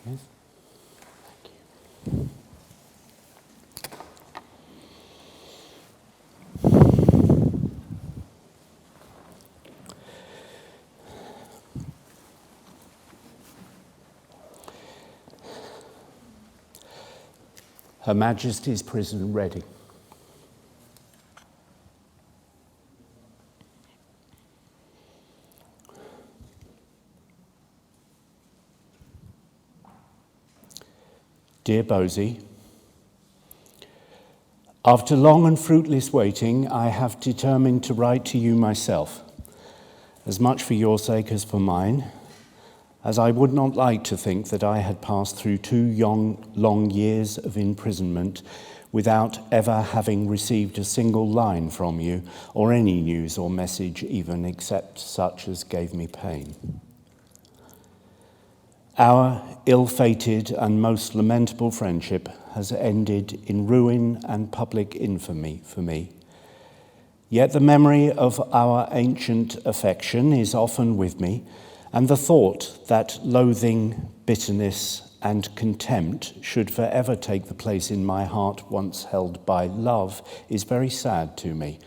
Yes. Thank you. Her Majesty's prison ready. Dear Bosie, after long and fruitless waiting, I have determined to write to you myself, as much for your sake as for mine, as I would not like to think that I had passed through 2 long years of imprisonment without ever having received a single line from you, or any news or message even, except such as gave me pain. Our ill-fated and most lamentable friendship has ended in ruin and public infamy for me. Yet the memory of our ancient affection is often with me, and the thought that loathing, bitterness, and contempt should forever take the place in my heart once held by love is very sad to me.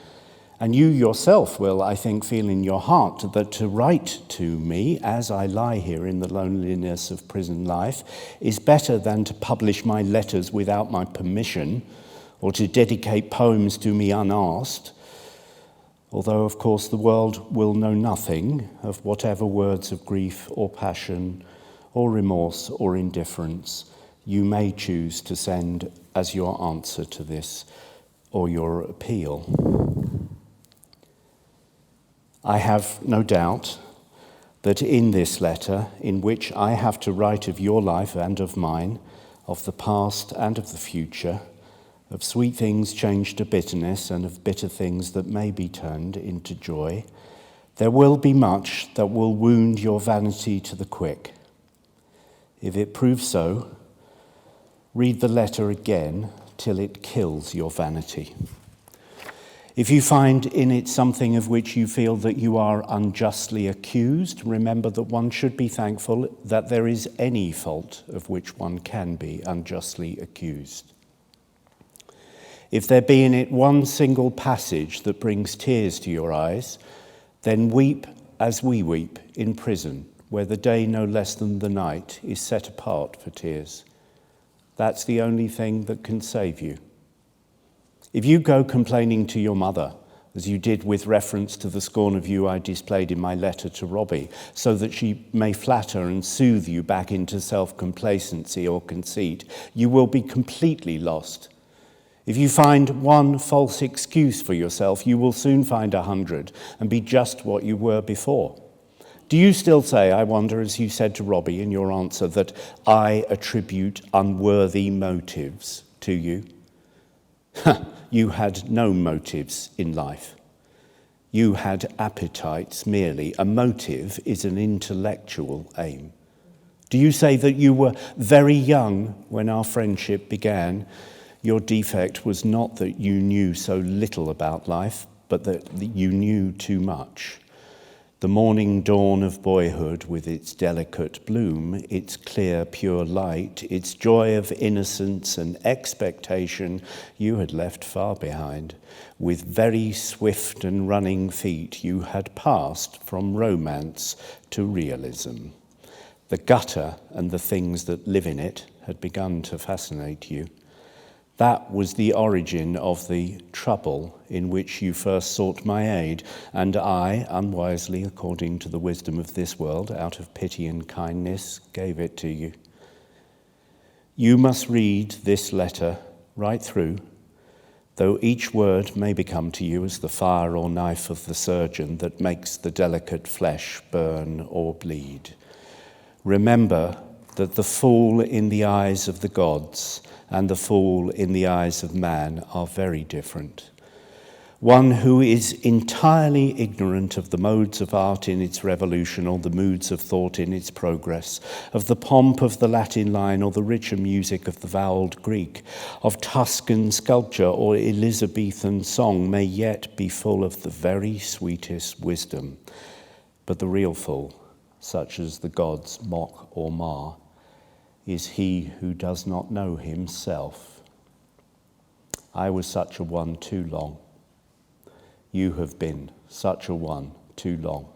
And you yourself will, I think, feel in your heart that to write to me as I lie here in the loneliness of prison life is better than to publish my letters without my permission or to dedicate poems to me unasked, although, of course, the world will know nothing of whatever words of grief or passion or remorse or indifference you may choose to send as your answer to this or your appeal. I have no doubt that in this letter, in which I have to write of your life and of mine, of the past and of the future, of sweet things changed to bitterness and of bitter things that may be turned into joy, there will be much that will wound your vanity to the quick. If it proves so, read the letter again till it kills your vanity. If you find in it something of which you feel that you are unjustly accused, remember that one should be thankful that there is any fault of which one can be unjustly accused. If there be in it one single passage that brings tears to your eyes, then weep as we weep in prison, where the day no less than the night is set apart for tears. That's the only thing that can save you. If you go complaining to your mother, as you did with reference to the scorn of you I displayed in my letter to Robbie, so that she may flatter and soothe you back into self-complacency or conceit, you will be completely lost. If you find one false excuse for yourself, you will soon find 100 and be just what you were before. Do you still say, I wonder, as you said to Robbie in your answer, that I attribute unworthy motives to you? You had no motives in life. You had appetites merely. A motive is an intellectual aim. Do you say that you were very young when our friendship began? Your defect was not that you knew so little about life, but that you knew too much. The morning dawn of boyhood with its delicate bloom, its clear, pure light, its joy of innocence and expectation you had left far behind. With very swift and running feet you had passed from romance to realism. The gutter and the things that live in it had begun to fascinate you. That was the origin of the trouble in which you first sought my aid, and I, unwisely, according to the wisdom of this world, out of pity and kindness, gave it to you. You must read this letter right through, though each word may become to you as the fire or knife of the surgeon that makes the delicate flesh burn or bleed. Remember that the fool in the eyes of the gods and the fool in the eyes of man are very different. One who is entirely ignorant of the modes of art in its revolution or the moods of thought in its progress, of the pomp of the Latin line or the richer music of the vowelled Greek, of Tuscan sculpture or Elizabethan song may yet be full of the very sweetest wisdom. But the real fool, such as the gods mock or mar, is he who does not know himself. I was such a one too long. You have been such a one too long.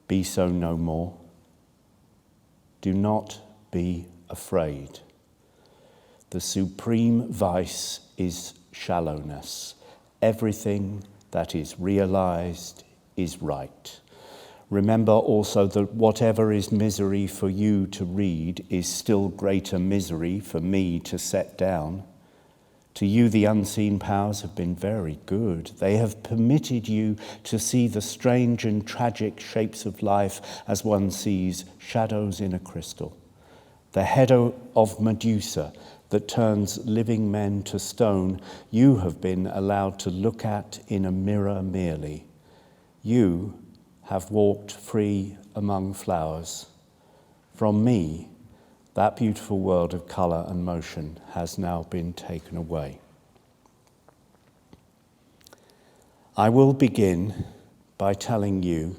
Be so no more. Do not be afraid. The supreme vice is shallowness. Everything that is realized is right. Remember also that whatever is misery for you to read is still greater misery for me to set down. To you the unseen powers have been very good. They have permitted you to see the strange and tragic shapes of life as one sees shadows in a crystal. The head of Medusa that turns living men to stone, you have been allowed to look at in a mirror merely. You have walked free among flowers. From me, that beautiful world of colour and motion has now been taken away. I will begin by telling you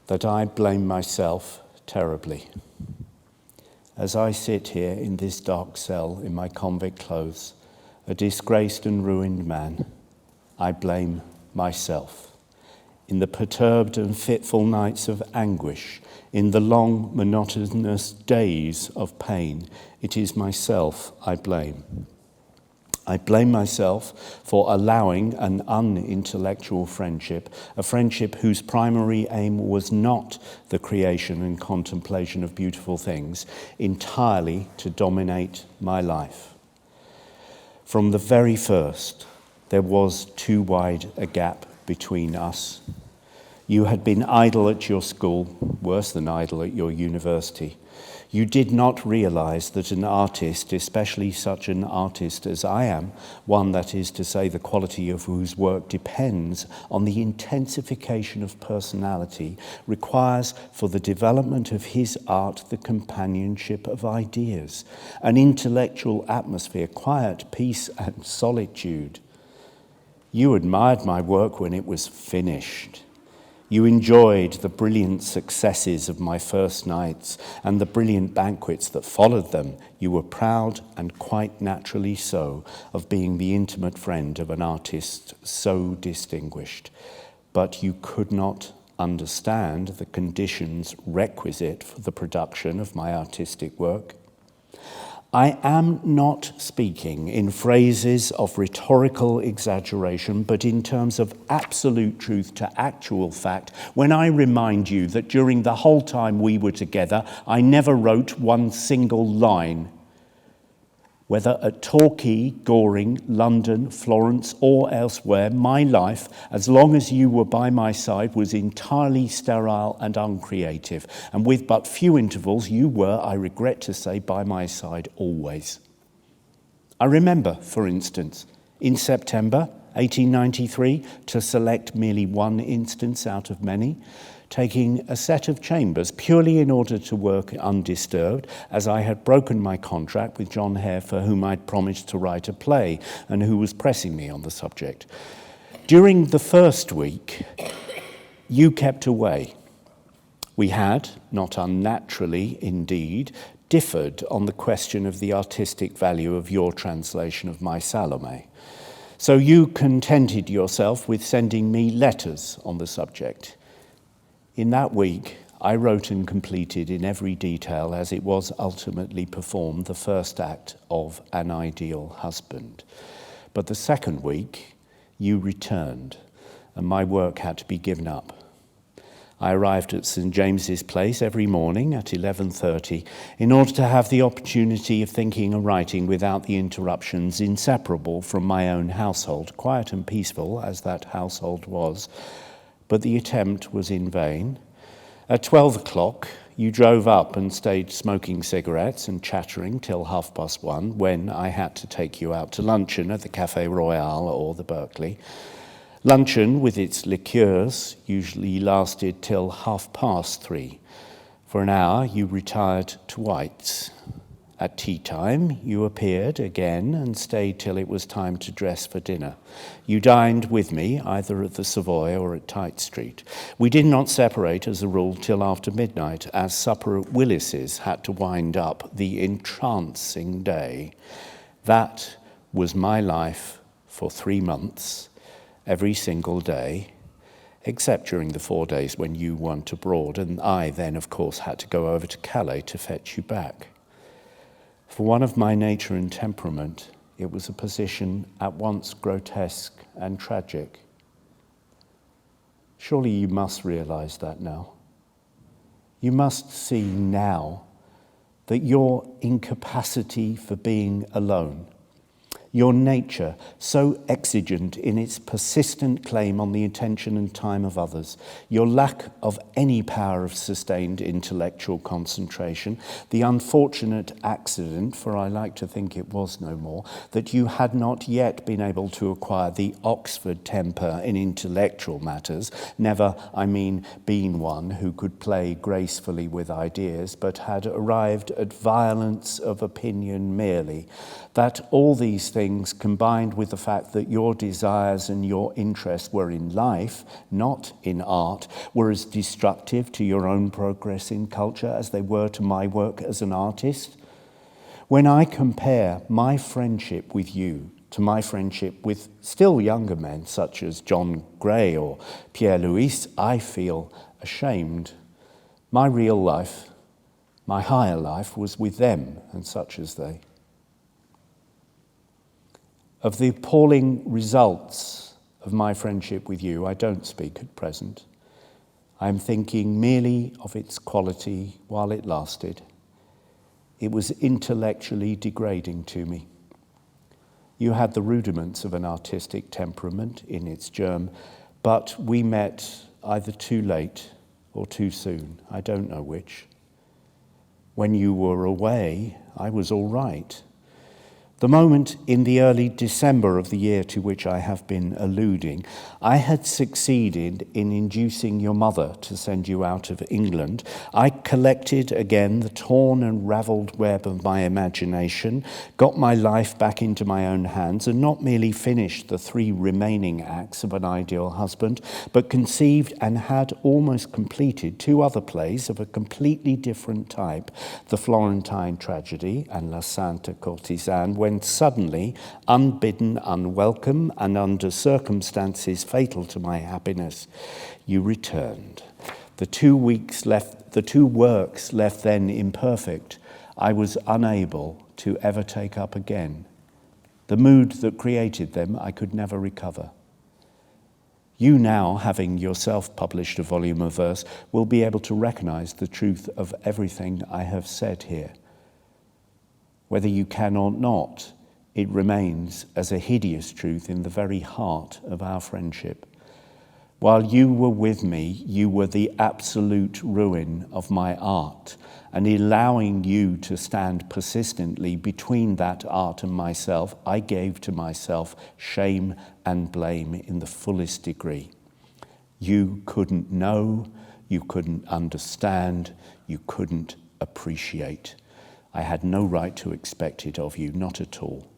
that I blame myself terribly. As I sit here in this dark cell in my convict clothes, a disgraced and ruined man, I blame myself. In the perturbed and fitful nights of anguish, in the long, monotonous days of pain, it is myself I blame. I blame myself for allowing an unintellectual friendship, a friendship whose primary aim was not the creation and contemplation of beautiful things, entirely to dominate my life. From the very first, there was too wide a gap between us. You had been idle at your school, worse than idle at your university. You did not realize that an artist, especially such an artist as I am, one that is to say the quality of whose work depends on the intensification of personality, requires for the development of his art the companionship of ideas, an intellectual atmosphere, quiet, peace and solitude. You admired my work when it was finished. You enjoyed the brilliant successes of my first nights and the brilliant banquets that followed them. You were proud, and quite naturally so, of being the intimate friend of an artist so distinguished. But you could not understand the conditions requisite for the production of my artistic work. I am not speaking in phrases of rhetorical exaggeration, but in terms of absolute truth to actual fact, when I remind you that during the whole time we were together, I never wrote one single line. Whether at Torquay, Goring, London, Florence, or elsewhere, my life, as long as you were by my side, was entirely sterile and uncreative. And with but few intervals, you were, I regret to say, by my side always. I remember, for instance, in September 1893, to select merely one instance out of many, taking a set of chambers purely in order to work undisturbed, as I had broken my contract with John Hare, for whom I'd promised to write a play and who was pressing me on the subject. During the first week, you kept away. We had, not unnaturally indeed, differed on the question of the artistic value of your translation of my Salome. So you contented yourself with sending me letters on the subject. In that week, I wrote and completed in every detail, as it was ultimately performed, the first act of An Ideal Husband. But the second week, you returned, and my work had to be given up. I arrived at St. James's Place every morning at 11:30 in order to have the opportunity of thinking and writing without the interruptions inseparable from my own household, quiet and peaceful as that household was. But the attempt was in vain. At 12 o'clock, you drove up and stayed smoking cigarettes and chattering till 1:30, when I had to take you out to luncheon at the Café Royal or the Berkeley. Luncheon, with its liqueurs, usually lasted till 3:30. For an hour, you retired to White's. At tea time, you appeared again and stayed till it was time to dress for dinner. You dined with me, either at the Savoy or at Tite Street. We did not separate, as a rule, till after midnight, as supper at Willis's had to wind up the entrancing day. That was my life for 3 months, every single day, except during the 4 days when you went abroad, and I then, of course, had to go over to Calais to fetch you back. For one of my nature and temperament, it was a position at once grotesque and tragic. Surely you must realize that now. You must see now that your incapacity for being alone, your nature, so exigent in its persistent claim on the attention and time of others, your lack of any power of sustained intellectual concentration, the unfortunate accident, for I like to think it was no more, that you had not yet been able to acquire the Oxford temper in intellectual matters, never, I mean, been one who could play gracefully with ideas, but had arrived at violence of opinion merely, that all these things, combined with the fact that your desires and your interests were in life, not in art, were as destructive to your own progress in culture as they were to my work as an artist. When I compare my friendship with you to my friendship with still younger men such as John Gray or Pierre Louis, I feel ashamed. My real life, my higher life, was with them and such as they. Of the appalling results of my friendship with you, I don't speak at present. I am thinking merely of its quality while it lasted. It was intellectually degrading to me. You had the rudiments of an artistic temperament in its germ, but we met either too late or too soon. I don't know which. When you were away, I was all right. The moment in the early December of the year to which I have been alluding, I had succeeded in inducing your mother to send you out of England. I collected again the torn and ravelled web of my imagination, got my life back into my own hands, and not merely finished the 3 remaining acts of an ideal husband, but conceived and had almost completed 2 other plays of a completely different type, The Florentine Tragedy and La Sainte Courtisane, when suddenly, unbidden, unwelcome, and under circumstances fatal to my happiness, you returned. The 2 works left then imperfect, I was unable to ever take up again. The mood that created them I could never recover. You now, having yourself published a volume of verse, will be able to recognize the truth of everything I have said here. Whether you can or not, it remains as a hideous truth in the very heart of our friendship. While you were with me, you were the absolute ruin of my art, and allowing you to stand persistently between that art and myself, I gave to myself shame and blame in the fullest degree. You couldn't know, you couldn't understand, you couldn't appreciate. I had no right to expect it of you, not at all.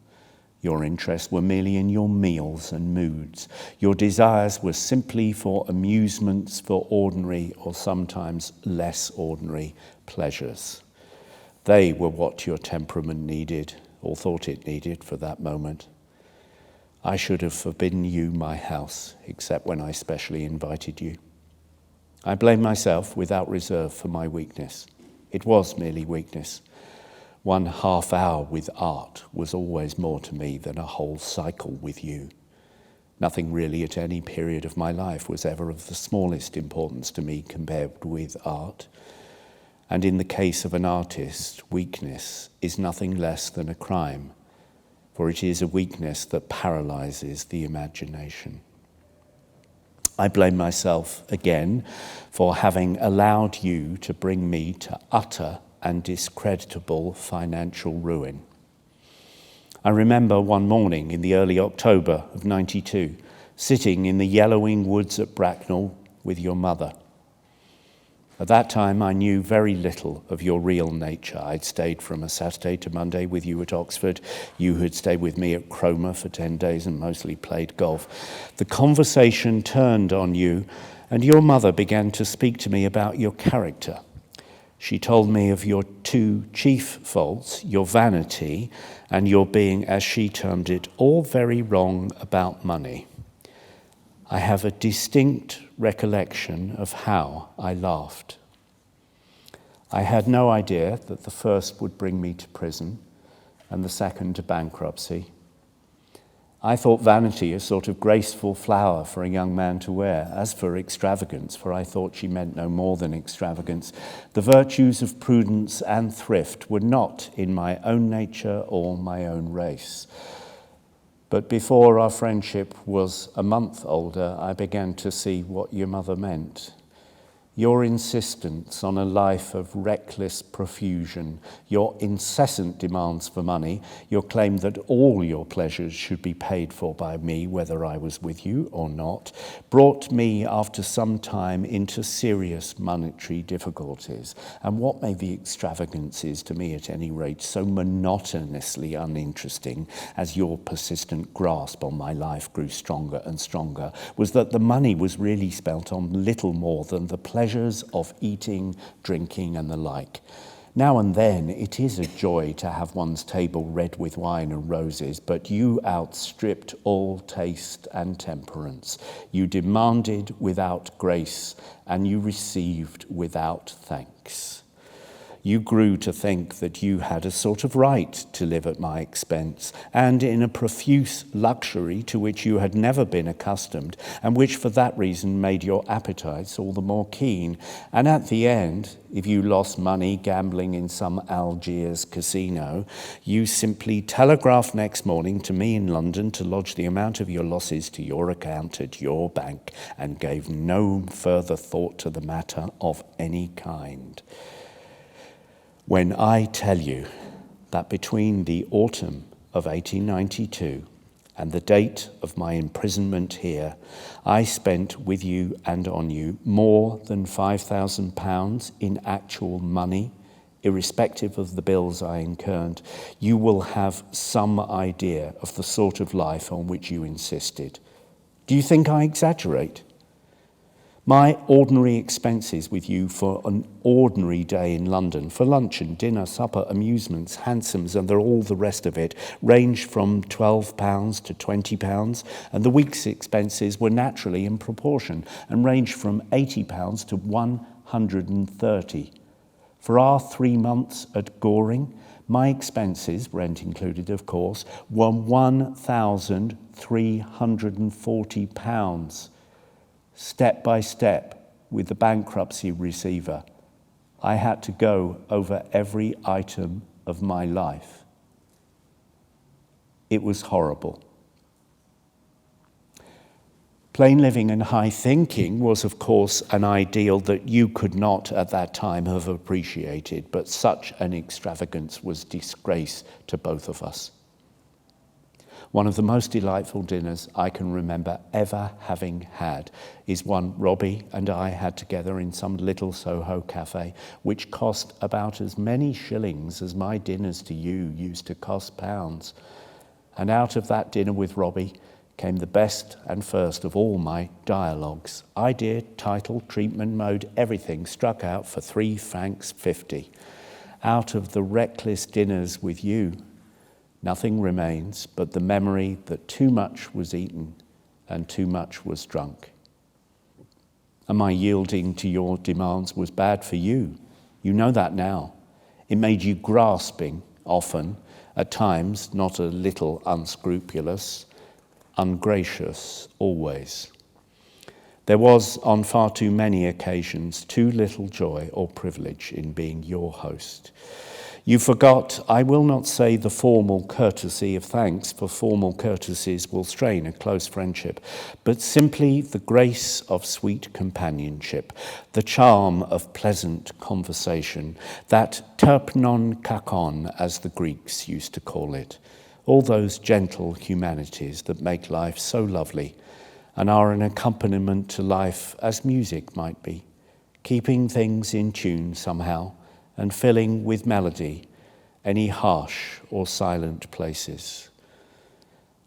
Your interests were merely in your meals and moods. Your desires were simply for amusements, for ordinary or sometimes less ordinary pleasures. They were what your temperament needed, or thought it needed for that moment. I should have forbidden you my house, except when I specially invited you. I blame myself without reserve for my weakness. It was merely weakness. 1 half hour with art was always more to me than a whole cycle with you. Nothing really at any period of my life was ever of the smallest importance to me compared with art. And in the case of an artist, weakness is nothing less than a crime, for it is a weakness that paralyzes the imagination. I blame myself again for having allowed you to bring me to utter and discreditable financial ruin. I remember one morning in the early October of '92, sitting in the yellowing woods at Bracknell with your mother. At that time, I knew very little of your real nature. I'd stayed from a Saturday to Monday with you at Oxford. You had stayed with me at Cromer for 10 days and mostly played golf. The conversation turned on you, and your mother began to speak to me about your character. She told me of your two chief faults, your vanity and your being, as she termed it, all very wrong about money. I have a distinct recollection of how I laughed. I had no idea that the first would bring me to prison and the second to bankruptcy. I thought vanity a sort of graceful flower for a young man to wear. As for extravagance, for I thought she meant no more than extravagance, the virtues of prudence and thrift were not in my own nature or my own race. But before our friendship was a month older, I began to see what your mother meant. Your insistence on a life of reckless profusion, your incessant demands for money, your claim that all your pleasures should be paid for by me, whether I was with you or not, brought me after some time into serious monetary difficulties. And what may be extravagances, to me at any rate, so monotonously uninteresting as your persistent grasp on my life grew stronger and stronger, was that the money was really spent on little more than the pleasures of eating, drinking, and the like. Now and then it is a joy to have one's table red with wine and roses, but you outstripped all taste and temperance. You demanded without grace, and you received without thanks. You grew to think that you had a sort of right to live at my expense, and in a profuse luxury to which you had never been accustomed, and which for that reason made your appetites all the more keen. And at the end, if you lost money gambling in some Algiers casino, you simply telegraphed next morning to me in London to lodge the amount of your losses to your account at your bank, and gave no further thought to the matter of any kind. When I tell you that between the autumn of 1892 and the date of my imprisonment here, I spent with you and on you more than £5,000 in actual money, irrespective of the bills I incurred, you will have some idea of the sort of life on which you insisted. Do you think I exaggerate? My ordinary expenses with you for an ordinary day in London, for luncheon, dinner, supper, amusements, hansoms, and all the rest of it, ranged from £12 to £20, and the week's expenses were naturally in proportion, and ranged from £80 to £130. For our 3 months at Goring, my expenses, rent included of course, were £1,340. Step by step, with the bankruptcy receiver, I had to go over every item of my life. It was horrible. Plain living and high thinking was, of course, an ideal that you could not at that time have appreciated, but such an extravagance was disgrace to both of us. One of the most delightful dinners I can remember ever having had is one Robbie and I had together in some little Soho cafe, which cost about as many shillings as my dinners to you used to cost pounds. And out of that dinner with Robbie came the best and first of all my dialogues. Idea, title, treatment mode, everything struck out for £3.50. Out of the reckless dinners with you, nothing remains but the memory that too much was eaten and too much was drunk. And my yielding to your demands was bad for you. You know that now. It made you grasping, often, at times not a little unscrupulous, ungracious, always. There was, on far too many occasions, too little joy or privilege in being your host. You forgot, I will not say the formal courtesy of thanks, for formal courtesies will strain a close friendship, but simply the grace of sweet companionship, the charm of pleasant conversation, that terpnon kakon, as the Greeks used to call it, all those gentle humanities that make life so lovely and are an accompaniment to life as music might be, keeping things in tune somehow and filling with melody any harsh or silent places.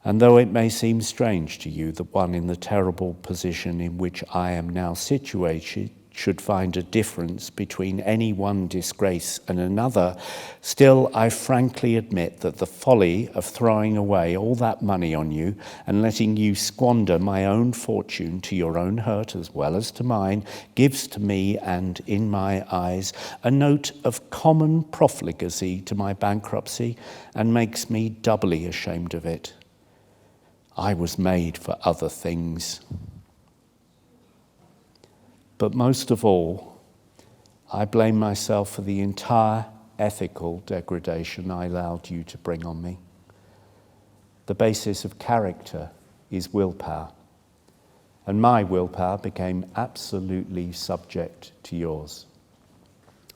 And though it may seem strange to you that one in the terrible position in which I am now situated should find a difference between any one disgrace and another, still I frankly admit that the folly of throwing away all that money on you and letting you squander my own fortune to your own hurt as well as to mine gives to me, and in my eyes, a note of common profligacy to my bankruptcy and makes me doubly ashamed of it. I was made for other things. But most of all, I blame myself for the entire ethical degradation I allowed you to bring on me. The basis of character is willpower, and my willpower became absolutely subject to yours.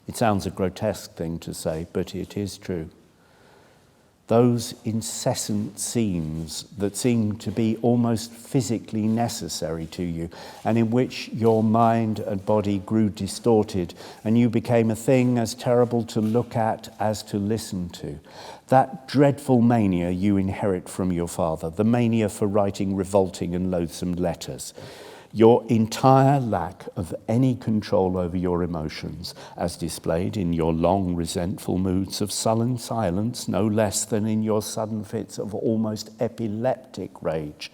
It sounds a grotesque thing to say, but it is true. Those incessant scenes that seem to be almost physically necessary to you, and in which your mind and body grew distorted, and you became a thing as terrible to look at as to listen to. That dreadful mania you inherit from your father, the mania for writing revolting and loathsome letters. Your entire lack of any control over your emotions, as displayed in your long resentful moods of sullen silence, no less than in your sudden fits of almost epileptic rage.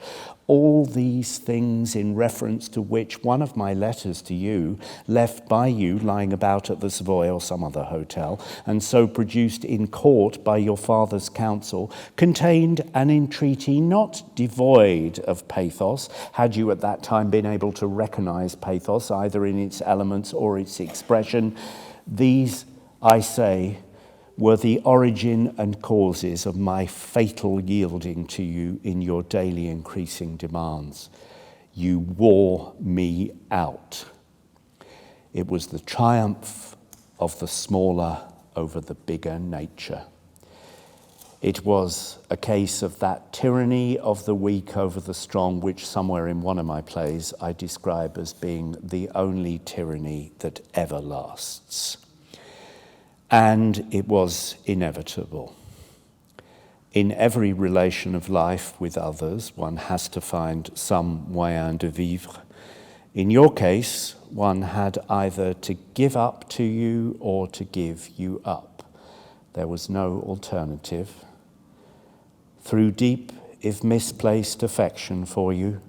All these things in reference to which one of my letters to you, left by you lying about at the Savoy or some other hotel, and so produced in court by your father's counsel, contained an entreaty not devoid of pathos, had you at that time been able to recognize pathos either in its elements or its expression. These, I say, were the origin and causes of my fatal yielding to you in your daily increasing demands. You wore me out. It was the triumph of the smaller over the bigger nature. It was a case of that tyranny of the weak over the strong, which somewhere in one of my plays I describe as being the only tyranny that ever lasts. And it was inevitable. In every relation of life with others, one has to find some moyen de vivre. In your case, one had either to give up to you or to give you up. There was no alternative. Through deep, if misplaced, affection for you,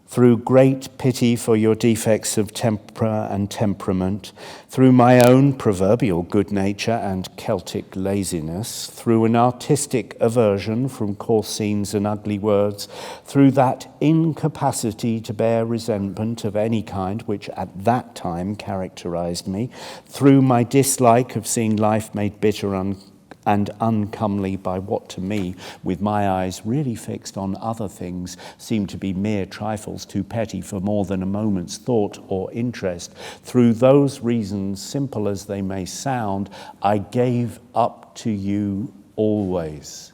through great pity for your defects of temper and temperament, through my own proverbial good nature and Celtic laziness, through an artistic aversion from coarse scenes and ugly words, through that incapacity to bear resentment of any kind which at that time characterized me, through my dislike of seeing life made bitter and uncomely by what to me, with my eyes really fixed on other things, seemed to be mere trifles too petty for more than a moment's thought or interest. Through those reasons, simple as they may sound, I gave up to you always.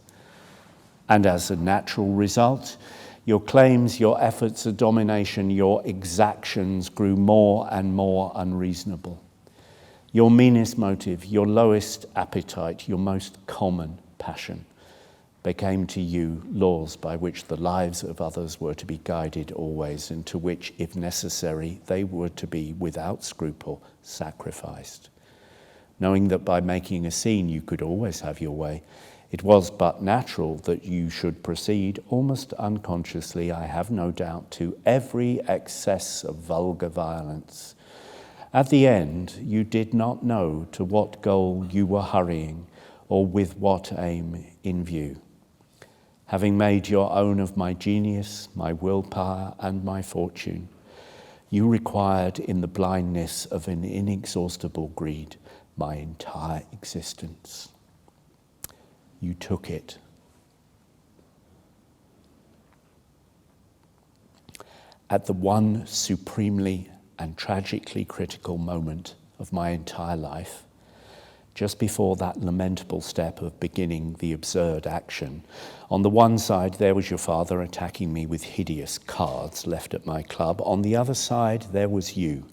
And as a natural result, your claims, your efforts of domination, your exactions grew more and more unreasonable. Your meanest motive, your lowest appetite, your most common passion became to you laws by which the lives of others were to be guided always, and to which, if necessary, they were to be, without scruple, sacrificed. Knowing that by making a scene you could always have your way, it was but natural that you should proceed, almost unconsciously, I have no doubt, to every excess of vulgar violence. At the end, you did not know to what goal you were hurrying or with what aim in view. Having made your own of my genius, my willpower, and my fortune, you required in the blindness of an inexhaustible greed my entire existence. You took it. At the one supremely and tragically critical moment of my entire life, just before that lamentable step of beginning the absurd action, on the one side there was your father attacking me with hideous cards left at my club. On the other side there was you,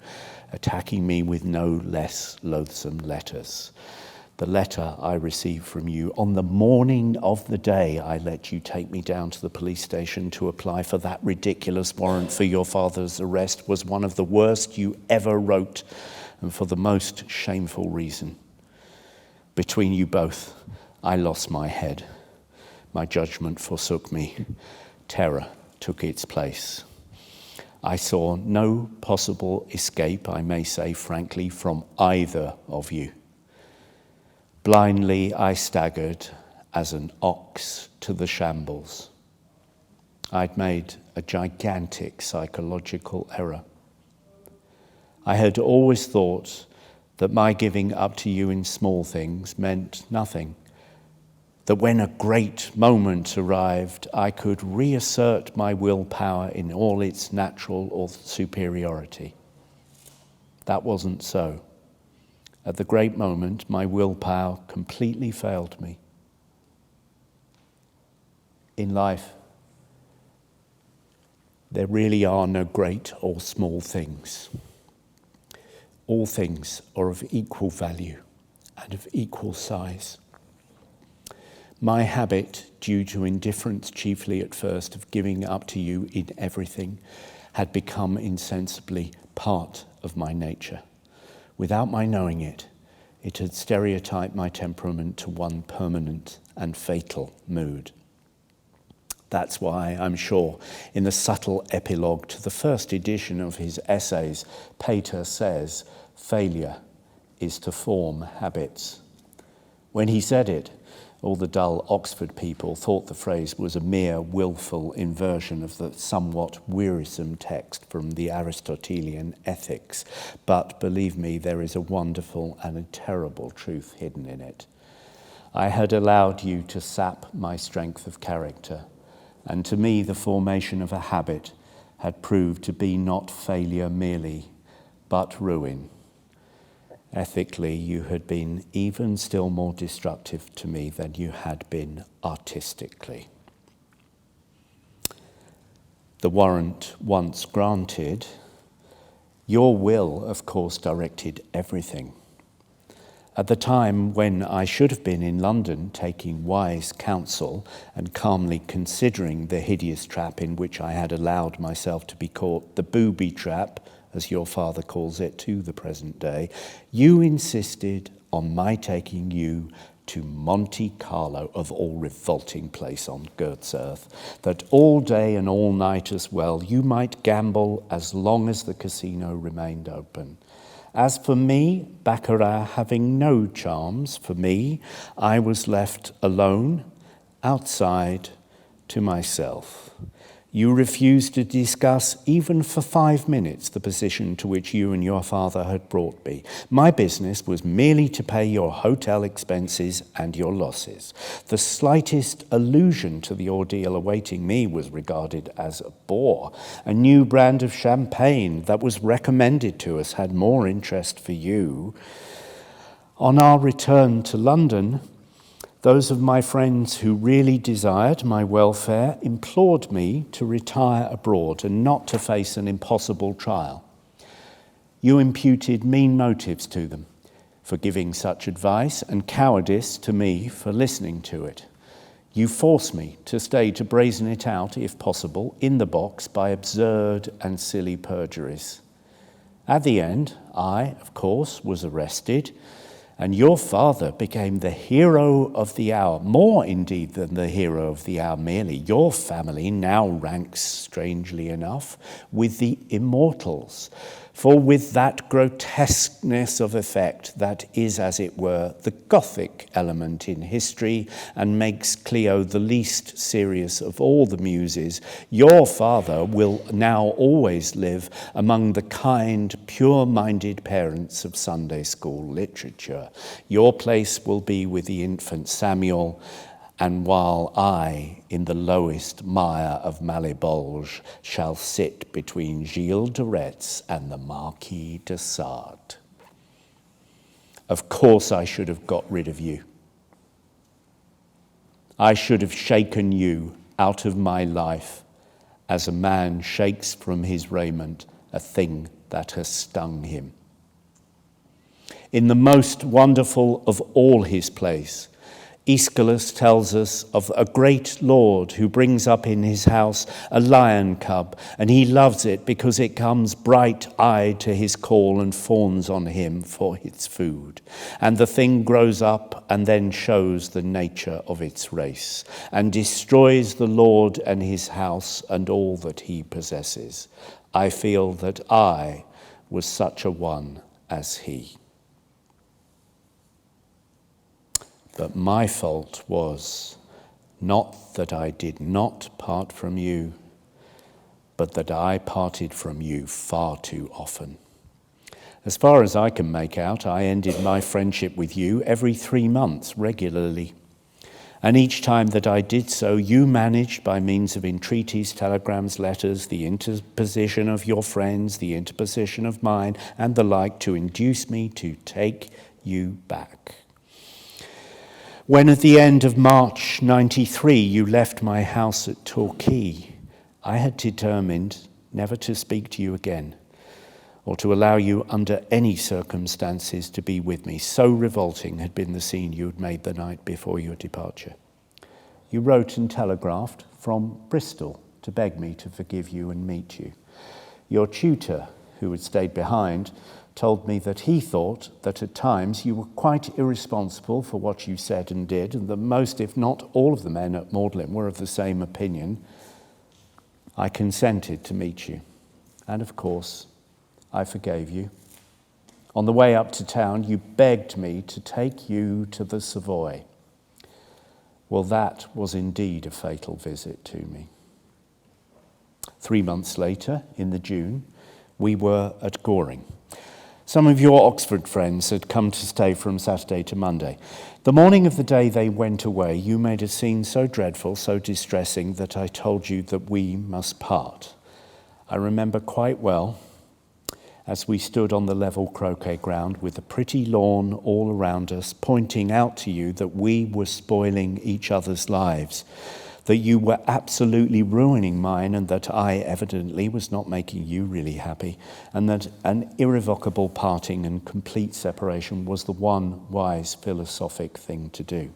attacking me with no less loathsome letters. The letter I received from you on the morning of the day I let you take me down to the police station to apply for that ridiculous warrant for your father's arrest was one of the worst you ever wrote, and for the most shameful reason. Between you both, I lost my head. My judgment forsook me. Terror took its place. I saw no possible escape, I may say frankly, from either of you. Blindly I staggered as an ox to the shambles. I'd made a gigantic psychological error. I had always thought that my giving up to you in small things meant nothing, that when a great moment arrived, I could reassert my willpower in all its natural superiority. That wasn't so. At the great moment, my willpower completely failed me. In life, there really are no great or small things. All things are of equal value and of equal size. My habit, due to indifference chiefly at first, of giving up to you in everything, had become insensibly part of my nature. Without my knowing it, it had stereotyped my temperament to one permanent and fatal mood. That's why, I'm sure, in the subtle epilogue to the first edition of his essays, Pater says, failure is to form habits. When he said it, all the dull Oxford people thought the phrase was a mere willful inversion of the somewhat wearisome text from the Aristotelian Ethics. But believe me, there is a wonderful and a terrible truth hidden in it. I had allowed you to sap my strength of character, and to me the formation of a habit had proved to be not failure merely, but ruin. Ethically, you had been even still more destructive to me than you had been artistically. The warrant once granted, your will, of course, directed everything. At the time when I should have been in London taking wise counsel and calmly considering the hideous trap in which I had allowed myself to be caught, the booby trap, as your father calls it to the present day, you insisted on my taking you to Monte Carlo, of all revolting place on God's earth, that all day and all night as well you might gamble as long as the casino remained open. As for me, baccarat having no charms for me, I was left alone, outside, to myself. You refused to discuss, even for 5 minutes, the position to which you and your father had brought me. My business was merely to pay your hotel expenses and your losses. The slightest allusion to the ordeal awaiting me was regarded as a bore. A new brand of champagne that was recommended to us had more interest for you. On our return to London, those of my friends who really desired my welfare implored me to retire abroad and not to face an impossible trial. You imputed mean motives to them for giving such advice and cowardice to me for listening to it. You forced me to stay to brazen it out, if possible, in the box by absurd and silly perjuries. At the end, I, of course, was arrested, and your father became the hero of the hour, more indeed than the hero of the hour merely. Your family now ranks, strangely enough, with the immortals. For with that grotesqueness of effect that is, as it were, the Gothic element in history and makes Clio the least serious of all the muses, your father will now always live among the kind, pure-minded parents of Sunday school literature. Your place will be with the infant Samuel, and while I, in the lowest mire of Malibolge, shall sit between Gilles de Retz and the Marquis de Sade. Of course I should have got rid of you. I should have shaken you out of my life as a man shakes from his raiment a thing that has stung him. In the most wonderful of all his plays, Aeschylus tells us of a great lord who brings up in his house a lion cub, and he loves it because it comes bright-eyed to his call and fawns on him for its food. And the thing grows up and then shows the nature of its race, and destroys the lord and his house and all that he possesses. I feel that I was such a one as he. But my fault was not that I did not part from you, but that I parted from you far too often. As far as I can make out, I ended my friendship with you every 3 months regularly. And each time that I did so, you managed, by means of entreaties, telegrams, letters, the interposition of your friends, the interposition of mine, and the like, to induce me to take you back. When at the end of March 93 you left my house at Torquay, I had determined never to speak to you again, or to allow you under any circumstances to be with me. So revolting had been the scene you had made the night before your departure. You wrote and telegraphed from Bristol to beg me to forgive you and meet you. Your tutor, who had stayed behind, told me that he thought that at times you were quite irresponsible for what you said and did, and that most, if not all, of the men at Magdalen were of the same opinion. I consented to meet you, and of course, I forgave you. On the way up to town, you begged me to take you to the Savoy. Well, that was indeed a fatal visit to me. 3 months later, in the June, we were at Goring. Some of your Oxford friends had come to stay from Saturday to Monday. The morning of the day they went away, you made a scene so dreadful, so distressing, that I told you that we must part. I remember quite well, as we stood on the level croquet ground with a pretty lawn all around us, pointing out to you that we were spoiling each other's lives, that you were absolutely ruining mine, and that I evidently was not making you really happy, and that an irrevocable parting and complete separation was the one wise philosophic thing to do.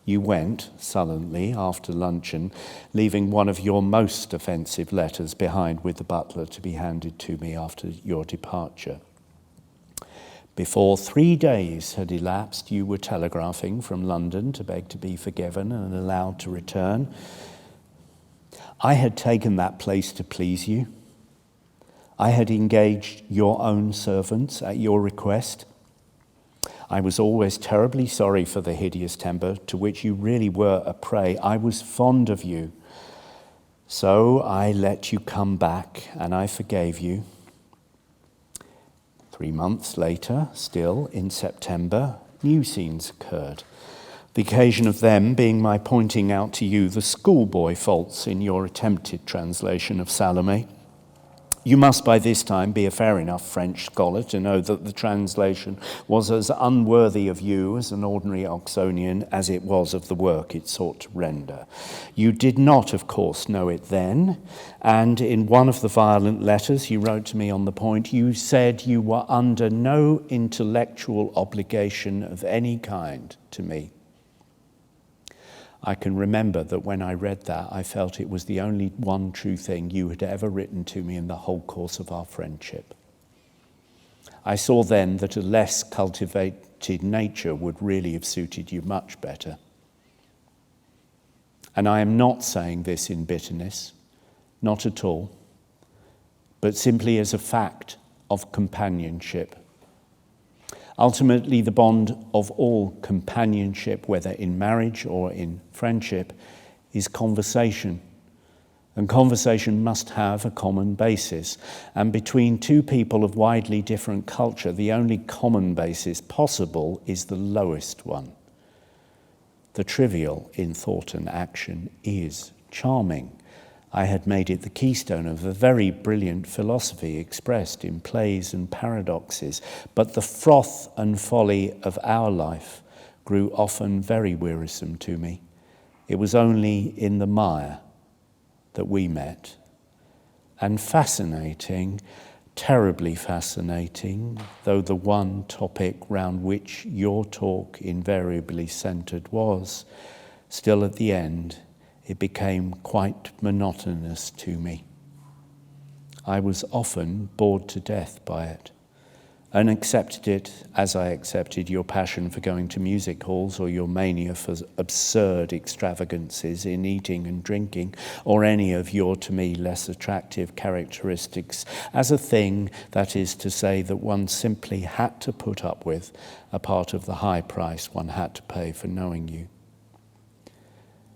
You went sullenly after luncheon, leaving one of your most offensive letters behind with the butler to be handed to me after your departure. Before 3 days had elapsed, you were telegraphing from London to beg to be forgiven and allowed to return. I had taken that place to please you. I had engaged your own servants at your request. I was always terribly sorry for the hideous temper to which you really were a prey. I was fond of you. So I let you come back, and I forgave you. 3 months later, still in September, new scenes occurred. The occasion of them being my pointing out to you the schoolboy faults in your attempted translation of Salome. You must by this time be a fair enough French scholar to know that the translation was as unworthy of you as an ordinary Oxonian as it was of the work it sought to render. You did not, of course, know it then, and in one of the violent letters you wrote to me on the point, you said you were under no intellectual obligation of any kind to me. I can remember that when I read that, I felt it was the only one true thing you had ever written to me in the whole course of our friendship. I saw then that a less cultivated nature would really have suited you much better. And I am not saying this in bitterness, not at all, but simply as a fact of companionship. Ultimately, the bond of all companionship, whether in marriage or in friendship, is conversation. And conversation must have a common basis. And between two people of widely different culture, the only common basis possible is the lowest one. The trivial in thought and action is charming. I had made it the keystone of a very brilliant philosophy expressed in plays and paradoxes, but the froth and folly of our life grew often very wearisome to me. It was only in the mire that we met. And fascinating, terribly fascinating, though the one topic round which your talk invariably centred was, still at the end, it became quite monotonous to me. I was often bored to death by it, and accepted it as I accepted your passion for going to music halls or your mania for absurd extravagances in eating and drinking, or any of your, to me, less attractive characteristics, as a thing, that is to say, that one simply had to put up with, a part of the high price one had to pay for knowing you.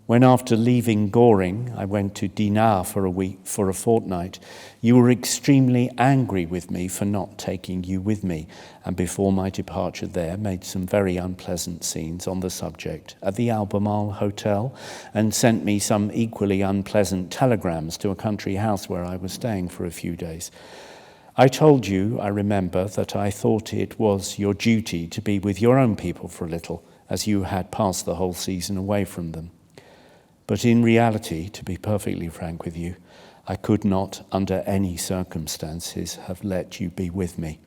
When after leaving Goring, I went to Dinard for a fortnight, you were extremely angry with me for not taking you with me, and before my departure there made some very unpleasant scenes on the subject at the Albemarle Hotel, and sent me some equally unpleasant telegrams to a country house where I was staying for a few days. I told you, I remember, that I thought it was your duty to be with your own people for a little, as you had passed the whole season away from them. But in reality, to be perfectly frank with you, I could not, under any circumstances, have let you be with me.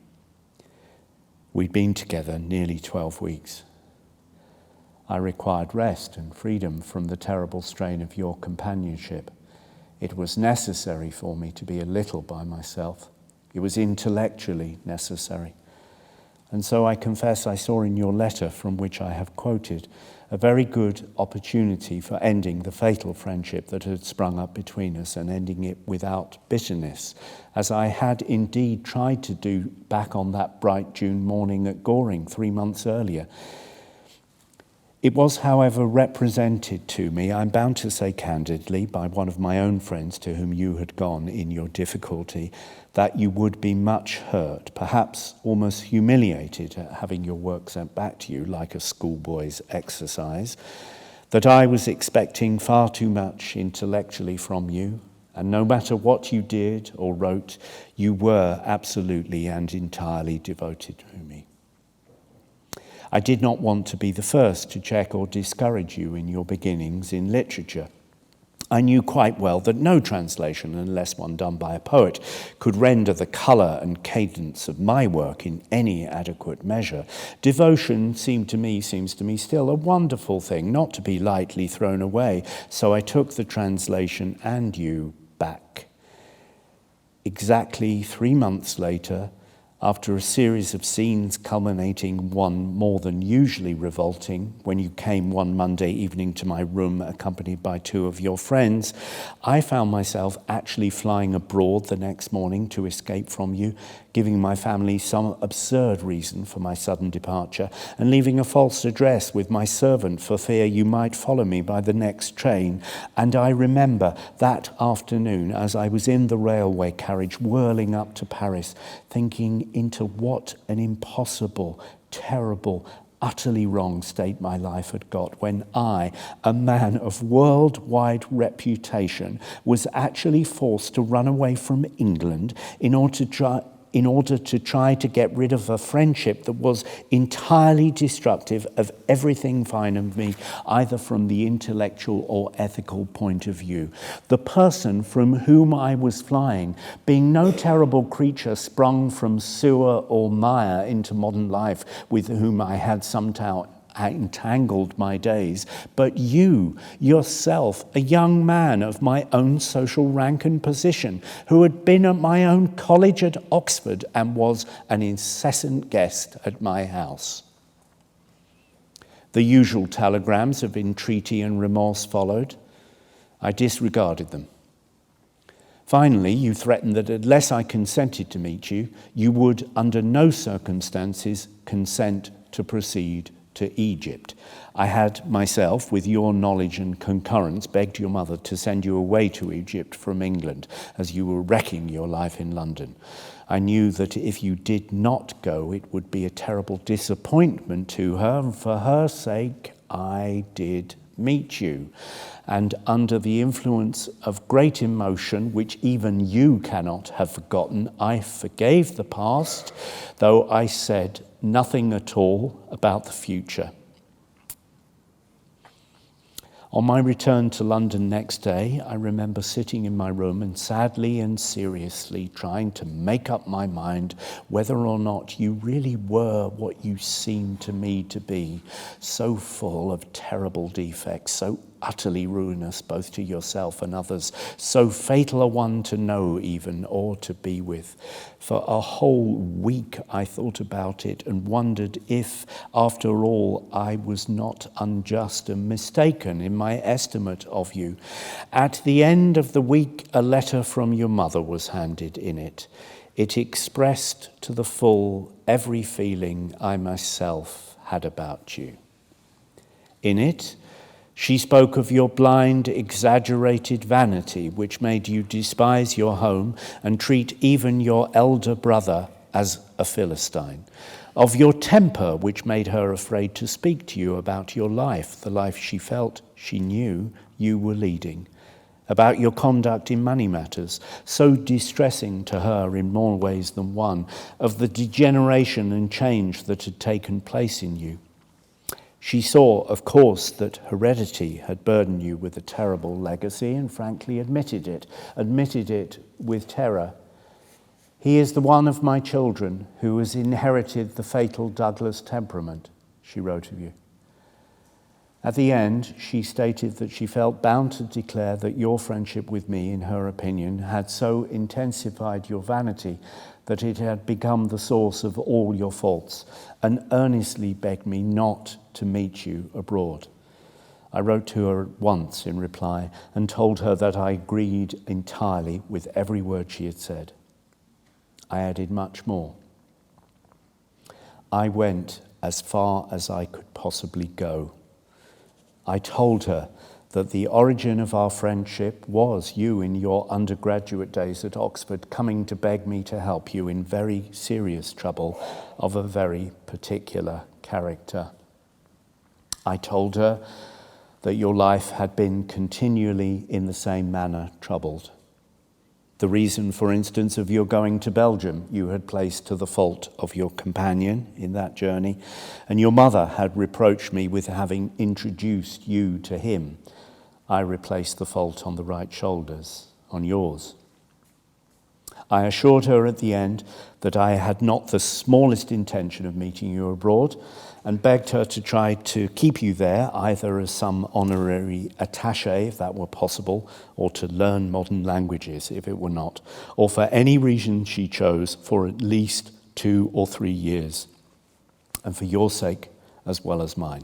We'd been together nearly 12 weeks. I required rest and freedom from the terrible strain of your companionship. It was necessary for me to be a little by myself. It was intellectually necessary. And so I confess I saw in your letter, from which I have quoted, a very good opportunity for ending the fatal friendship that had sprung up between us, and ending it without bitterness, as I had indeed tried to do back on that bright June morning at Goring 3 months earlier. It was, however, represented to me, I'm bound to say candidly, by one of my own friends to whom you had gone in your difficulty, that you would be much hurt, perhaps almost humiliated at having your work sent back to you like a schoolboy's exercise, that I was expecting far too much intellectually from you, and no matter what you did or wrote, you were absolutely and entirely devoted to me. I did not want to be the first to check or discourage you in your beginnings in literature. I knew quite well that no translation, unless one done by a poet, could render the colour and cadence of my work in any adequate measure. Devotion seems to me still a wonderful thing, not to be lightly thrown away, so I took the translation and you back. Exactly 3 months later, after a series of scenes culminating one more than usually revolting, when you came one Monday evening to my room accompanied by 2 of your friends, I found myself actually flying abroad the next morning to escape from you, giving my family some absurd reason for my sudden departure, and leaving a false address with my servant for fear you might follow me by the next train. And I remember that afternoon, as I was in the railway carriage whirling up to Paris, thinking into what an impossible, terrible, utterly wrong state my life had got, when I, a man of worldwide reputation, was actually forced to run away from England in order to try to get rid of a friendship that was entirely destructive of everything fine of me, either from the intellectual or ethical point of view. The person from whom I was flying, being no terrible creature sprung from sewer or mire into modern life, with whom I had somehow entangled my days, but you, yourself, a young man of my own social rank and position, who had been at my own college at Oxford and was an incessant guest at my house. The usual telegrams of entreaty and remorse followed. I disregarded them. Finally, you threatened that unless I consented to meet you, you would, under no circumstances, consent to proceed to Egypt. I had myself, with your knowledge and concurrence, begged your mother to send you away to Egypt from England, as you were wrecking your life in London. I knew that if you did not go, it would be a terrible disappointment to her, and for her sake, I did meet you. And under the influence of great emotion, which even you cannot have forgotten, I forgave the past, though I said nothing at all about the future. On my return to London next day, I remember sitting in my room and sadly and seriously trying to make up my mind whether or not you really were what you seemed to me to be, so full of terrible defects, so utterly ruinous both to yourself and others, so fatal a one to know even, or to be with. For a whole week I thought about it and wondered if, after all, I was not unjust and mistaken in my estimate of you. At the end of the week, a letter from your mother was handed in it. It expressed to the full every feeling I myself had about you. In it, she spoke of your blind, exaggerated vanity, which made you despise your home and treat even your elder brother as a Philistine. Of your temper, which made her afraid to speak to you about your life, the life she felt she knew you were leading. About your conduct in money matters, so distressing to her in more ways than one, of the degeneration and change that had taken place in you. She saw, of course, that heredity had burdened you with a terrible legacy and frankly admitted it with terror. He is the one of my children who has inherited the fatal Douglas temperament, she wrote of you. At the end, she stated that she felt bound to declare that your friendship with me, in her opinion, had so intensified your vanity that it had become the source of all your faults, and earnestly begged me not to meet you abroad. I wrote to her once in reply and told her that I agreed entirely with every word she had said. I added much more. I went as far as I could possibly go. I told her that the origin of our friendship was you in your undergraduate days at Oxford coming to beg me to help you in very serious trouble of a very particular character. I told her that your life had been continually in the same manner troubled. The reason, for instance, of your going to Belgium you had placed to the fault of your companion in that journey, and your mother had reproached me with having introduced you to him. I replaced the fault on the right shoulders, on yours. I assured her at the end that I had not the smallest intention of meeting you abroad, and begged her to try to keep you there, either as some honorary attaché, if that were possible, or to learn modern languages, if it were not, or for any reason she chose, for at least 2 or 3 years, and for your sake as well as mine.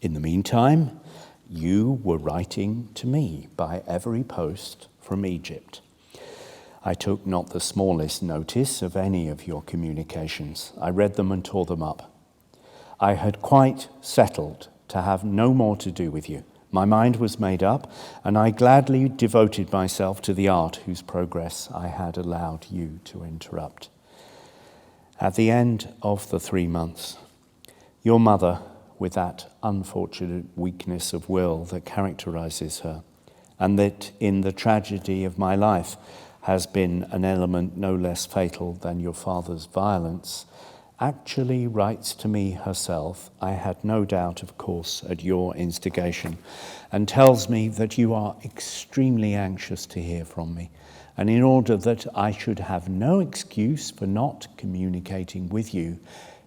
In the meantime, you were writing to me by every post from Egypt. I took not the smallest notice of any of your communications. I read them and tore them up. I had quite settled to have no more to do with you. My mind was made up, and I gladly devoted myself to the art whose progress I had allowed you to interrupt. At the end of the 3 months, your mother, with that unfortunate weakness of will that characterizes her, and that in the tragedy of my life has been an element no less fatal than your father's violence, actually writes to me herself, I had no doubt, of course, at your instigation, and tells me that you are extremely anxious to hear from me, and in order that I should have no excuse for not communicating with you,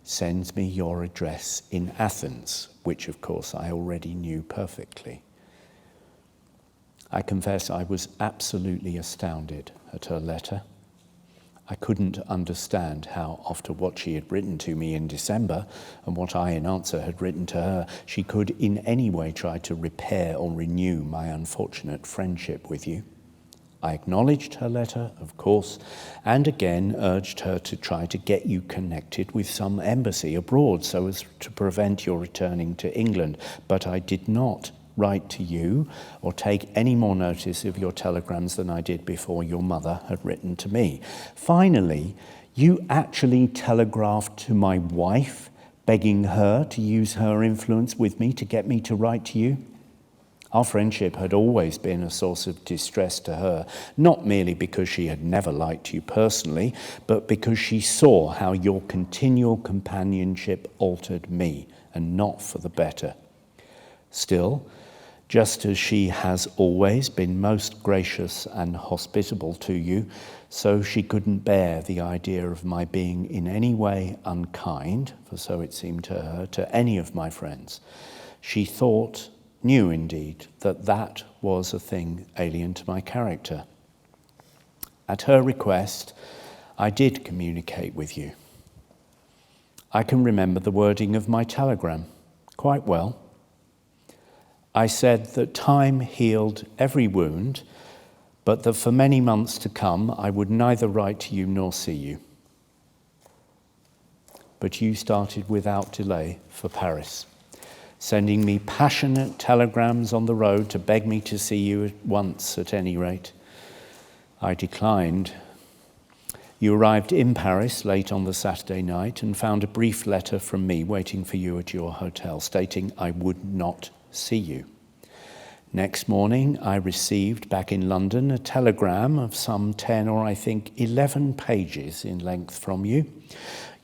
sends me your address in Athens, which, of course, I already knew perfectly. I confess I was absolutely astounded at her letter. I couldn't understand how, after what she had written to me in December and what I in answer had written to her, she could in any way try to repair or renew my unfortunate friendship with you. I acknowledged her letter, of course, and again urged her to try to get you connected with some embassy abroad so as to prevent your returning to England, but I did not write to you or take any more notice of your telegrams than I did before your mother had written to me. Finally, you actually telegraphed to my wife, begging her to use her influence with me to get me to write to you. Our friendship had always been a source of distress to her, not merely because she had never liked you personally, but because she saw how your continual companionship altered me, and not for the better. Still, Just as she has always been most gracious and hospitable to you, so she couldn't bear the idea of my being in any way unkind, for so it seemed to her, to any of my friends. She knew indeed, that was a thing alien to my character. At her request, I did communicate with you. I can remember the wording of my telegram quite well. I said that time healed every wound, but that for many months to come I would neither write to you nor see you. But you started without delay for Paris, sending me passionate telegrams on the road to beg me to see you at once at any rate. I declined. You arrived in Paris late on the Saturday night and found a brief letter from me waiting for you at your hotel, stating I would not see you. Next morning, I received back in London a telegram of some 10 or I think 11 pages in length from you.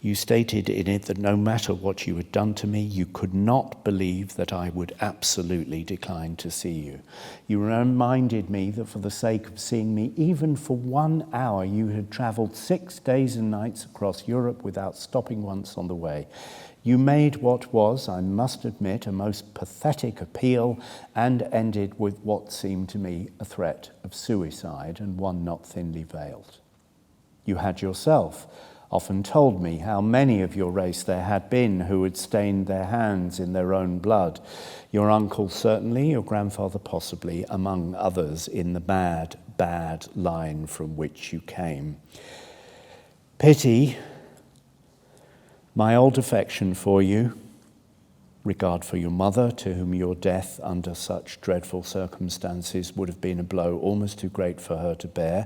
You stated in it that no matter what you had done to me, you could not believe that I would absolutely decline to see you. You reminded me that for the sake of seeing me, even for 1 hour, you had travelled 6 days and nights across Europe without stopping once on the way. You made what was, I must admit, a most pathetic appeal and ended with what seemed to me a threat of suicide, and one not thinly veiled. You had yourself often told me how many of your race there had been who had stained their hands in their own blood. Your uncle certainly, your grandfather possibly, among others in the bad line from which you came. Pity, my old affection for you, regard for your mother, to whom your death under such dreadful circumstances would have been a blow almost too great for her to bear,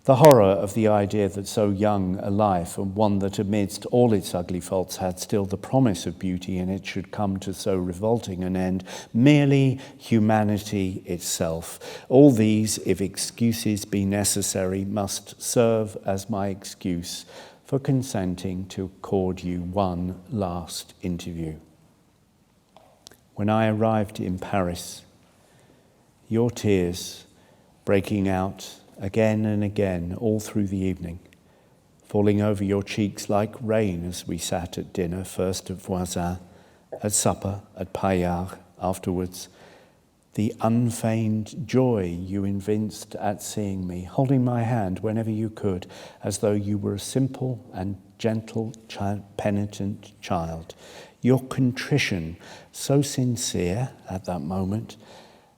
the horror of the idea that so young a life, and one that amidst all its ugly faults had still the promise of beauty in it, should come to so revolting an end, merely humanity itself. All these, if excuses be necessary, must serve as my excuse for consenting to accord you one last interview. When I arrived in Paris, your tears breaking out again and again all through the evening, falling over your cheeks like rain as we sat at dinner, first at Voisin, at supper, at Paillard, afterwards, the unfeigned joy you evinced at seeing me, holding my hand whenever you could, as though you were a simple and gentle, penitent child. Your contrition, so sincere at that moment,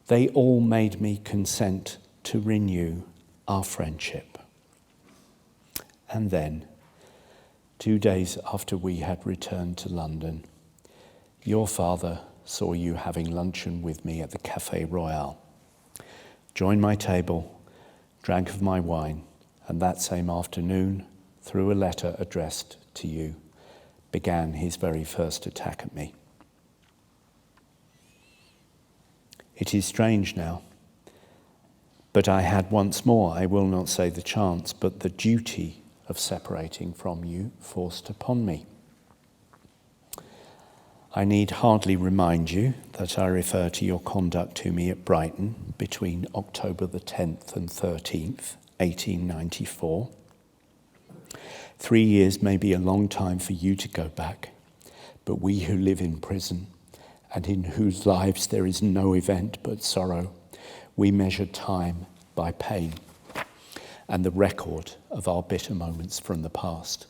they all made me consent to renew our friendship. And then, 2 days after we had returned to London, your father saw you having luncheon with me at the Café Royal, joined my table, drank of my wine, and that same afternoon, through a letter addressed to you, began his very first attack at me. It is strange now, but I had once more, I will not say the chance, but the duty of separating from you forced upon me. I need hardly remind you that I refer to your conduct to me at Brighton between October the 10th and 13th, 1894. 3 years may be a long time for you to go back, but we who live in prison and in whose lives there is no event but sorrow, we measure time by pain and the record of our bitter moments from the past.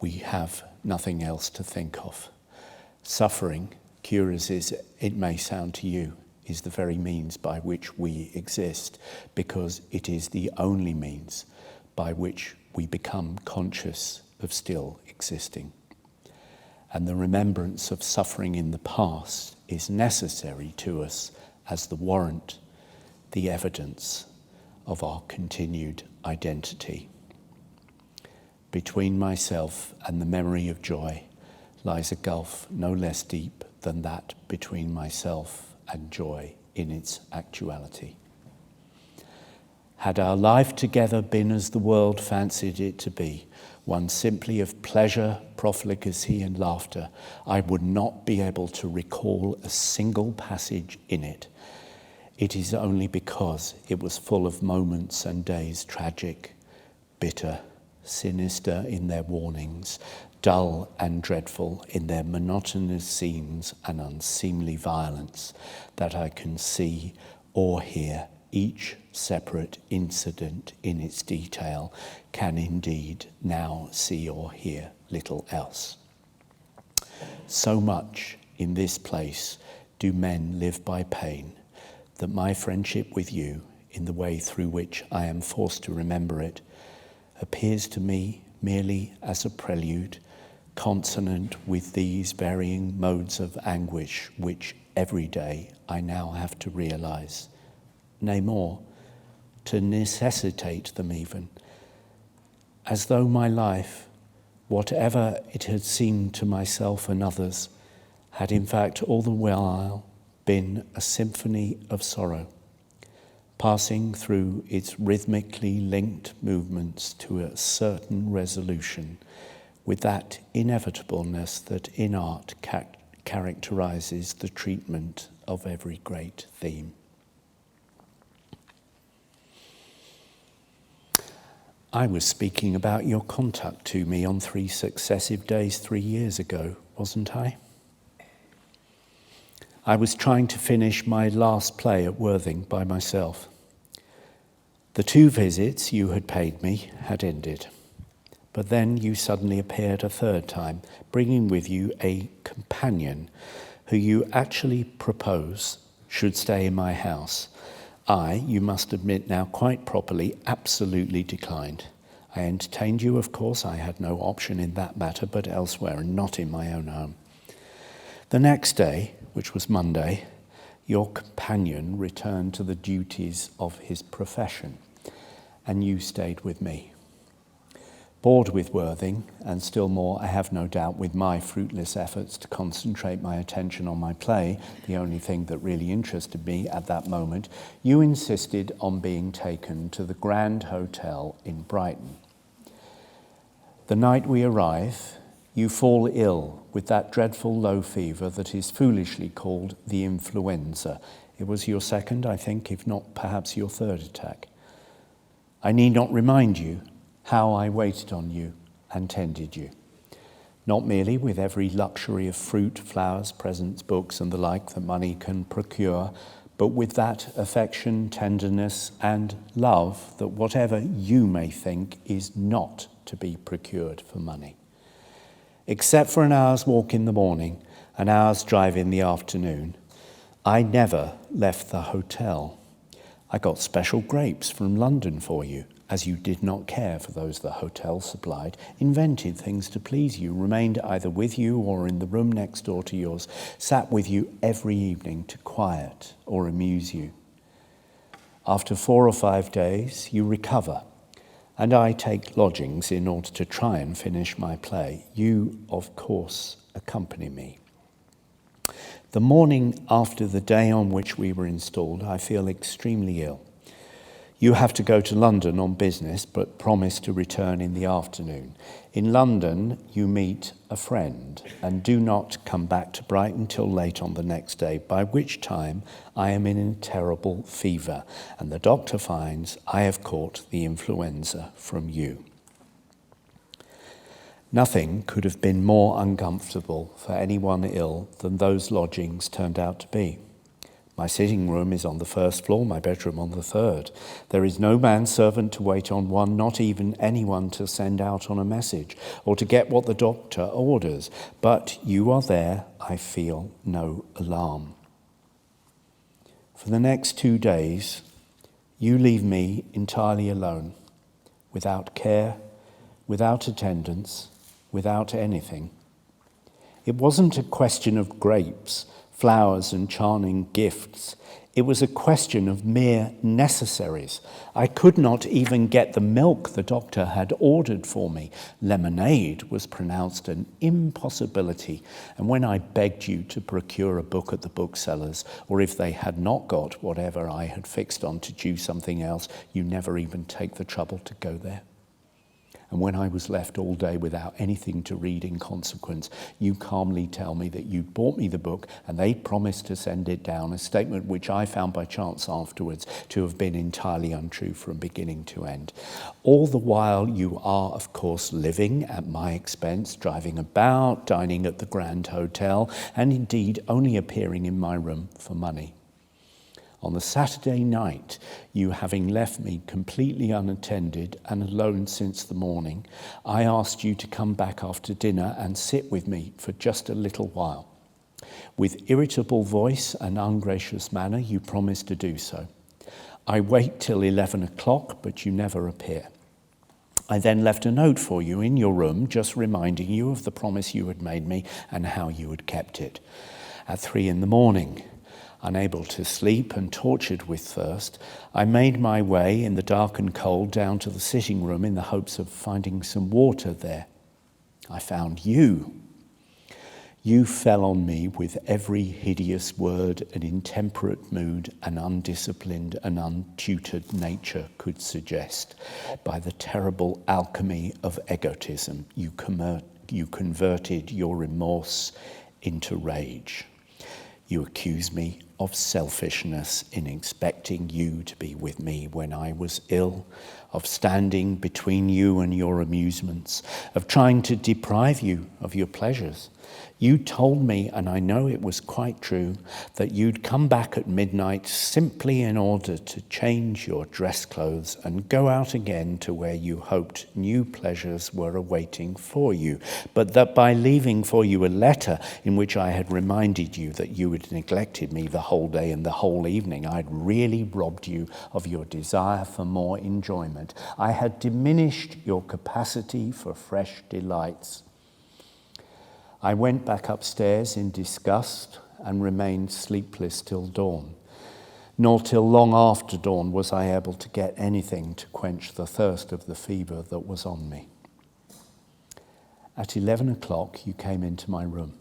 We have nothing else to think of. Suffering, curious as it may sound to you, is the very means by which we exist, because it is the only means by which we become conscious of still existing. And the remembrance of suffering in the past is necessary to us as the warrant, the evidence of our continued identity. Between myself and the memory of joy lies a gulf no less deep than that between myself and joy in its actuality. Had our life together been as the world fancied it to be, one simply of pleasure, profligacy, and laughter, I would not be able to recall a single passage in it. it is only because it was full of moments and days tragic, bitter, sinister in their warnings, dull and dreadful in their monotonous scenes and unseemly violence, that I can see or hear each separate incident in its detail, can indeed now see or hear little else. So much in this place do men live by pain, that my friendship with you, in the way through which I am forced to remember it, appears to me merely as a prelude, consonant with these varying modes of anguish which every day I now have to realize, nay more, to necessitate them even, as though my life, whatever it had seemed to myself and others, had in fact all the while been a symphony of sorrow, passing through its rhythmically linked movements to a certain resolution, with that inevitableness that in art characterizes the treatment of every great theme. I was speaking about your contact to me on 3 successive days 3 years ago, wasn't I? I was trying to finish my last play at Worthing by myself. The 2 visits you had paid me had ended, but then you suddenly appeared a 3rd time, bringing with you a companion who you actually propose should stay in my house. I, you must admit now quite properly, absolutely declined. I entertained you, of course. I had no option in that matter, but elsewhere and not in my own home. The next day, which was Monday, your companion returned to the duties of his profession, and you stayed with me. Bored with Worthing, and still more, I have no doubt, with my fruitless efforts to concentrate my attention on my play, the only thing that really interested me at that moment, you insisted on being taken to the Grand Hotel in Brighton. The night we arrive, you fall ill with that dreadful low fever that is foolishly called the influenza. It was your 2nd, I think, if not perhaps your 3rd attack. I need not remind you how I waited on you and tended you, not merely with every luxury of fruit, flowers, presents, books, and the like that money can procure, but with that affection, tenderness, and love that whatever you may think is not to be procured for money. Except for an hour's walk in the morning, an hour's drive in the afternoon, I never left the hotel. I got special grapes from London for you, as you did not care for those the hotel supplied, invented things to please you, remained either with you or in the room next door to yours, sat with you every evening to quiet or amuse you. After 4 or 5 days, you recover, and I take lodgings in order to try and finish my play. You, of course, accompany me. The morning after the day on which we were installed, I feel extremely ill. You have to go to London on business, but promise to return in the afternoon. In London, you meet a friend and do not come back to Brighton till late on the next day, by which time I am in a terrible fever, and the doctor finds I have caught the influenza from you. Nothing could have been more uncomfortable for anyone ill than those lodgings turned out to be. My sitting room is on the 1st floor, my bedroom on the 3rd. There is no manservant to wait on one, not even anyone to send out on a message or to get what the doctor orders. But you are there, I feel no alarm. For the next 2 days, you leave me entirely alone, without care, without attendance, without anything. It wasn't a question of grapes, flowers and charming gifts. It was a question of mere necessaries. I could not even get the milk the doctor had ordered for me. Lemonade was pronounced an impossibility. And when I begged you to procure a book at the bookseller's, or if they had not got whatever I had fixed on to choose something else, you never even take the trouble to go there. And when I was left all day without anything to read in consequence, you calmly tell me that you'd bought me the book and they'd promised to send it down, a statement which I found by chance afterwards to have been entirely untrue from beginning to end. All the while you are, of course, living at my expense, driving about, dining at the Grand Hotel, and indeed only appearing in my room for money. On the Saturday night, you having left me completely unattended and alone since the morning, I asked you to come back after dinner and sit with me for just a little while. With irritable voice and ungracious manner, you promised to do so. I wait till 11 o'clock, but you never appear. I then left a note for you in your room, just reminding you of the promise you had made me and how you had kept it. At 3 a.m, unable to sleep and tortured with thirst, I made my way in the dark and cold down to the sitting room in the hopes of finding some water there. I found you. You fell on me with every hideous word an intemperate mood, an undisciplined and untutored nature could suggest. By the terrible alchemy of egotism, you converted your remorse into rage. You accuse me of selfishness in expecting you to be with me when I was ill, of standing between you and your amusements, of trying to deprive you of your pleasures. You told me, and I know it was quite true, that you'd come back at midnight simply in order to change your dress clothes and go out again to where you hoped new pleasures were awaiting for you, but that by leaving for you a letter in which I had reminded you that you had neglected me the whole day and the whole evening, I had really robbed you of your desire for more enjoyment. I had diminished your capacity for fresh delights. I went back upstairs in disgust and remained sleepless till dawn. Nor till long after dawn was I able to get anything to quench the thirst of the fever that was on me. At 11 o'clock, you came into my room.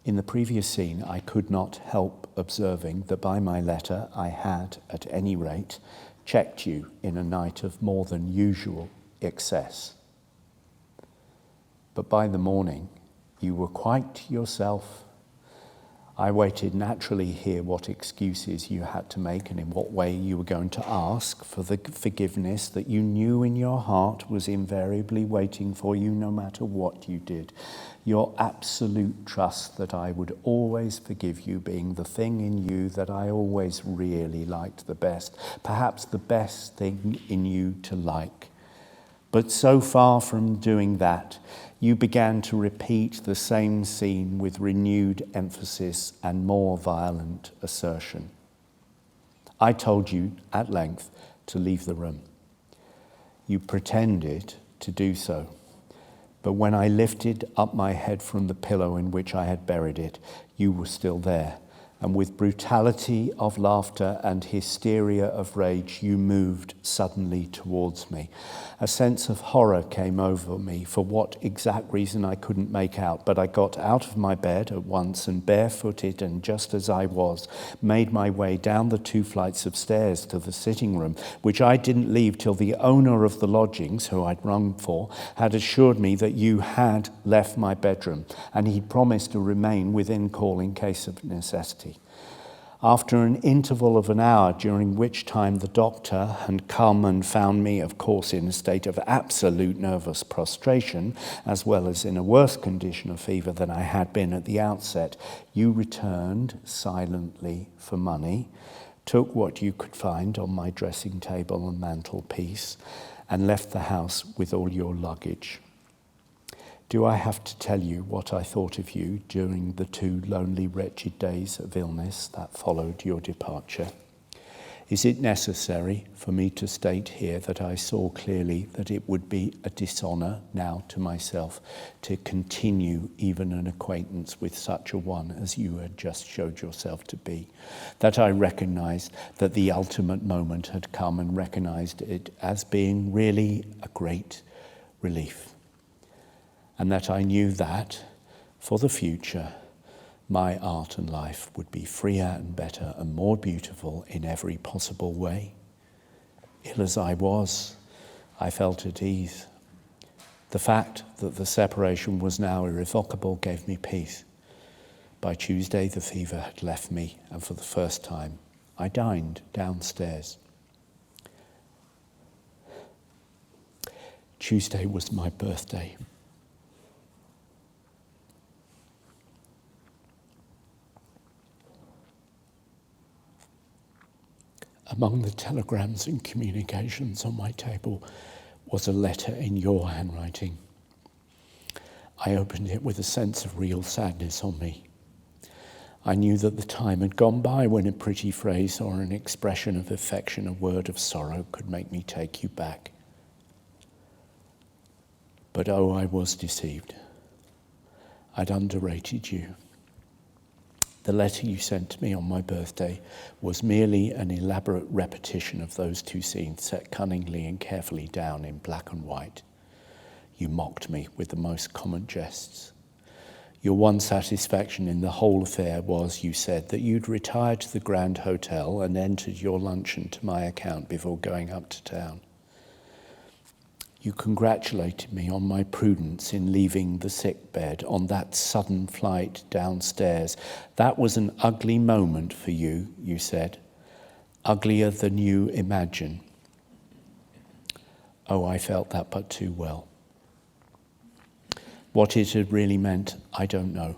In the previous scene, I could not help observing that by my letter I had, at any rate, checked you in a night of more than usual excess. But by the morning, you were quite yourself. I waited naturally to hear what excuses you had to make and in what way you were going to ask for the forgiveness that you knew in your heart was invariably waiting for you no matter what you did. Your absolute trust that I would always forgive you being the thing in you that I always really liked the best, perhaps the best thing in you to like. But so far from doing that, you began to repeat the same scene with renewed emphasis and more violent assertion. I told you at length to leave the room. You pretended to do so, but when I lifted up my head from the pillow in which I had buried it, you were still there, and with brutality of laughter and hysteria of rage, you moved suddenly towards me. A sense of horror came over me, for what exact reason I couldn't make out, but I got out of my bed at once and barefooted and just as I was, made my way down the 2 flights of stairs to the sitting room, which I didn't leave till the owner of the lodgings, who I'd rung for, had assured me that you had left my bedroom, and he'd promised to remain within call in case of necessity. After an interval of an hour, during which time the doctor had come and found me, of course, in a state of absolute nervous prostration, as well as in a worse condition of fever than I had been at the outset, you returned silently for money, took what you could find on my dressing table and mantelpiece, and left the house with all your luggage. Do I have to tell you what I thought of you during the 2 lonely, wretched days of illness that followed your departure? Is it necessary for me to state here that I saw clearly that it would be a dishonour now to myself to continue even an acquaintance with such a one as you had just showed yourself to be? That I recognised that the ultimate moment had come and recognised it as being really a great relief? And that I knew that, for the future, my art and life would be freer and better and more beautiful in every possible way? Ill as I was, I felt at ease. The fact that the separation was now irrevocable gave me peace. By Tuesday, the fever had left me, and for the first time, I dined downstairs. Tuesday was my birthday. Among the telegrams and communications on my table was a letter in your handwriting. I opened it with a sense of real sadness on me. I knew that the time had gone by when a pretty phrase or an expression of affection, a word of sorrow, could make me take you back. But oh, I was deceived. I'd underrated you. The letter you sent to me on my birthday was merely an elaborate repetition of those two scenes set cunningly and carefully down in black and white. You mocked me with the most common jests. Your one satisfaction in the whole affair was, you said, that you'd retired to the Grand Hotel and entered your luncheon to my account before going up to town. You congratulated me on my prudence in leaving the sick bed on that sudden flight downstairs. That was an ugly moment for you, you said, uglier than you imagine. Oh, I felt that but too well. What it had really meant, I don't know.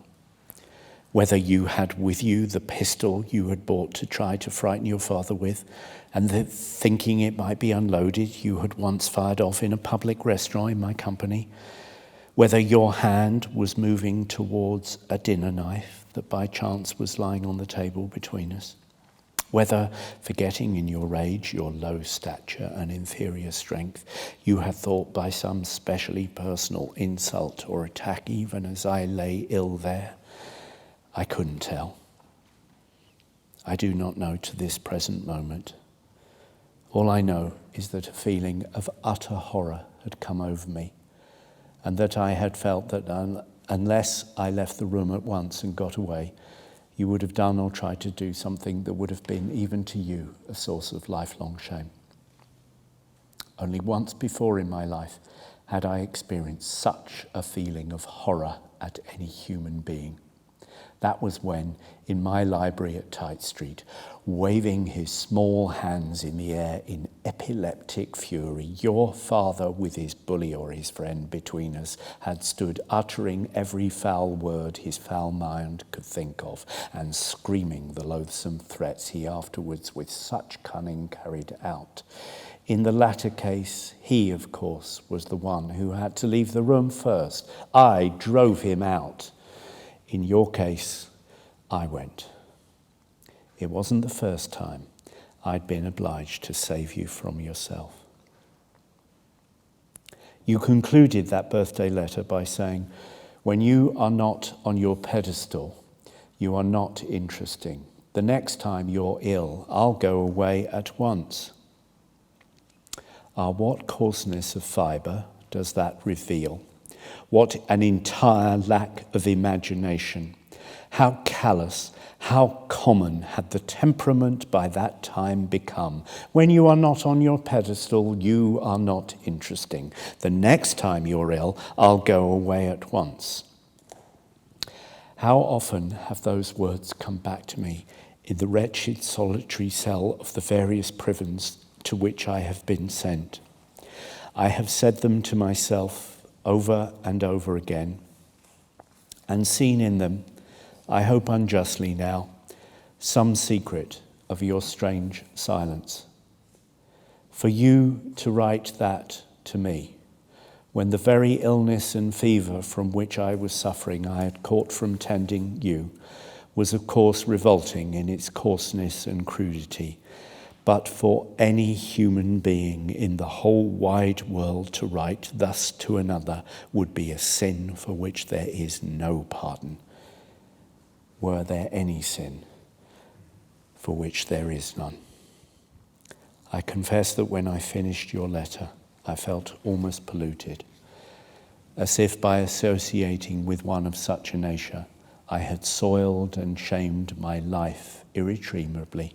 Whether you had with you the pistol you had bought to try to frighten your father with, and that thinking it might be unloaded, you had once fired off in a public restaurant in my company. Whether your hand was moving towards a dinner knife that by chance was lying on the table between us. Whether, forgetting in your rage your low stature and inferior strength, you had thought by some specially personal insult or attack, even as I lay ill there, I couldn't tell. I do not know to this present moment. All I know is that a feeling of utter horror had come over me, and that I had felt that unless I left the room at once and got away, you would have done or tried to do something that would have been, even to you, a source of lifelong shame. Only once before in my life had I experienced such a feeling of horror at any human being. That was when, in my library at Tite Street, waving his small hands in the air in epileptic fury, your father, with his bully or his friend between us, had stood uttering every foul word his foul mind could think of, and screaming the loathsome threats he afterwards with such cunning carried out. In the latter case, he, of course, was the one who had to leave the room first. I drove him out. In your case, I went. It wasn't the first time I'd been obliged to save you from yourself. You concluded that birthday letter by saying, when you are not on your pedestal, you are not interesting. The next time you're ill, I'll go away at once. What coarseness of fibre does that reveal? What an entire lack of imagination. How callous, how common had the temperament by that time become. When you are not on your pedestal, you are not interesting. The next time you're ill, I'll go away at once. How often have those words come back to me in the wretched solitary cell of the various prisons to which I have been sent. I have said them to myself over and over again, and seen in them, I hope unjustly now, some secret of your strange silence. For you to write that to me, when the very illness and fever from which I was suffering I had caught from tending you, was of course revolting in its coarseness and crudity, but for any human being in the whole wide world to write thus to another would be a sin for which there is no pardon. Were there any sin for which there is none? I confess that when I finished your letter, I felt almost polluted, as if by associating with one of such a nature, I had soiled and shamed my life irretrievably.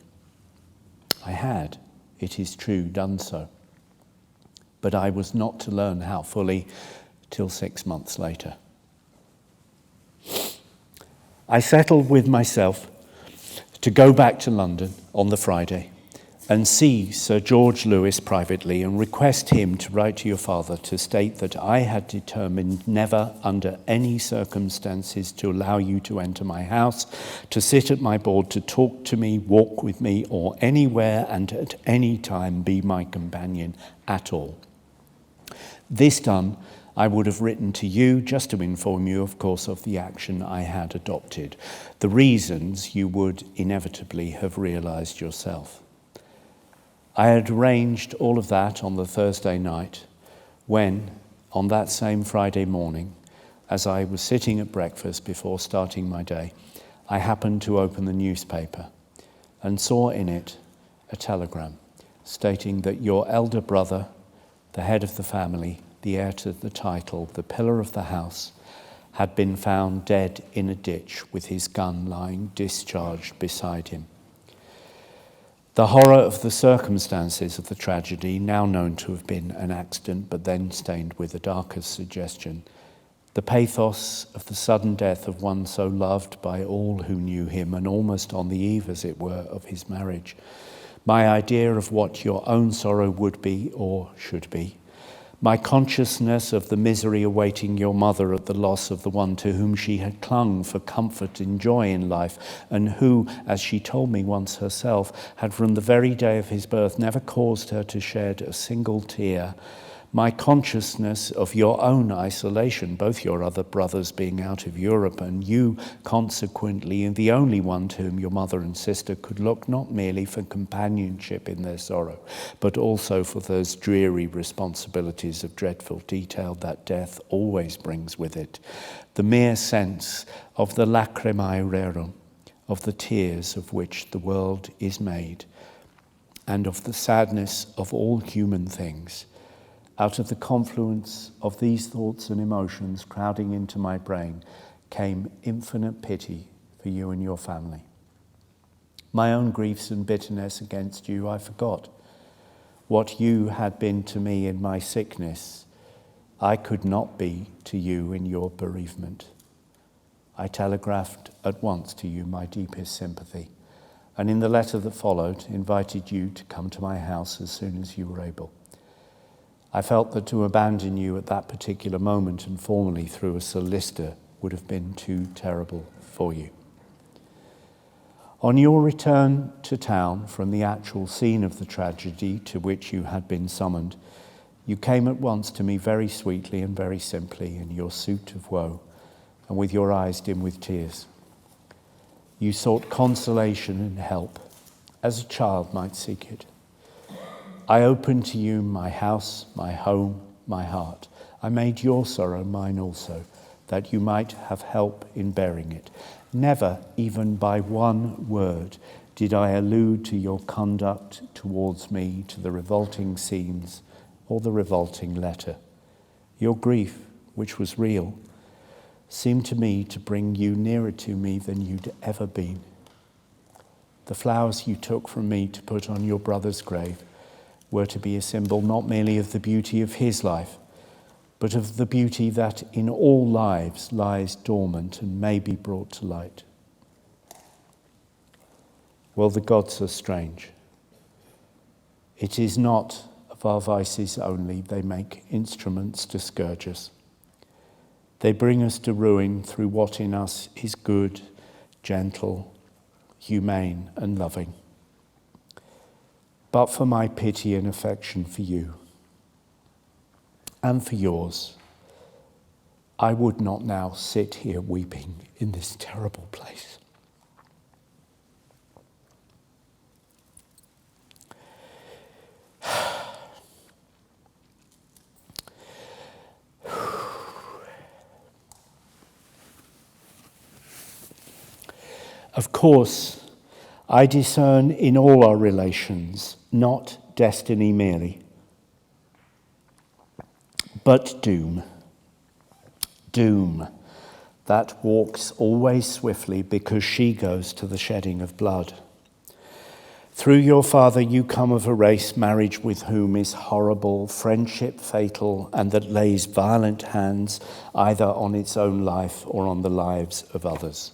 I had, it is true, done so. but I was not to learn how fully till 6 months later. I settled with myself to go back to London on the Friday and see Sir George Lewis privately and request him to write to your father to state that I had determined never under any circumstances to allow you to enter my house, to sit at my board, to talk to me, walk with me, or anywhere and at any time be my companion at all. This done, I would have written to you just to inform you, of course, of the action I had adopted. The reasons you would inevitably have realised yourself. I had arranged all of that on the Thursday night when, on that same Friday morning, as I was sitting at breakfast before starting my day, I happened to open the newspaper and saw in it a telegram stating that your elder brother, the head of the family, the heir to the title, the pillar of the house, had been found dead in a ditch with his gun lying discharged beside him. The horror of the circumstances of the tragedy, now known to have been an accident but then stained with a darker suggestion, the pathos of the sudden death of one so loved by all who knew him and almost on the eve, as it were, of his marriage, my idea of what your own sorrow would be or should be, my consciousness of the misery awaiting your mother at the loss of the one to whom she had clung for comfort and joy in life, and who, as she told me once herself, had from the very day of his birth never caused her to shed a single tear, my consciousness of your own isolation, both your other brothers being out of Europe and you consequently the only one to whom your mother and sister could look not merely for companionship in their sorrow, but also for those dreary responsibilities of dreadful detail that death always brings with it, the mere sense of the lacrimae rerum, of the tears of which the world is made, and of the sadness of all human things. Out of the confluence of these thoughts and emotions crowding into my brain came infinite pity for you and your family. My own griefs and bitterness against you I forgot. What you had been to me in my sickness, I could not be to you in your bereavement. I telegraphed at once to you my deepest sympathy, and in the letter that followed, invited you to come to my house as soon as you were able. I felt that to abandon you at that particular moment and formally through a solicitor would have been too terrible for you. On your return to town from the actual scene of the tragedy to which you had been summoned, you came at once to me very sweetly and very simply in your suit of woe and with your eyes dim with tears. You sought consolation and help, as a child might seek it. I opened to you my house, my home, my heart. I made your sorrow mine also, that you might have help in bearing it. Never, even by one word, did I allude to your conduct towards me, to the revolting scenes or the revolting letter. Your grief, which was real, seemed to me to bring you nearer to me than you'd ever been. The flowers you took from me to put on your brother's grave were to be a symbol not merely of the beauty of his life, but of the beauty that in all lives lies dormant and may be brought to light. Well, the gods are strange. It is not of our vices only they make instruments to scourge us. They bring us to ruin through what in us is good, gentle, humane, and loving. But for my pity and affection for you, and for yours, I would not now sit here weeping in this terrible place. Of course, I discern in all our relations not destiny merely, but doom. Doom that walks always swiftly because she goes to the shedding of blood. Through your father you come of a race, marriage with whom is horrible, friendship fatal, and that lays violent hands either on its own life or on the lives of others.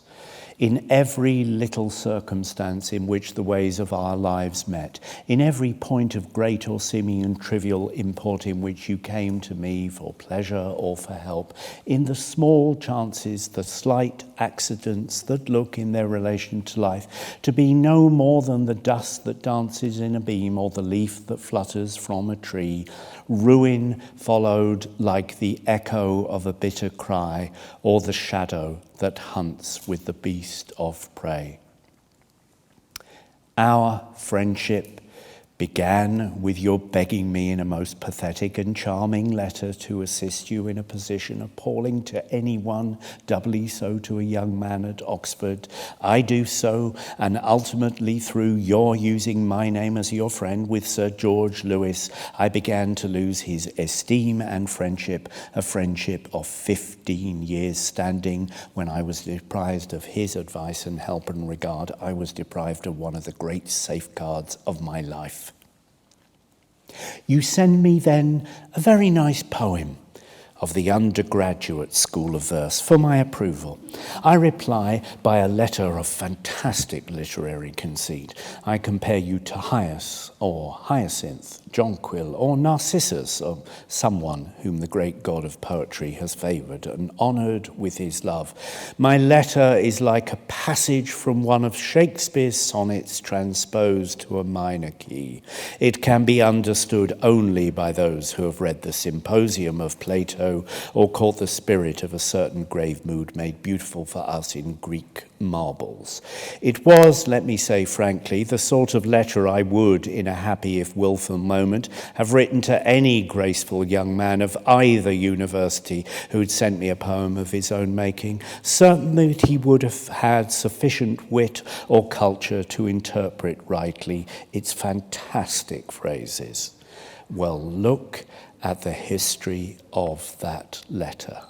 In every little circumstance in which the ways of our lives met, in every point of great or seeming trivial import in which you came to me for pleasure or for help, in the small chances, the slight accidents that look in their relation to life to be no more than the dust that dances in a beam or the leaf that flutters from a tree, ruin followed like the echo of a bitter cry or the shadow that hunts with the beast of prey. Our friendship began with your begging me in a most pathetic and charming letter to assist you in a position appalling to anyone, doubly so to a young man at Oxford. I do so, and ultimately through your using my name as your friend with Sir George Lewis, I began to lose his esteem and friendship, a friendship of 15 years standing. When I was deprived of his advice and help and regard, I was deprived of one of the great safeguards of my life. You send me then a very nice poem of the undergraduate school of verse for my approval. I reply by a letter of fantastic literary conceit. I compare you to Hyas or Hyacinth, Jonquil or Narcissus, or someone whom the great god of poetry has favoured and honoured with his love. My letter is like a passage from one of Shakespeare's sonnets transposed to a minor key. It can be understood only by those who have read the Symposium of Plato or caught the spirit of a certain grave mood made beautiful for us in Greek marbles. It was, let me say frankly, the sort of letter I would, in a happy if wilful moment, have written to any graceful young man of either university who had sent me a poem of his own making, certain that he would have had sufficient wit or culture to interpret rightly its fantastic phrases. Well, look at the history of that letter.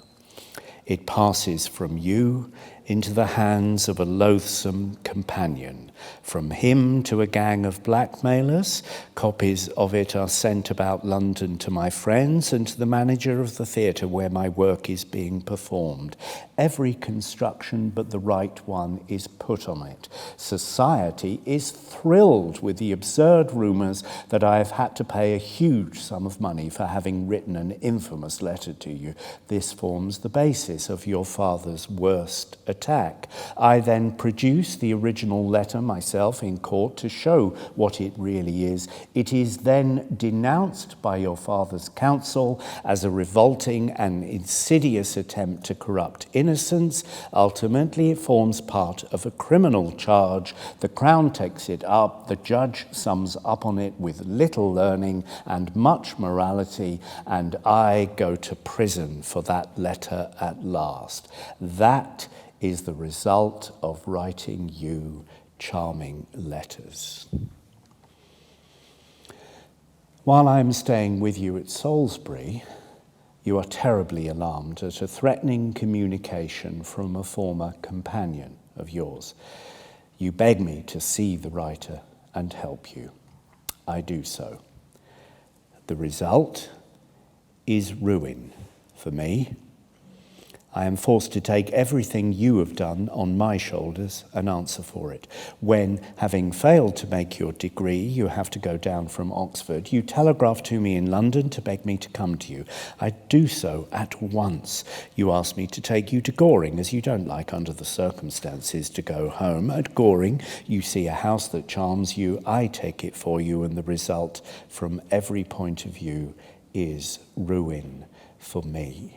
It passes from you into the hands of a loathsome companion, from him to a gang of blackmailers. Copies of it are sent about London to my friends and to the manager of the theatre where my work is being performed. Every construction but the right one is put on it. Society is thrilled with the absurd rumours that I have had to pay a huge sum of money for having written an infamous letter to you. This forms the basis of your father's worst attack. I then produce the original letter myself in court to show what it really is. It is then denounced by your father's counsel as a revolting and insidious attempt to corrupt innocence. Ultimately, it forms part of a criminal charge. The Crown takes it up. The judge sums up on it with little learning and much morality, and I go to prison for that letter at last. That is the result of writing you charming letters. While I'm staying with you at Salisbury, you are terribly alarmed at a threatening communication from a former companion of yours. You beg me to see the writer and help you. I do so. The result is ruin for me. I am forced to take everything you have done on my shoulders and answer for it. When, having failed to make your degree, you have to go down from Oxford, you telegraph to me in London to beg me to come to you. I do so at once. You ask me to take you to Goring, as you don't like under the circumstances to go home. At Goring, you see a house that charms you. I take it for you, and the result, from every point of view, is ruin for me.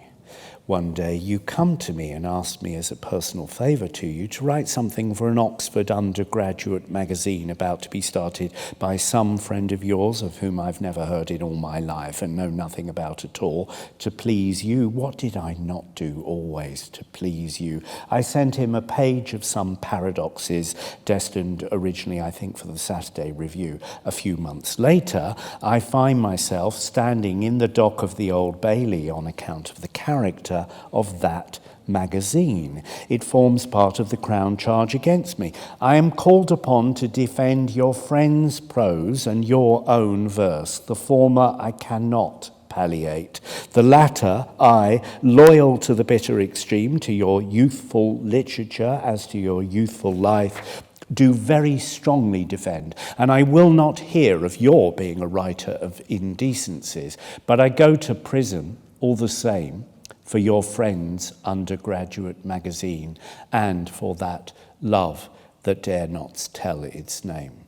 One day you come to me and ask me as a personal favour to you to write something for an Oxford undergraduate magazine about to be started by some friend of yours of whom I've never heard in all my life and know nothing about at all, to please you. What did I not do always to please you? I sent him a page of some paradoxes destined originally, I think, for the Saturday Review. A few months later, I find myself standing in the dock of the Old Bailey on account of the character editor of that magazine. It forms part of the Crown charge against me. I am called upon to defend your friend's prose and your own verse. The former I cannot palliate. The latter, I, loyal to the bitter extreme, to your youthful literature as to your youthful life, do very strongly defend. And I will not hear of your being a writer of indecencies, but I go to prison all the same for your friend's undergraduate magazine and for that love that dare not tell its name.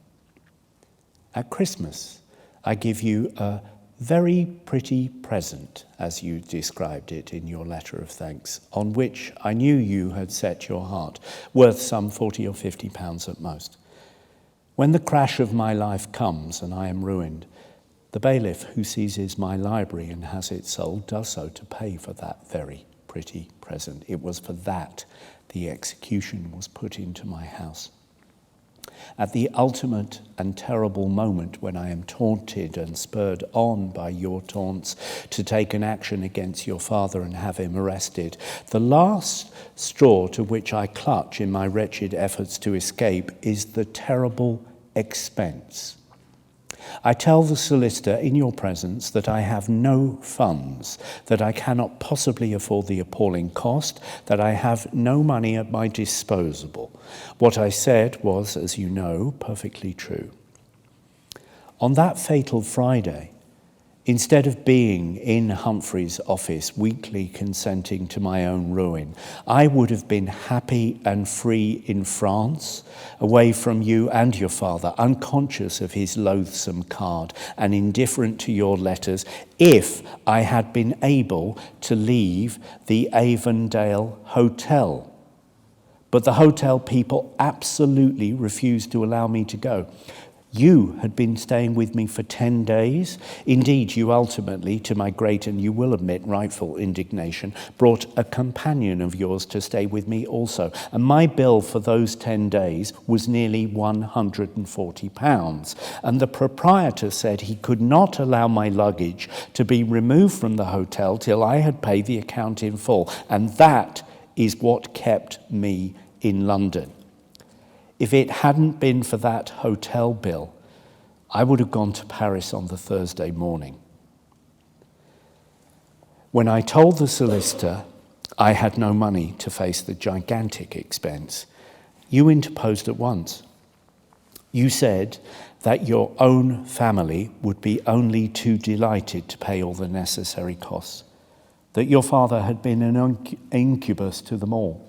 At Christmas, I give you a very pretty present, as you described it in your letter of thanks, on which I knew you had set your heart, worth some 40 or 50 pounds at most. When the crash of my life comes and I am ruined, the bailiff who seizes my library and has it sold does so to pay for that very pretty present. It was for that the execution was put into my house. At the ultimate and terrible moment when I am taunted and spurred on by your taunts to take an action against your father and have him arrested, the last straw to which I clutch in my wretched efforts to escape is the terrible expense. I tell the solicitor in your presence that I have no funds, that I cannot possibly afford the appalling cost, that I have no money at my disposal. What I said was, as you know, perfectly true. On that fatal Friday, instead of being in Humphrey's office weakly consenting to my own ruin, I would have been happy and free in France, away from you and your father, unconscious of his loathsome card and indifferent to your letters, if I had been able to leave the Avondale Hotel. But the hotel people absolutely refused to allow me to go. You had been staying with me for 10 days. Indeed, you ultimately, to my great and you will admit rightful indignation, brought a companion of yours to stay with me also. And my bill for those 10 days was nearly £140. And the proprietor said he could not allow my luggage to be removed from the hotel till I had paid the account in full. And that is what kept me in London. If it hadn't been for that hotel bill, I would have gone to Paris on the Thursday morning. When I told the solicitor I had no money to face the gigantic expense, you interposed at once. You said that your own family would be only too delighted to pay all the necessary costs, that your father had been an incubus to them all,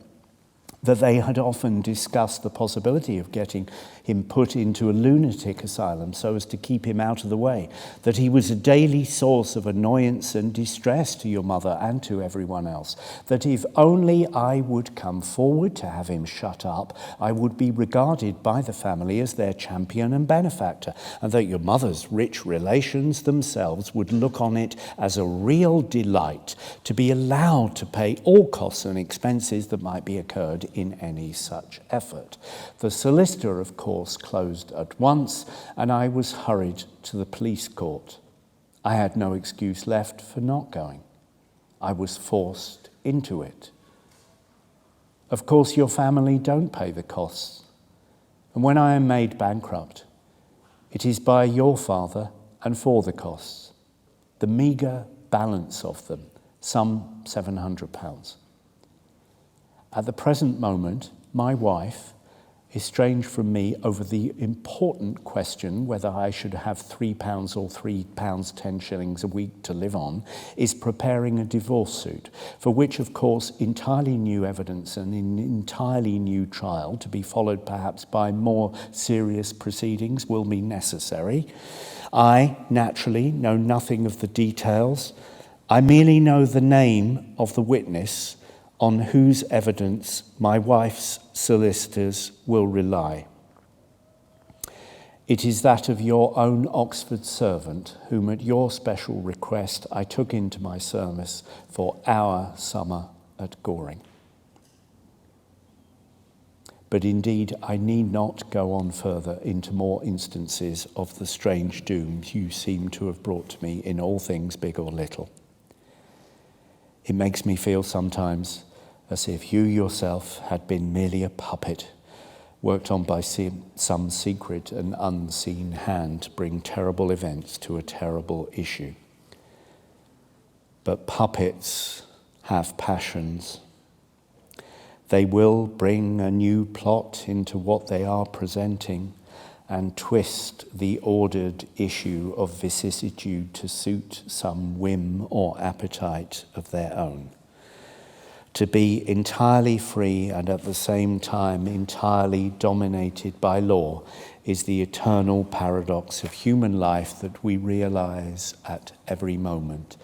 that they had often discussed the possibility of getting him put into a lunatic asylum so as to keep him out of the way, that he was a daily source of annoyance and distress to your mother and to everyone else, that if only I would come forward to have him shut up, I would be regarded by the family as their champion and benefactor, and that your mother's rich relations themselves would look on it as a real delight to be allowed to pay all costs and expenses that might be incurred in any such effort. The solicitor, of course, closed at once, and I was hurried to the police court. I had no excuse left for not going. I was forced into it. Of course, your family don't pay the costs. And when I am made bankrupt, it is by your father and for the costs. The meagre balance of them, some £700. At the present moment, my wife, estranged from me over the important question whether I should have £3 or £3 10 shillings a week to live on, is preparing a divorce suit, for which, of course, entirely new evidence and an entirely new trial, to be followed perhaps by more serious proceedings, will be necessary. I, naturally, know nothing of the details. I merely know the name of the witness on whose evidence my wife's solicitors will rely. It is that of your own Oxford servant, whom at your special request I took into my service for our summer at Goring. But indeed, I need not go on further into more instances of the strange dooms you seem to have brought to me in all things big or little. It makes me feel sometimes as if you yourself had been merely a puppet, worked on by some secret and unseen hand to bring terrible events to a terrible issue. But puppets have passions. They will bring a new plot into what they are presenting and twist the ordered issue of vicissitude to suit some whim or appetite of their own. To be entirely free and at the same time entirely dominated by law is the eternal paradox of human life that we realize at every moment.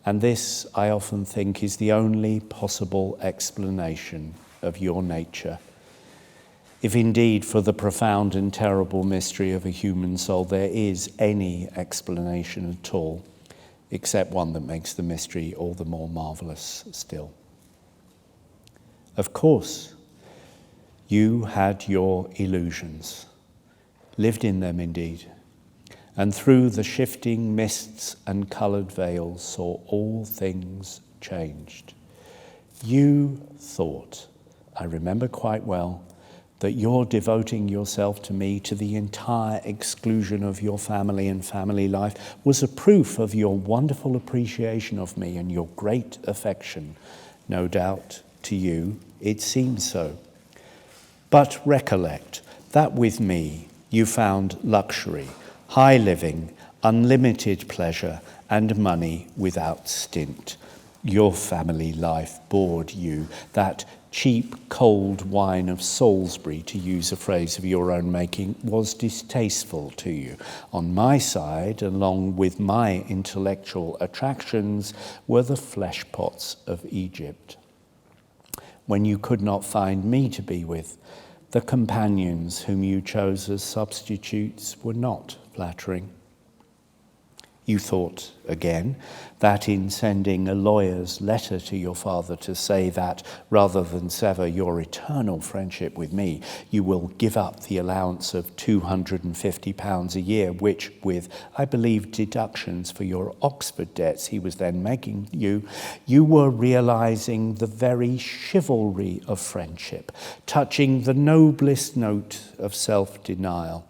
And this, I often think, is the only possible explanation of your nature. If indeed for the profound and terrible mystery of a human soul there is any explanation at all, except one that makes the mystery all the more marvelous still. Of course, you had your illusions, lived in them indeed, and through the shifting mists and coloured veils saw all things changed. You thought, I remember quite well, that your devoting yourself to me to the entire exclusion of your family and family life was a proof of your wonderful appreciation of me and your great affection. No doubt, to you, it seemed so. But recollect that with me you found luxury, high living, unlimited pleasure, and money without stint. Your family life bored you, that cheap, cold wine of Salisbury, to use a phrase of your own making, was distasteful to you. On my side, along with my intellectual attractions, were the flesh pots of Egypt. When you could not find me to be with, the companions whom you chose as substitutes were not flattering. You thought, again, that in sending a lawyer's letter to your father to say that, rather than sever your eternal friendship with me, you will give up the allowance of £250 a year, which, with, I believe, deductions for your Oxford debts he was then making you, you were realising the very chivalry of friendship, touching the noblest note of self-denial.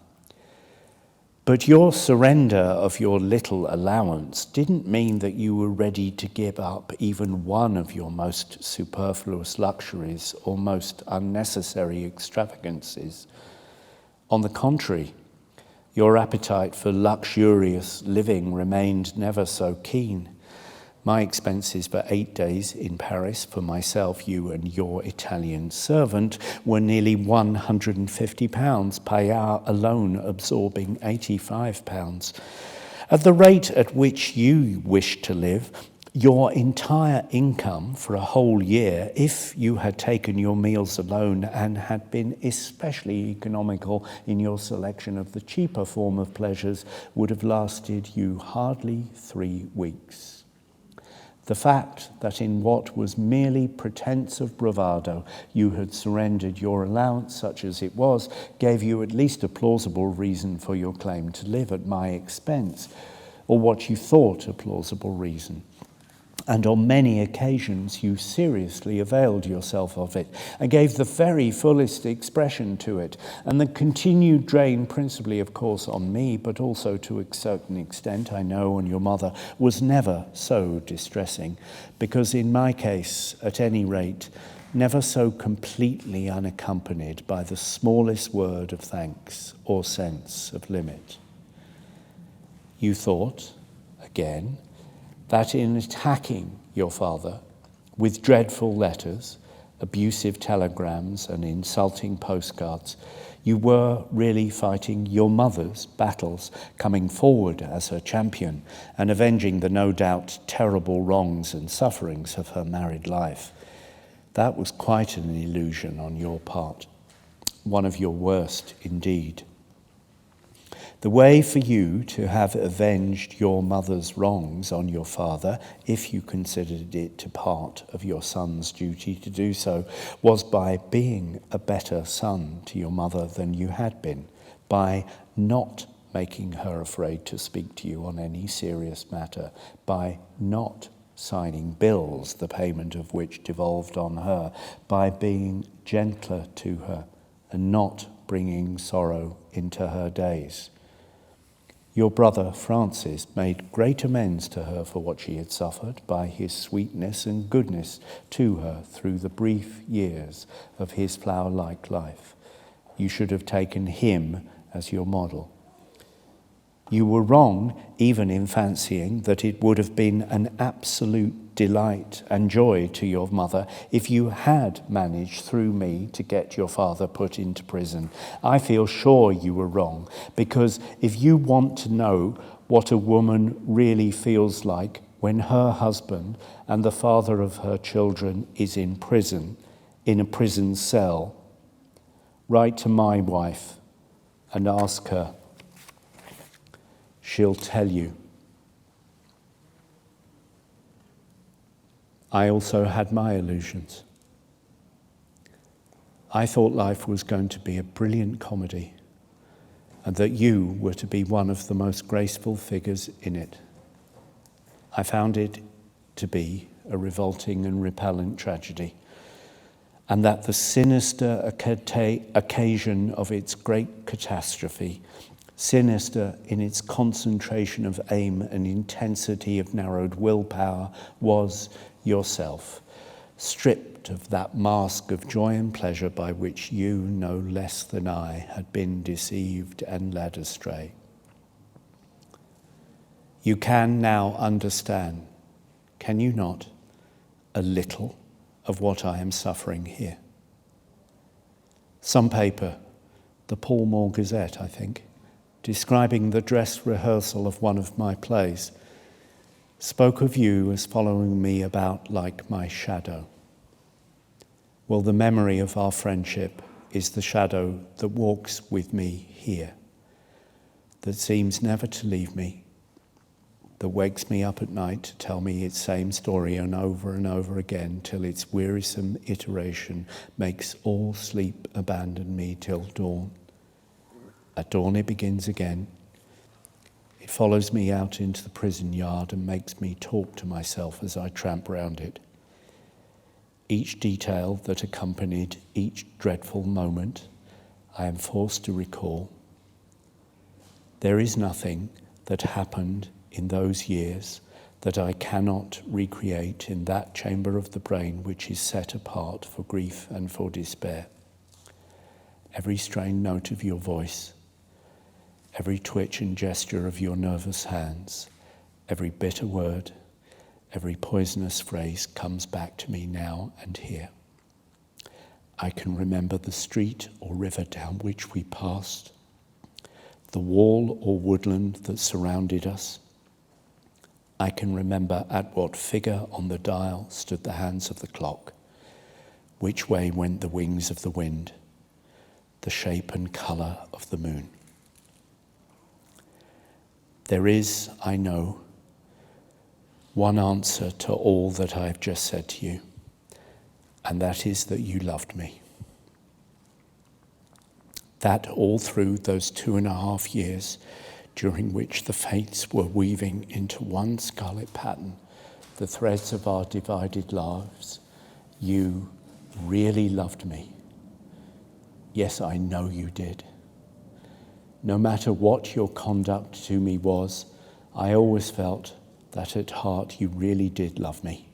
But your surrender of your little allowance didn't mean that you were ready to give up even one of your most superfluous luxuries or most unnecessary extravagances. On the contrary, your appetite for luxurious living remained never so keen. My expenses for 8 days in Paris for myself, you and your Italian servant were nearly £150, payout alone absorbing £85. At the rate at which you wished to live, your entire income for a whole year, if you had taken your meals alone and had been especially economical in your selection of the cheaper form of pleasures, would have lasted you hardly 3 weeks. The fact that in what was merely pretense of bravado you had surrendered your allowance, such as it was, gave you at least a plausible reason for your claim to live at my expense, or what you thought a plausible reason. And on many occasions you seriously availed yourself of it and gave the very fullest expression to it. And the continued drain, principally, of course, on me, but also to a certain extent, I know, on your mother, was never so distressing, because in my case, at any rate, never so completely unaccompanied by the smallest word of thanks or sense of limit. You thought, again, that in attacking your father with dreadful letters, abusive telegrams, and insulting postcards, you were really fighting your mother's battles, coming forward as her champion and avenging the no doubt terrible wrongs and sufferings of her married life. That was quite an illusion on your part, one of your worst indeed. The way for you to have avenged your mother's wrongs on your father, if you considered it a part of your son's duty to do so, was by being a better son to your mother than you had been, by not making her afraid to speak to you on any serious matter, by not signing bills, the payment of which devolved on her, by being gentler to her and not bringing sorrow into her days. Your brother Francis made great amends to her for what she had suffered by his sweetness and goodness to her through the brief years of his flower-like life. You should have taken him as your model. You were wrong even in fancying that it would have been an absolute delight and joy to your mother if you had managed through me to get your father put into prison. I feel sure you were wrong, because if you want to know what a woman really feels like when her husband and the father of her children is in prison, in a prison cell, write to my wife and ask her. She'll tell you. I also had my illusions. I thought life was going to be a brilliant comedy and that you were to be one of the most graceful figures in it. I found it to be a revolting and repellent tragedy, and that the sinister occasion of its great catastrophe, sinister in its concentration of aim and intensity of narrowed willpower, was yourself, stripped of that mask of joy and pleasure by which you, no less than I, had been deceived and led astray. You can now understand, can you not, a little of what I am suffering here? Some paper, the Pall Mall Gazette, I think, describing the dress rehearsal of one of my plays, spoke of you as following me about like my shadow. Well, the memory of our friendship is the shadow that walks with me here, that seems never to leave me, that wakes me up at night to tell me its same story and over again till its wearisome iteration makes all sleep abandon me till dawn. At dawn it begins again. It follows me out into the prison yard and makes me talk to myself as I tramp round it. Each detail that accompanied each dreadful moment I am forced to recall. There is nothing that happened in those years that I cannot recreate in that chamber of the brain which is set apart for grief and for despair. Every strained note of your voice, every twitch and gesture of your nervous hands, every bitter word, every poisonous phrase comes back to me now and here. I can remember the street or river down which we passed, the wall or woodland that surrounded us. I can remember at what figure on the dial stood the hands of the clock, which way went the wings of the wind, the shape and colour of the moon. There is, I know, one answer to all that I have just said to you, and that is that you loved me. That all through those 2.5 years, during which the fates were weaving into one scarlet pattern the threads of our divided lives, you really loved me. Yes, I know you did. No matter what your conduct to me was, I always felt that at heart you really did love me.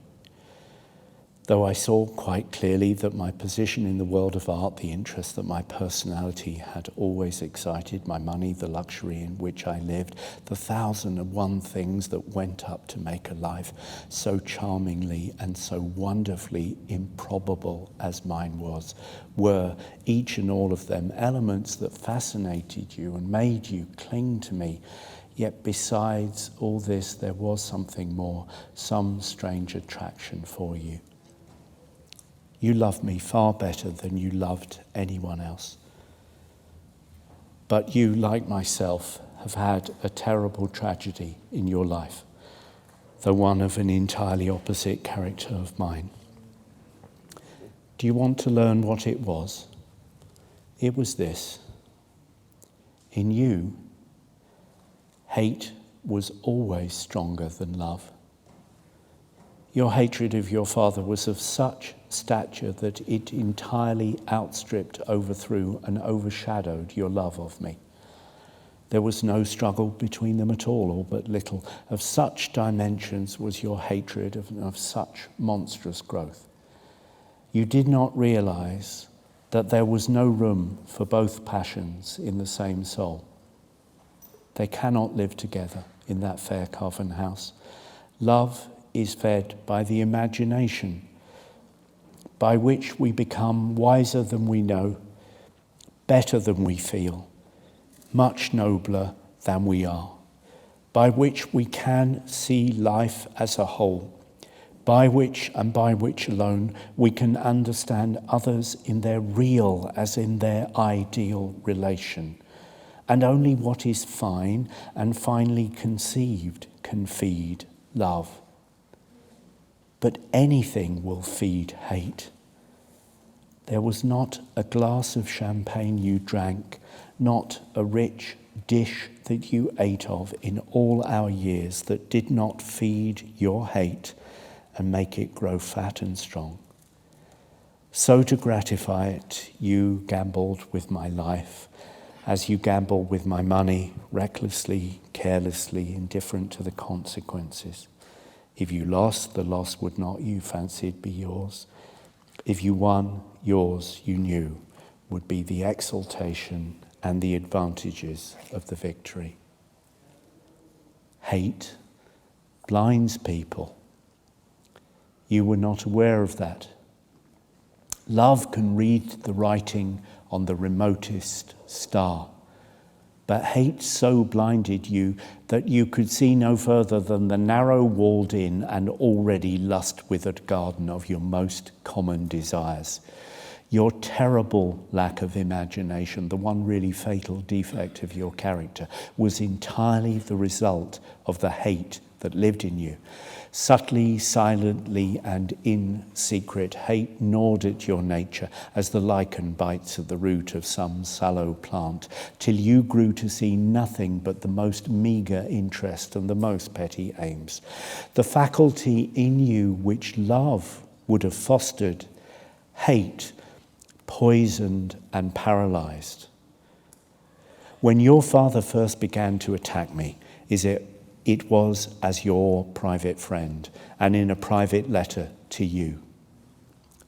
Though I saw quite clearly that my position in the world of art, the interest that my personality had always excited, my money, the luxury in which I lived, the 1,001 things that went up to make a life so charmingly and so wonderfully improbable as mine was, were, each and all of them, elements that fascinated you and made you cling to me. Yet besides all this, there was something more, some strange attraction for you. You loved me far better than you loved anyone else. But you, like myself, have had a terrible tragedy in your life, though one of an entirely opposite character of mine. Do you want to learn what it was? It was this. In you, hate was always stronger than love. Your hatred of your father was of such stature that it entirely outstripped, overthrew, and overshadowed your love of me. There was no struggle between them at all, or but little. Of such dimensions was your hatred, of such monstrous growth. You did not realize that there was no room for both passions in the same soul. They cannot live together in that fair carven house. Love is fed by the imagination, by which we become wiser than we know, better than we feel, much nobler than we are, by which we can see life as a whole, by which and by which alone we can understand others in their real as in their ideal relation. And only what is fine and finely conceived can feed love. But anything will feed hate. There was not a glass of champagne you drank, not a rich dish that you ate of in all our years that did not feed your hate and make it grow fat and strong. So to gratify it, you gambled with my life, as you gamble with my money, recklessly, carelessly, indifferent to the consequences. If you lost, the loss would not, you fancied, be yours. If you won, yours, you knew, would be the exaltation and the advantages of the victory. Hate blinds people. You were not aware of that. Love can read the writing on the remotest star, but hate so blinded you that you could see no further than the narrow walled in and already lust-withered garden of your most common desires. Your terrible lack of imagination, the one really fatal defect of your character, was entirely the result of the hate that lived in you. Subtly, silently, and in secret, hate gnawed at your nature as the lichen bites at the root of some sallow plant, till you grew to see nothing but the most meagre interest and the most petty aims. The faculty in you which love would have fostered, hate poisoned and paralyzed. When your father first began to attack me, it was as your private friend and in a private letter to you.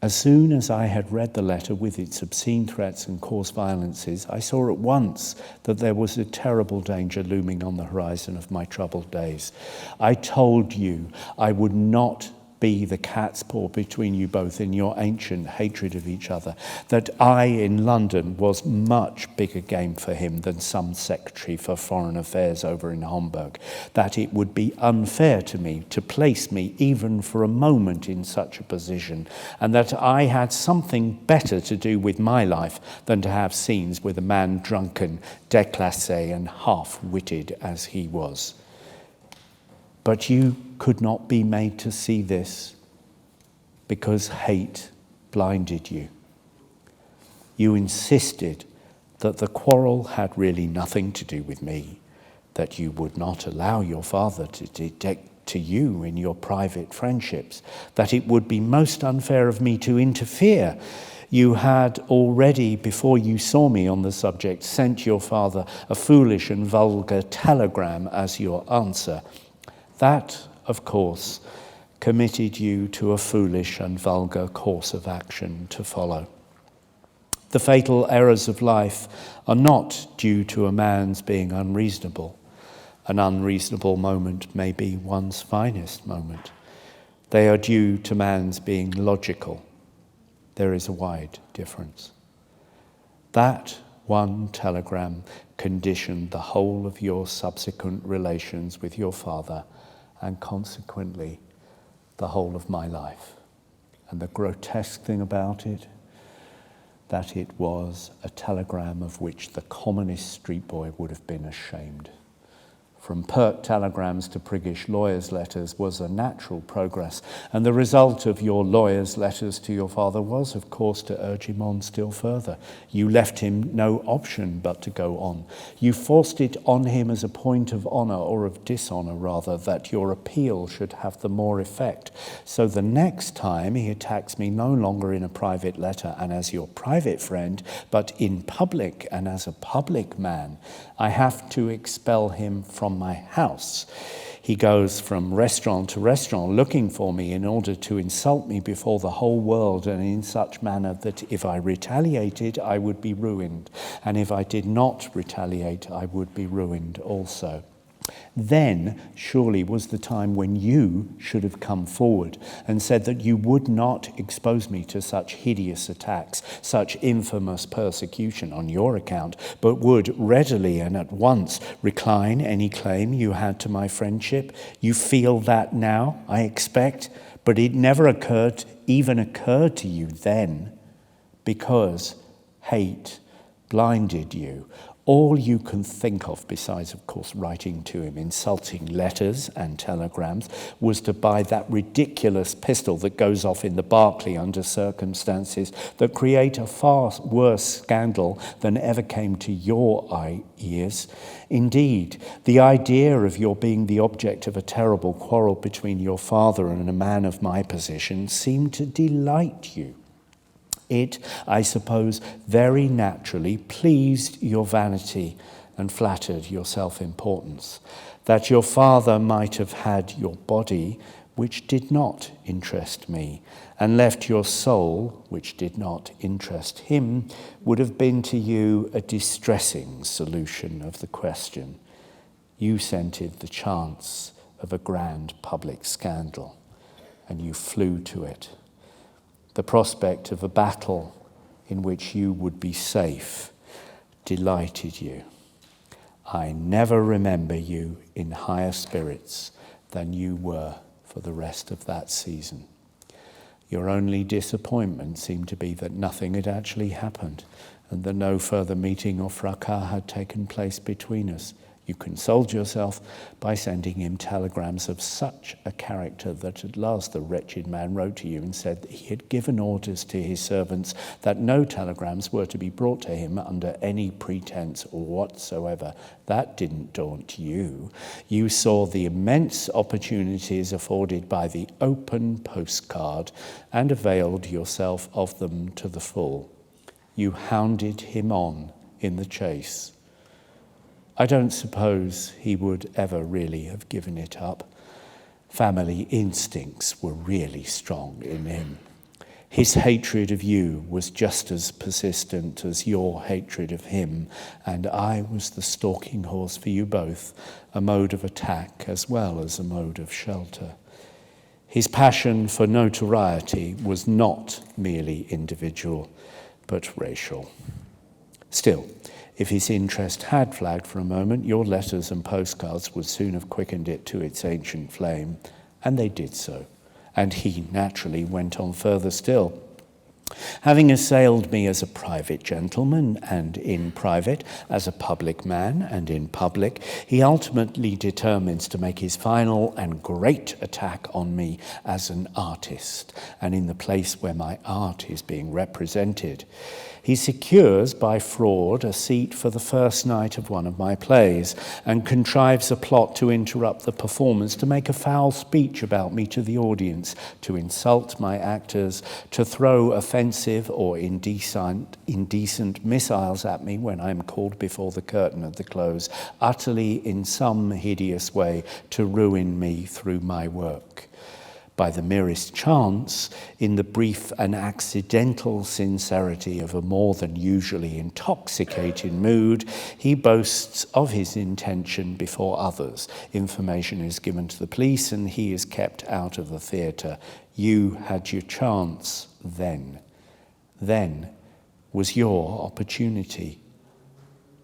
As soon as I had read the letter with its obscene threats and coarse violences, I saw at once that there was a terrible danger looming on the horizon of my troubled days. I told you I would not be the cat's paw between you both in your ancient hatred of each other, that I in London was much bigger game for him than some secretary for foreign affairs over in Hamburg, that it would be unfair to me to place me even for a moment in such a position, and that I had something better to do with my life than to have scenes with a man drunken, déclassé and half-witted as he was. But you could not be made to see this because hate blinded you. You insisted that the quarrel had really nothing to do with me, that you would not allow your father to detect to you in your private friendships, that it would be most unfair of me to interfere. You had already, before you saw me on the subject, sent your father a foolish and vulgar telegram as your answer. That, of course, committed you to a foolish and vulgar course of action to follow. The fatal errors of life are not due to a man's being unreasonable. An unreasonable moment may be one's finest moment. They are due to man's being logical. There is a wide difference. That one telegram conditioned the whole of your subsequent relations with your father, and consequently the whole of my life. And the grotesque thing about it, that it was a telegram of which the commonest street boy would have been ashamed. from pert telegrams to priggish lawyers' letters was a natural progress, and the result of your lawyers' letters to your father was, of course, to urge him on still further. You left him no option but to go on. You forced it on him as a point of honour, or of dishonour rather, that your appeal should have the more effect. So the next time he attacks me no longer in a private letter and as your private friend, but in public and as a public man, I have to expel him from my house. He goes from restaurant to restaurant looking for me in order to insult me before the whole world, and in such manner that if I retaliated, I would be ruined, and if I did not retaliate, I would be ruined also. Then surely was the time when you should have come forward and said that you would not expose me to such hideous attacks, such infamous persecution on your account, but would readily and at once recline any claim you had to my friendship. You feel that now, I expect, but it never even occurred to you then, because hate blinded you. All you can think of, besides, of course, writing to him insulting letters and telegrams, was to buy that ridiculous pistol that goes off in the Berkeley under circumstances that create a far worse scandal than ever came to your ears. Indeed, the idea of your being the object of a terrible quarrel between your father and a man of my position seemed to delight you. It, I suppose, very naturally pleased your vanity and flattered your self-importance, that your father might have had your body, which did not interest me, and left your soul, which did not interest him, would have been to you a distressing solution of the question. You scented the chance of a grand public scandal, and you flew to it. The prospect of a battle in which you would be safe delighted you. I never remember you in higher spirits than you were for the rest of that season. Your only disappointment seemed to be that nothing had actually happened and that no further meeting or fracas had taken place between us. You consoled yourself by sending him telegrams of such a character that at last the wretched man wrote to you and said that he had given orders to his servants that no telegrams were to be brought to him under any pretense whatsoever. That didn't daunt you. You saw the immense opportunities afforded by the open postcard and availed yourself of them to the full. You hounded him on in the chase. I don't suppose he would ever really have given it up. Family instincts were really strong in him. His hatred of you was just as persistent as your hatred of him, and I was the stalking horse for you both, a mode of attack as well as a mode of shelter. His passion for notoriety was not merely individual, but racial. Still, if his interest had flagged for a moment, your letters and postcards would soon have quickened it to its ancient flame, and they did so. And he naturally went on further still. Having assailed me as a private gentleman and in private, as a public man and in public, he ultimately determines to make his final and great attack on me as an artist, and in the place where my art is being represented. He secures by fraud a seat for the first night of one of my plays and contrives a plot to interrupt the performance, to make a foul speech about me to the audience, to insult my actors, to throw offensive or indecent missiles at me when I am called before the curtain at the close, utterly in some hideous way to ruin me through my work. By the merest chance, in the brief and accidental sincerity of a more than usually intoxicated mood, he boasts of his intention before others. Information is given to the police and he is kept out of the theatre. You had your chance then. Then was your opportunity.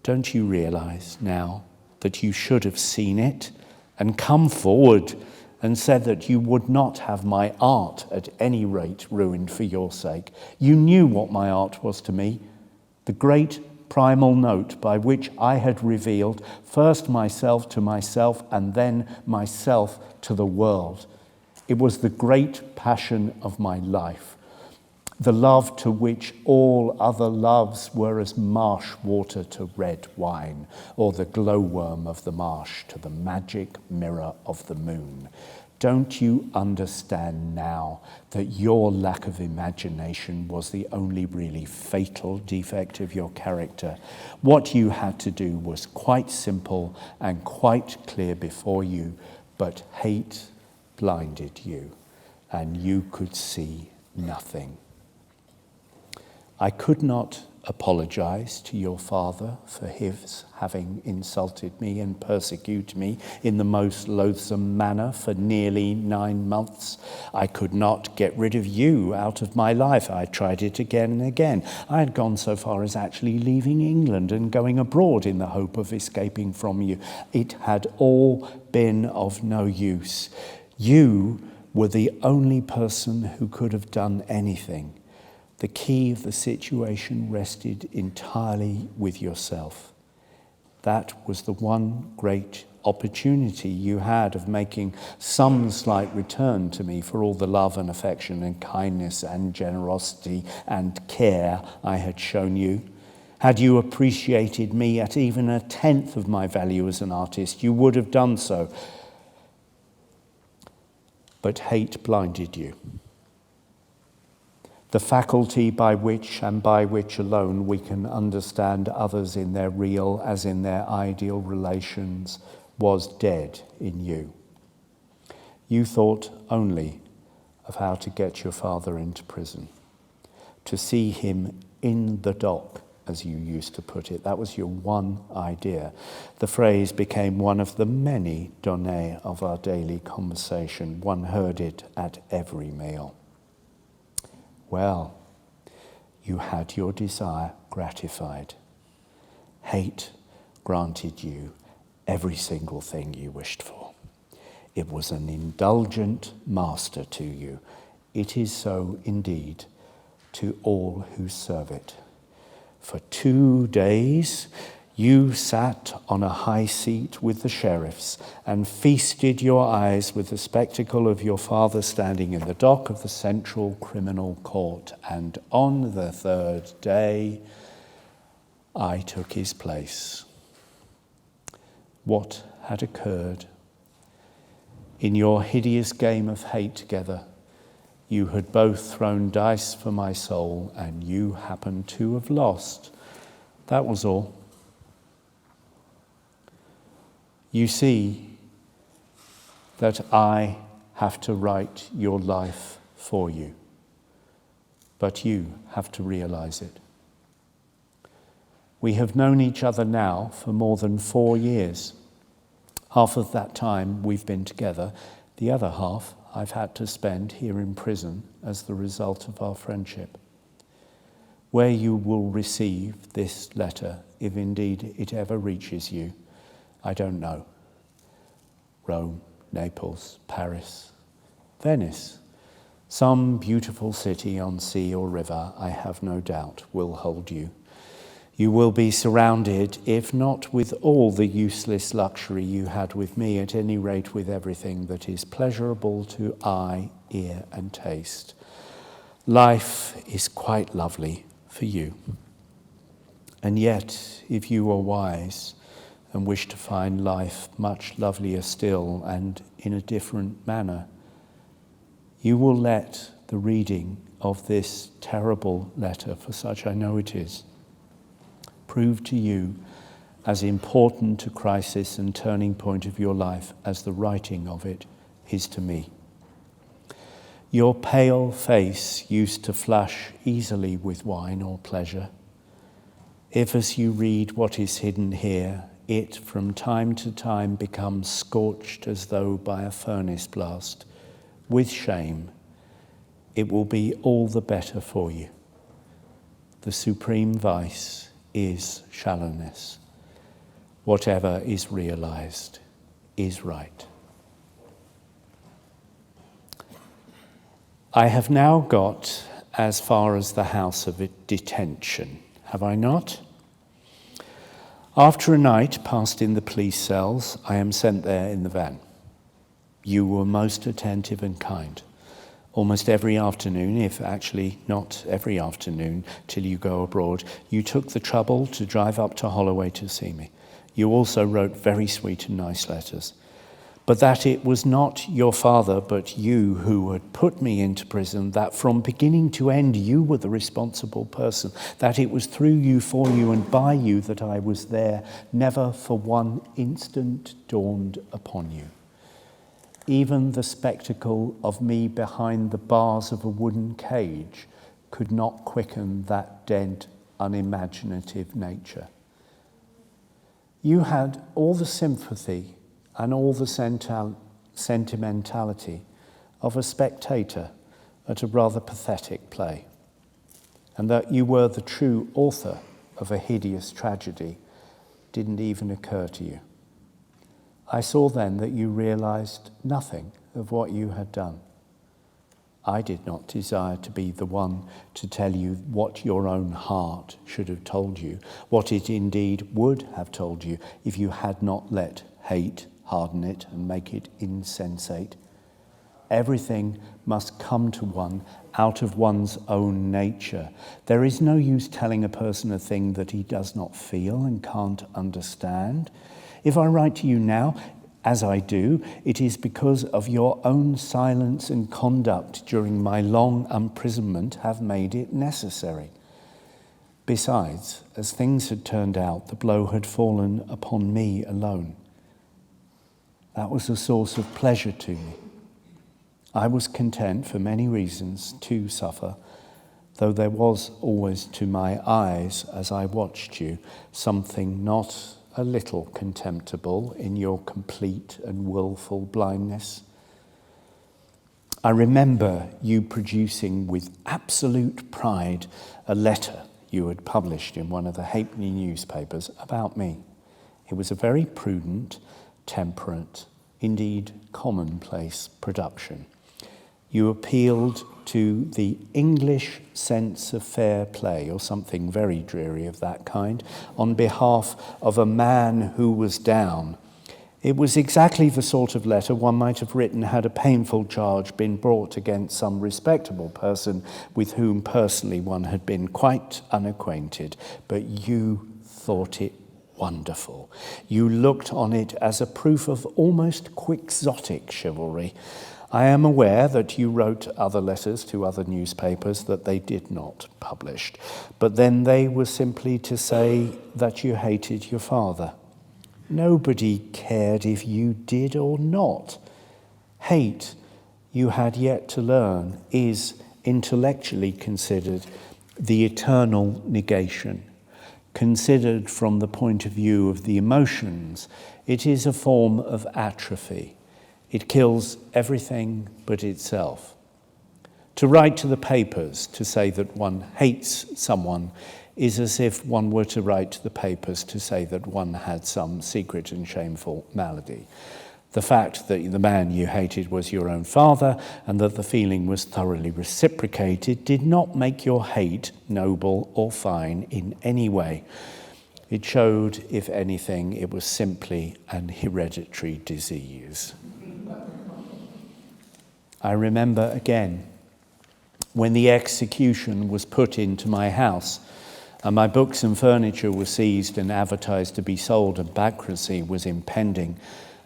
Don't you realize now that you should have seen it and come forward and said that you would not have my art at any rate ruined for your sake? You knew what my art was to me, the great primal note by which I had revealed first myself to myself and then myself to the world. It was the great passion of my life, the love to which all other loves were as marsh water to red wine, or the glowworm of the marsh to the magic mirror of the moon. Don't you understand now that your lack of imagination was the only really fatal defect of your character? What you had to do was quite simple and quite clear before you, but hate blinded you, and you could see nothing. I could not apologize to your father for his having insulted me and persecuted me in the most loathsome manner for nearly 9 months. I could not get rid of you out of my life. I tried it again and again. I had gone so far as actually leaving England and going abroad in the hope of escaping from you. It had all been of no use. You were the only person who could have done anything. The key of the situation rested entirely with yourself. That was the one great opportunity you had of making some slight return to me for all the love and affection and kindness and generosity and care I had shown you. Had you appreciated me at even 1/10 of my value as an artist, you would have done so. But hate blinded you. The faculty by which and by which alone we can understand others in their real as in their ideal relations was dead in you. You thought only of how to get your father into prison, to see him in the dock, as you used to put it. That was your one idea. The phrase became one of the many données of our daily conversation. One heard it at every meal. Well, you had your desire gratified. Hate granted you every single thing you wished for. It was an indulgent master to you. It is so indeed to all who serve it. For 2 days, you sat on a high seat with the sheriffs and feasted your eyes with the spectacle of your father standing in the dock of the Central Criminal Court. And on the 3rd day, I took his place. What had occurred? In your hideous game of hate together, you had both thrown dice for my soul, and you happened to have lost. That was all. You see that I have to write your life for you, but you have to realize it. We have known each other now for more than 4 years. Half of that time we've been together. The other half I've had to spend here in prison as the result of our friendship. Where you will receive this letter, if indeed it ever reaches you, I don't know. Rome, Naples, Paris, Venice. Some beautiful city on sea or river, I have no doubt, will hold you. You will be surrounded, if not with all the useless luxury you had with me, at any rate with everything that is pleasurable to eye, ear, and taste. Life is quite lovely for you. And yet, if you are wise and wish to find life much lovelier still and in a different manner, you will let the reading of this terrible letter, for such I know it is, prove to you as important a crisis and turning point of your life as the writing of it is to me. Your pale face used to flush easily with wine or pleasure. If as you read what is hidden here, it from time to time becomes scorched as though by a furnace blast, with shame, it will be all the better for you. The supreme vice is shallowness. Whatever is realized is right. I have now got as far as the house of detention, have I not? After a night passed in the police cells, I am sent there in the van. You were most attentive and kind. Almost every afternoon, if actually not every afternoon till you go abroad, you took the trouble to drive up to Holloway to see me. You also wrote very sweet and nice letters. But that it was not your father, but you who had put me into prison, that from beginning to end you were the responsible person, that it was through you, for you, and by you that I was there, never for one instant dawned upon you. Even the spectacle of me behind the bars of a wooden cage could not quicken that dead, unimaginative nature. You had all the sympathy and all the sentimentality of a spectator at a rather pathetic play, and that you were the true author of a hideous tragedy didn't even occur to you. I saw then that you realized nothing of what you had done. I did not desire to be the one to tell you what your own heart should have told you, what it indeed would have told you if you had not let hate harden it and make it insensate. Everything must come to one out of one's own nature. There is no use telling a person a thing that he does not feel and can't understand. If I write to you now, as I do, it is because of your own silence and conduct during my long imprisonment have made it necessary. Besides, as things had turned out, the blow had fallen upon me alone. That was a source of pleasure to me. I was content for many reasons to suffer, though there was always to my eyes, as I watched you, something not a little contemptible in your complete and willful blindness. I remember you producing with absolute pride a letter you had published in one of the halfpenny newspapers about me. It was a very prudent, temperate, indeed commonplace production. You appealed to the English sense of fair play, or something very dreary of that kind, on behalf of a man who was down. It was exactly the sort of letter one might have written had a painful charge been brought against some respectable person with whom personally one had been quite unacquainted, but you thought it wonderful. You looked on it as a proof of almost quixotic chivalry. I am aware that you wrote other letters to other newspapers that they did not publish, but then they were simply to say that you hated your father. Nobody cared if you did or not. Hate, you had yet to learn, is intellectually considered the eternal negation. Considered from the point of view of the emotions, it is a form of atrophy. It kills everything but itself. To write to the papers to say that one hates someone is as if one were to write to the papers to say that one had some secret and shameful malady. The fact that the man you hated was your own father and that the feeling was thoroughly reciprocated did not make your hate noble or fine in any way. It showed, if anything, it was simply an hereditary disease. I remember again when the execution was put into my house and my books and furniture were seized and advertised to be sold and bankruptcy was impending,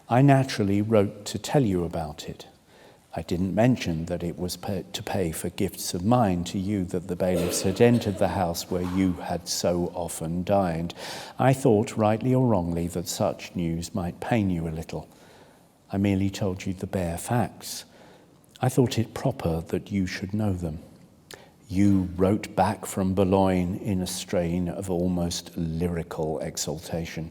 I naturally wrote to tell you about it. I didn't mention that it was to pay for gifts of mine to you that the bailiffs had entered the house where you had so often dined. I thought, rightly or wrongly, that such news might pain you a little. I merely told you the bare facts. I thought it proper that you should know them. You wrote back from Boulogne in a strain of almost lyrical exultation.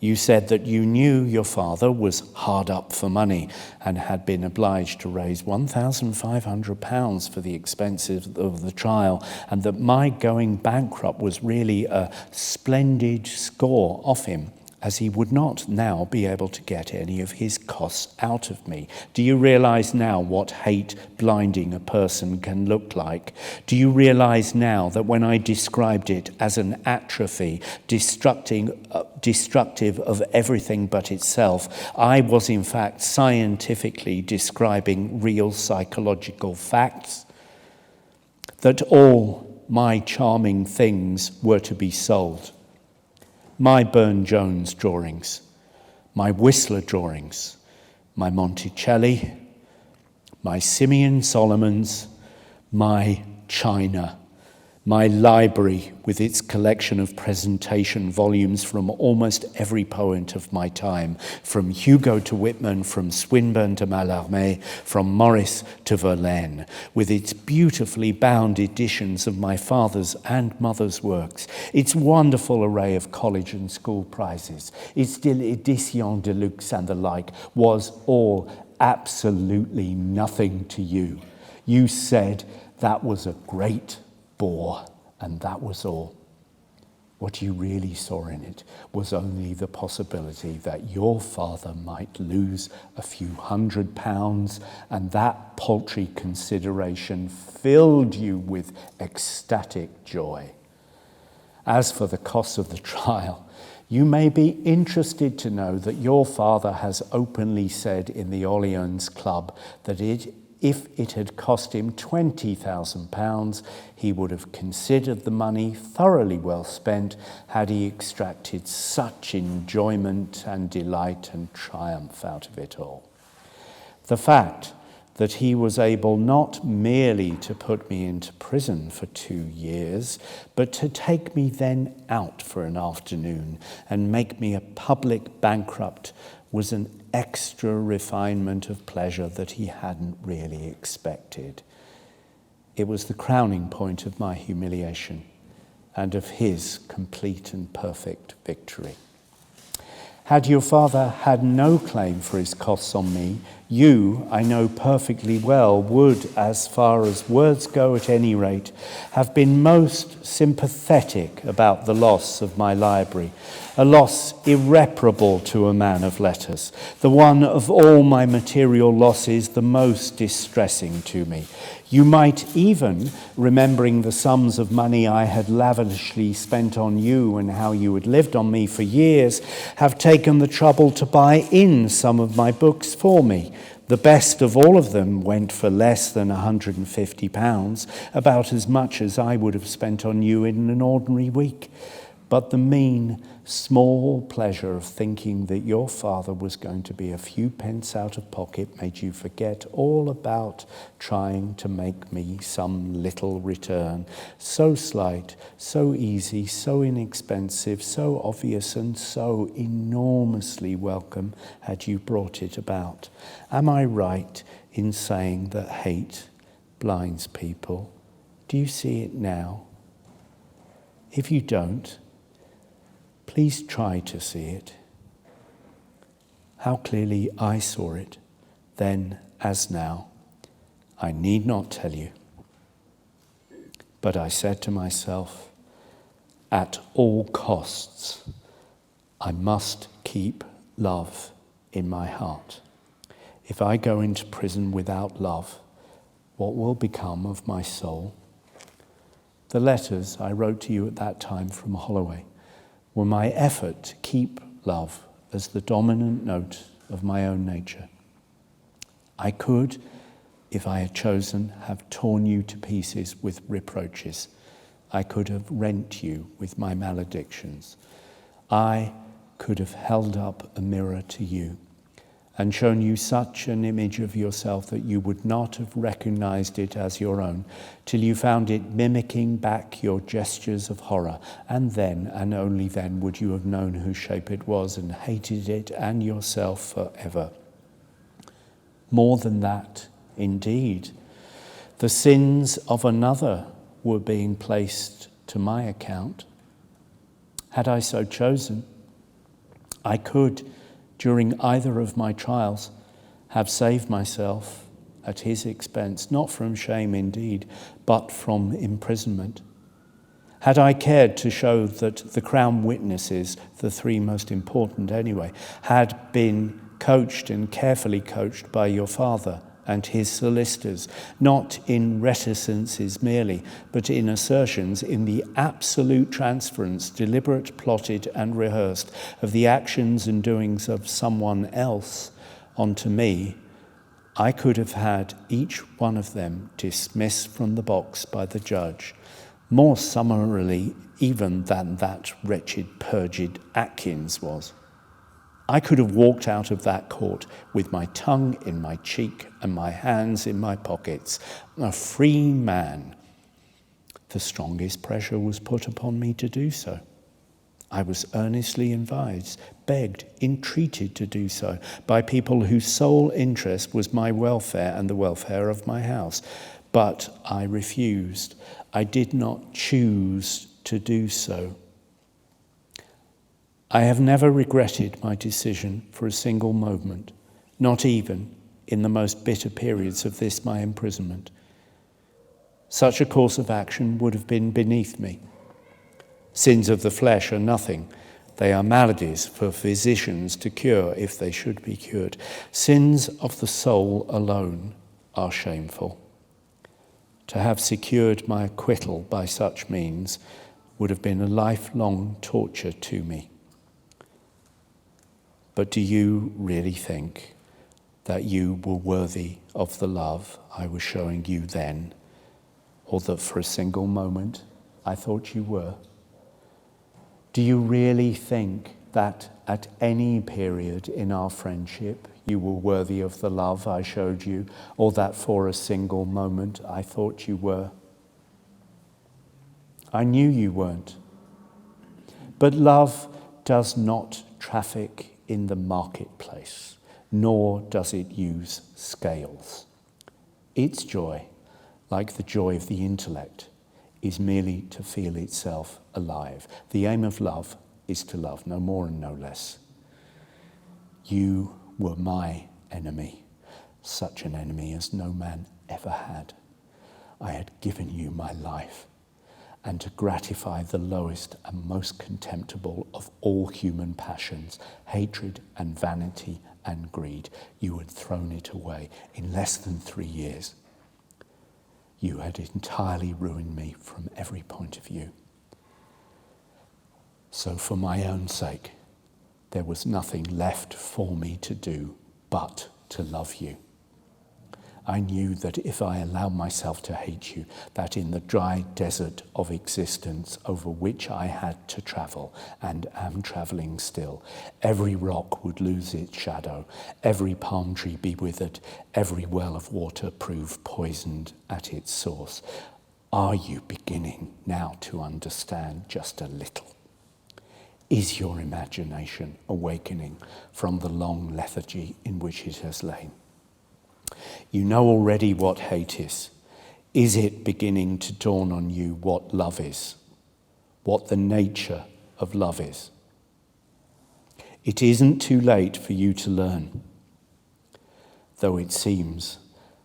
You said that you knew your father was hard up for money and had been obliged to raise £1,500 for the expenses of the trial, and that my going bankrupt was really a splendid score off him, as he would not now be able to get any of his costs out of me. Do you realize now what hate blinding a person can look like? Do you realize now that when I described it as an atrophy, destructive of everything but itself, I was in fact scientifically describing real psychological facts? That all my charming things were to be sold. My Burne-Jones drawings, my Whistler drawings, my Monticelli, my Simeon Solomons, my China, my library with its collection of presentation volumes from almost every poet of my time, from Hugo to Whitman, from Swinburne to Mallarmé, from Morris to Verlaine, with its beautifully bound editions of my father's and mother's works, its wonderful array of college and school prizes, its éditions de luxe and the like, was all absolutely nothing to you. You said that was a great bore, and that was all. What you really saw in it was only the possibility that your father might lose a few £100, and that paltry consideration filled you with ecstatic joy. As for the cost of the trial, you may be interested to know that your father has openly said in the Orleans Club that if it had cost him £20,000, he would have considered the money thoroughly well spent had he extracted such enjoyment and delight and triumph out of it all. The fact that he was able not merely to put me into prison for 2 years, but to take me then out for an afternoon and make me a public bankrupt was an extra refinement of pleasure that he hadn't really expected. It was the crowning point of my humiliation and of his complete and perfect victory. Had your father had no claim for his costs on me, you, I know perfectly well, would, as far as words go at any rate, have been most sympathetic about the loss of my library, a loss irreparable to a man of letters, the one of all my material losses the most distressing to me. You might even, remembering the sums of money I had lavishly spent on you and how you had lived on me for years, have taken the trouble to buy in some of my books for me. The best of all of them went for less than £150, about as much as I would have spent on you in an ordinary week. But the mean, small pleasure of thinking that your father was going to be a few pence out of pocket made you forget all about trying to make me some little return, so slight, so easy, so inexpensive, so obvious, and so enormously welcome had you brought it about. Am I right in saying that hate blinds people? Do you see it now? If you don't, please try to see it. How clearly I saw it, then as now, I need not tell you. But I said to myself, at all costs, I must keep love in my heart. If I go into prison without love, what will become of my soul? The letters I wrote to you at that time from Holloway were my effort to keep love as the dominant note of my own nature. I could, if I had chosen, have torn you to pieces with reproaches. I could have rent you with my maledictions. I could have held up a mirror to you and shown you such an image of yourself that you would not have recognized it as your own till you found it mimicking back your gestures of horror, and then, and only then, would you have known whose shape it was and hated it and yourself forever. More than that, indeed, the sins of another were being placed to my account. Had I so chosen, I could, during either of my trials, have saved myself at his expense, not from shame indeed, but from imprisonment. Had I cared to show that the Crown witnesses, the three most important anyway, had been coached and carefully coached by your father and his solicitors, not in reticences merely, but in assertions, in the absolute transference, deliberate, plotted, and rehearsed, of the actions and doings of someone else onto me, I could have had each one of them dismissed from the box by the judge, more summarily even than that wretched, perjured Atkins was. I could have walked out of that court with my tongue in my cheek and my hands in my pockets, a free man. The strongest pressure was put upon me to do so. I was earnestly advised, begged, entreated to do so by people whose sole interest was my welfare and the welfare of my house. But I refused. I did not choose to do so. I have never regretted my decision for a single moment, not even in the most bitter periods of this my imprisonment. Such a course of action would have been beneath me. Sins of the flesh are nothing. They are maladies for physicians to cure if they should be cured. Sins of the soul alone are shameful. To have secured my acquittal by such means would have been a lifelong torture to me. But do you really think that you were worthy of the love I was showing you then, or that for a single moment I thought you were? Do you really think that at any period in our friendship you were worthy of the love I showed you, or that for a single moment I thought you were? I knew you weren't. But love does not traffic in the marketplace, nor does it use scales. Its joy, like the joy of the intellect, is merely to feel itself alive. The aim of love is to love, no more and no less. You were my enemy, such an enemy as no man ever had. I had given you my life, and to gratify the lowest and most contemptible of all human passions, hatred and vanity and greed, you had thrown it away in less than 3 years. You had entirely ruined me from every point of view. So for my own sake, there was nothing left for me to do but to love you. I knew that if I allowed myself to hate you, that in the dry desert of existence over which I had to travel, and am travelling still, every rock would lose its shadow, every palm tree be withered, every well of water prove poisoned at its source. Are you beginning now to understand just a little? Is your imagination awakening from the long lethargy in which it has lain? You know already what hate is. Is it beginning to dawn on you what love is? What the nature of love is? It isn't too late for you to learn, though it seems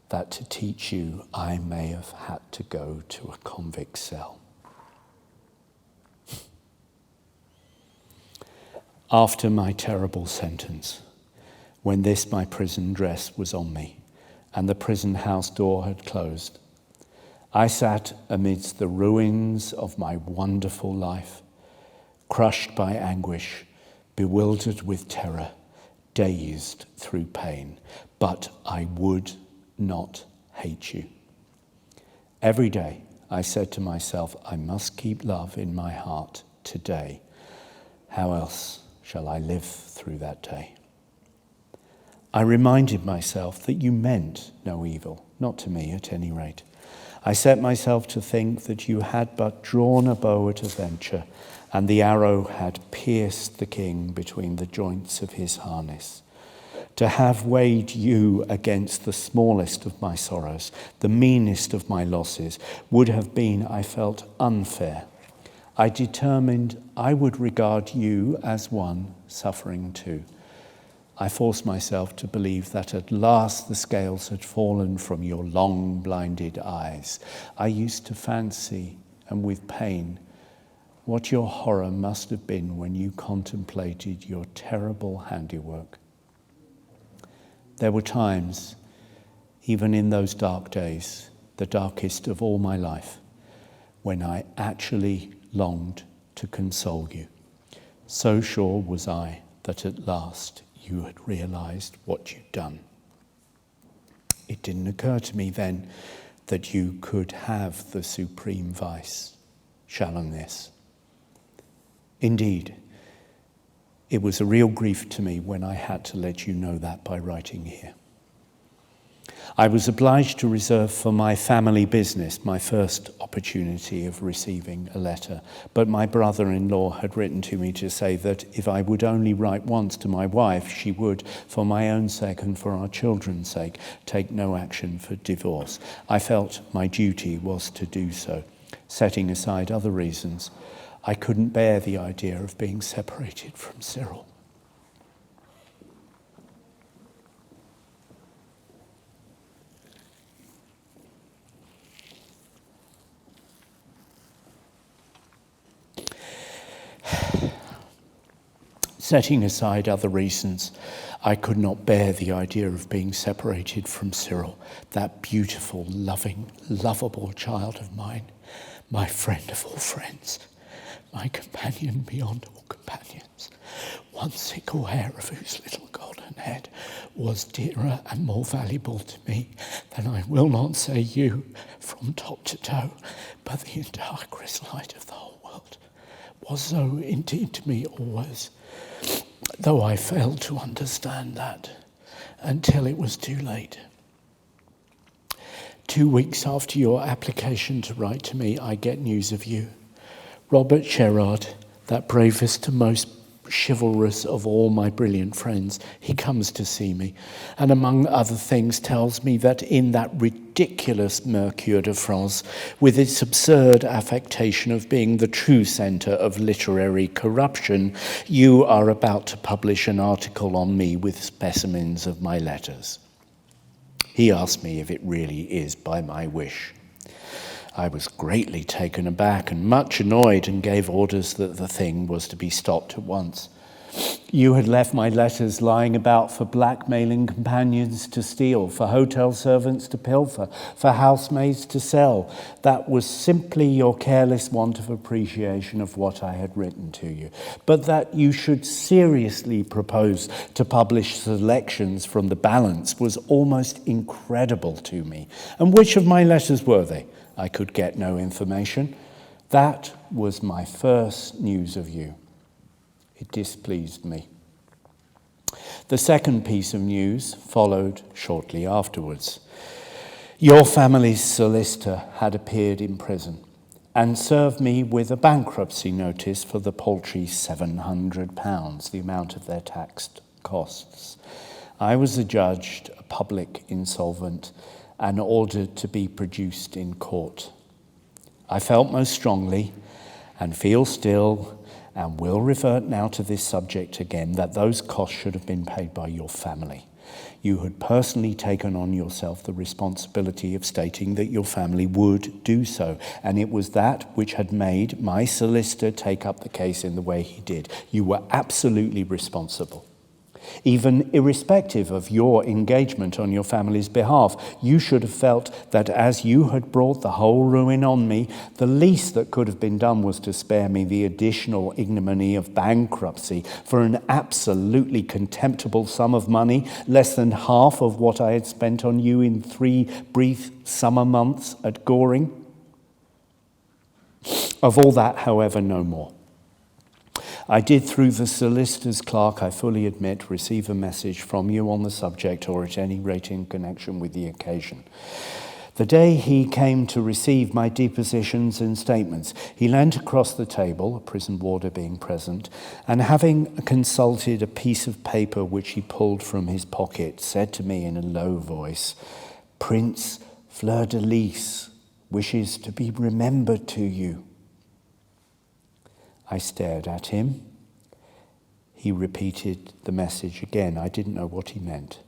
that to teach you I may have had to go to a convict cell. After my terrible sentence, when this my prison dress was on me, and the prison house door had closed, I sat amidst the ruins of my wonderful life, crushed by anguish, bewildered with terror, dazed through pain. But I would not hate you. Every day I said to myself, I must keep love in my heart today. How else shall I live through that day? I reminded myself that you meant no evil, not to me at any rate. I set myself to think that you had but drawn a bow at a venture, and the arrow had pierced the king between the joints of his harness. To have weighed you against the smallest of my sorrows, the meanest of my losses, would have been, I felt, unfair. I determined I would regard you as one suffering too. I forced myself to believe that at last the scales had fallen from your long blinded eyes. I used to fancy, and with pain, what your horror must have been when you contemplated your terrible handiwork. There were times, even in those dark days, the darkest of all my life, when I actually longed to console you. So sure was I that at last you had realised what you'd done. It didn't occur to me then that you could have the supreme vice, shallowness. Indeed, it was a real grief to me when I had to let you know that by writing here. I was obliged to reserve for my family business my first opportunity of receiving a letter, but my brother-in-law had written to me to say that if I would only write once to my wife, she would, for my own sake and for our children's sake, take no action for divorce. I felt my duty was to do so. Setting aside other reasons, I couldn't bear the idea of being separated from Cyril. Setting aside other reasons, I could not bear the idea of being separated from Cyril, that beautiful, loving, lovable child of mine, my friend of all friends, my companion beyond all companions, one single hair of whose little golden head was dearer and more valuable to me than I will not say you from top to toe, but the entire chrysolite of the whole world was so indeed to me always, though I failed to understand that until it was too late. 2 weeks after your application to write to me, I get news of you. Robert Sherrard, that bravest and most chivalrous of all my brilliant friends, he comes to see me, and among other things tells me that in that ridiculous Mercure de France, with its absurd affectation of being the true centre of literary corruption, you are about to publish an article on me with specimens of my letters. He asked me if it really is by my wish. I was greatly taken aback and much annoyed and gave orders that the thing was to be stopped at once. You had left my letters lying about for blackmailing companions to steal, for hotel servants to pilfer, for housemaids to sell. That was simply your careless want of appreciation of what I had written to you. But that you should seriously propose to publish selections from the balance was almost incredible to me. And which of my letters were they? I could get no information. That was my first news of you. It displeased me. The second piece of news followed shortly afterwards. Your family's solicitor had appeared in prison and served me with a bankruptcy notice for the paltry £700, the amount of their taxed costs. I was adjudged a public insolvent and ordered to be produced in court. I felt most strongly, and feel still, and will revert now to this subject again, that those costs should have been paid by your family. You had personally taken on yourself the responsibility of stating that your family would do so, and it was that which had made my solicitor take up the case in the way he did. You were absolutely responsible. Even irrespective of your engagement on your family's behalf, you should have felt that as you had brought the whole ruin on me, the least that could have been done was to spare me the additional ignominy of bankruptcy for an absolutely contemptible sum of money, less than half of what I had spent on you in 3 brief summer months at Goring. Of all that, however, no more. I did, through the solicitor's clerk, I fully admit, receive a message from you on the subject, or at any rate in connection with the occasion. The day he came to receive my depositions and statements, he leant across the table, a prison warder being present, and having consulted a piece of paper which he pulled from his pocket, said to me in a low voice, "Prince Fleur-de-Lis wishes to be remembered to you." I stared at him. He repeated the message again. I didn't know what he meant.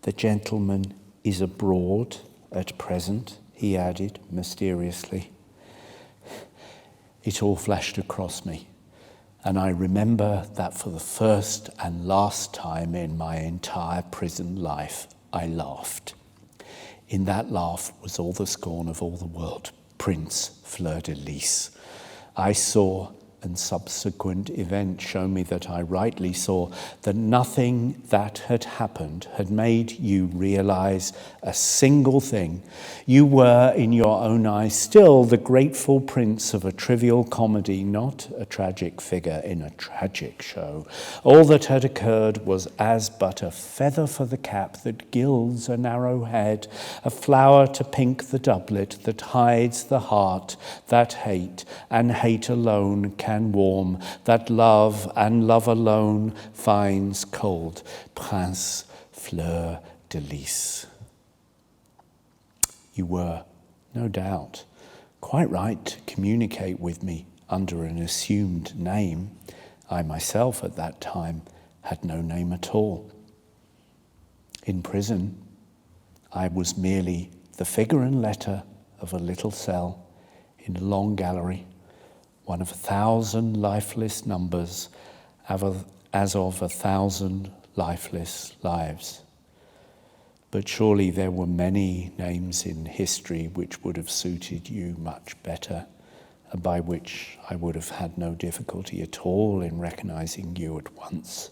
"The gentleman is abroad at present," he added mysteriously. it all flashed across me. And I remember that for the first and last time in my entire prison life, I laughed. In that laugh was all the scorn of all the world. Prince Fleur-de-Lys. I saw, and subsequent events show me that I rightly saw, that nothing that had happened had made you realize a single thing. You were, in your own eyes, still the grateful prince of a trivial comedy, not a tragic figure in a tragic show. All that had occurred was as but a feather for the cap that gilds a narrow head, a flower to pink the doublet that hides the heart that hate, and hate alone can warm, that love and love alone finds cold. Prince Fleur-de-Lys. You were, no doubt, quite right to communicate with me under an assumed name. I myself at that time had no name at all. In prison, I was merely the figure and letter of a little cell in a long gallery, one of 1,000 lifeless numbers as of 1,000 lifeless lives. But surely there were many names in history which would have suited you much better, and by which I would have had no difficulty at all in recognizing you at once.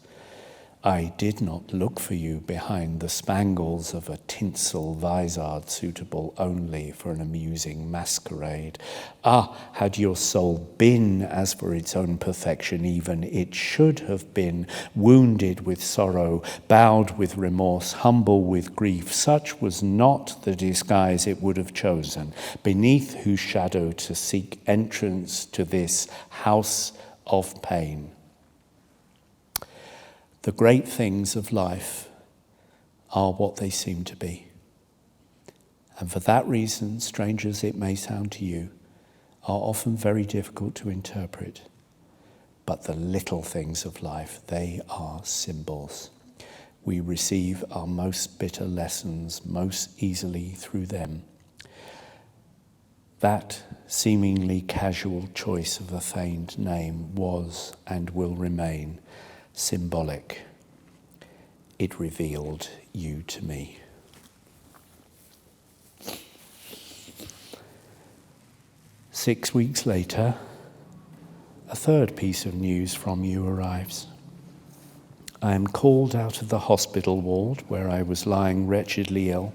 I did not look for you behind the spangles of a tinsel vizard suitable only for an amusing masquerade. Had your soul been, as for its own perfection even, it should have been wounded with sorrow, bowed with remorse, humble with grief. Such was not the disguise it would have chosen, beneath whose shadow to seek entrance to this house of pain. The great things of life are what they seem to be. And for that reason, strange as it may sound to you, are often very difficult to interpret. But the little things of life, they are symbols. We receive our most bitter lessons most easily through them. That seemingly casual choice of a feigned name was and will remain symbolic. It revealed you to me. Six weeks later, a third piece of news from you arrives. I am called out of the hospital ward where I was lying wretchedly ill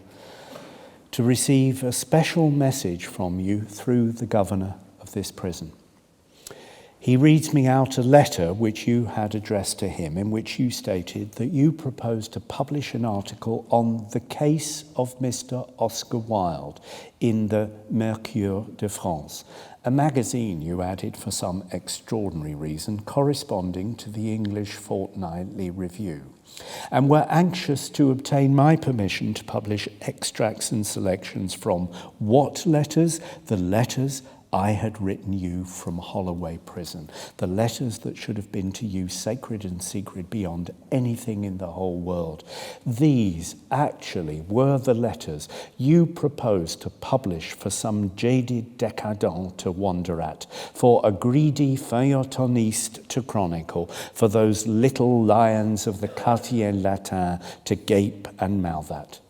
to receive a special message from you through the governor of this prison. He reads me out a letter which you had addressed to him, in which you stated that you proposed to publish an article on the case of Mr. Oscar Wilde in the Mercure de France, a magazine, you added, for some extraordinary reason, corresponding to the English Fortnightly Review, and were anxious to obtain my permission to publish extracts and selections from what letters? The letters I had written you from Holloway Prison, the letters that should have been to you sacred and secret beyond anything in the whole world. These actually were the letters you proposed to publish for some jaded decadent to wonder at, for a greedy feuilletoniste to chronicle, for those little lions of the Quartier Latin to gape and mouth at.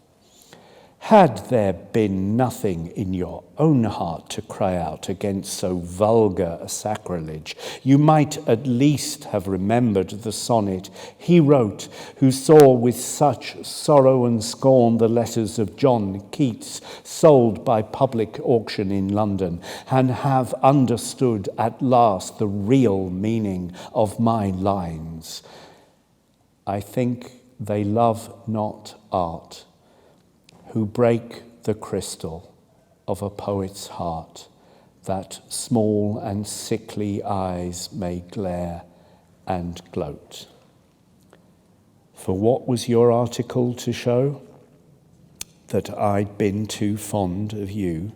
Had there been nothing in your own heart to cry out against so vulgar a sacrilege, you might at least have remembered the sonnet he wrote, who saw with such sorrow and scorn the letters of John Keats sold by public auction in London, and have understood at last the real meaning of my lines. I think they love not art, who break the crystal of a poet's heart, that small and sickly eyes may glare and gloat. For what was your article to show? That I'd been too fond of you.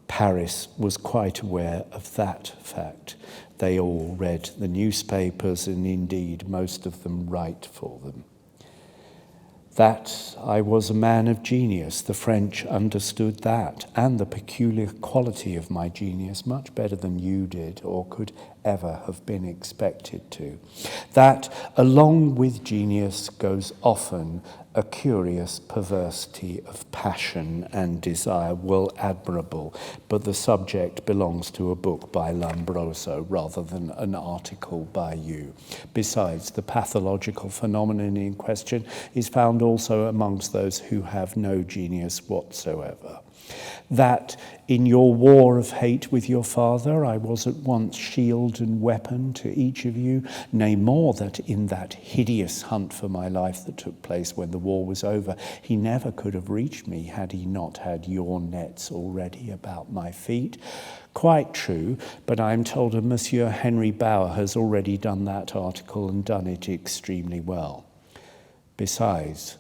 Paris was quite aware of that fact. They all read the newspapers, and indeed most of them write for them. that I was a man of genius. The French understood that and the peculiar quality of my genius much better than you did or could ever have been expected to. That along with genius goes often a curious perversity of passion and desire, well, admirable, but the subject belongs to a book by Lombroso rather than an article by you. Besides, the pathological phenomenon in question is found also amongst those who have no genius whatsoever. That in your war of hate with your father, I was at once shield and weapon to each of you, nay more, that in that hideous hunt for my life that took place when the war was over, he never could have reached me had he not had your nets already about my feet. Quite true, but I am told that Monsieur Henry Bauer has already done that article and done it extremely well. Besides,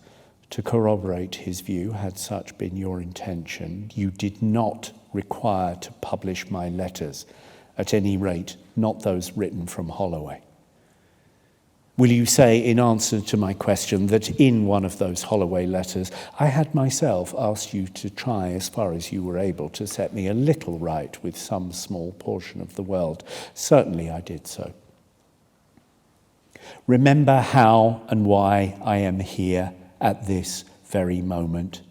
to corroborate his view, had such been your intention, you did not require to publish my letters, at any rate, not those written from Holloway. Will you say, in answer to my question, that in one of those Holloway letters, I had myself asked you to try, as far as you were able, to set me a little right with some small portion of the world? Certainly I did so. Remember how and why I am here at this very moment.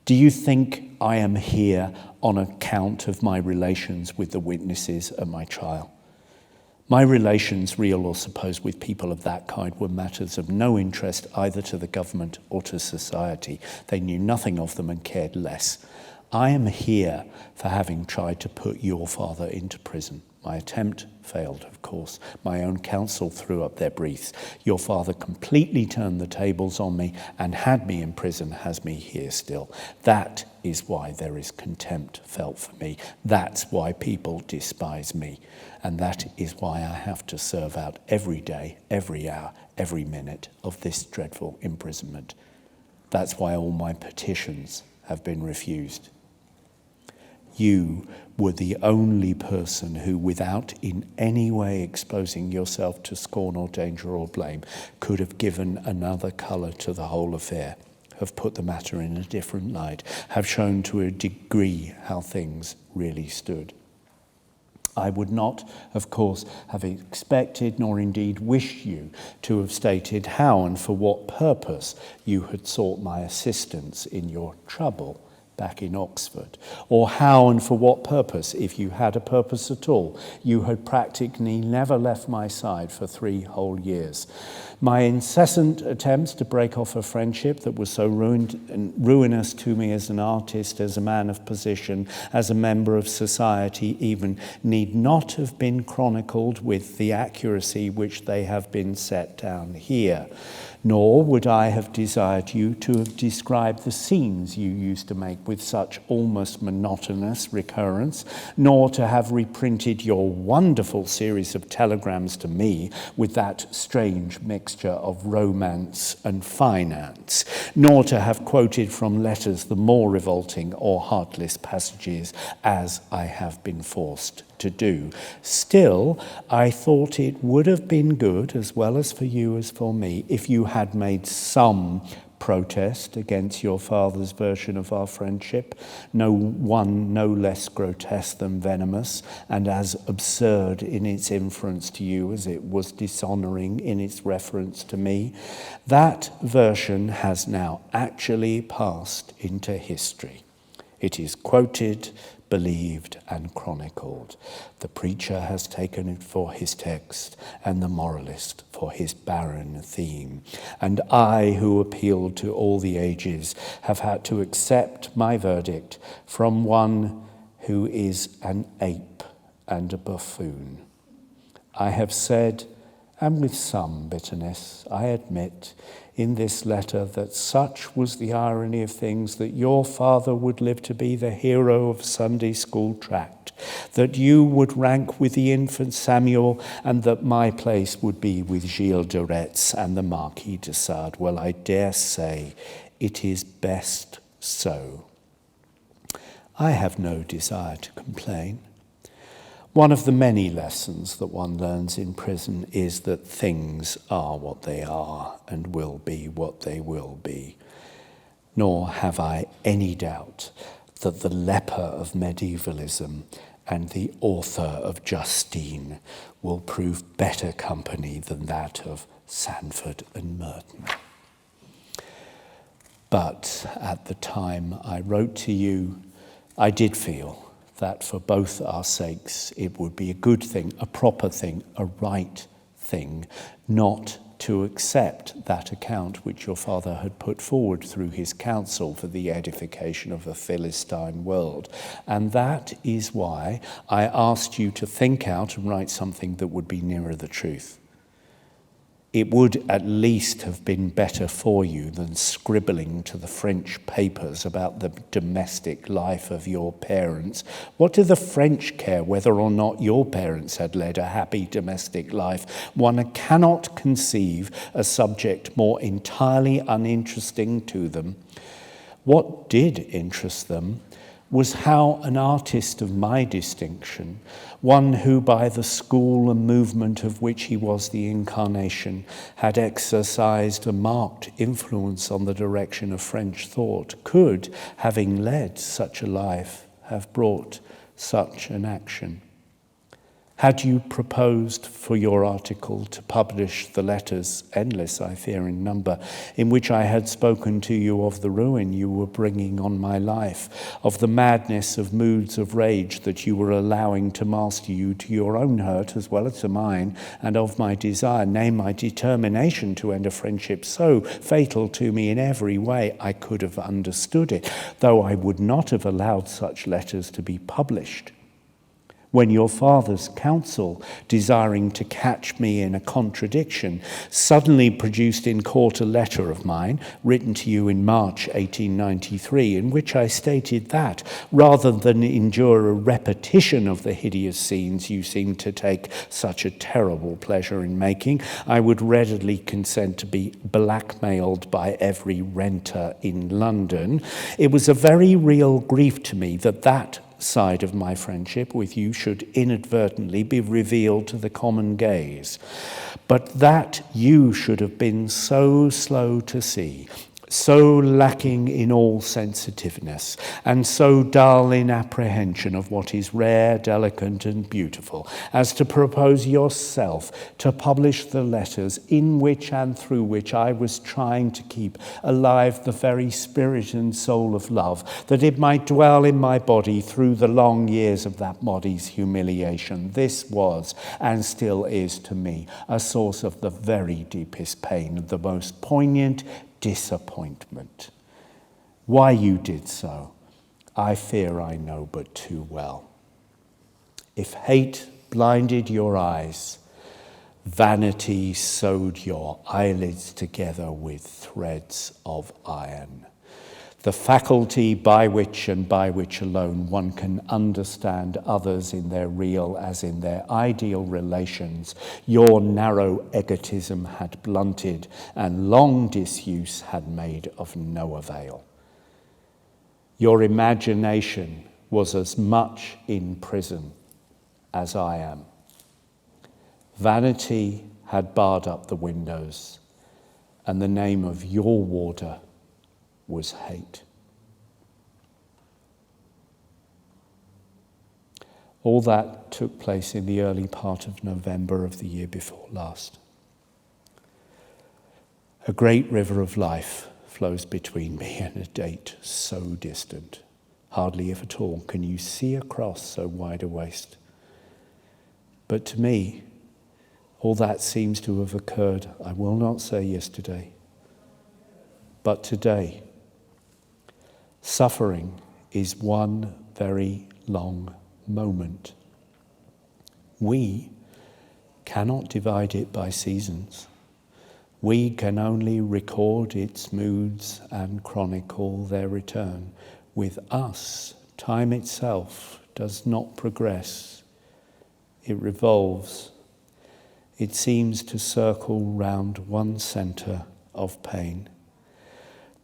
Do you think I am here on account of my relations with the witnesses at my trial? My relations, real or supposed, with people of that kind were matters of no interest either to the government or to society. They knew nothing of them and cared less. I am here for having tried to put your father into prison. My attempt failed, of course. My own counsel threw up their briefs. Your father completely turned the tables on me and had me in prison, has me here still. That is why there is contempt felt for me. That's why people despise me. And that is why I have to serve out every day, every hour, every minute of this dreadful imprisonment. That's why all my petitions have been refused. You were the only person who, without in any way exposing yourself to scorn or danger or blame, could have given another colour to the whole affair, have put the matter in a different light, have shown to a degree how things really stood. I would not, of course, have expected nor indeed wished you to have stated how and for what purpose you had sought my assistance in your trouble back in Oxford, or how and for what purpose, if you had a purpose at all, you had practically never left my side for 3 whole years. My incessant attempts to break off a friendship that was so ruinous to me as an artist, as a man of position, as a member of society even, need not have been chronicled with the accuracy which they have been set down here. Nor would I have desired you to have described the scenes you used to make with such almost monotonous recurrence, nor to have reprinted your wonderful series of telegrams to me with that strange mixture of romance and finance, nor to have quoted from letters the more revolting or heartless passages as I have been forced to do. Still, I thought it would have been good, as well as for you as for me, if you had made some protest against your father's version of our friendship, no less grotesque than venomous, and as absurd in its inference to you as it was dishonouring in its reference to me. That version has now actually passed into history. It is quoted, believed, and chronicled. The preacher has taken it for his text, and the moralist for his barren theme. And I, who appealed to all the ages, have had to accept my verdict from one who is an ape and a buffoon. I have said, and with some bitterness, I admit, in this letter that such was the irony of things that your father would live to be the hero of Sunday school tract, that you would rank with the infant Samuel, and that my place would be with Gilles de Retz and the Marquis de Sade. Well, I dare say it is best so. I have no desire to complain. One of the many lessons that one learns in prison is that things are what they are and will be what they will be. Nor have I any doubt that the leper of medievalism and the author of Justine will prove better company than that of Sandford and Merton. But at the time I wrote to you, I did feel that for both our sakes it would be a good thing, a proper thing, a right thing, not to accept that account which your father had put forward through his counsel for the edification of a Philistine world. And that is why I asked you to think out and write something that would be nearer the truth. It would at least have been better for you than scribbling to the French papers about the domestic life of your parents. What do the French care whether or not your parents had led a happy domestic life? One cannot conceive a subject more entirely uninteresting to them. What did interest them was how an artist of my distinction, one who by the school and movement of which he was the incarnation, had exercised a marked influence on the direction of French thought, could, having led such a life, have brought such an action. Had you proposed for your article to publish the letters, endless, I fear, in number, in which I had spoken to you of the ruin you were bringing on my life, of the madness of moods of rage that you were allowing to master you to your own hurt as well as to mine, and of my desire, nay, my determination to end a friendship so fatal to me in every way, I could have understood it, though I would not have allowed such letters to be published. When your father's counsel, desiring to catch me in a contradiction, suddenly produced in court a letter of mine, written to you in March 1893, in which I stated that, rather than endure a repetition of the hideous scenes you seemed to take such a terrible pleasure in making, I would readily consent to be blackmailed by every renter in London, it was a very real grief to me that side of my friendship with you should inadvertently be revealed to the common gaze, but that you should have been so slow to see, so lacking in all sensitiveness, and so dull in apprehension of what is rare, delicate, and beautiful, as to propose yourself to publish the letters in which and through which I was trying to keep alive the very spirit and soul of love, that it might dwell in my body through the long years of that body's humiliation. This was, and still is to me, a source of the very deepest pain, of the most poignant disappointment. Why you did so, I fear I know but too well. If hate blinded your eyes, vanity sewed your eyelids together with threads of iron. The faculty by which and by which alone one can understand others in their real as in their ideal relations, your narrow egotism had blunted and long disuse had made of no avail. Your imagination was as much in prison as I am. Vanity had barred up the windows, and the name of your warder was hate. All that took place in the early part of November of the year before last. A great river of life flows between me and a date so distant. Hardly, if at all, can you see across so wide a waste. But to me, all that seems to have occurred, I will not say yesterday, but today. Suffering is one very long moment. We cannot divide it by seasons. We can only record its moods and chronicle their return. With us, time itself does not progress. It revolves. It seems to circle round one centre of pain.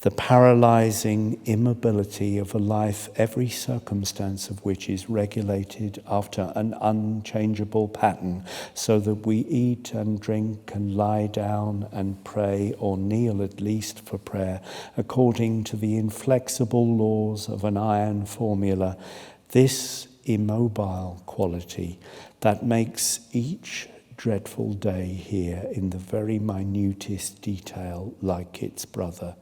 the paralyzing immobility of a life, every circumstance of which is regulated after an unchangeable pattern, so that we eat and drink and lie down and pray, or kneel at least for prayer, according to the inflexible laws of an iron formula, this immobile quality that makes each dreadful day here in the very minutest detail like its brother,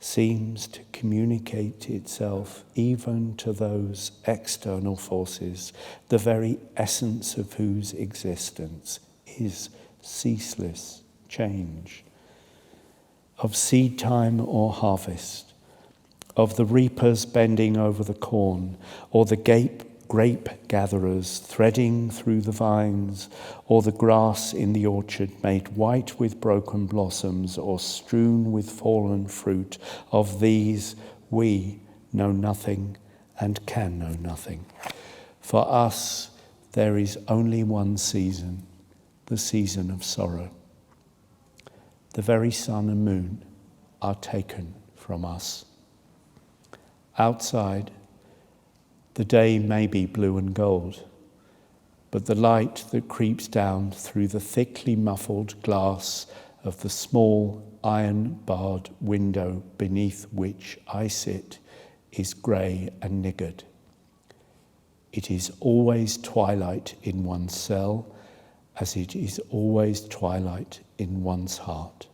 seems to communicate itself even to those external forces, the very essence of whose existence is ceaseless change. Of seed time or harvest, of the reapers bending over the corn, or the grape gatherers threading through the vines, or the grass in the orchard made white with broken blossoms or strewn with fallen fruit, of these we know nothing and can know nothing. For us there is only one season, the season of sorrow. The very sun and moon are taken from us. Outside, the day may be blue and gold, but the light that creeps down through the thickly muffled glass of the small iron-barred window beneath which I sit is grey and niggard. It is always twilight in one's cell, as it is always twilight in one's heart.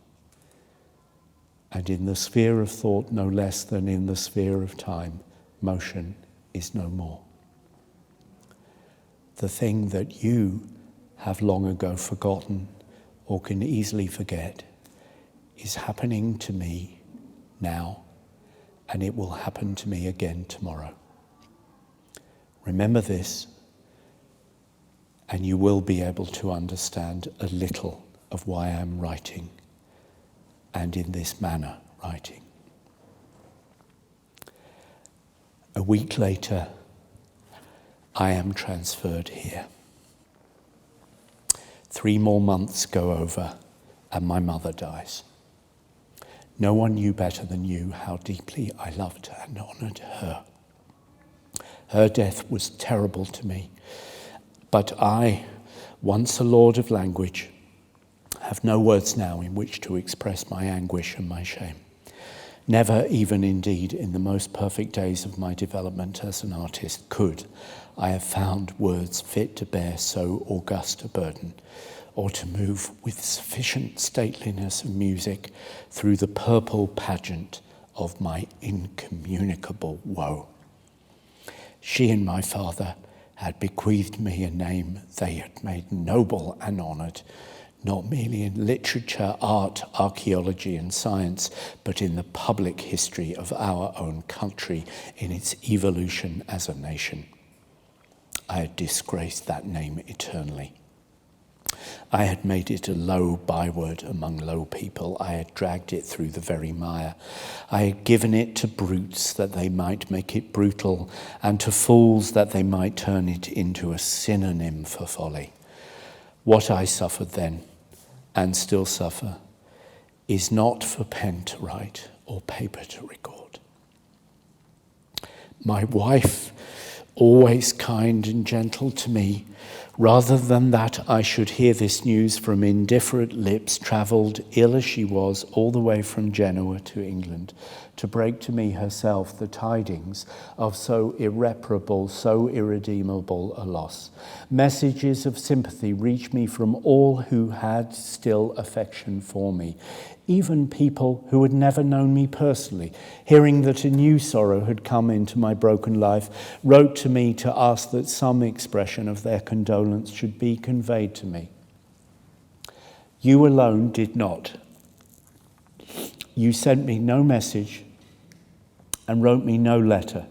And in the sphere of thought, no less than in the sphere of time, motion is no more. The thing that you have long ago forgotten or can easily forget is happening to me now, and it will happen to me again tomorrow. Remember this, and you will be able to understand a little of why I am writing, and in this manner writing. A week later, I am transferred here. 3 more months go over, and my mother dies. No one knew better than you how deeply I loved and honoured her. Her death was terrible to me, but I, once a lord of language, have no words now in which to express my anguish and my shame. Never, even indeed in the most perfect days of my development as an artist, could I have found words fit to bear so august a burden, or to move with sufficient stateliness of music through the purple pageant of my incommunicable woe. She and my father had bequeathed me a name they had made noble and honoured, not merely in literature, art, archaeology and science, but in the public history of our own country, in its evolution as a nation. I had disgraced that name eternally. I had made it a low byword among low people. I had dragged it through the very mire. I had given it to brutes that they might make it brutal, and to fools that they might turn it into a synonym for folly. What I suffered then, and still suffer, is not for pen to write or paper to record. My wife, always kind and gentle to me, rather than that I should hear this news from indifferent lips, travelled, ill as she was, all the way from Genoa to England, to break to me herself the tidings of so irreparable, so irredeemable a loss. Messages of sympathy reached me from all who had still affection for me, even people who had never known me personally, hearing that a new sorrow had come into my broken life, wrote to me to ask that some expression of their condolence should be conveyed to me. You alone did not. You sent me no message and wrote me no letter.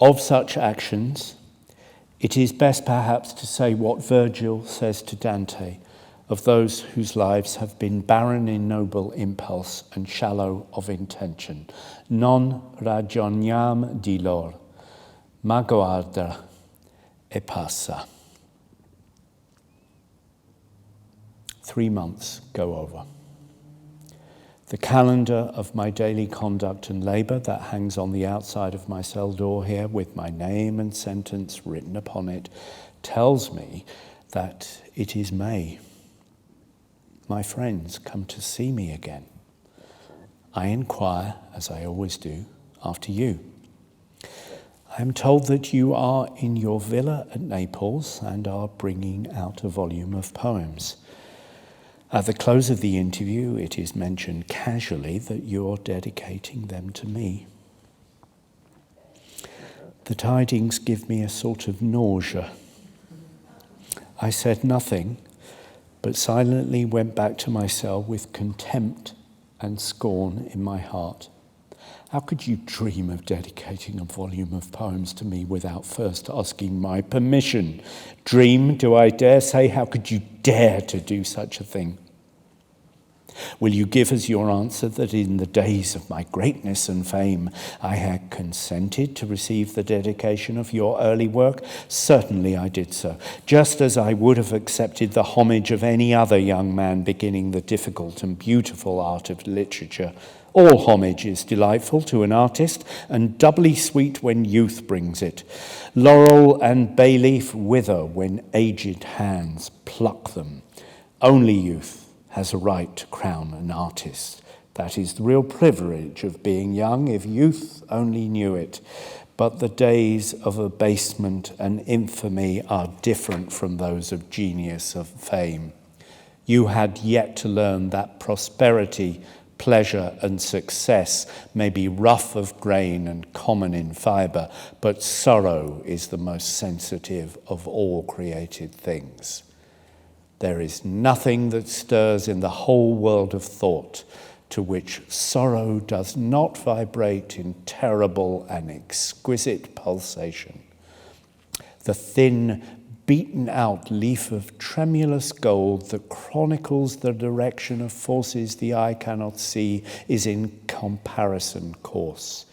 Of such actions, it is best perhaps to say what Virgil says to Dante, of those whose lives have been barren in noble impulse and shallow of intention. Non ragioniam di lor, ma guarda e passa. 3 months go over. The calendar of my daily conduct and labour that hangs on the outside of my cell door here with my name and sentence written upon it tells me that it is May. My friends come to see me again. I inquire, as I always do, after you. I am told that you are in your villa at Naples and are bringing out a volume of poems. At the close of the interview, it is mentioned casually that you're dedicating them to me. The tidings give me a sort of nausea. I said nothing, but silently went back to my cell with contempt and scorn in my heart. How could you dream of dedicating a volume of poems to me without first asking my permission? Dream, do I dare say? How could you dare to do such a thing? Will you give as your answer that in the days of my greatness and fame I had consented to receive the dedication of your early work? Certainly I did so, just as I would have accepted the homage of any other young man beginning the difficult and beautiful art of literature. All homage is delightful to an artist, and doubly sweet when youth brings it. Laurel and bay leaf wither when aged hands pluck them. Only youth has a right to crown an artist. That is the real privilege of being young, if youth only knew it. But the days of abasement and infamy are different from those of genius of fame. You had yet to learn that prosperity, pleasure and success may be rough of grain and common in fibre, but sorrow is the most sensitive of all created things. There is nothing that stirs in the whole world of thought to which sorrow does not vibrate in terrible and exquisite pulsation. The thin, beaten-out leaf of tremulous gold that chronicles the direction of forces the eye cannot see is in comparison coarse.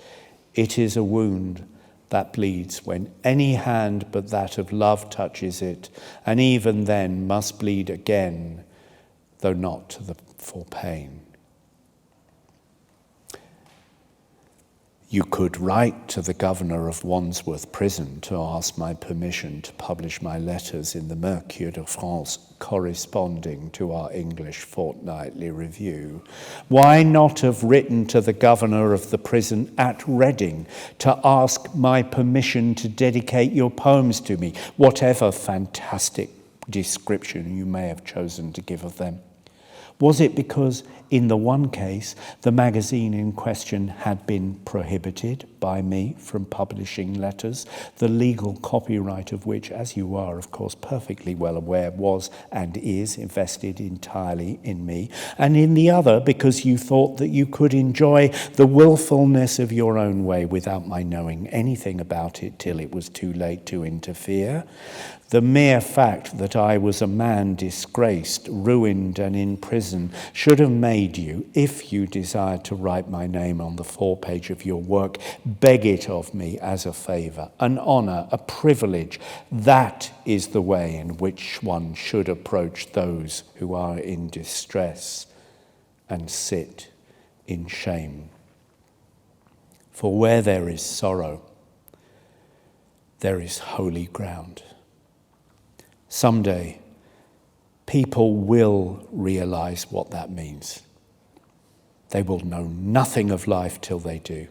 It is a wound that bleeds when any hand but that of love touches it, and even then must bleed again, though not for pain. You could write to the governor of Wandsworth Prison to ask my permission to publish my letters in the Mercure de France corresponding to our English fortnightly review. Why not have written to the governor of the prison at Reading to ask my permission to dedicate your poems to me, whatever fantastic description you may have chosen to give of them? Was it because, in the one case, the magazine in question had been prohibited by me from publishing letters, the legal copyright of which, as you are, of course, perfectly well aware, was and is invested entirely in me, and in the other, because you thought that you could enjoy the willfulness of your own way without my knowing anything about it till it was too late to interfere? The mere fact that I was a man disgraced, ruined, and in prison should have made you, if you desired to write my name on the forepage of your work, beg it of me as a favour, an honour, a privilege. That is the way in which one should approach those who are in distress and sit in shame. For where there is sorrow, there is holy ground. Someday, people will realize what that means. They will know nothing of life till they do.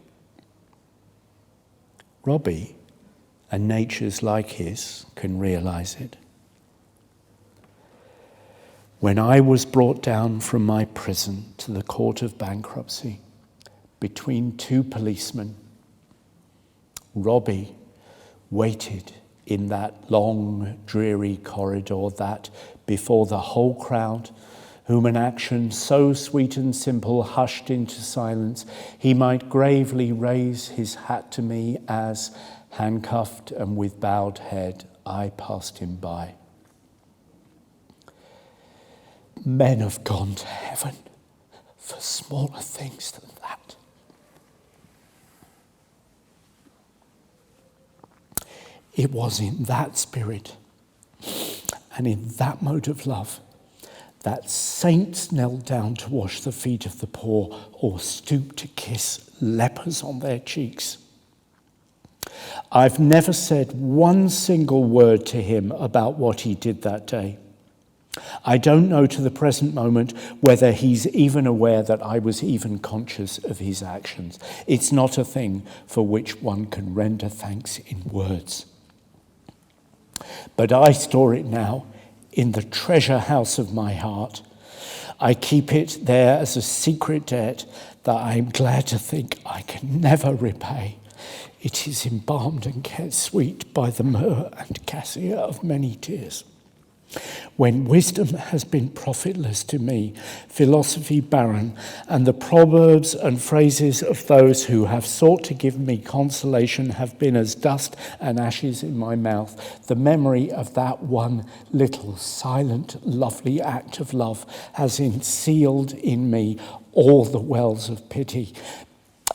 Robbie, and natures like his, can realize it. When I was brought down from my prison to the court of bankruptcy between two policemen, Robbie waited in that long, dreary corridor that, before the whole crowd, whom an action so sweet and simple hushed into silence, he might gravely raise his hat to me as, handcuffed and with bowed head, I passed him by. Men have gone to heaven for smaller things than that. It was in that spirit and in that mode of love that saints knelt down to wash the feet of the poor or stooped to kiss lepers on their cheeks. I've never said one single word to him about what he did that day. I don't know to the present moment whether he's even aware that I was even conscious of his actions. It's not a thing for which one can render thanks in words. But I store it now in the treasure house of my heart. I keep it there as a secret debt that I'm glad to think I can never repay. It is embalmed and kept sweet by the myrrh and cassia of many tears. When wisdom has been profitless to me, philosophy barren, and the proverbs and phrases of those who have sought to give me consolation have been as dust and ashes in my mouth, the memory of that one little, silent, lovely act of love has sealed in me all the wells of pity.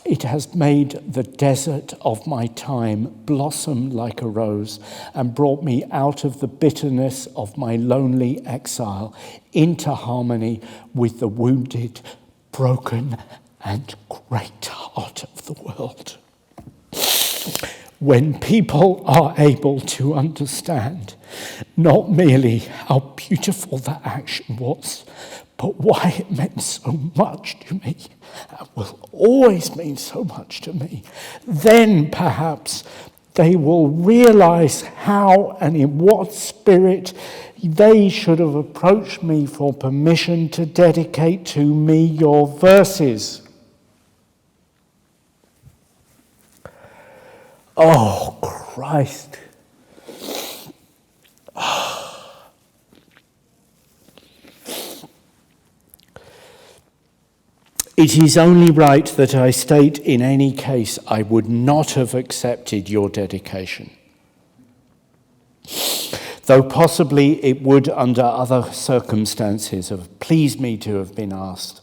It has made the desert of my time blossom like a rose and brought me out of the bitterness of my lonely exile into harmony with the wounded, broken, and great heart of the world. When people are able to understand not merely how beautiful that action was, but why it meant so much to me, and will always mean so much to me, then perhaps they will realize how and in what spirit they should have approached me for permission to dedicate to me your verses. Oh, Christ. It is only right that I state in any case I would not have accepted your dedication. Though possibly it would, under other circumstances, have pleased me to have been asked,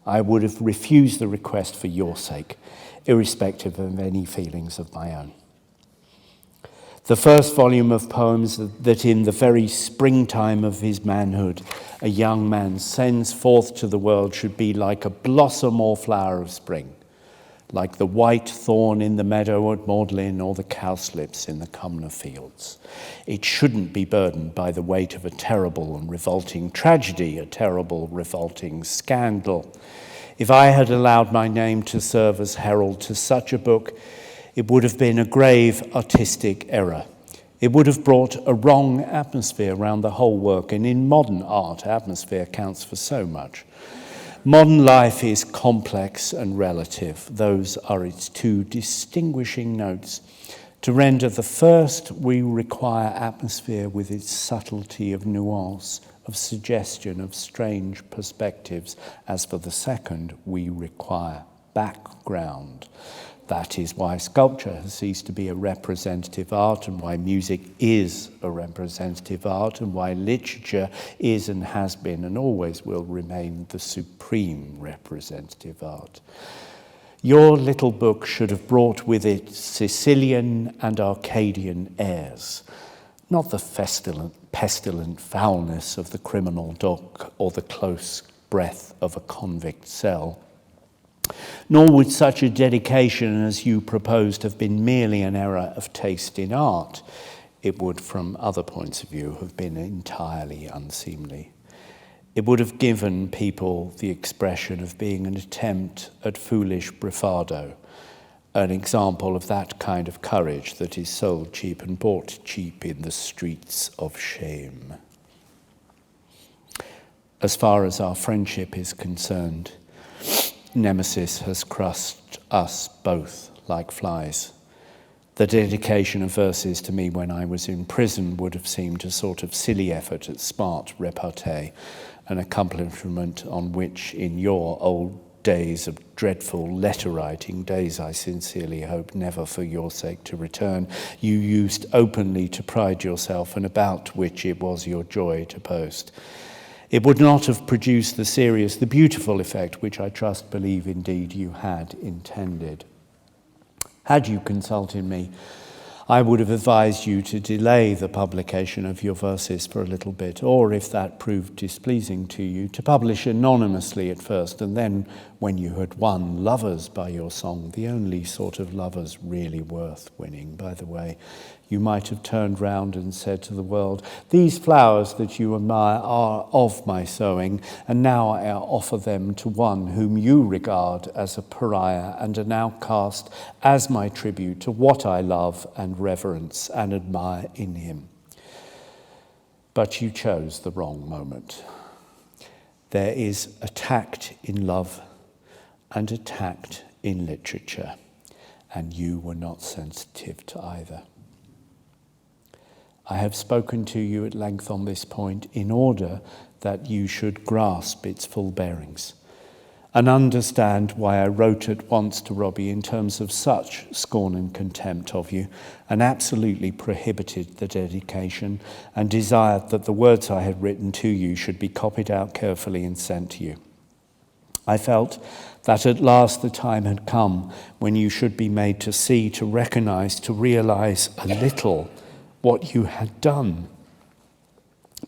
I would have refused the request for your sake, irrespective of any feelings of my own. The first volume of poems that in the very springtime of his manhood a young man sends forth to the world should be like a blossom or flower of spring, like the white thorn in the meadow at Magdalen or the cowslips in the Cumnor fields. It shouldn't be burdened by the weight of a terrible and revolting tragedy, a terrible, revolting scandal. If I had allowed my name to serve as herald to such a book, it would have been a grave artistic error. It would have brought a wrong atmosphere around the whole work, and in modern art, atmosphere counts for so much. Modern life is complex and relative. Those are its two distinguishing notes. To render the first, we require atmosphere with its subtlety of nuance, of suggestion, of strange perspectives. As for the second, we require background. That is why sculpture has ceased to be a representative art, and why music is a representative art, and why literature is and has been and always will remain the supreme representative art. Your little book should have brought with it Sicilian and Arcadian airs, not the pestilent foulness of the criminal dock or the close breath of a convict cell. Nor would such a dedication as you proposed have been merely an error of taste in art. It would, from other points of view, have been entirely unseemly. It would have given people the expression of being an attempt at foolish bravado, an example of that kind of courage that is sold cheap and bought cheap in the streets of shame. As far as our friendship is concerned, Nemesis has crushed us both like flies. The dedication of verses to me when I was in prison would have seemed a sort of silly effort at smart repartee, an accomplishment on which in your old days of dreadful letter-writing, days I sincerely hope never for your sake to return, you used openly to pride yourself and about which it was your joy to boast. It would not have produced the serious, the beautiful effect which I trust, believe indeed you had intended. Had you consulted me, I would have advised you to delay the publication of your verses for a little bit, or if that proved displeasing to you, to publish anonymously at first, and then, when you had won lovers by your song, the only sort of lovers really worth winning, by the way, you might have turned round and said to the world, "These flowers that you admire are of my sowing, and now I offer them to one whom you regard as a pariah and an outcast as my tribute to what I love and reverence and admire in him." But you chose the wrong moment. There is a tact in love and a tact in literature, and you were not sensitive to either. I have spoken to you at length on this point in order that you should grasp its full bearings and understand why I wrote at once to Robbie in terms of such scorn and contempt of you, and absolutely prohibited the dedication and desired that the words I had written to you should be copied out carefully and sent to you. I felt that at last the time had come when you should be made to see, to recognize, to realize a little what you had done.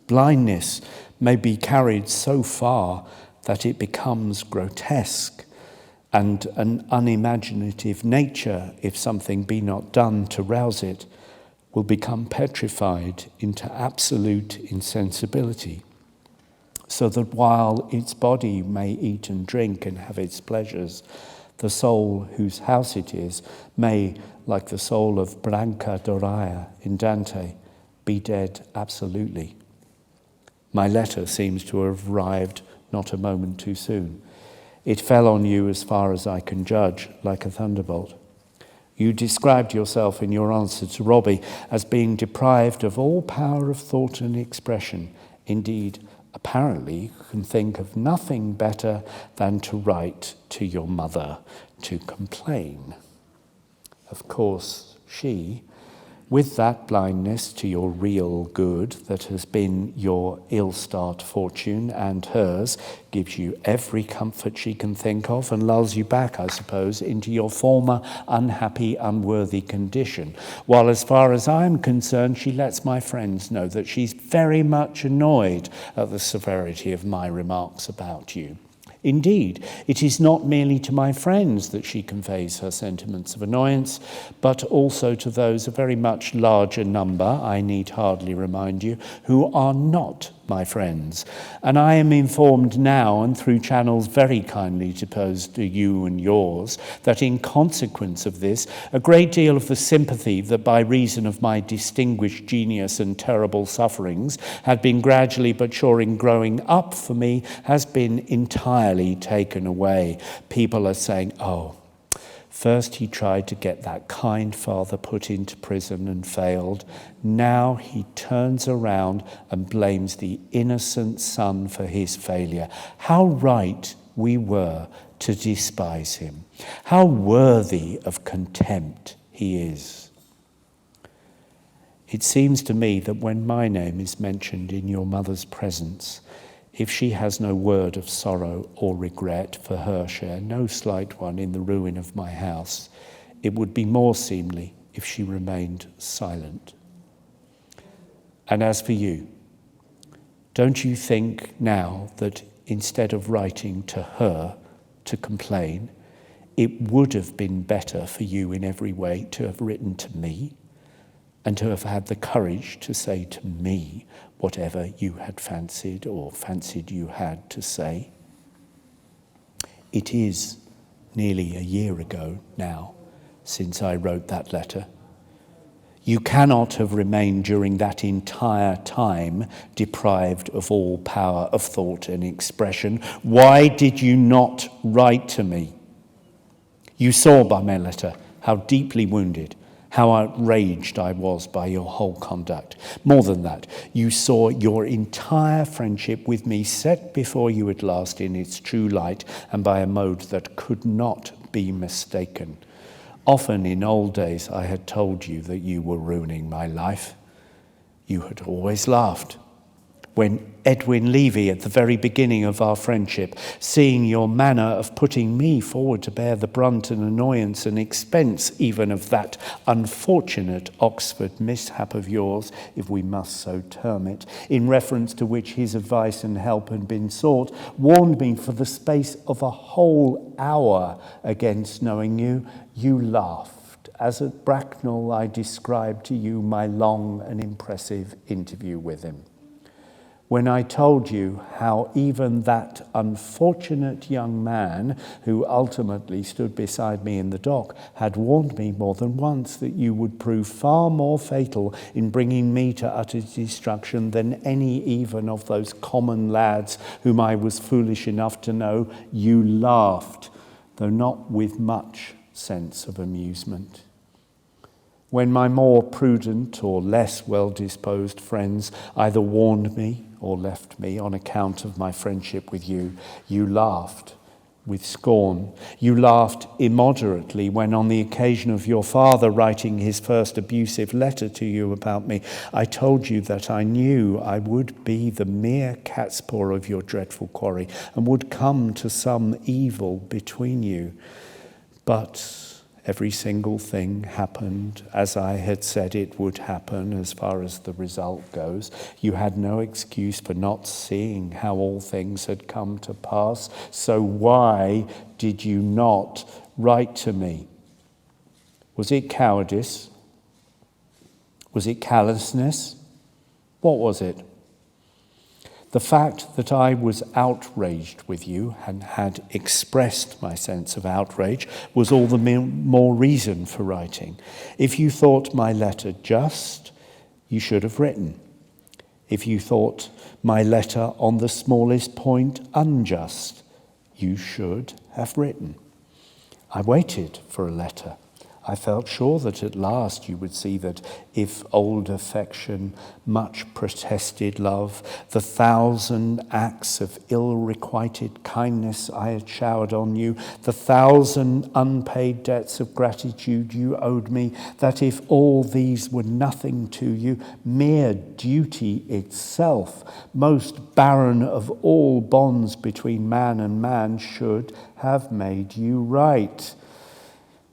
Blindness may be carried so far that it becomes grotesque, and an unimaginative nature, if something be not done to rouse it, will become petrified into absolute insensibility, so that while its body may eat and drink and have its pleasures, the soul whose house it is may, like the soul of Branca Doria in Dante, be dead absolutely. My letter seems to have arrived not a moment too soon. It fell on you, as far as I can judge, like a thunderbolt. You described yourself in your answer to Robbie as being deprived of all power of thought and expression. Indeed, apparently you can think of nothing better than to write to your mother to complain. Of course, she, with that blindness to your real good that has been your ill-starred fortune and hers, gives you every comfort she can think of and lulls you back, I suppose, into your former unhappy, unworthy condition. While as far as I'm concerned, she lets my friends know that she's very much annoyed at the severity of my remarks about you. Indeed, it is not merely to my friends that she conveys her sentiments of annoyance, but also to those, a very much larger number, I need hardly remind you, who are not my friends. And I am informed now, and through channels very kindly deposed to you and yours, that in consequence of this, a great deal of the sympathy that by reason of my distinguished genius and terrible sufferings had been gradually but sure in growing up for me has been entirely taken away. People are saying, "Oh, first he tried to get that kind father put into prison and failed. Now he turns around and blames the innocent son for his failure. How right we were to despise him. How worthy of contempt he is." It seems to me that when my name is mentioned in your mother's presence, if she has no word of sorrow or regret for her share, no slight one in the ruin of my house, it would be more seemly if she remained silent. And as for you, don't you think now that instead of writing to her to complain, it would have been better for you in every way to have written to me and to have had the courage to say to me whatever you had fancied or fancied you had to say? It is nearly a year ago now since I wrote that letter. You cannot have remained during that entire time deprived of all power of thought and expression. Why did you not write to me? You saw by my letter how deeply wounded, how outraged I was by your whole conduct. More than that, you saw your entire friendship with me set before you at last in its true light and by a mode that could not be mistaken. Often in old days I had told you that you were ruining my life. You had always laughed. when Edwin Levy, at the very beginning of our friendship, seeing your manner of putting me forward to bear the brunt and annoyance and expense even of that unfortunate Oxford mishap of yours, if we must so term it, in reference to which his advice and help had been sought, warned me for the space of a whole hour against knowing you, you laughed, as at Bracknell I described to you my long and impressive interview with him. When I told you how even that unfortunate young man who ultimately stood beside me in the dock had warned me more than once that you would prove far more fatal in bringing me to utter destruction than any even of those common lads whom I was foolish enough to know, you laughed, though not with much sense of amusement. When my more prudent or less well-disposed friends either warned me or left me on account of my friendship with you, you laughed with scorn. You laughed immoderately when on the occasion of your father writing his first abusive letter to you about me, I told you that I knew I would be the mere catspaw of your dreadful quarry and would come to some evil between you. But every single thing happened as I had said it would happen as far as the result goes. You had no excuse for not seeing how all things had come to pass. So why did you not write to me? Was it cowardice? Was it callousness? What was it? The fact that I was outraged with you and had expressed my sense of outrage was all the more reason for writing. If you thought my letter just, you should have written. If you thought my letter on the smallest point unjust, you should have written. I waited for a letter. I felt sure that at last you would see that if old affection, much protested love, the 1,000 acts of ill-requited kindness I had showered on you, the 1,000 unpaid debts of gratitude you owed me, that if all these were nothing to you, mere duty itself, most barren of all bonds between man and man, should have made you right.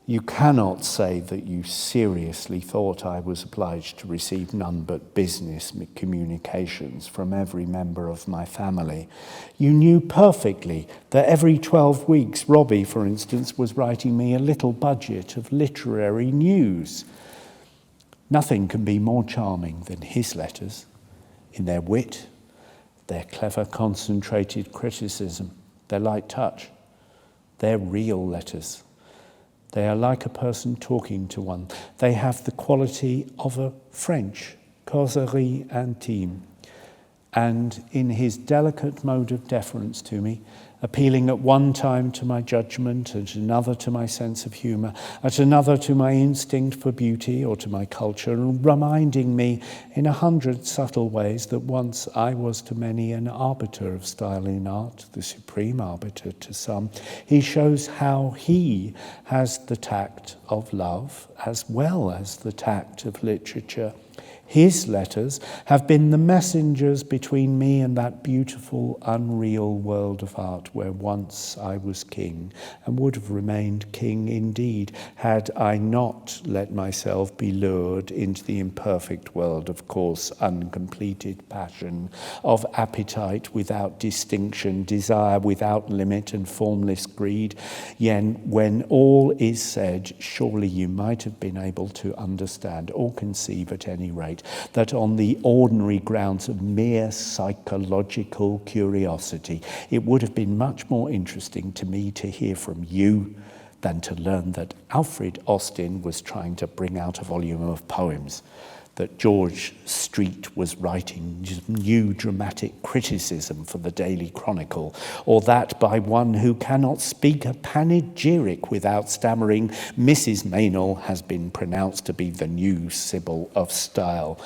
You cannot say that you seriously thought I was obliged to receive none but business communications from every member of my family. You knew perfectly that every 12 weeks, Robbie, for instance, was writing me a little budget of literary news. Nothing can be more charming than his letters, in their wit, their clever concentrated criticism, their light touch, their real letters. They are like a person talking to one. They have the quality of a French causerie intime. And in his delicate mode of deference to me, appealing at one time to my judgment, at another to my sense of humour, at another to my instinct for beauty or to my culture, and reminding me in 100 subtle ways that once I was to many an arbiter of style in art, the supreme arbiter to some, he shows how he has the tact of love as well as the tact of literature. His letters have been the messengers between me and that beautiful, unreal world of art where once I was king, and would have remained king indeed, had I not let myself be lured into the imperfect world of coarse, uncompleted passion, of appetite without distinction, desire without limit, and formless greed. Yet when all is said, surely you might have been able to understand or conceive at any rate that on the ordinary grounds of mere psychological curiosity, it would have been much more interesting to me to hear from you than to learn that Alfred Austin was trying to bring out a volume of poems, that George Street was writing new dramatic criticism for the Daily Chronicle, or that by one who cannot speak a panegyric without stammering, Mrs. Meynell has been pronounced to be the new Sybil of style.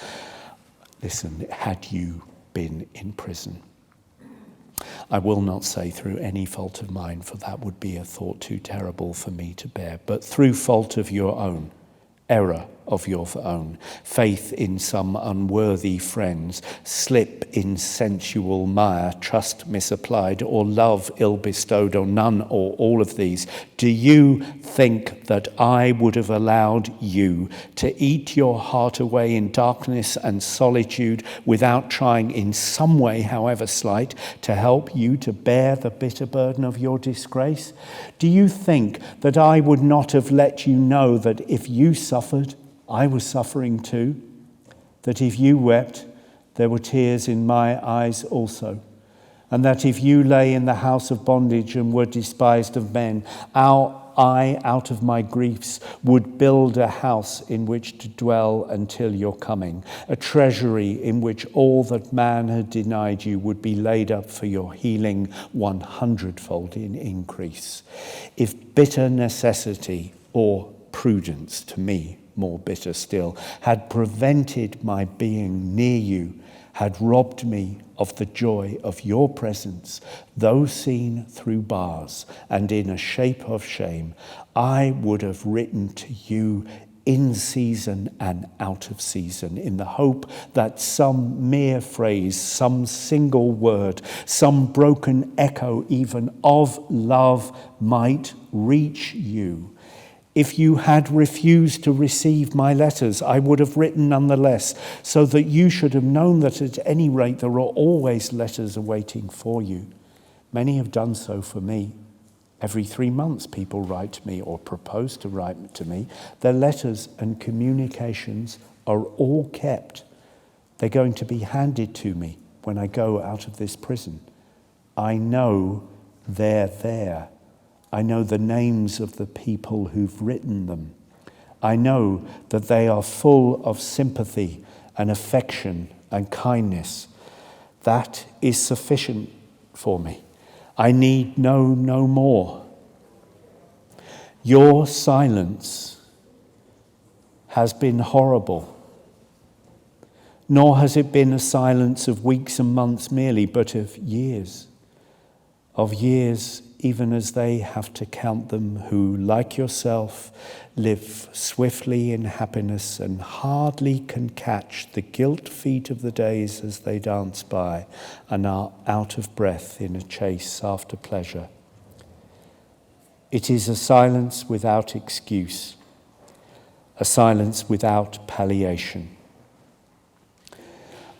Listen, had you been in prison? I will not say through any fault of mine, for that would be a thought too terrible for me to bear, but through fault of your own, error of your own, faith in some unworthy friends, slip in sensual mire, trust misapplied, or love ill bestowed, or none or all of these? Do you think that I would have allowed you to eat your heart away in darkness and solitude without trying in some way, however slight, to help you to bear the bitter burden of your disgrace? Do you think that I would not have let you know that if you suffered, I was suffering too? That if you wept, there were tears in my eyes also? And that if you lay in the house of bondage and were despised of men, I, out of my griefs, would build a house in which to dwell until your coming, a treasury in which all that man had denied you would be laid up for your healing 100-fold in increase. If bitter necessity or prudence, to me more bitter still, had prevented my being near you, had robbed me of the joy of your presence, though seen through bars and in a shape of shame, I would have written to you in season and out of season, in the hope that some mere phrase, some single word, some broken echo even of love might reach you. If you had refused to receive my letters, I would have written nonetheless, so that you should have known that at any rate there are always letters awaiting for you. Many have done so for me. Every 3 months people write to me or propose to write to me. Their letters and communications are all kept. They're going to be handed to me when I go out of this prison. I know they're there. I know the names of the people who've written them. I know that they are full of sympathy and affection and kindness. That is sufficient for me. I need know no more. Your silence has been horrible. Nor has it been a silence of weeks and months merely, but of years even as they have to count them who, like yourself, live swiftly in happiness and hardly can catch the gilt feet of the days as they dance by and are out of breath in a chase after pleasure. It is a silence without excuse, a silence without palliation.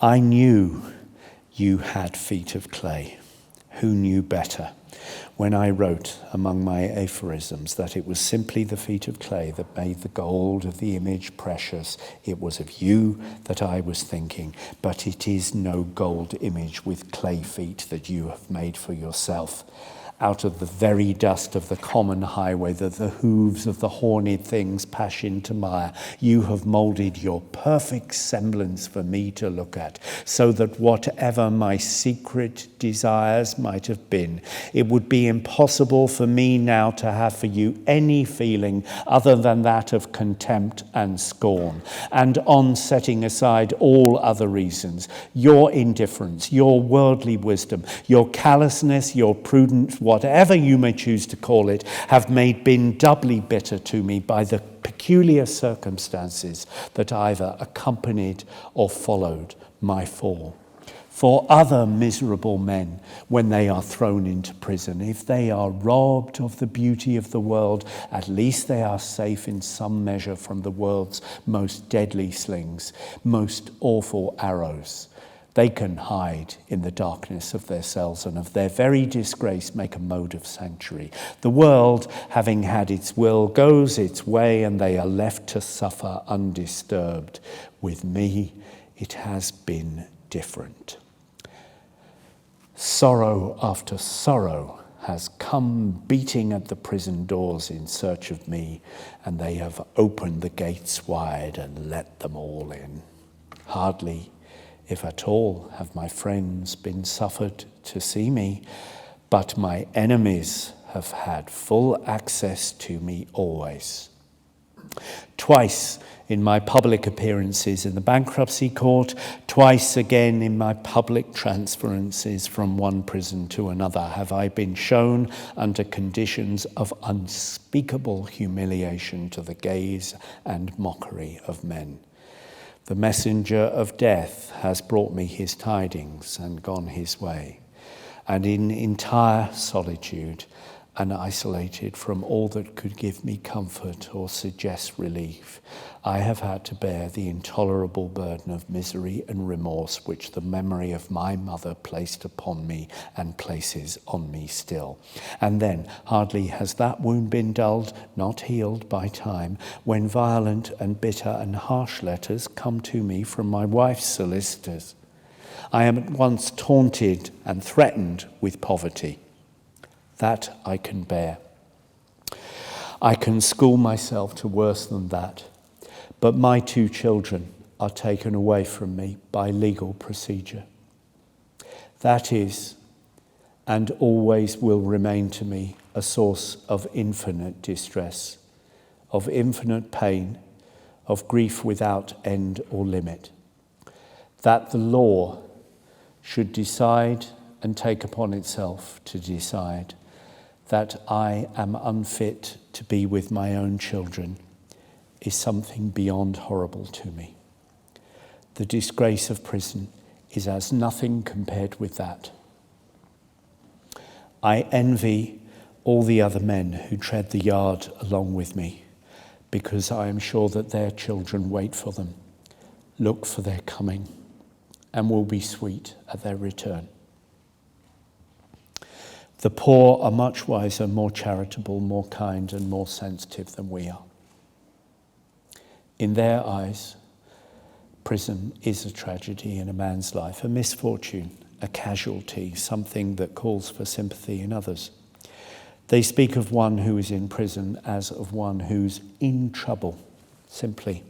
I knew you had feet of clay. Who knew better? When I wrote among my aphorisms that it was simply the feet of clay that made the gold of the image precious, it was of you that I was thinking, but it is no gold image with clay feet that you have made for yourself. Out of the very dust of the common highway that the hooves of the horned things pass into mire, you have moulded your perfect semblance for me to look at, so that whatever my secret desires might have been, it would be impossible for me now to have for you any feeling other than that of contempt and scorn. And on setting aside all other reasons, your indifference, your worldly wisdom, your callousness, your prudence, whatever you may choose to call it, have been doubly bitter to me by the peculiar circumstances that either accompanied or followed my fall. For other miserable men, when they are thrown into prison, if they are robbed of the beauty of the world, at least they are safe in some measure from the world's most deadly slings, most awful arrows. They can hide in the darkness of their cells and of their very disgrace make a mode of sanctuary. The world, having had its will, goes its way and they are left to suffer undisturbed. With me, it has been different. Sorrow after sorrow has come beating at the prison doors in search of me, and they have opened the gates wide and let them all in. Hardly, if at all, have my friends been suffered to see me, but my enemies have had full access to me always. Twice in my public appearances in the Bankruptcy Court, twice again in my public transferences from one prison to another, have I been shown under conditions of unspeakable humiliation to the gaze and mockery of men. The messenger of death has brought me his tidings and gone his way, and in entire solitude and isolated from all that could give me comfort or suggest relief, I have had to bear the intolerable burden of misery and remorse which the memory of my mother placed upon me and places on me still. And then, hardly has that wound been dulled, not healed by time, when violent and bitter and harsh letters come to me from my wife's solicitors. I am at once taunted and threatened with poverty. That I can bear. I can school myself to worse than that. But my 2 children are taken away from me by legal procedure. That is, and always will remain to me, a source of infinite distress, of infinite pain, of grief without end or limit. That the law should decide and take upon itself to decide that I am unfit to be with my own children is something beyond horrible to me. The disgrace of prison is as nothing compared with that. I envy all the other men who tread the yard along with me, because I am sure that their children wait for them, look for their coming, and will be sweet at their return. The poor are much wiser, more charitable, more kind, and more sensitive than we are. In their eyes, prison is a tragedy in a man's life, a misfortune, a casualty, something that calls for sympathy in others. They speak of one who is in prison as of one who's in trouble, simply.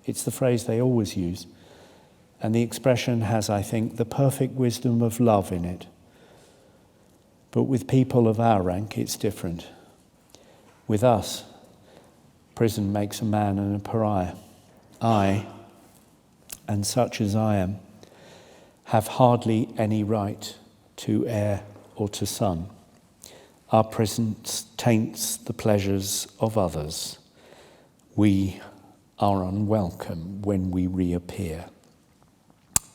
It's the phrase they always use. And the expression has, I think, the perfect wisdom of love in it. But with people of our rank, it's different. With us, prison makes a man and a pariah. I, and such as I am, have hardly any right to heir or to son. Our prison taints the pleasures of others. We are unwelcome when we reappear.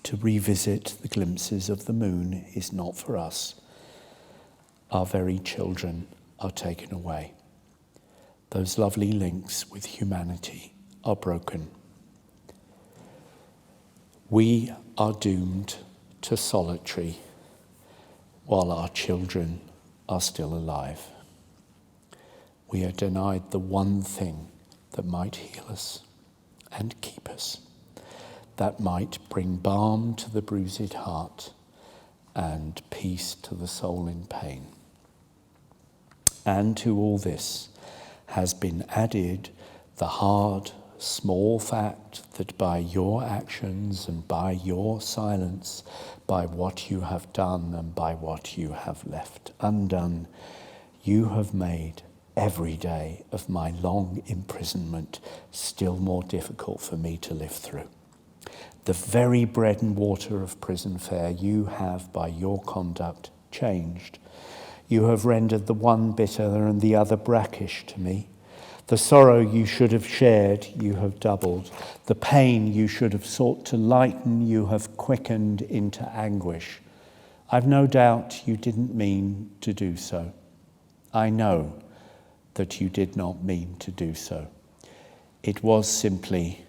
To revisit the glimpses of the moon is not for us. Our very children are taken away. Those lovely links with humanity are broken. We are doomed to solitary while our children are still alive. We are denied the one thing that might heal us and keep us, that might bring balm to the bruised heart and peace to the soul in pain. And to all this has been added the hard, small fact that by your actions and by your silence, by what you have done and by what you have left undone, you have made every day of my long imprisonment still more difficult for me to live through. The very bread and water of prison fare you have, by your conduct, changed. You have rendered the one bitter and the other brackish to me. The sorrow you should have shared, you have doubled. The pain you should have sought to lighten, you have quickened into anguish. I've no doubt you didn't mean to do so. I know that you did not mean to do so. It was simply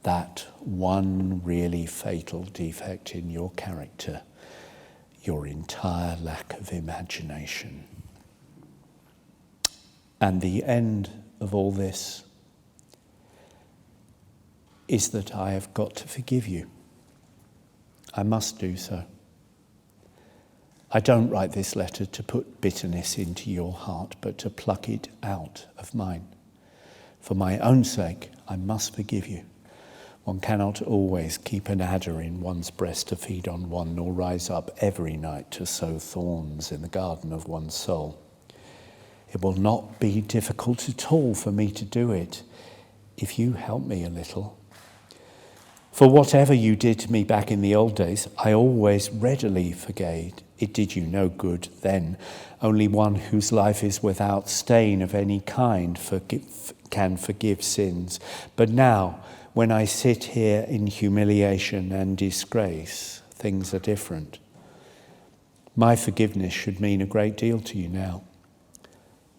that one really fatal defect in your character, your entire lack of imagination. And the end of all this is that I have got to forgive you. I must do so. I don't write this letter to put bitterness into your heart, but to pluck it out of mine. For my own sake, I must forgive you. One cannot always keep an adder in one's breast to feed on one, nor rise up every night to sow thorns in the garden of one's soul. It will not be difficult at all for me to do it if you help me a little For whatever you did to me back in the old days, I always readily forgave. It did you no good then. Only one whose life is without stain of any kind can forgive sins. But now, when I sit here in humiliation and disgrace, things are different. My forgiveness should mean a great deal to you now.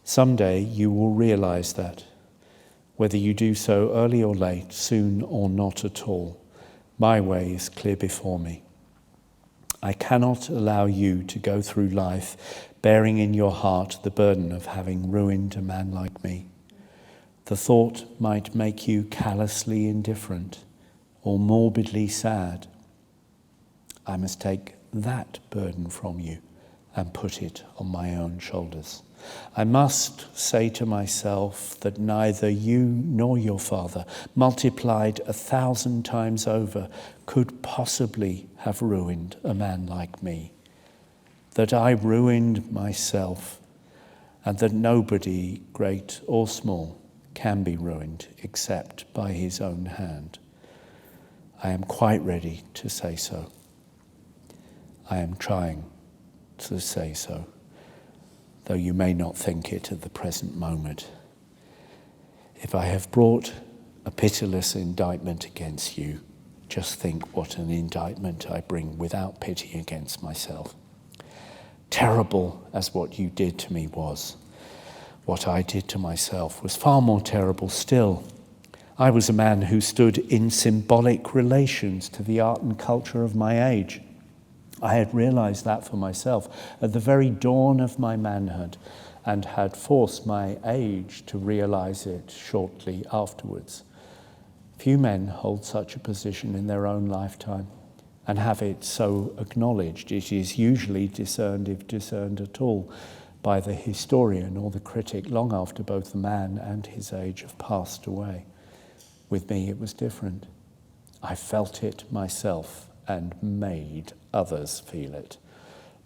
Someday you will realize that, whether you do so early or late, soon or not at all. My way is clear before me. I cannot allow you to go through life bearing in your heart the burden of having ruined a man like me. The thought might make you callously indifferent or morbidly sad. I must take that burden from you and put it on my own shoulders. I must say to myself that neither you nor your father, multiplied 1,000 times over, could possibly have ruined a man like me. That I ruined myself, and that nobody, great or small, can be ruined except by his own hand. I am quite ready to say so. I am trying to say so, though you may not think it at the present moment. If I have brought a pitiless indictment against you, just think what an indictment I bring without pity against myself. Terrible as what you did to me was, what I did to myself was far more terrible still. I was a man who stood in symbolic relations to the art and culture of my age. I had realized that for myself at the very dawn of my manhood, and had forced my age to realize it shortly afterwards. Few men hold such a position in their own lifetime and have it so acknowledged. It is usually discerned, if discerned at all, by the historian or the critic long after both the man and his age have passed away. With me it was different. I felt it myself and made others feel it.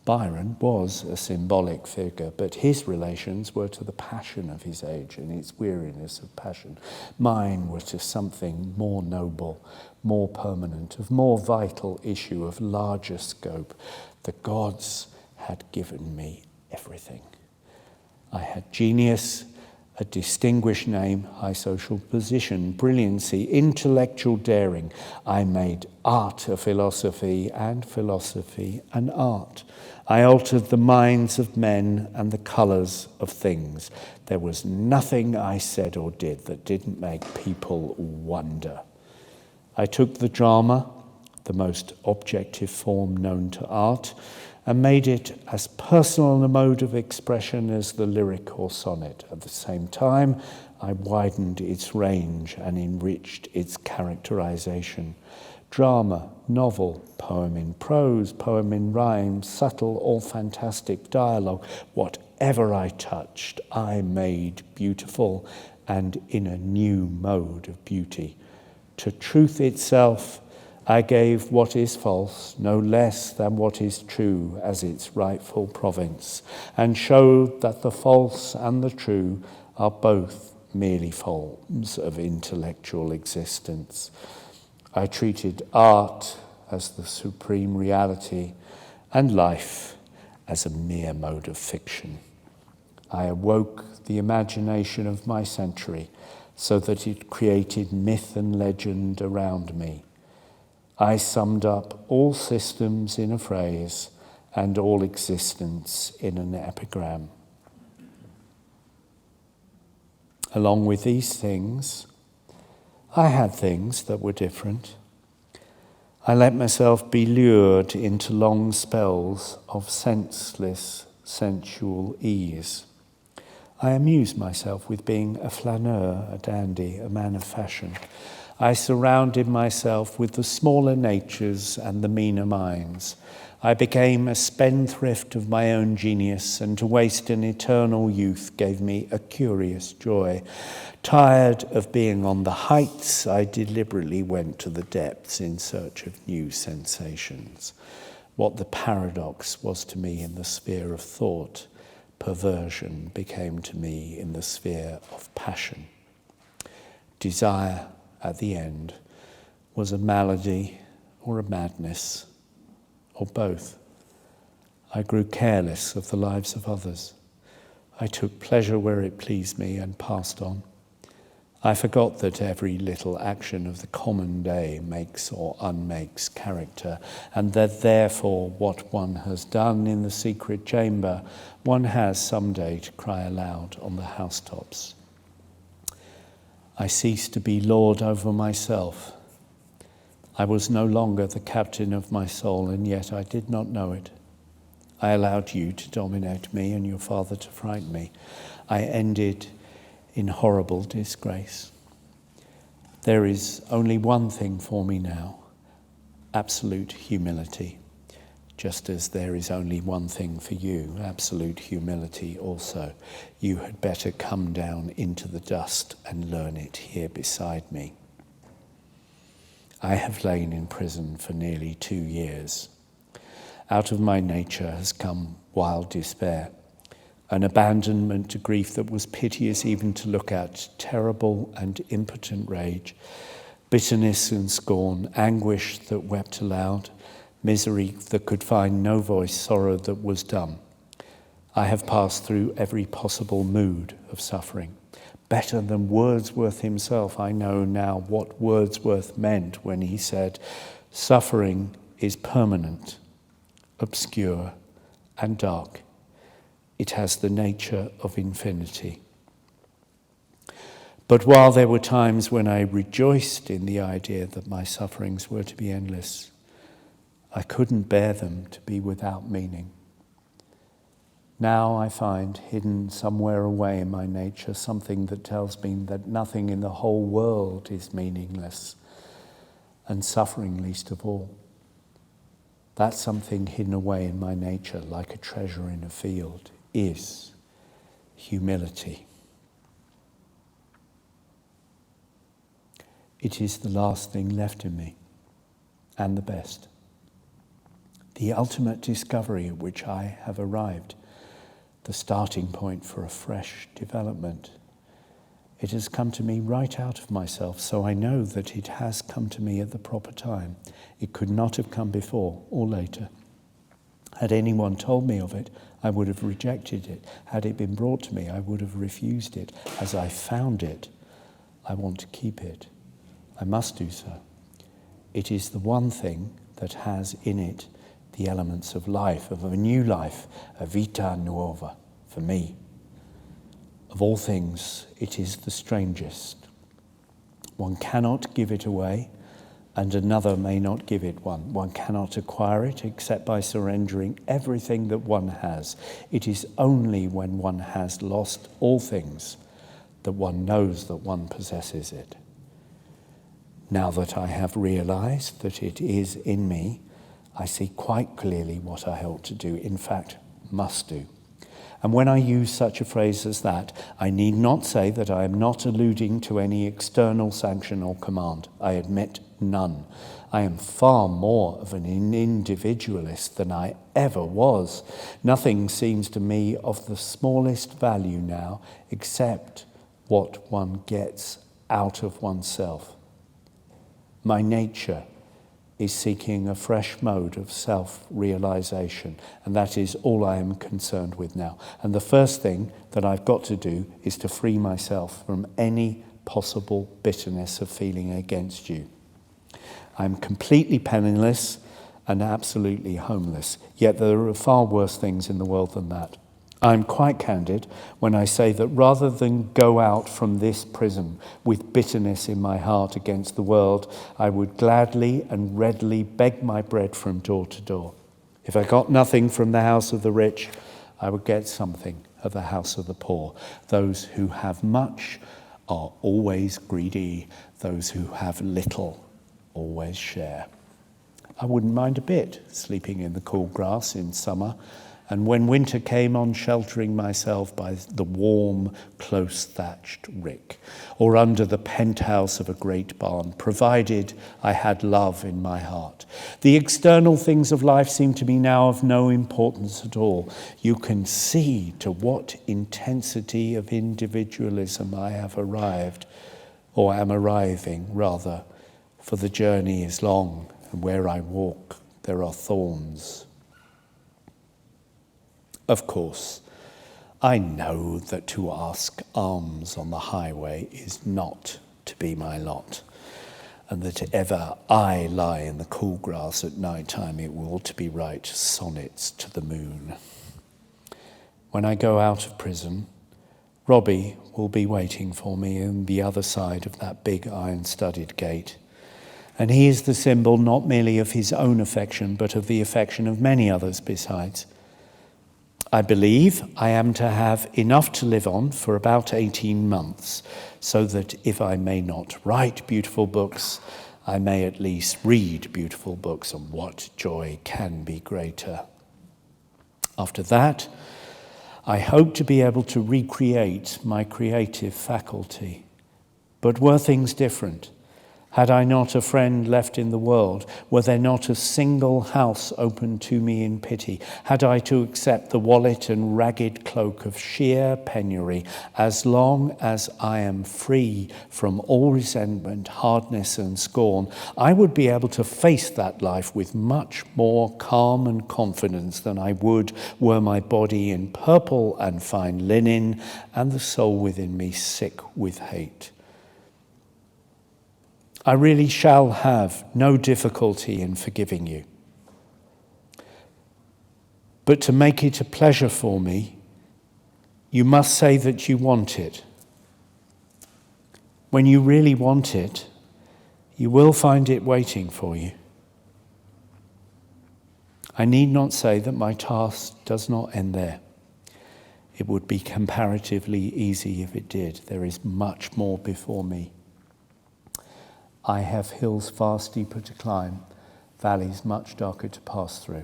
Byron was a symbolic figure, but his relations were to the passion of his age and its weariness of passion. Mine were to something more noble, more permanent, of more vital issue, of larger scope. The gods had given me everything. I had genius, a distinguished name, high social position, brilliancy, intellectual daring. I made art a philosophy and philosophy an art. I altered the minds of men and the colours of things. There was nothing I said or did that didn't make people wonder. I took the drama, the most objective form known to art, and made it as personal a mode of expression as the lyric or sonnet. At the same time, I widened its range and enriched its characterization. Drama, novel, poem in prose, poem in rhyme, subtle or fantastic dialogue, whatever I touched, I made beautiful, and in a new mode of beauty. To truth itself, I gave what is false no less than what is true as its rightful province, and showed that the false and the true are both merely forms of intellectual existence. I treated art as the supreme reality and life as a mere mode of fiction. I awoke the imagination of my century so that it created myth and legend around me. I summed up all systems in a phrase and all existence in an epigram. Along with these things, I had things that were different. I let myself be lured into long spells of senseless, sensual ease. I amused myself with being a flaneur, a dandy, a man of fashion. I surrounded myself with the smaller natures and the meaner minds. I became a spendthrift of my own genius, and to waste an eternal youth gave me a curious joy. Tired of being on the heights, I deliberately went to the depths in search of new sensations. What the paradox was to me in the sphere of thought, perversion became to me in the sphere of passion. Desire, at the end, was a malady or a madness, or both. I grew careless of the lives of others. I took pleasure where it pleased me and passed on. I forgot that every little action of the common day makes or unmakes character, and that therefore what one has done in the secret chamber, one has some day to cry aloud on the housetops. I ceased to be lord over myself. I was no longer the captain of my soul, and yet I did not know it. I allowed you to dominate me and your father to frighten me. I ended in horrible disgrace. There is only one thing for me now, absolute humility, just as there is only one thing for you, absolute humility also. You had better come down into the dust and learn it here beside me. I have lain in prison for nearly 2 years. Out of my nature has come wild despair, an abandonment to grief that was piteous even to look at, terrible and impotent rage, bitterness and scorn, anguish that wept aloud, misery that could find no voice, sorrow that was dumb. I have passed through every possible mood of suffering. Better than Wordsworth himself, I know now what Wordsworth meant when he said, "Suffering is permanent, obscure, and dark. It has the nature of infinity." But while there were times when I rejoiced in the idea that my sufferings were to be endless, I couldn't bear them to be without meaning. Now I find hidden somewhere away in my nature something that tells me that nothing in the whole world is meaningless, and suffering least of all. That something hidden away in my nature, like a treasure in a field, is humility. It is the last thing left in me, and the best. The ultimate discovery at which I have arrived, the starting point for a fresh development. It has come to me right out of myself, so I know that it has come to me at the proper time. It could not have come before or later. Had anyone told me of it, I would have rejected it. Had it been brought to me, I would have refused it. As I found it, I want to keep it. I must do so. It is the one thing that has in it the elements of life, of a new life, a vita nuova, for me. Of all things, it is the strangest. One cannot give it away, and another may not give it one. One cannot acquire it except by surrendering everything that one has. It is only when one has lost all things that one knows that one possesses it. Now that I have realized that it is in me, I see quite clearly what I ought to do, in fact, must do. And when I use such a phrase as that, I need not say that I am not alluding to any external sanction or command. I admit none. I am far more of an individualist than I ever was. Nothing seems to me of the smallest value now, except what one gets out of oneself. My nature is seeking a fresh mode of self-realization, and that is all I am concerned with now. And the first thing that I've got to do is to free myself from any possible bitterness of feeling against you. I'm completely penniless and absolutely homeless, yet there are far worse things in the world than that. I'm quite candid when I say that rather than go out from this prison with bitterness in my heart against the world, I would gladly and readily beg my bread from door to door. If I got nothing from the house of the rich, I would get something at the house of the poor. Those who have much are always greedy. Those who have little always share. I wouldn't mind a bit sleeping in the cool grass in summer, and when winter came on, sheltering myself by the warm, close-thatched rick, or under the penthouse of a great barn, provided I had love in my heart. The external things of life seem to me now of no importance at all. You can see to what intensity of individualism I have arrived, or am arriving, rather, for the journey is long, and where I walk there are thorns. Of course, I know that to ask alms on the highway is not to be my lot, and that ever I lie in the cool grass at night time, it will to be write sonnets to the moon. When I go out of prison, Robbie will be waiting for me on the other side of that big iron-studded gate. And he is the symbol not merely of his own affection, but of the affection of many others besides. I believe I am to have enough to live on for about 18 months, so that if I may not write beautiful books, I may at least read beautiful books, and what joy can be greater? After that, I hope to be able to recreate my creative faculty. But were things different? Had I not a friend left in the world? Were there not a single house open to me in pity? Had I to accept the wallet and ragged cloak of sheer penury, as long as I am free from all resentment, hardness and scorn, I would be able to face that life with much more calm and confidence than I would were my body in purple and fine linen and the soul within me sick with hate. I really shall have no difficulty in forgiving you. But to make it a pleasure for me, you must say that you want it. When you really want it, you will find it waiting for you. I need not say that my task does not end there. It would be comparatively easy if it did. There is much more before me. I have hills far steeper to climb, valleys much darker to pass through,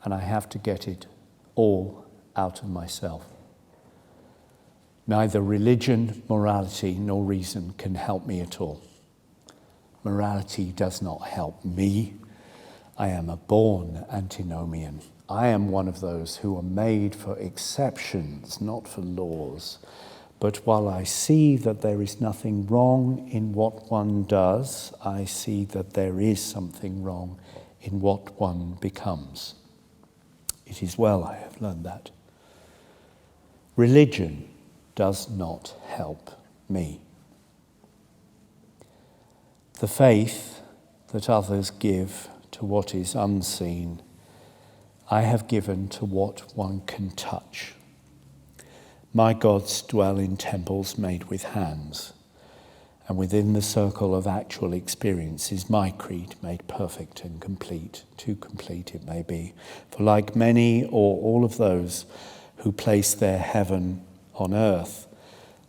and I have to get it all out of myself. Neither religion, morality, nor reason can help me at all. Morality does not help me. I am a born antinomian. I am one of those who are made for exceptions, not for laws. But while I see that there is nothing wrong in what one does, I see that there is something wrong in what one becomes. It is well I have learned that. Religion does not help me. The faith that others give to what is unseen, I have given to what one can touch. My gods dwell in temples made with hands, and within the circle of actual experience is my creed made perfect and complete, too complete it may be, for like many or all of those who place their heaven on earth,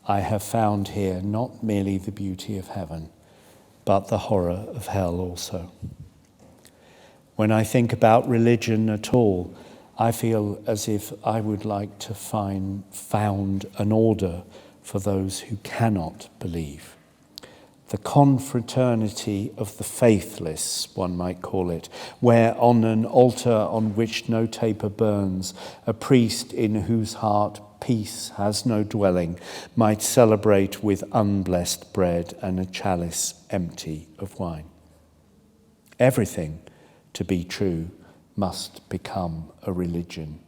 I have found here not merely the beauty of heaven, but the horror of hell also. When I think about religion at all, I feel as if I would like to found an order for those who cannot believe. The confraternity of the faithless, one might call it, where on an altar on which no taper burns, a priest in whose heart peace has no dwelling might celebrate with unblessed bread and a chalice empty of wine. Everything, to be true, must become a religion,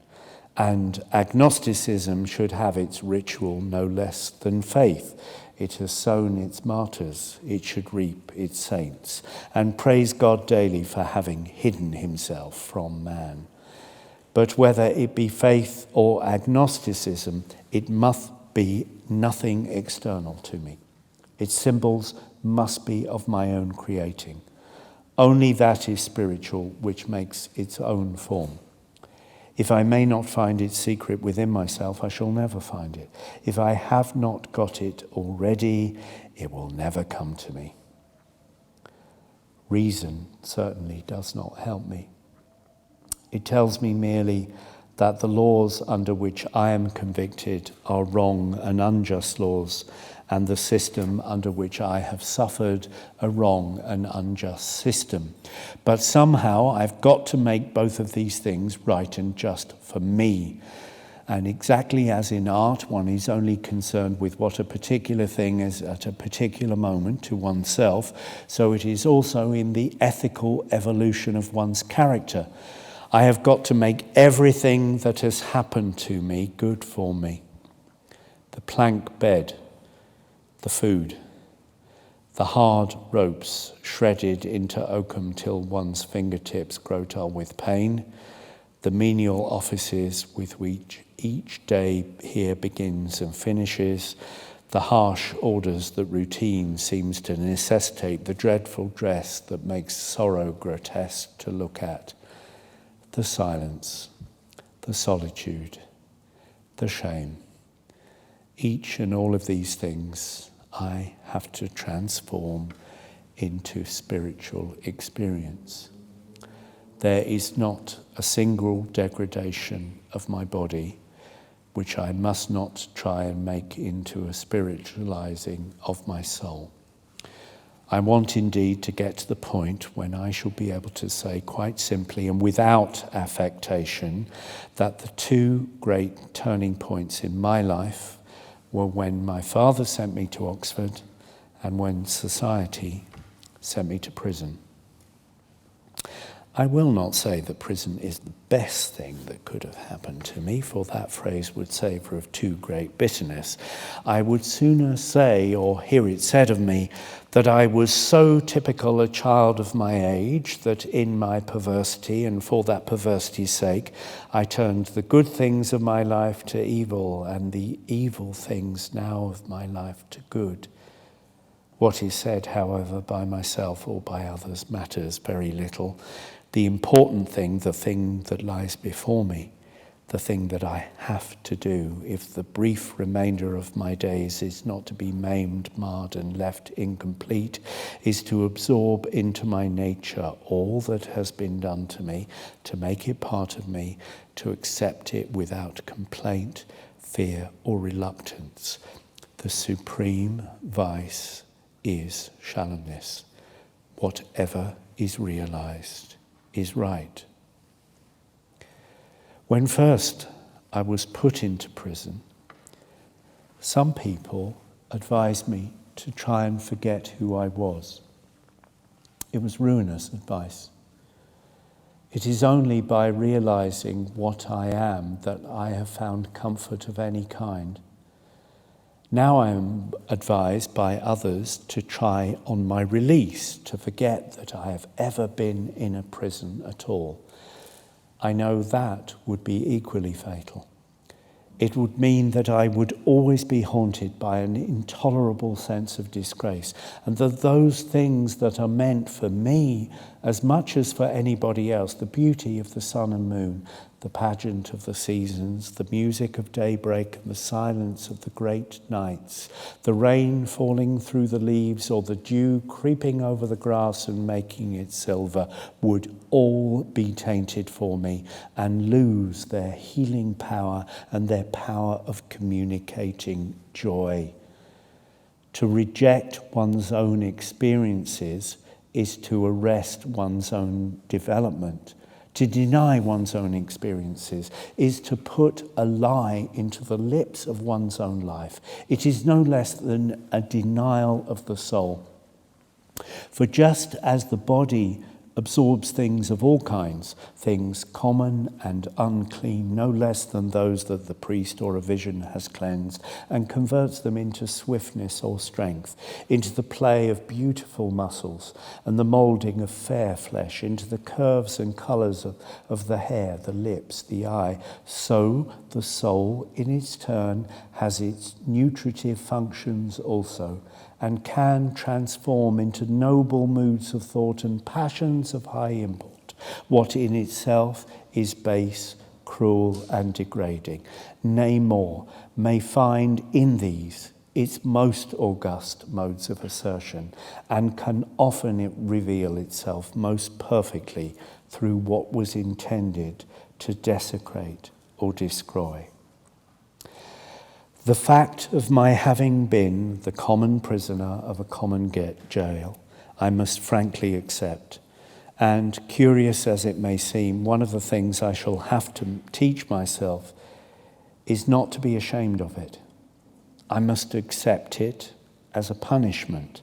and agnosticism should have its ritual no less than faith. It has sown its martyrs, it should reap its saints, and praise God daily for having hidden himself from man. But whether it be faith or agnosticism, it must be nothing external to me. Its symbols must be of my own creating. Only that is spiritual which makes its own form. If I may not find its secret within myself, I shall never find it. If I have not got it already, it will never come to me. Reason certainly does not help me. It tells me merely that the laws under which I am convicted are wrong and unjust laws, and the system under which I have suffered a wrong and unjust system. But somehow I've got to make both of these things right and just for me. And exactly as in art, one is only concerned with what a particular thing is at a particular moment to oneself, so it is also in the ethical evolution of one's character. I have got to make everything that has happened to me good for me. The plank bed, the food, the hard ropes shredded into oakum till one's fingertips grow dull with pain, the menial offices with which each day here begins and finishes, the harsh orders that routine seems to necessitate, the dreadful dress that makes sorrow grotesque to look at, the silence, the solitude, the shame. Each and all of these things I have to transform into spiritual experience. There is not a single degradation of my body which I must not try and make into a spiritualizing of my soul. I want indeed to get to the point when I shall be able to say quite simply and without affectation that the two great turning points in my life were when my father sent me to Oxford and when society sent me to prison. I will not say that prison is the best thing that could have happened to me, for that phrase would savour of too great bitterness. I would sooner say, or hear it said of me, that I was so typical a child of my age that in my perversity, and for that perversity's sake, I turned the good things of my life to evil, and the evil things now of my life to good. What is said, however, by myself or by others matters very little. The important thing, the thing that lies before me, the thing that I have to do, if the brief remainder of my days is not to be maimed, marred, and left incomplete, is to absorb into my nature all that has been done to me, to make it part of me, to accept it without complaint, fear, or reluctance. The supreme vice is shallowness. Whatever is realized is right. When first I was put into prison, some people advised me to try and forget who I was. It was ruinous advice. It is only by realizing what I am that I have found comfort of any kind. Now I am advised by others to try on my release, to forget that I have ever been in a prison at all. I know that would be equally fatal. It would mean that I would always be haunted by an intolerable sense of disgrace, and that those things that are meant for me as much as for anybody else, the beauty of the sun and moon, the pageant of the seasons, the music of daybreak and the silence of the great nights, the rain falling through the leaves or the dew creeping over the grass and making it silver, would all be tainted for me and lose their healing power and their power of communicating joy. To reject one's own experiences is to arrest one's own development. To deny one's own experiences is to put a lie into the lips of one's own life. It is no less than a denial of the soul. For just as the body absorbs things of all kinds, things common and unclean, no less than those that the priest or a vision has cleansed, and converts them into swiftness or strength, into the play of beautiful muscles, and the moulding of fair flesh, into the curves and colours of the hair, the lips, the eye, so the soul, in its turn, has its nutritive functions also, and can transform into noble moods of thought and passions of high import, what in itself is base, cruel, and degrading. Nay more, may find in these its most august modes of assertion, and can often reveal itself most perfectly through what was intended to desecrate or destroy. The fact of my having been the common prisoner of a common jail, I must frankly accept. And curious as it may seem, one of the things I shall have to teach myself is not to be ashamed of it. I must accept it as a punishment.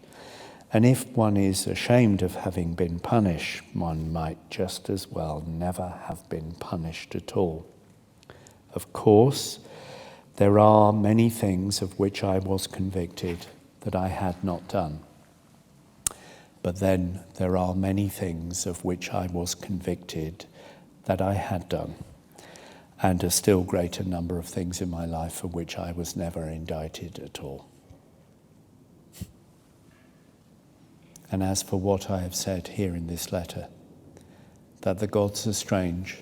And if one is ashamed of having been punished, one might just as well never have been punished at all. Of course, there are many things of which I was convicted that I had not done. But then there are many things of which I was convicted that I had done, and a still greater number of things in my life for which I was never indicted at all. And as for what I have said here in this letter, that the gods are strange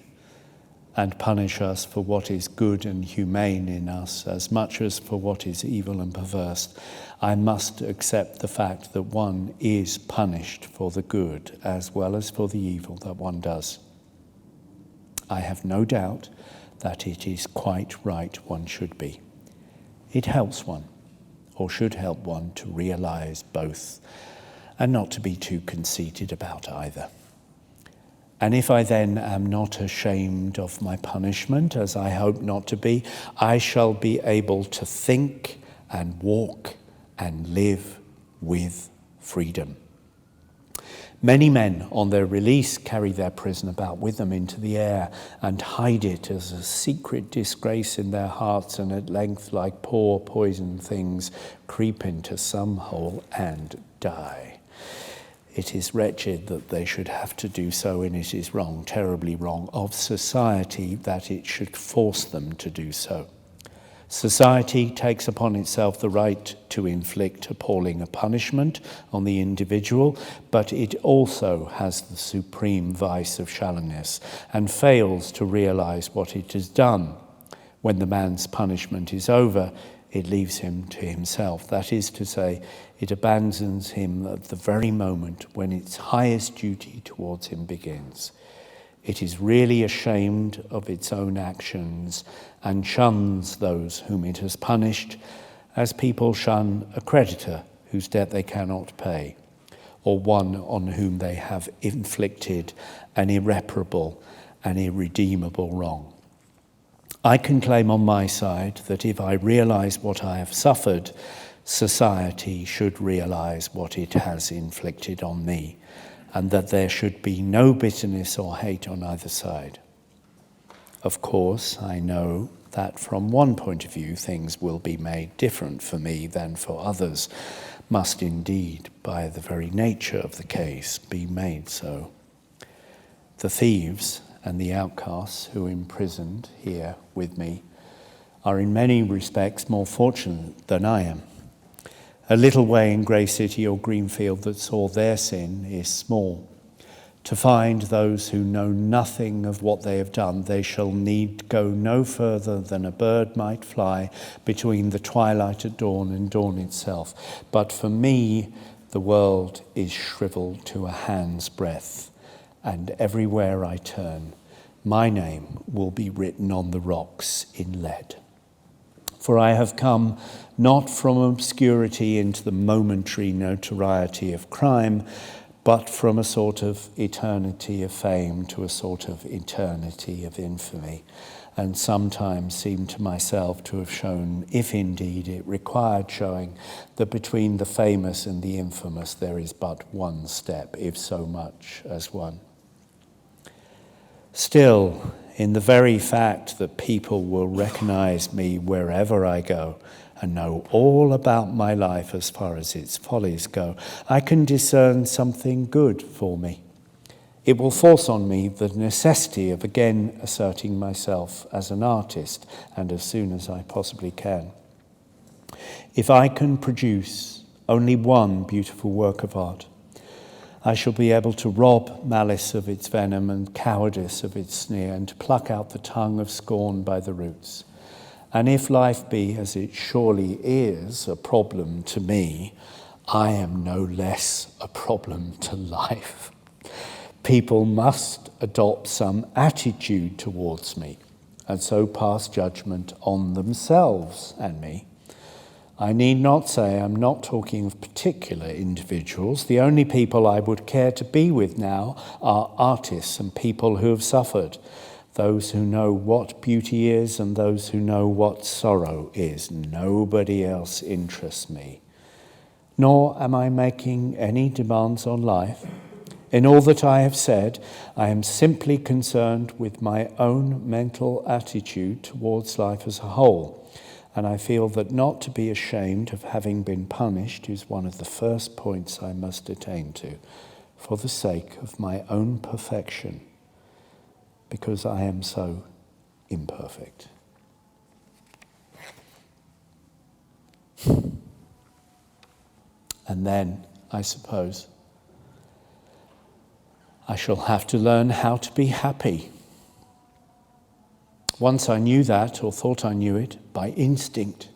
and punish us for what is good and humane in us as much as for what is evil and perverse, I must accept the fact that one is punished for the good as well as for the evil that one does. I have no doubt that it is quite right one should be. It helps one, or should help one, to realize both, and not to be too conceited about either. And if I then am not ashamed of my punishment, as I hope not to be, I shall be able to think and walk and live with freedom. Many men on their release carry their prison about with them into the air and hide it as a secret disgrace in their hearts, and at length, like poor poisoned things, creep into some hole and die. It is wretched that they should have to do so, and it is wrong, terribly wrong, of society that it should force them to do so. Society takes upon itself the right to inflict appalling punishment on the individual, but it also has the supreme vice of shallowness and fails to realize what it has done. When the man's punishment is over, it leaves him to himself. That is to say, it abandons him at the very moment when its highest duty towards him begins. It is really ashamed of its own actions and shuns those whom it has punished, as people shun a creditor whose debt they cannot pay, or one on whom they have inflicted an irreparable and irredeemable wrong. I can claim on my side that if I realize what I have suffered, society should realize what it has inflicted on me, and that there should be no bitterness or hate on either side. Of course, I know that from one point of view, things will be made different for me than for others, must indeed, by the very nature of the case, be made so. The thieves and the outcasts who are imprisoned here with me are in many respects more fortunate than I am. A little way in Grey City or Greenfield that saw their sin is small. To find those who know nothing of what they have done, they shall need go no further than a bird might fly between the twilight at dawn and dawn itself. But for me, the world is shriveled to a hand's breadth, and everywhere I turn, my name will be written on the rocks in lead. For I have come not from obscurity into the momentary notoriety of crime, but from a sort of eternity of fame to a sort of eternity of infamy, and sometimes seemed to myself to have shown, if indeed it required showing, that between the famous and the infamous there is but one step, if so much as one. Still, in the very fact that people will recognize me wherever I go and know all about my life as far as its follies go, I can discern something good for me. It will force on me the necessity of again asserting myself as an artist, and as soon as I possibly can. If I can produce only one beautiful work of art, I shall be able to rob malice of its venom and cowardice of its sneer, and to pluck out the tongue of scorn by the roots. And if life be, as it surely is, a problem to me, I am no less a problem to life. People must adopt some attitude towards me, and so pass judgment on themselves and me. I need not say I'm not talking of particular individuals. The only people I would care to be with now are artists and people who have suffered. those who know what beauty is and those who know what sorrow is. Nobody else interests me. Nor am I making any demands on life. In all that I have said, I am simply concerned with my own mental attitude towards life as a whole, and I feel that not to be ashamed of having been punished is one of the first points I must attain to, for the sake of my own perfection, because I am so imperfect. And then, I suppose, I shall have to learn how to be happy. Once I knew that, or thought I knew it, by instinct.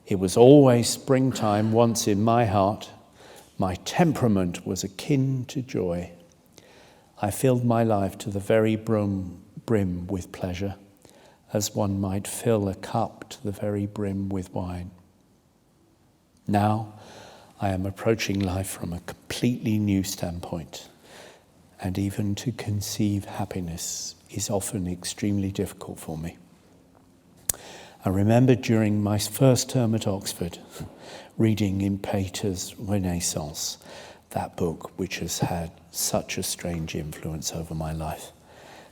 It was always springtime once in my heart. My temperament was akin to joy. I filled my life to the very brim with pleasure, as one might fill a cup to the very brim with wine. Now, I am approaching life from a completely new standpoint, and even to conceive happiness is often extremely difficult for me. I remember during my first term at Oxford, reading in Pater's Renaissance, that book which has had such a strange influence over my life,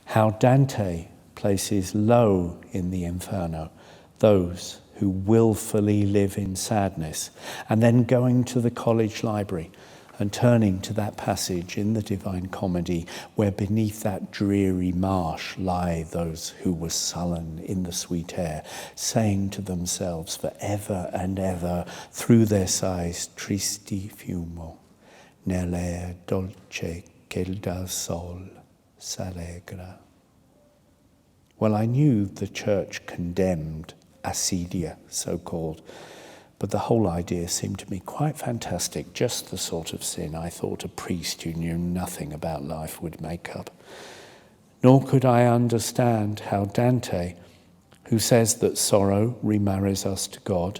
how Dante places low in the Inferno those who willfully live in sadness, and then going to the college library and turning to that passage in the Divine Comedy where beneath that dreary marsh lie those who were sullen in the sweet air, saying to themselves for ever and ever through their sighs, tristi fumo, nell'aer dolce che dal sol s'allegra. Well, I knew the church condemned acedia, so-called, but the whole idea seemed to me quite fantastic, just the sort of sin I thought a priest who knew nothing about life would make up. Nor could I understand how Dante, who says that sorrow remarries us to God,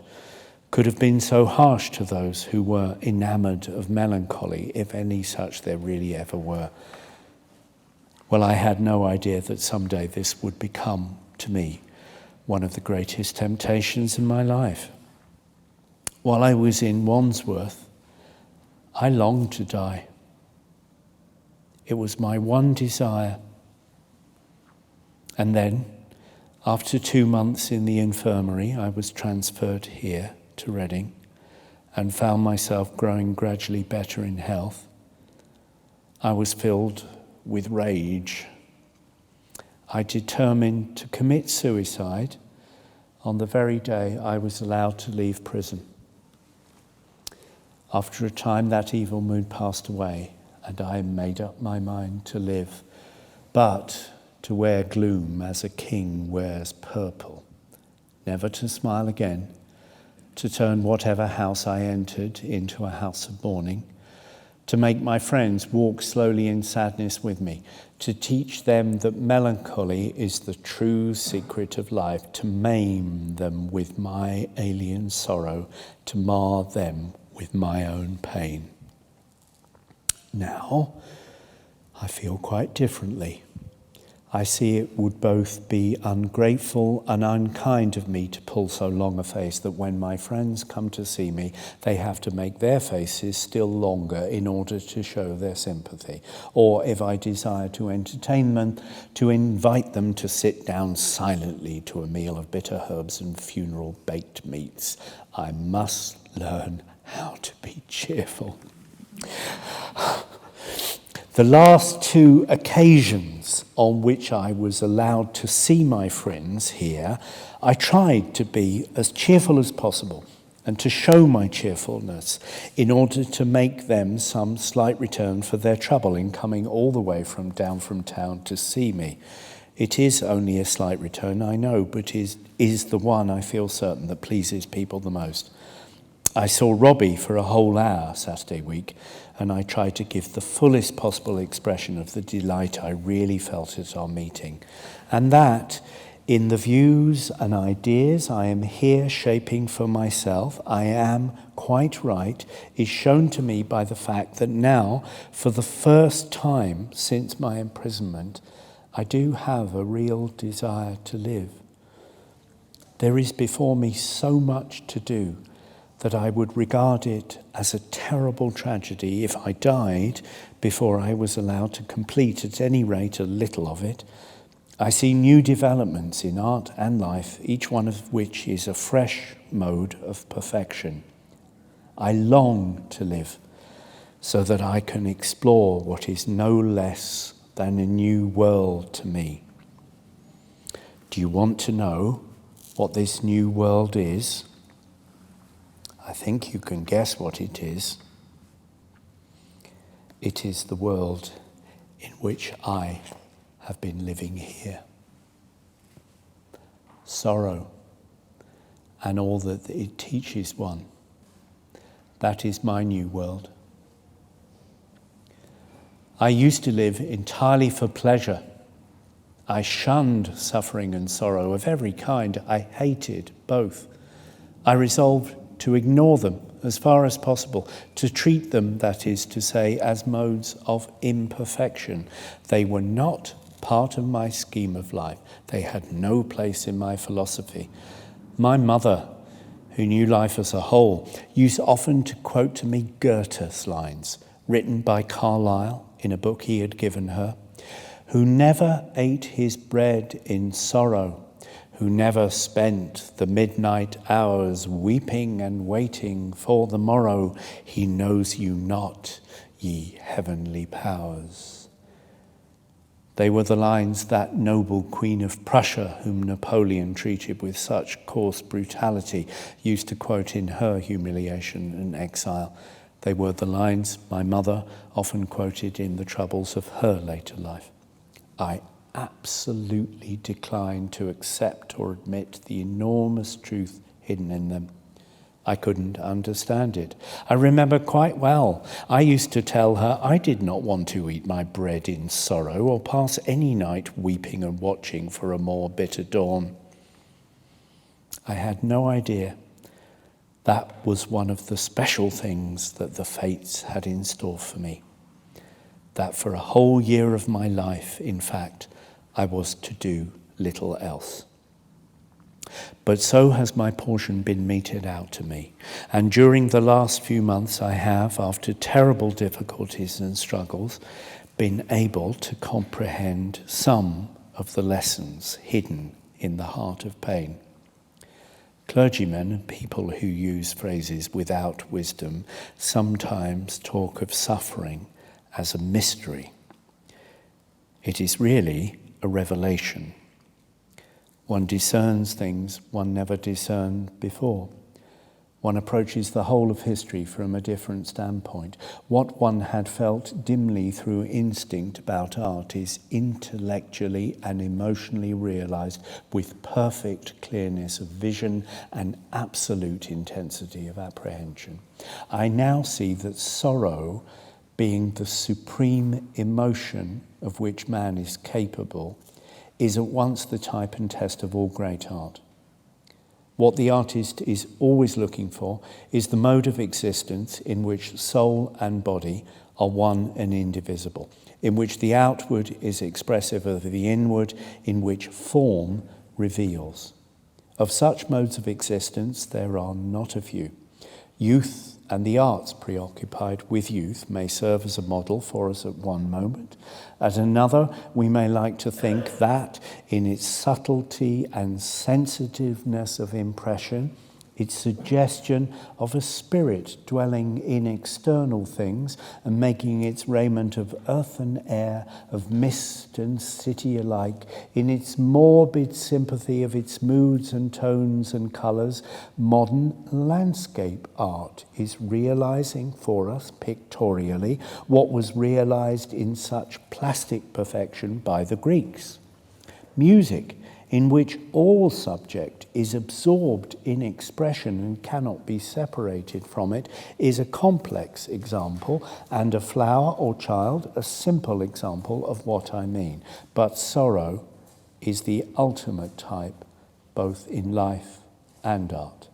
could have been so harsh to those who were enamoured of melancholy, if any such there really ever were. Well, I had no idea that someday this would become, to me, one of the greatest temptations in my life. While I was in Wandsworth, I longed to die. It was my one desire. And then, after 2 months in the infirmary, I was transferred here to Reading and found myself growing gradually better in health. I was filled with rage. I determined to commit suicide on the very day I was allowed to leave prison. After a time, that evil mood passed away, and I made up my mind to live, but to wear gloom as a king wears purple, never to smile again, to turn whatever house I entered into a house of mourning, to make my friends walk slowly in sadness with me, to teach them that melancholy is the true secret of life, to maim them with my alien sorrow, to mar them with my own pain. Now, I feel quite differently. I see it would both be ungrateful and unkind of me to pull so long a face that when my friends come to see me, they have to make their faces still longer in order to show their sympathy. Or if I desire to entertain them, to invite them to sit down silently to a meal of bitter herbs and funeral baked meats. I must learn how to be cheerful. The last 2 occasions on which I was allowed to see my friends here, I tried to be as cheerful as possible and to show my cheerfulness in order to make them some slight return for their trouble in coming all the way down from town to see me. It is only a slight return, I know, but is the one I feel certain that pleases people the most. I saw Robbie for a whole hour Saturday week, and I tried to give the fullest possible expression of the delight I really felt at our meeting. And that, in the views and ideas I am here shaping for myself, I am quite right, is shown to me by the fact that now, for the first time since my imprisonment, I do have a real desire to live. There is before me so much to do that I would regard it as a terrible tragedy if I died before I was allowed to complete at any rate a little of it. I see new developments in art and life, each one of which is a fresh mode of perfection. I long to live so that I can explore what is no less than a new world to me. Do you want to know what this new world is? I think you can guess what it is. It is the world in which I have been living here. Sorrow and all that it teaches one. That is my new world. I used to live entirely for pleasure. I shunned suffering and sorrow of every kind. I hated both. I resolved to ignore them as far as possible, to treat them, that is to say, as modes of imperfection. They were not part of my scheme of life. They had no place in my philosophy. My mother, who knew life as a whole, used often to quote to me Goethe's lines, written by Carlyle in a book he had given her, who never ate his bread in sorrow, who never spent the midnight hours weeping and waiting for the morrow. He knows you not, ye heavenly powers. They were the lines that noble Queen of Prussia, whom Napoleon treated with such coarse brutality, used to quote in her humiliation and exile. They were the lines my mother often quoted in the troubles of her later life. I absolutely declined to accept or admit the enormous truth hidden in them. I couldn't understand it. I remember quite well, I used to tell her I did not want to eat my bread in sorrow or pass any night weeping and watching for a more bitter dawn. I had no idea that was one of the special things that the fates had in store for me. That for a whole year of my life, in fact, I was to do little else. But so has my portion been meted out to me. And during the last few months I have, after terrible difficulties and struggles, been able to comprehend some of the lessons hidden in the heart of pain. Clergymen and people who use phrases without wisdom sometimes talk of suffering as a mystery. It is really a revelation. One discerns things one never discerned before. One approaches the whole of history from a different standpoint. What one had felt dimly through instinct about art is intellectually and emotionally realized with perfect clearness of vision and absolute intensity of apprehension. I now see that sorrow, being the supreme emotion of which man is capable, is at once the type and test of all great art. What the artist is always looking for is the mode of existence in which soul and body are one and indivisible, in which the outward is expressive of the inward, in which form reveals. Of such modes of existence there are not a few. Youth and the arts preoccupied with youth may serve as a model for us at one moment. At another, we may like to think that in its subtlety and sensitiveness of impression, its suggestion of a spirit dwelling in external things and making its raiment of earth and air, of mist and city alike, in its morbid sympathy of its moods and tones and colours, modern landscape art is realising for us pictorially what was realised in such plastic perfection by the Greeks. Music, in which all subject is absorbed in expression and cannot be separated from it, is a complex example, and a flower or child a simple example of what I mean. But sorrow is the ultimate type, both in life and art.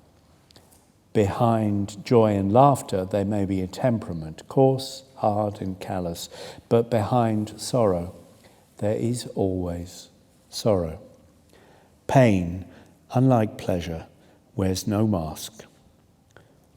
Behind joy and laughter there may be a temperament, coarse, hard and callous, but behind sorrow there is always sorrow. Pain, unlike pleasure, wears no mask.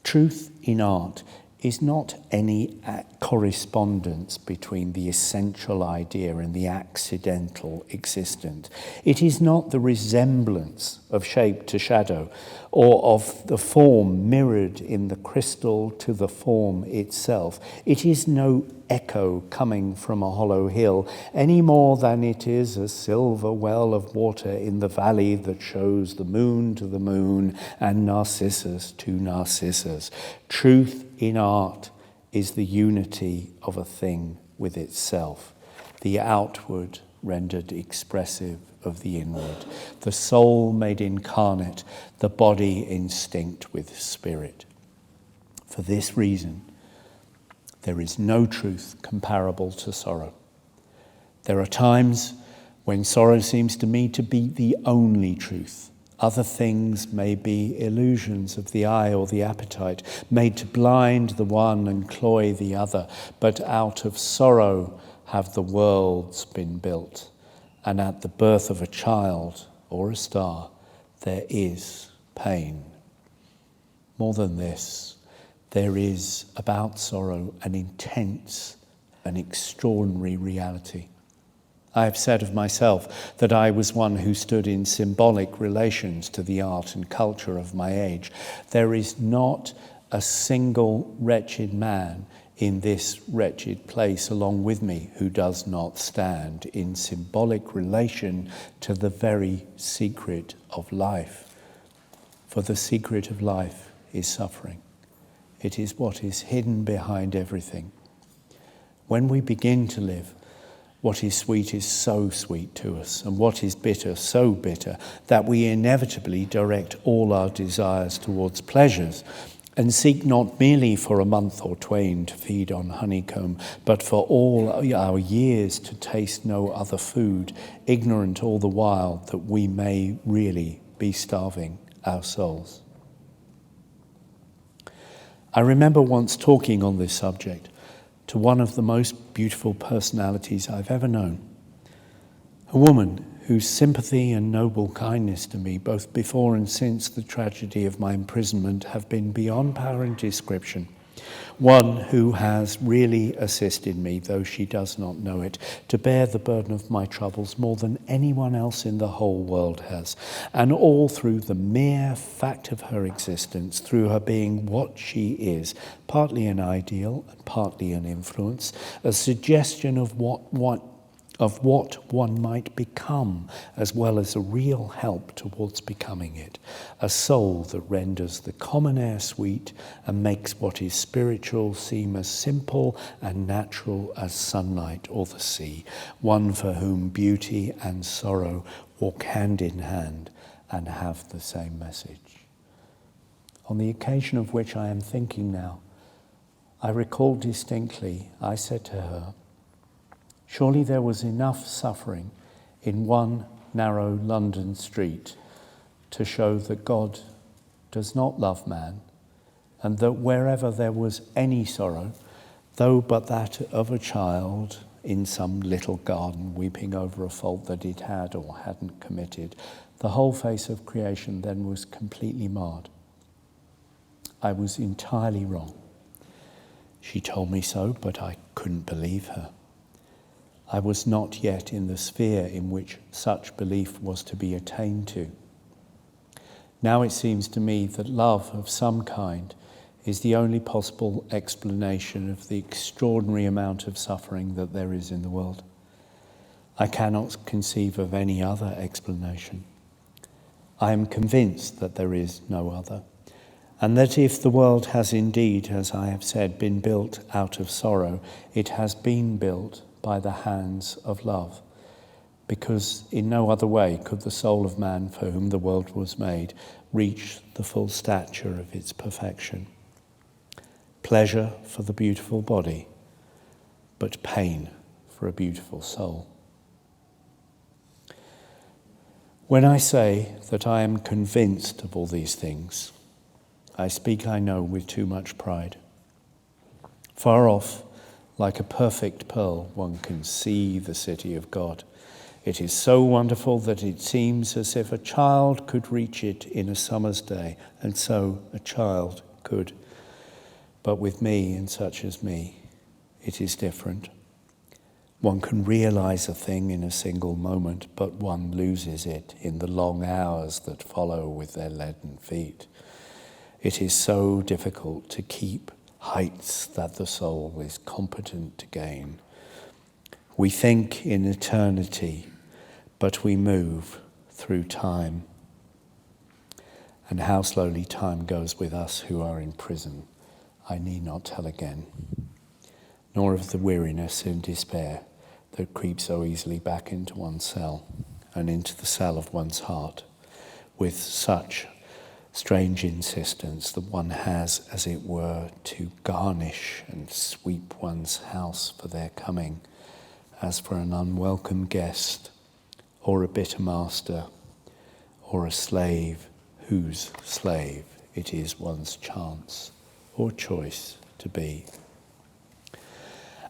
Truth in art is not any correspondence between the essential idea and the accidental existent. It is not the resemblance of shape to shadow, or of the form mirrored in the crystal to the form itself. It is no echo coming from a hollow hill, any more than it is a silver well of water in the valley that shows the moon to the moon and Narcissus to Narcissus. Truth in art is the unity of a thing with itself, the outward rendered expressive of the inward, the soul made incarnate, the body instinct with spirit. For this reason, there is no truth comparable to sorrow. There are times when sorrow seems to me to be the only truth. Other things may be illusions of the eye or the appetite, made to blind the one and cloy the other. But out of sorrow have the worlds been built, and at the birth of a child or a star, there is pain. More than this, there is about sorrow an intense and extraordinary reality. I have said of myself that I was one who stood in symbolic relations to the art and culture of my age. There is not a single wretched man in this wretched place along with me who does not stand in symbolic relation to the very secret of life. For the secret of life is suffering. It is what is hidden behind everything. When we begin to live, what is sweet is so sweet to us, and what is bitter so bitter, that we inevitably direct all our desires towards pleasures, and seek not merely for a month or twain to feed on honeycomb, but for all our years to taste no other food, ignorant all the while that we may really be starving our souls. I remember once talking on this subject to one of the most beautiful personalities I've ever known, a woman whose sympathy and noble kindness to me, both before and since the tragedy of my imprisonment, have been beyond power and description. One who has really assisted me, though she does not know it, to bear the burden of my troubles more than anyone else in the whole world has, and all through the mere fact of her existence, through her being what she is, partly an ideal and partly an influence, a suggestion of what one might become, as well as a real help towards becoming it, a soul that renders the common air sweet and makes what is spiritual seem as simple and natural as sunlight or the sea, one for whom beauty and sorrow walk hand in hand and have the same message. On the occasion of which I am thinking now, I recall distinctly, I said to her, surely there was enough suffering in one narrow London street to show that God does not love man, and that wherever there was any sorrow, though but that of a child in some little garden weeping over a fault that it had or hadn't committed, the whole face of creation then was completely marred. I was entirely wrong. She told me so, but I couldn't believe her. I was not yet in the sphere in which such belief was to be attained to. Now it seems to me that love of some kind is the only possible explanation of the extraordinary amount of suffering that there is in the world. I cannot conceive of any other explanation. I am convinced that there is no other, and that if the world has indeed, as I have said, been built out of sorrow, it has been built by the hands of love, because in no other way could the soul of man for whom the world was made reach the full stature of its perfection. Pleasure for the beautiful body, but pain for a beautiful soul. When I say that I am convinced of all these things, I speak, I know, with too much pride. Far off, like a perfect pearl, one can see the city of God, It is so wonderful that it seems as if a child could reach it in a summer's day, and so a child could. But with me, and such as me, it is different. One can realize a thing in a single moment, but one loses it in the long hours that follow with their leaden feet. It is so difficult to keep heights that the soul is competent to gain. We think in eternity, but we move through time. And how slowly time goes with us who are in prison, I need not tell again, nor of the weariness and despair that creep so easily back into one's cell and into the cell of one's heart with such strange insistence that one has, as it were, to garnish and sweep one's house for their coming, as for an unwelcome guest, or a bitter master, or a slave whose slave it is one's chance or choice to be.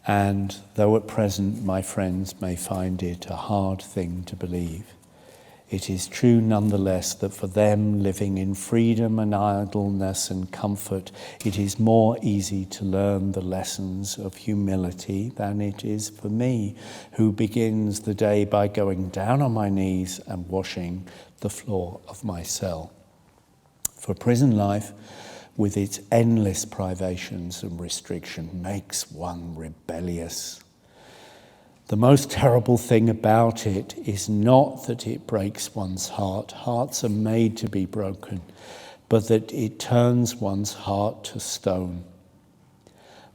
And though at present my friends may find it a hard thing to believe, it is true nonetheless that for them living in freedom and idleness and comfort, it is more easy to learn the lessons of humility than it is for me, who begins the day by going down on my knees and washing the floor of my cell. For prison life, with its endless privations and restriction, makes one rebellious. The most terrible thing about it is not that it breaks one's heart. Hearts are made to be broken, but that it turns one's heart to stone.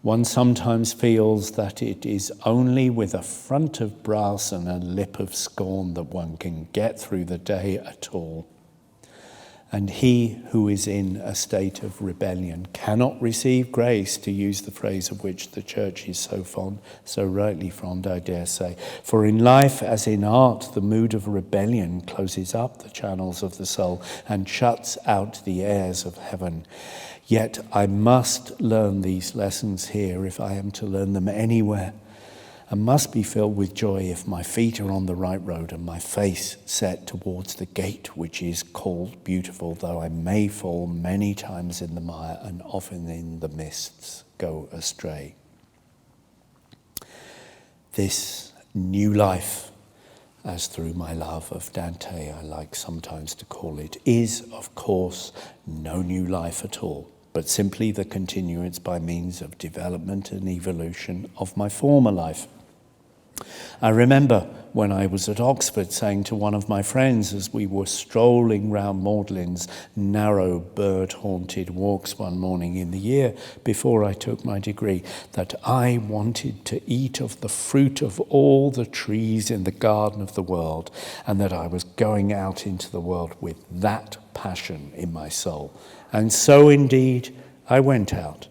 One sometimes feels that it is only with a front of brass and a lip of scorn that one can get through the day at all. And he who is in a state of rebellion cannot receive grace, to use the phrase of which the church is so fond, so rightly fond, I dare say. For in life, as in art, the mood of rebellion closes up the channels of the soul and shuts out the airs of heaven. Yet I must learn these lessons here if I am to learn them anywhere, and must be filled with joy if my feet are on the right road and my face set towards the gate which is called beautiful, though I may fall many times in the mire and often in the mists go astray. This new life, as through my love of Dante I like sometimes to call it, is of course no new life at all, but simply the continuance by means of development and evolution of my former life. I remember when I was at Oxford saying to one of my friends as we were strolling round Magdalen's narrow bird-haunted walks one morning in the year before I took my degree, that I wanted to eat of the fruit of all the trees in the garden of the world, and that I was going out into the world with that passion in my soul. And so indeed I went out,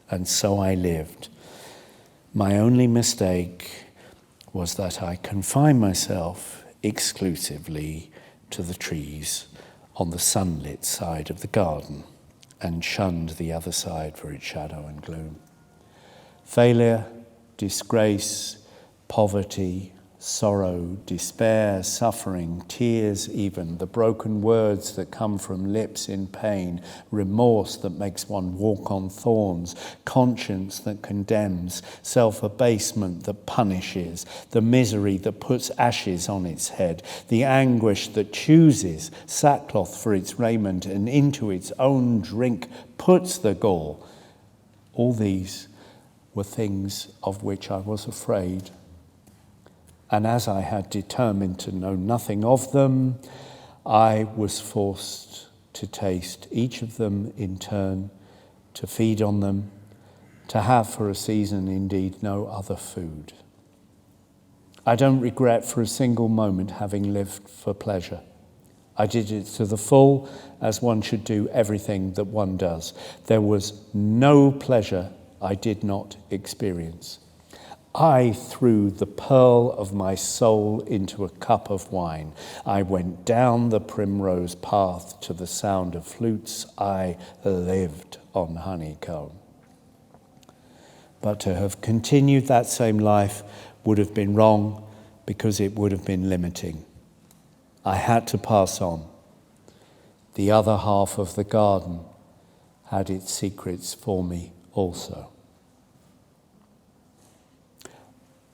and so I lived. My only mistake was that I confined myself exclusively to the trees on the sunlit side of the garden and shunned the other side for its shadow and gloom. Failure, disgrace, poverty, sorrow, despair, suffering, tears even, the broken words that come from lips in pain, remorse that makes one walk on thorns, conscience that condemns, self-abasement that punishes, the misery that puts ashes on its head, the anguish that chooses sackcloth for its raiment and into its own drink puts the gall. All these were things of which I was afraid. And as I had determined to know nothing of them, I was forced to taste each of them in turn, to feed on them, to have for a season indeed no other food. I don't regret for a single moment having lived for pleasure. I did it to the full, as one should do everything that one does. There was no pleasure I did not experience. I threw the pearl of my soul into a cup of wine. I went down the primrose path to the sound of flutes. I lived on honeycomb. But to have continued that same life would have been wrong because it would have been limiting. I had to pass on. The other half of the garden had its secrets for me also.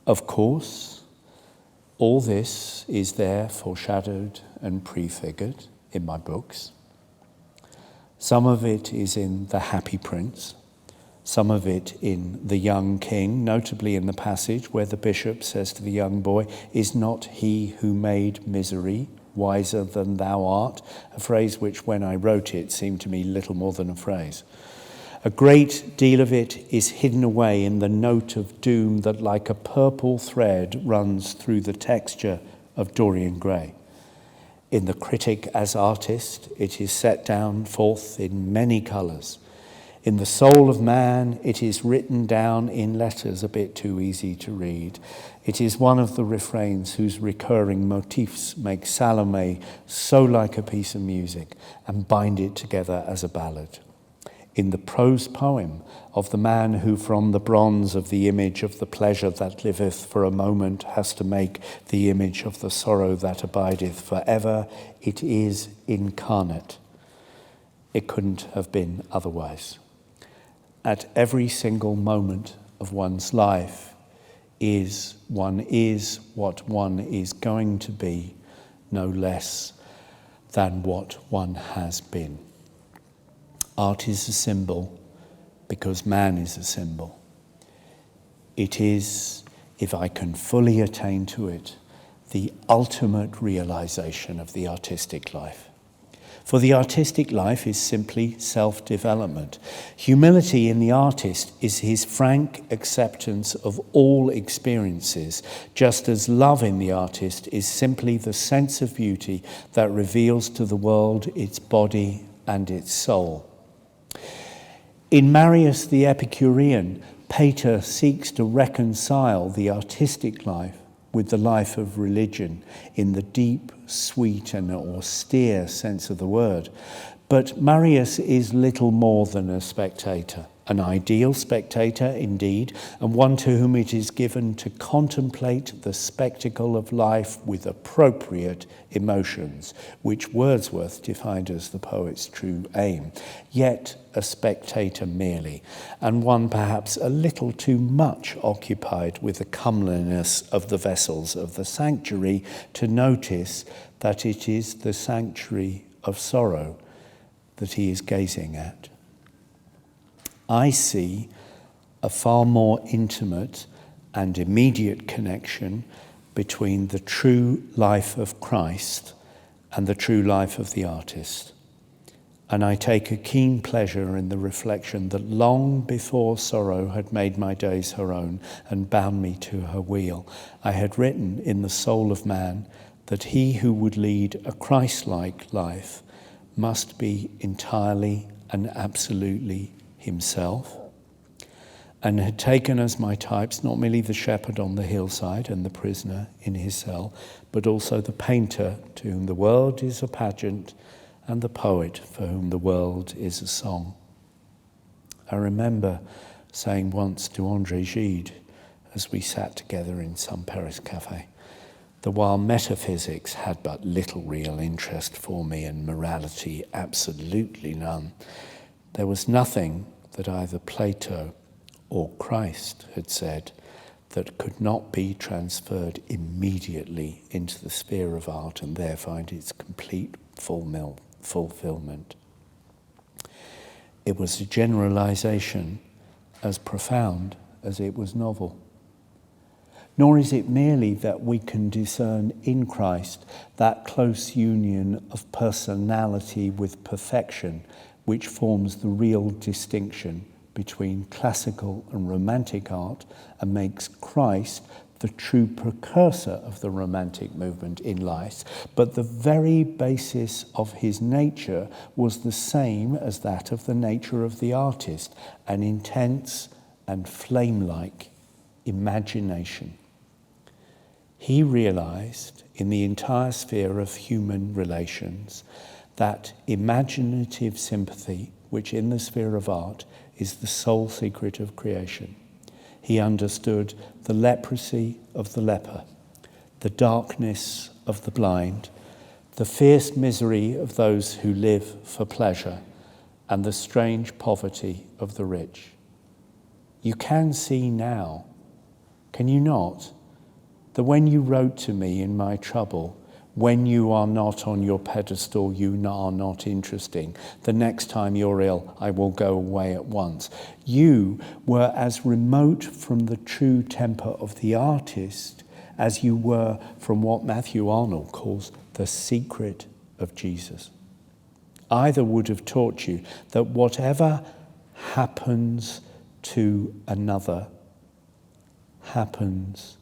Of course, all this is there foreshadowed and prefigured in my books. Some of it is in The Happy Prince, some of it in The Young King, notably in the passage where the bishop says to the young boy, "Is not he who made misery wiser than thou art?" A phrase which, when I wrote it, seemed to me little more than a phrase. A great deal of it is hidden away in the note of doom that like a purple thread runs through the texture of Dorian Gray. In The Critic as Artist, it is set down forth in many colours. In The Soul of Man, it is written down in letters a bit too easy to read. It is one of the refrains whose recurring motifs make Salome so like a piece of music and bind it together as a ballad. In the prose poem of the man who from the bronze of the image of the pleasure that liveth for a moment has to make the image of the sorrow that abideth forever, it is incarnate. It couldn't have been otherwise. At every single moment of one's life one is what one is going to be, no less than what one has been. Art is a symbol because man is a symbol. It is, if I can fully attain to it, the ultimate realization of the artistic life. For the artistic life is simply self-development. Humility in the artist is his frank acceptance of all experiences, just as love in the artist is simply the sense of beauty that reveals to the world its body and its soul. In Marius the Epicurean, Pater seeks to reconcile the artistic life with the life of religion in the deep, sweet and austere sense of the word. But Marius is little more than a spectator, an ideal spectator indeed, and one to whom it is given to contemplate the spectacle of life with appropriate emotions, which Wordsworth defined as the poet's true aim, yet a spectator merely, and one perhaps a little too much occupied with the comeliness of the vessels of the sanctuary to notice that it is the sanctuary of sorrow that he is gazing at. I see a far more intimate and immediate connection between the true life of Christ and the true life of the artist. And I take a keen pleasure in the reflection that long before sorrow had made my days her own and bound me to her wheel, I had written in The Soul of Man that he who would lead a Christ-like life must be entirely and absolutely himself, and had taken as my types not merely the shepherd on the hillside and the prisoner in his cell, but also the painter to whom the world is a pageant and the poet for whom the world is a song. I remember saying once to André Gide, as we sat together in some Paris cafe, that while metaphysics had but little real interest for me and morality absolutely none, there was nothing that either Plato or Christ had said that could not be transferred immediately into the sphere of art and there find its complete fulfillment. It was a generalization as profound as it was novel. Nor is it merely that we can discern in Christ that close union of personality with perfection which forms the real distinction between classical and romantic art and makes Christ the true precursor of the romantic movement in life, but the very basis of his nature was the same as that of the nature of the artist, an intense and flame-like imagination. He realized in the entire sphere of human relations that imaginative sympathy, which in the sphere of art is the sole secret of creation. He understood the leprosy of the leper, the darkness of the blind, the fierce misery of those who live for pleasure, and the strange poverty of the rich. You can see now, can you not, that when you wrote to me in my trouble, when you are not on your pedestal, you are not interesting. The next time you're ill, I will go away at once. You were as remote from the true temper of the artist as you were from what Matthew Arnold calls the secret of Jesus. Either would have taught you that whatever happens to another happens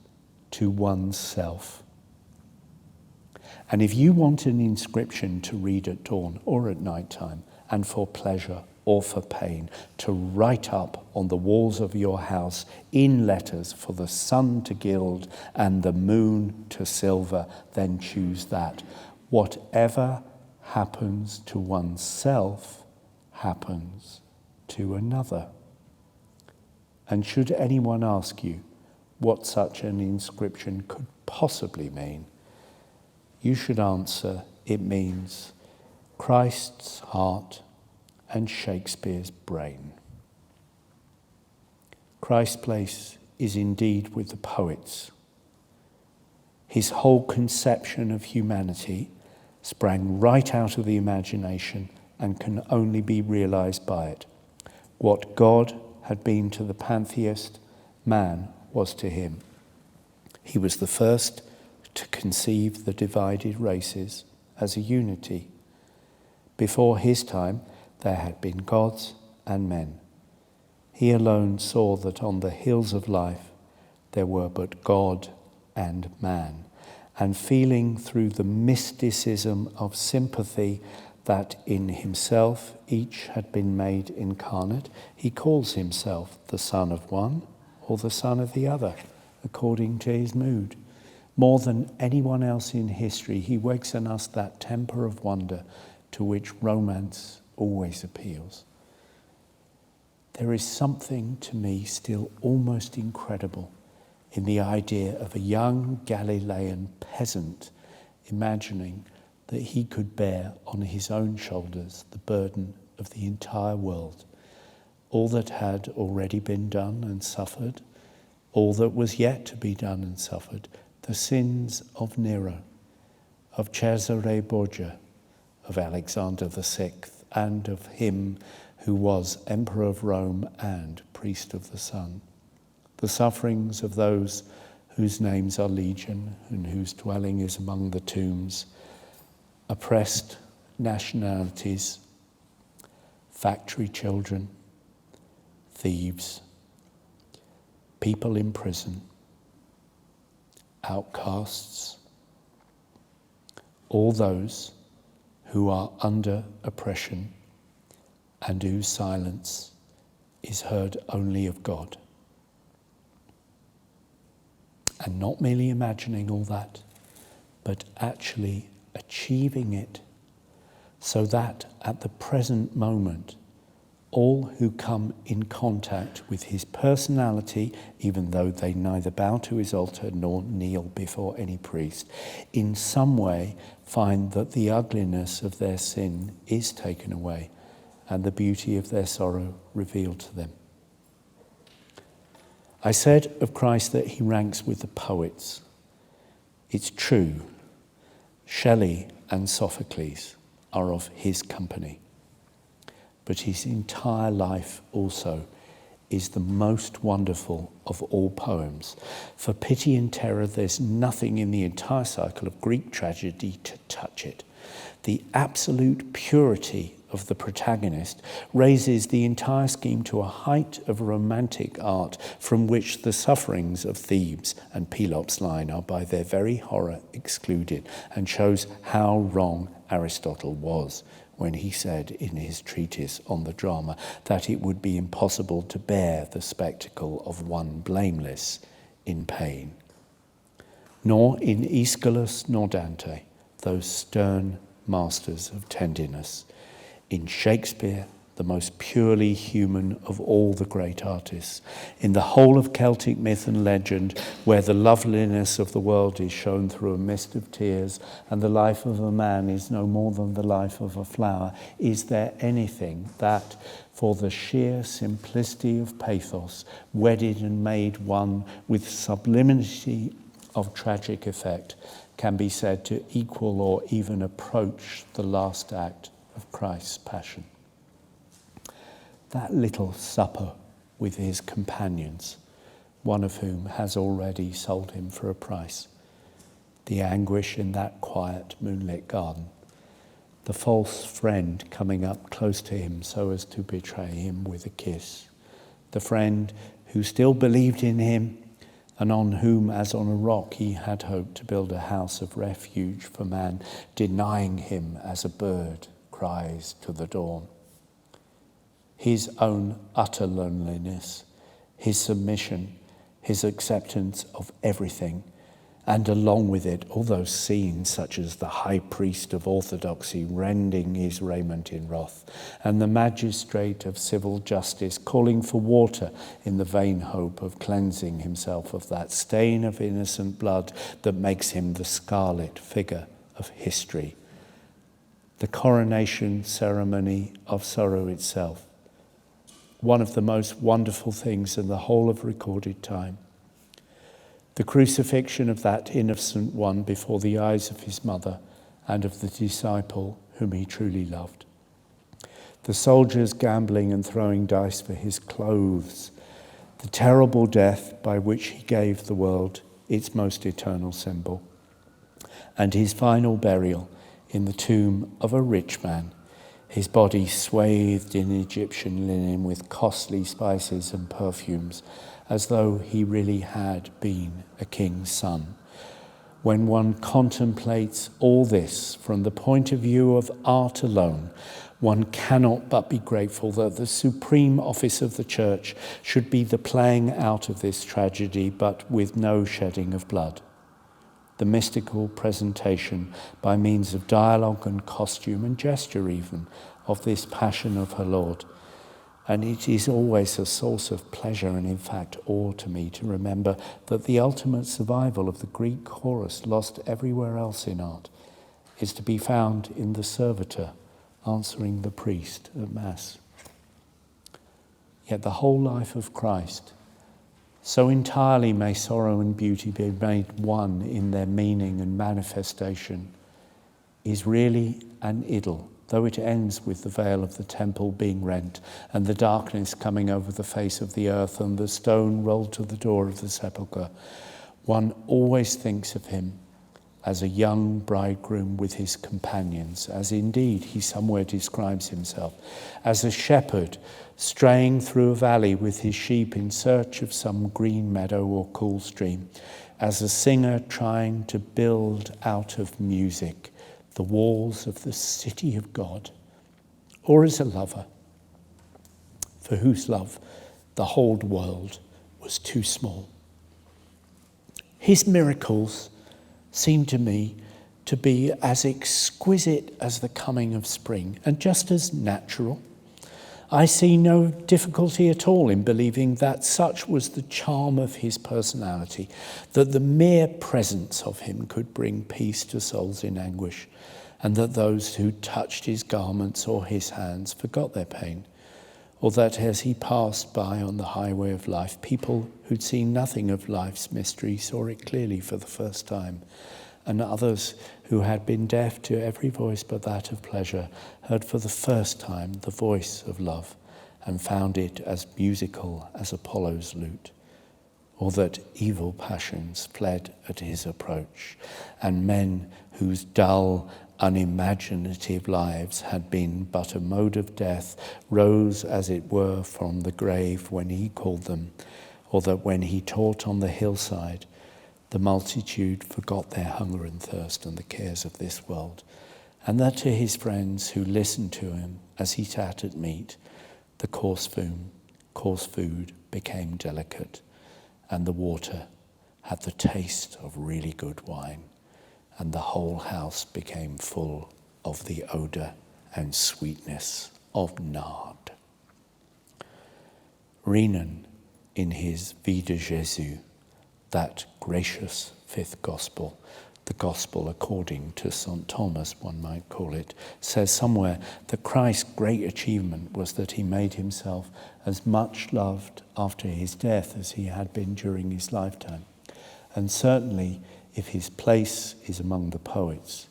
to oneself. And if you want an inscription to read at dawn or at night time, and for pleasure or for pain, to write up on the walls of your house in letters for the sun to gild and the moon to silver, then choose that. Whatever happens to oneself happens to another. And should anyone ask you what such an inscription could possibly mean, you should answer, it means Christ's heart and Shakespeare's brain. Christ's place is indeed with the poets. His whole conception of humanity sprang right out of the imagination and can only be realized by it. What God had been to the pantheist, man was to him. He was the first to conceive the divided races as a unity. Before his time, there had been gods and men. He alone saw that on the hills of life there were but God and man, and feeling through the mysticism of sympathy that in himself each had been made incarnate, he calls himself the son of one or the son of the other, according to his mood. More than anyone else in history, he wakes in us that temper of wonder to which romance always appeals. There is something to me still almost incredible in the idea of a young Galilean peasant imagining that he could bear on his own shoulders the burden of the entire world, all that had already been done and suffered, all that was yet to be done and suffered, the sins of Nero, of Cesare Borgia, of Alexander VI, and of him who was Emperor of Rome and Priest of the Sun, the sufferings of those whose names are legion and whose dwelling is among the tombs, oppressed nationalities, factory children, thieves, people in prison, outcasts, all those who are under oppression and whose silence is heard only of God. And not merely imagining all that, but actually achieving it so that at the present moment, all who come in contact with his personality, even though they neither bow to his altar nor kneel before any priest, in some way find that the ugliness of their sin is taken away and the beauty of their sorrow revealed to them. I said of Christ that he ranks with the poets. It's true. Shelley and Sophocles are of his company. But his entire life also is the most wonderful of all poems. For Pity and Terror, there's nothing in the entire cycle of Greek tragedy to touch it. The absolute purity of the protagonist raises the entire scheme to a height of romantic art from which the sufferings of Thebes and Pelops' line are by their very horror excluded, and shows how wrong Aristotle was when he said in his treatise on the drama that it would be impossible to bear the spectacle of one blameless in pain. Nor in Aeschylus nor Dante, those stern masters of tenderness. In Shakespeare the most purely human of all the great artists. In the whole of Celtic myth and legend, where the loveliness of the world is shown through a mist of tears, and the life of a man is no more than the life of a flower, is there anything that, for the sheer simplicity of pathos, wedded and made one with sublimity of tragic effect, can be said to equal or even approach the last act of Christ's passion? That little supper with his companions, one of whom has already sold him for a price. The anguish in that quiet moonlit garden. The false friend coming up close to him so as to betray him with a kiss. The friend who still believed in him and on whom, as on a rock, he had hoped to build a house of refuge for man, denying him as a bird cries to the dawn. His own utter loneliness, his submission, his acceptance of everything, and along with it all those scenes such as the high priest of orthodoxy rending his raiment in wrath, and the magistrate of civil justice calling for water in the vain hope of cleansing himself of that stain of innocent blood that makes him the scarlet figure of history. The coronation ceremony of sorrow itself, one of the most wonderful things in the whole of recorded time. The crucifixion of that innocent one before the eyes of his mother and of the disciple whom he truly loved. The soldiers gambling and throwing dice for his clothes. The terrible death by which he gave the world its most eternal symbol. And his final burial in the tomb of a rich man, his body swathed in Egyptian linen with costly spices and perfumes, as though he really had been a king's son. When one contemplates all this from the point of view of art alone, one cannot but be grateful that the supreme office of the Church should be the playing out of this tragedy, but with no shedding of blood. The mystical presentation, by means of dialogue and costume and gesture even, of this passion of her Lord. And it is always a source of pleasure and in fact awe to me to remember that the ultimate survival of the Greek chorus, lost everywhere else in art, is to be found in the servitor answering the priest at Mass. Yet the whole life of Christ, so entirely may sorrow and beauty be made one in their meaning and manifestation, is really an idyll, though it ends with the veil of the temple being rent and the darkness coming over the face of the earth and the stone rolled to the door of the sepulchre. One always thinks of him as a young bridegroom with his companions, as indeed he somewhere describes himself, as a shepherd straying through a valley with his sheep in search of some green meadow or cool stream, as a singer trying to build out of music the walls of the city of God, or as a lover for whose love the whole world was too small. His miracles seem to me to be as exquisite as the coming of spring and just as natural. I see no difficulty at all in believing that such was the charm of his personality, that the mere presence of him could bring peace to souls in anguish, and that those who touched his garments or his hands forgot their pain, or that as he passed by on the highway of life, people who'd seen nothing of life's mystery saw it clearly for the first time, and others who had been deaf to every voice but that of pleasure heard for the first time the voice of love and found it as musical as Apollo's lute, or that evil passions fled at his approach, and men whose dull, unimaginative lives had been but a mode of death rose as it were from the grave when he called them, or that when he taught on the hillside, the multitude forgot their hunger and thirst and the cares of this world, and that to his friends who listened to him as he sat at meat, the coarse food became delicate, and the water had the taste of really good wine, and the whole house became full of the odour and sweetness of nard. Renan, in his Vie de Jésus, that gracious fifth gospel, the gospel according to St. Thomas, one might call it, says somewhere that Christ's great achievement was that he made himself as much loved after his death as he had been during his lifetime. And certainly, if his place is among the poets,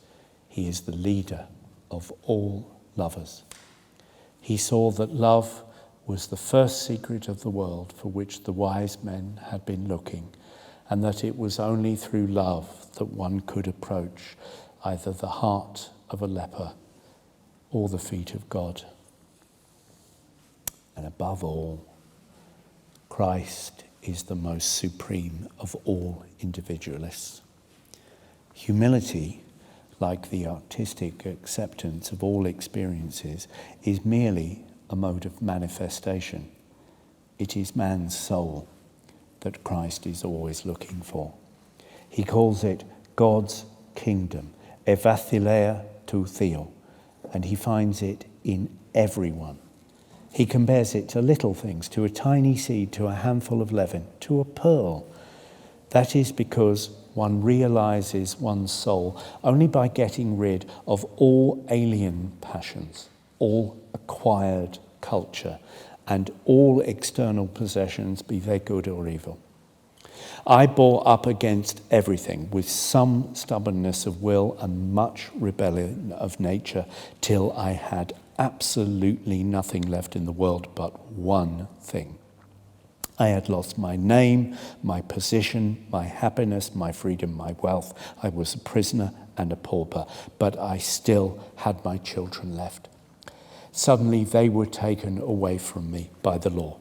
he is the leader of all lovers. He saw that love was the first secret of the world for which the wise men had been looking, and that it was only through love that one could approach either the heart of a leper or the feet of God. And above all, Christ is the most supreme of all individualists. Humility, like the artistic acceptance of all experiences, is merely a mode of manifestation. It is man's soul that Christ is always looking for. He calls it God's kingdom, evathileia tou theo, and he finds it in everyone. He compares it to little things, to a tiny seed, to a handful of leaven, to a pearl. That is because one realizes one's soul only by getting rid of all alien passions, all acquired culture, and all external possessions, be they good or evil. I bore up against everything with some stubbornness of will and much rebellion of nature till I had absolutely nothing left in the world but one thing. I had lost my name, my position, my happiness, my freedom, my wealth. I was a prisoner and a pauper, but I still had my children left. Suddenly they were taken away from me by the law.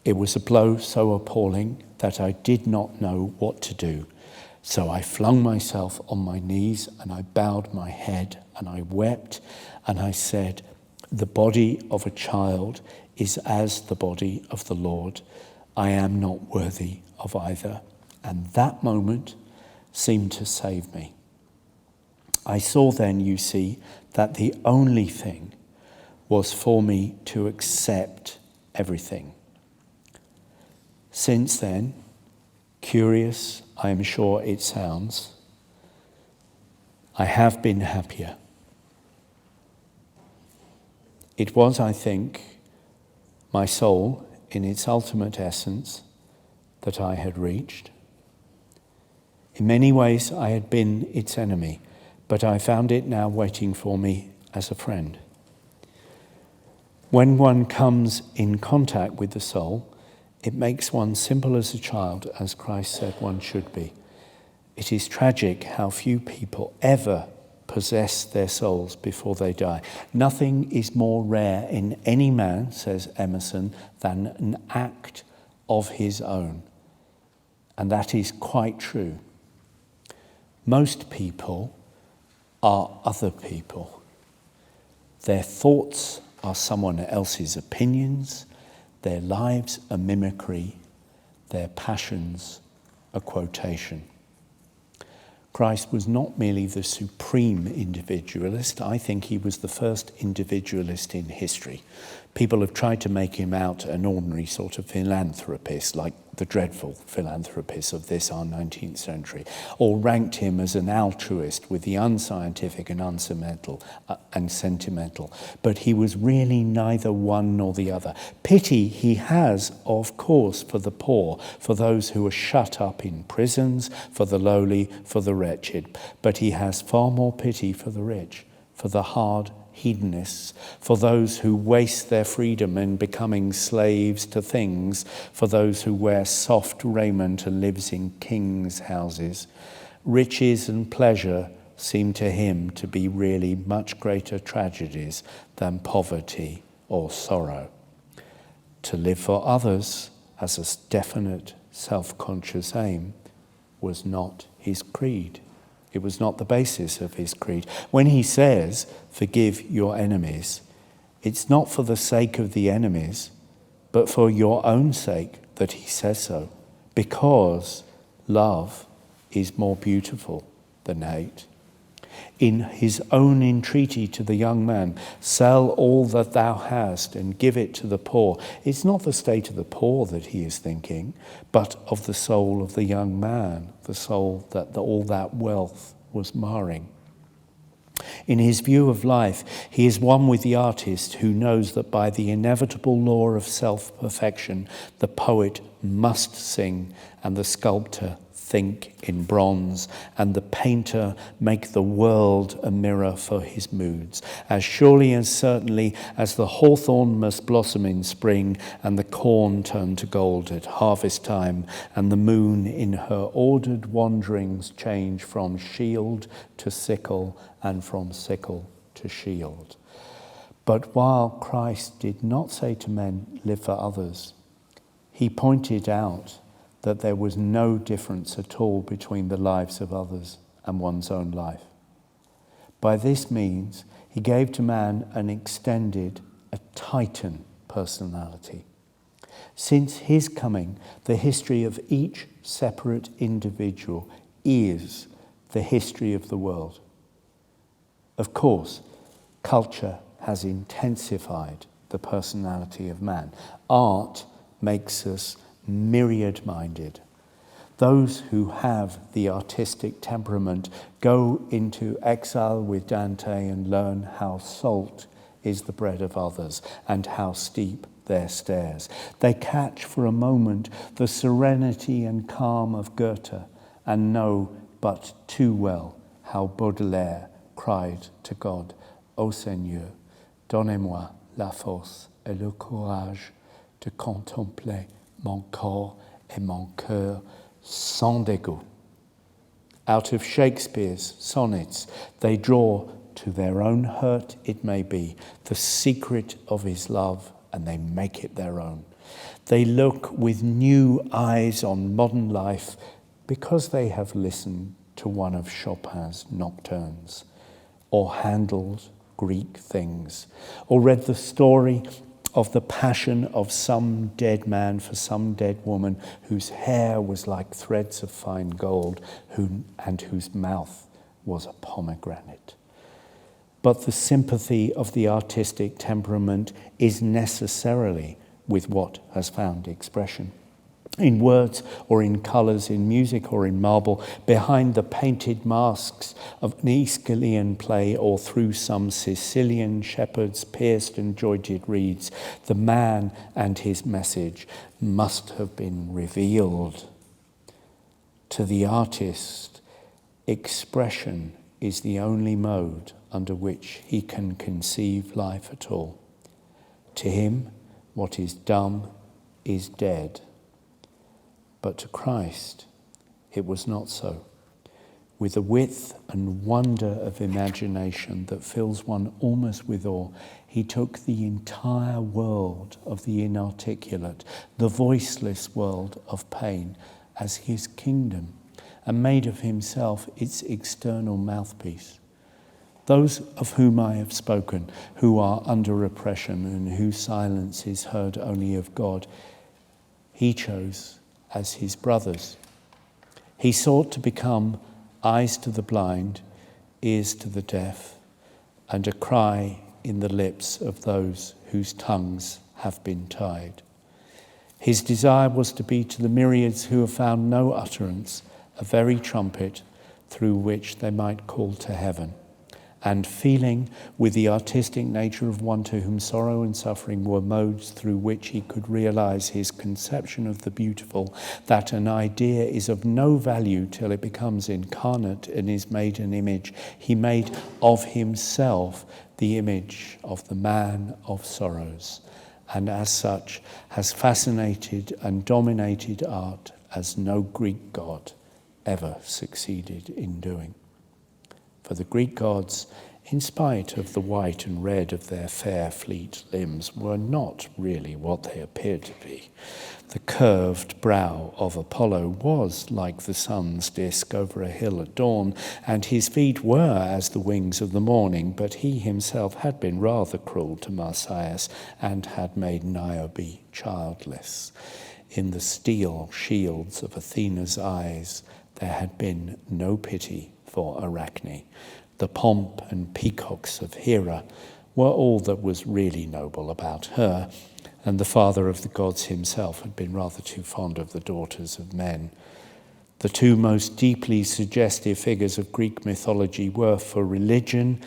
It was a blow so appalling that I did not know what to do. So I flung myself on my knees and I bowed my head and I wept and I said, "The body of a child is as the body of the Lord. I am not worthy of either." And that moment seemed to save me. I saw then, you see, that the only thing was for me to accept everything. Since then, curious I am sure it sounds, I have been happier. It was, I think, my soul in its ultimate essence that I had reached. In many ways I had been its enemy, but I found it now waiting for me as a friend. When one comes in contact with the soul, it makes one simple as a child, as Christ said one should be. It is tragic how few people ever possess their souls before they die. Nothing is more rare in any man, says Emerson, than an act of his own. And that is quite true. Most people are other people. Their thoughts are someone else's opinions, their lives a mimicry, their passions a quotation. Christ was not merely the supreme individualist. I think he was the first individualist in history. People have tried to make him out an ordinary sort of philanthropist, like the dreadful philanthropists of this, our 19th century, or ranked him as an altruist with the unscientific and sentimental. But he was really neither one nor the other. Pity he has, of course, for the poor, for those who are shut up in prisons, for the lowly, for the wretched. But he has far more pity for the rich, for the hard hedonists, for those who waste their freedom in becoming slaves to things, for those who wear soft raiment and lives in kings' houses. Riches and pleasure seem to him to be really much greater tragedies than poverty or sorrow. To live for others as a definite self-conscious aim was not his creed. It was not the basis of his creed. When he says, "Forgive your enemies," it's not for the sake of the enemies, but for your own sake that he says so, because love is more beautiful than hate. In his own entreaty to the young man, sell all that thou hast and give it to the poor. It's not the state of the poor that he is thinking, but of the soul of the young man, the soul that all that wealth was marring. In his view of life, he is one with the artist who knows that by the inevitable law of self-perfection, the poet must sing and the sculptor think in bronze, and the painter make the world a mirror for his moods. As surely and certainly as the hawthorn must blossom in spring, and the corn turn to gold at harvest time, and the moon in her ordered wanderings change from shield to sickle, and from sickle to shield. But while Christ did not say to men, live for others, he pointed out that there was no difference at all between the lives of others and one's own life. By this means, he gave to man an extended, a Titan personality. Since his coming, the history of each separate individual is the history of the world. Of course, culture has intensified the personality of man. Art makes us myriad-minded. Those who have the artistic temperament go into exile with Dante and learn how salt is the bread of others and how steep their stairs. They catch for a moment the serenity and calm of Goethe and know but too well how Baudelaire cried to God, Ô Seigneur, donnez-moi la force et le courage de contempler mon corps et mon cœur sans dégoût. Out of Shakespeare's sonnets, they draw, to their own hurt it may be, the secret of his love, and they make it their own. They look with new eyes on modern life because they have listened to one of Chopin's nocturnes, or handled Greek things, or read the story of the passion of some dead man for some dead woman whose hair was like threads of fine gold and whose mouth was a pomegranate. But the sympathy of the artistic temperament is necessarily with what has found expression. In words or in colours, in music or in marble, behind the painted masks of an Aeschylean play or through some Sicilian shepherd's pierced and jointed reeds, the man and his message must have been revealed. To the artist, expression is the only mode under which he can conceive life at all. To him, what is dumb is dead. But to Christ, it was not so. With a width and wonder of imagination that fills one almost with awe, he took the entire world of the inarticulate, the voiceless world of pain as his kingdom, and made of himself its external mouthpiece. Those of whom I have spoken, who are under oppression and whose silence is heard only of God, he chose as his brothers. He sought to become eyes to the blind, ears to the deaf, and a cry in the lips of those whose tongues have been tied. His desire was to be to the myriads who have found no utterance, a very trumpet through which they might call to heaven. And feeling with the artistic nature of one to whom sorrow and suffering were modes through which he could realize his conception of the beautiful, that an idea is of no value till it becomes incarnate and is made an image, he made of himself the image of the man of sorrows, and as such has fascinated and dominated art as no Greek god ever succeeded in doing. For the Greek gods, in spite of the white and red of their fair, fleet limbs, were not really what they appeared to be. The curved brow of Apollo was like the sun's disk over a hill at dawn, and his feet were as the wings of the morning, but he himself had been rather cruel to Marsyas and had made Niobe childless. In the steel shields of Athena's eyes, there had been no pity for Arachne, The pomp and peacocks of Hera were all that was really noble about her, and the father of the gods himself had been rather too fond of the daughters of men. The two most deeply suggestive figures of Greek mythology were, for religion,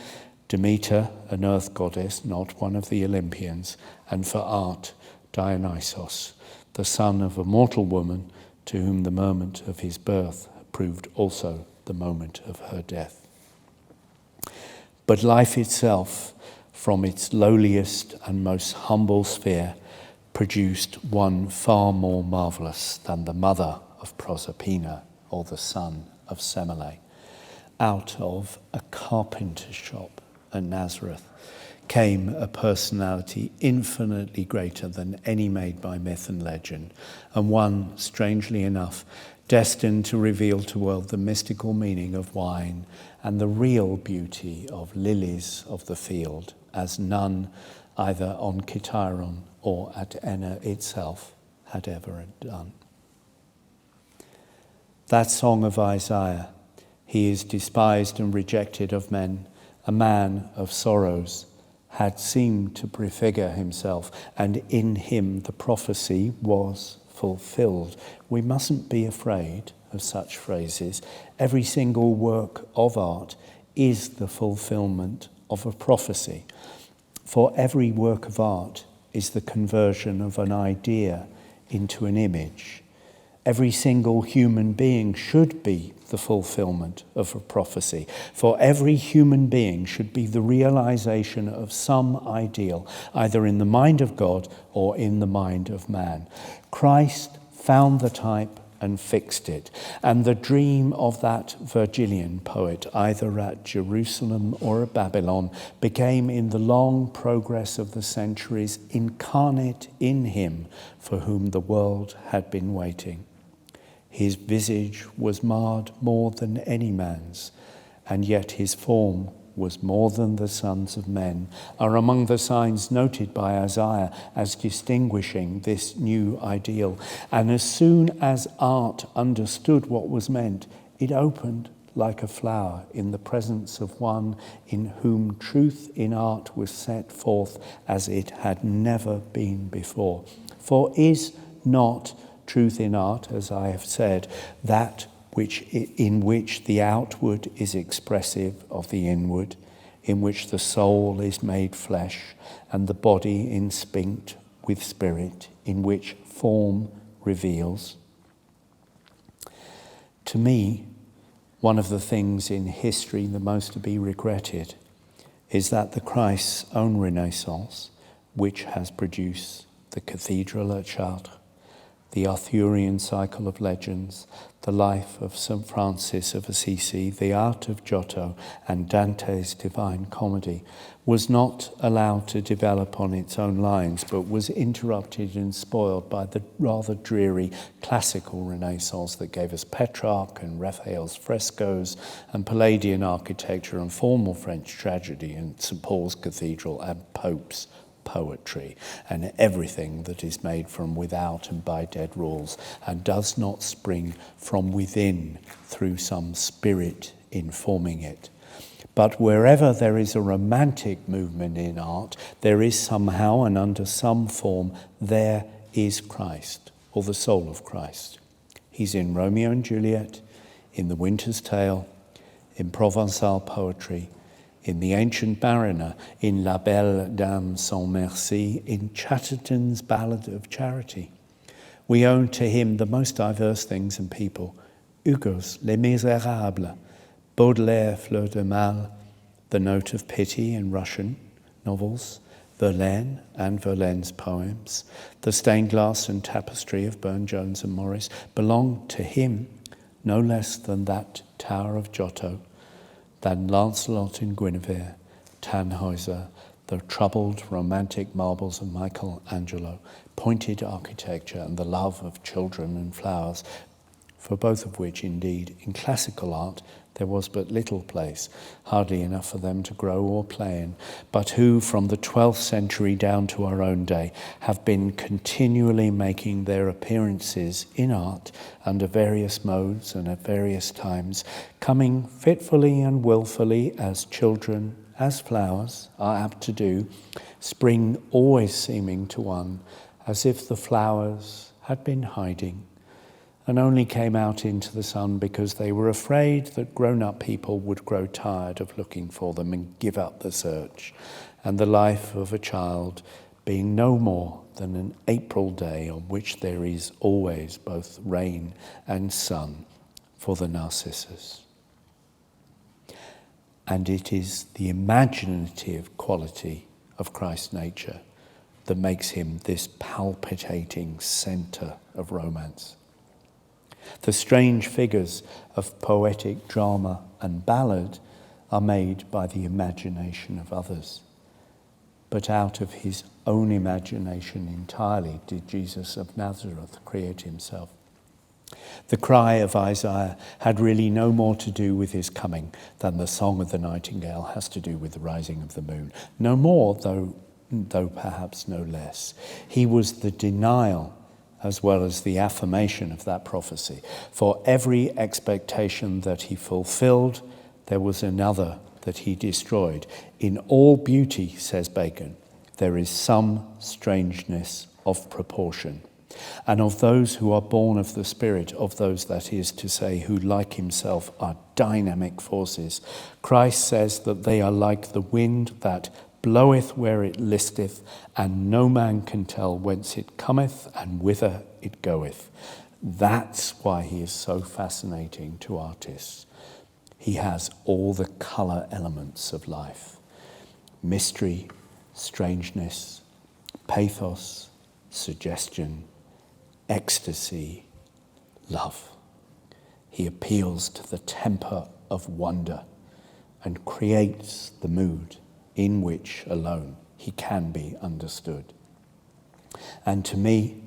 Demeter, an earth goddess, not one of the Olympians, and for art, Dionysos, the son of a mortal woman to whom the moment of his birth proved also the moment of her death. But life itself, from its lowliest and most humble sphere, produced one far more marvellous than the mother of Proserpina or the son of Semele. Out of a carpenter's shop at Nazareth came a personality infinitely greater than any made by myth and legend, and one, strangely enough, destined to reveal to the world the mystical meaning of wine and the real beauty of lilies of the field, as none either on Kithairon or at Enna itself had ever done. That song of Isaiah, he is despised and rejected of men, a man of sorrows, had seemed to prefigure himself, and in him the prophecy was fulfilled. We mustn't be afraid of such phrases. Every single work of art is the fulfillment of a prophecy. For every work of art is the conversion of an idea into an image. Every single human being should be the fulfillment of a prophecy. For every human being should be the realization of some ideal, either in the mind of God or in the mind of man. Christ found the type and fixed it. And the dream of that Virgilian poet, either at Jerusalem or at Babylon, became in the long progress of the centuries incarnate in him for whom the world had been waiting. His visage was marred more than any man's, and yet his form was more than the sons of men, are among the signs noted by Isaiah as distinguishing this new ideal. And as soon as art understood what was meant, it opened like a flower in the presence of one in whom truth in art was set forth as it had never been before. For is not truth in art, as I have said, that in which the outward is expressive of the inward, in which the soul is made flesh and the body instinct with spirit, in which form reveals? To me, one of the things in history the most to be regretted is that the Christ's own Renaissance, which has produced the cathedral at Chartres, the Arthurian cycle of legends, the life of St. Francis of Assisi, the art of Giotto, and Dante's Divine Comedy, was not allowed to develop on its own lines, but was interrupted and spoiled by the rather dreary classical Renaissance that gave us Petrarch and Raphael's frescoes and Palladian architecture and formal French tragedy in St. Paul's Cathedral and Pope's poetry, and everything that is made from without and by dead rules and does not spring from within through some spirit informing it. But wherever there is a romantic movement in art, there is somehow and under some form, there is Christ, or the soul of Christ. He's in Romeo and Juliet, in The Winter's Tale, in Provençal poetry, in The Ancient Mariner, in La Belle Dame sans Merci, in Chatterton's Ballad of Charity. We owe to him the most diverse things and people: Hugo's Les Misérables, Baudelaire, Fleur de Mal, the note of pity in Russian novels, Verlaine and Verlaine's poems, the stained glass and tapestry of Burne-Jones and Morris belong to him no less than that Tower of Giotto, than Lancelot and Guinevere, Tannhäuser, the troubled romantic marbles of Michelangelo, pointed architecture and the love of children and flowers. for both of which, indeed, in classical art, there was but little place, hardly enough for them to grow or play in, but who, from the 12th century down to our own day, have been continually making their appearances in art under various modes and at various times, coming fitfully and wilfully as children, as flowers are apt to do, spring always seeming to one as if the flowers had been hiding, and only came out into the sun because they were afraid that grown-up people would grow tired of looking for them and give up the search, and the life of a child being no more than an April day on which there is always both rain and sun for the narcissus. And it is the imaginative quality of Christ's nature that makes him this palpitating centre of romance. The strange figures of poetic drama and ballad are made by the imagination of others. But out of his own imagination entirely did Jesus of Nazareth create himself. The cry of Isaiah had really no more to do with his coming than the song of the nightingale has to do with the rising of the moon. No more, though perhaps no less. He was the denial as well as the affirmation of that prophecy. For every expectation that he fulfilled, there was another that he destroyed. In all beauty, says Bacon, there is some strangeness of proportion. And of those who are born of the Spirit, of those, that is to say, who like himself are dynamic forces, Christ says that they are like the wind that bloweth where it listeth, and no man can tell whence it cometh and whither it goeth. That's why he is so fascinating to artists. He has all the colour elements of life: mystery, strangeness, pathos, suggestion, ecstasy, love. He appeals to the temper of wonder and creates the mood in which alone he can be understood. And to me,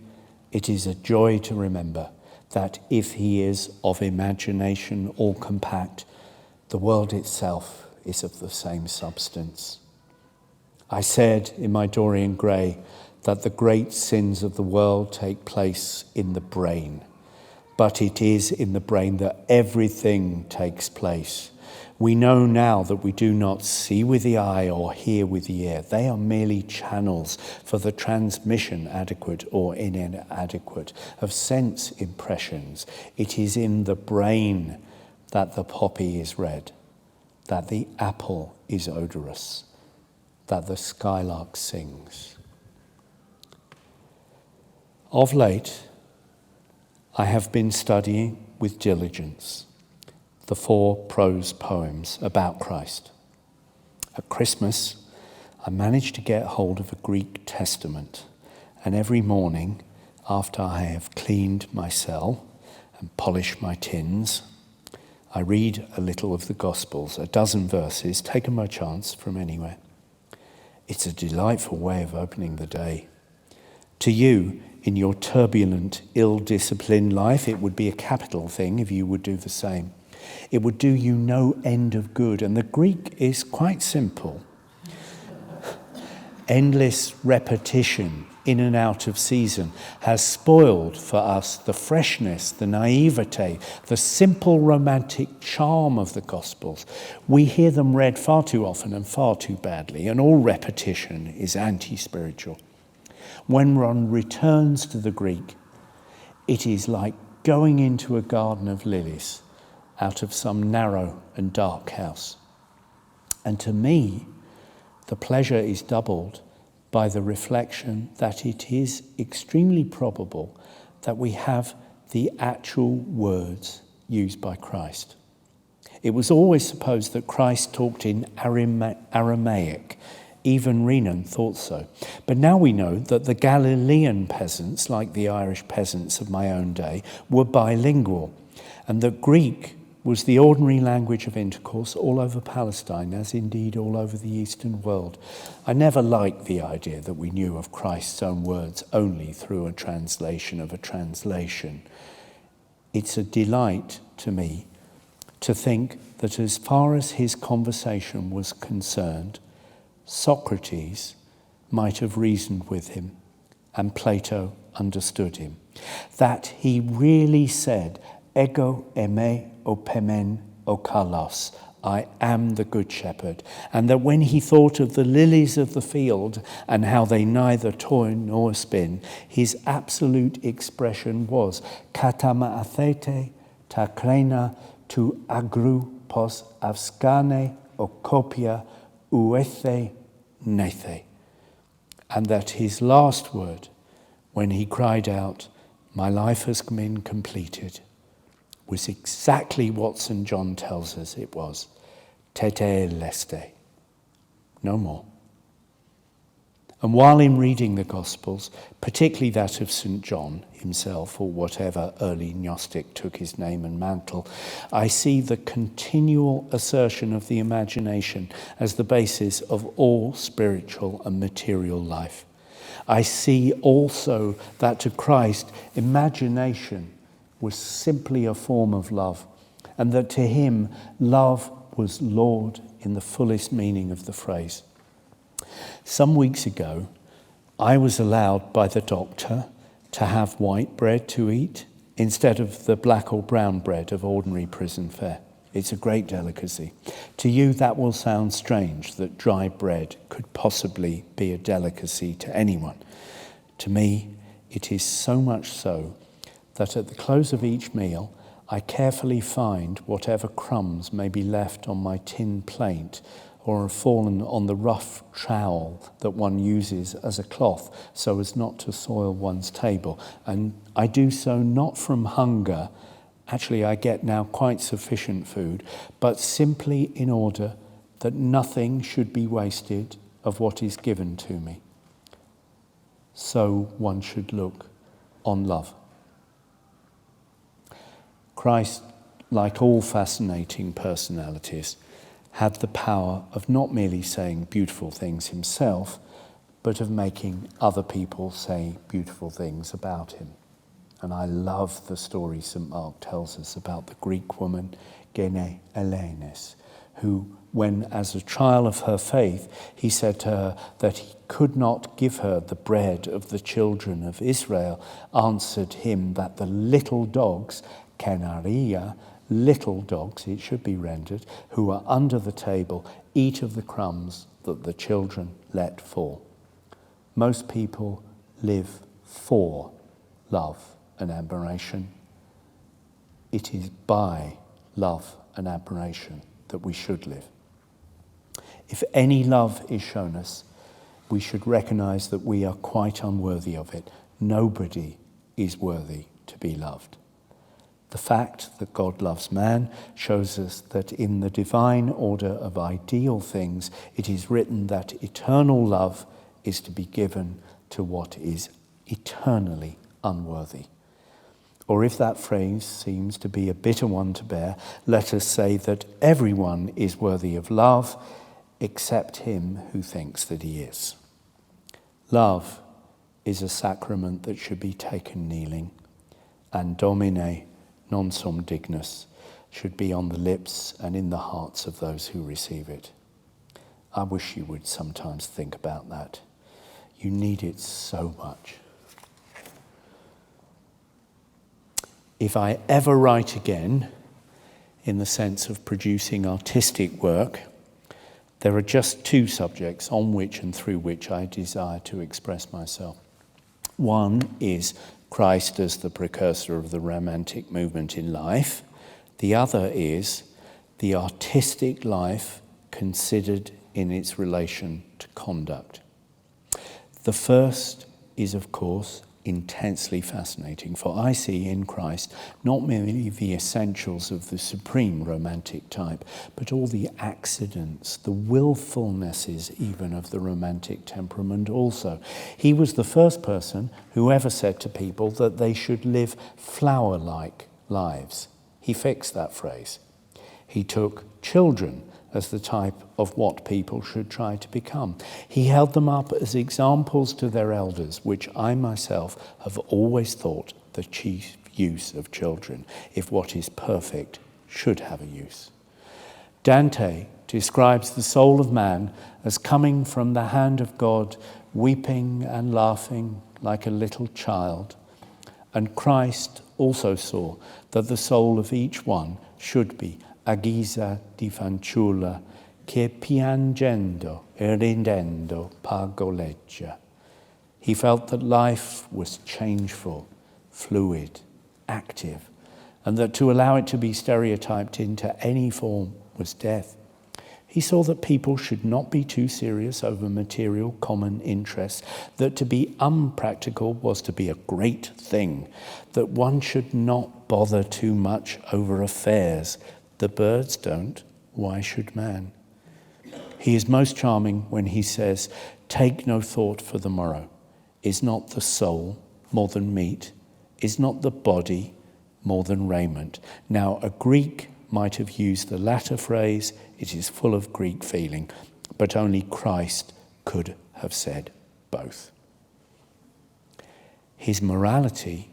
it is a joy to remember that if he is of imagination all compact, the world itself is of the same substance. I said in my Dorian Gray that the great sins of the world take place in the brain, but it is in the brain that everything takes place. We know now that we do not see with the eye or hear with the ear. They are merely channels for the transmission, adequate or inadequate, of sense impressions. It is in the brain that the poppy is red, that the apple is odorous, that the skylark sings. Of late, I have been studying with diligence the 4 prose poems about Christ. At Christmas, I managed to get hold of a Greek Testament, and every morning, after I have cleaned my cell and polished my tins, I read a little of the Gospels, a dozen verses, taken by chance from anywhere. It's a delightful way of opening the day. To you, in your turbulent, ill-disciplined life, it would be a capital thing if you would do the same. It would do you no end of good, and the Greek is quite simple. Endless repetition in and out of season has spoiled for us the freshness, the naivete, the simple romantic charm of the Gospels. We hear them read far too often and far too badly, and all repetition is anti-spiritual. When one returns to the Greek, it is like going into a garden of lilies out of some narrow and dark house. And to me, the pleasure is doubled by the reflection that it is extremely probable that we have the actual words used by Christ. It was always supposed that Christ talked in Aramaic. Even Renan thought so. But now we know that the Galilean peasants, like the Irish peasants of my own day, were bilingual, and that Greek was the ordinary language of intercourse all over Palestine, as indeed all over the Eastern world. I never liked the idea that we knew of Christ's own words only through a translation of a translation. it's a delight to me to think that as far as his conversation was concerned, Socrates might have reasoned with him and Plato understood him. That he really said, ego eime opemen o kalos, I am the good shepherd. And that when he thought of the lilies of the field and how they neither toil nor spin, his absolute expression was katama athete ta krena tu agru pos avskane okopia uethe nethe. And that his last word, when he cried out, my life has been completed, was exactly what St. John tells us it was. Tetelestai. No more. And while in reading the Gospels, particularly that of St. John himself, or whatever early Gnostic took his name and mantle, I see the continual assertion of the imagination as the basis of all spiritual and material life. I see also that to Christ, imagination was simply a form of love, and that to him, love was Lord in the fullest meaning of the phrase. Some weeks ago, I was allowed by the doctor to have white bread to eat instead of the black or brown bread of ordinary prison fare. It's a great delicacy. To you, that will sound strange that dry bread could possibly be a delicacy to anyone. To me, it is so much so that at the close of each meal, I carefully find whatever crumbs may be left on my tin plate or have fallen on the rough trowel that one uses as a cloth so as not to soil one's table. And I do so not from hunger. Actually, I get now quite sufficient food, but simply in order that nothing should be wasted of what is given to me. So one should look on love. Christ, like all fascinating personalities, had the power of not merely saying beautiful things himself, but of making other people say beautiful things about him. And I love the story St. Mark tells us about the Greek woman, Gene Elenis, who, when as a trial of her faith, he said to her that he could not give her the bread of the children of Israel, answered him that the little dogs, Kenaria, little dogs, it should be rendered, who are under the table, eat of the crumbs that the children let fall. Most people live for love and admiration. It is by love and admiration that we should live. If any love is shown us, we should recognize that we are quite unworthy of it. Nobody is worthy to be loved. The fact that God loves man shows us that in the divine order of ideal things, it is written that eternal love is to be given to what is eternally unworthy. Or if that phrase seems to be a bitter one to bear, let us say that everyone is worthy of love except him who thinks that he is. Love is a sacrament that should be taken kneeling, and Domine non sum dignus should be on the lips and in the hearts of those who receive it. I wish you would sometimes think about that. You need it so much. If I ever write again, in the sense of producing artistic work, there are just two subjects on which and through which I desire to express myself. One is Christ as the precursor of the Romantic movement in life. The other is the artistic life considered in its relation to conduct. The first is, of course, intensely fascinating, for I see in Christ not merely the essentials of the supreme romantic type, but all the accidents, the willfulnesses even of the romantic temperament also. He was the first person who ever said to people that they should live flower-like lives. He fixed that phrase. He took children as the type of what people should try to become. He held them up as examples to their elders, which I myself have always thought the chief use of children, if what is perfect should have a use. Dante describes the soul of man as coming from the hand of God, weeping and laughing like a little child. And Christ also saw that the soul of each one should be a guisa di fanciulla che piangendo e ridendo pargoleggia. He felt that life was changeful, fluid, active, and that to allow it to be stereotyped into any form was death. He saw that people should not be too serious over material common interests, that to be unpractical was to be a great thing, that one should not bother too much over affairs. The birds don't, why should man? He is most charming when he says, "Take no thought for the morrow. Is not the soul more than meat? Is not the body more than raiment?" Now, a Greek might have used the latter phrase. It is full of Greek feeling, but only Christ could have said both. His morality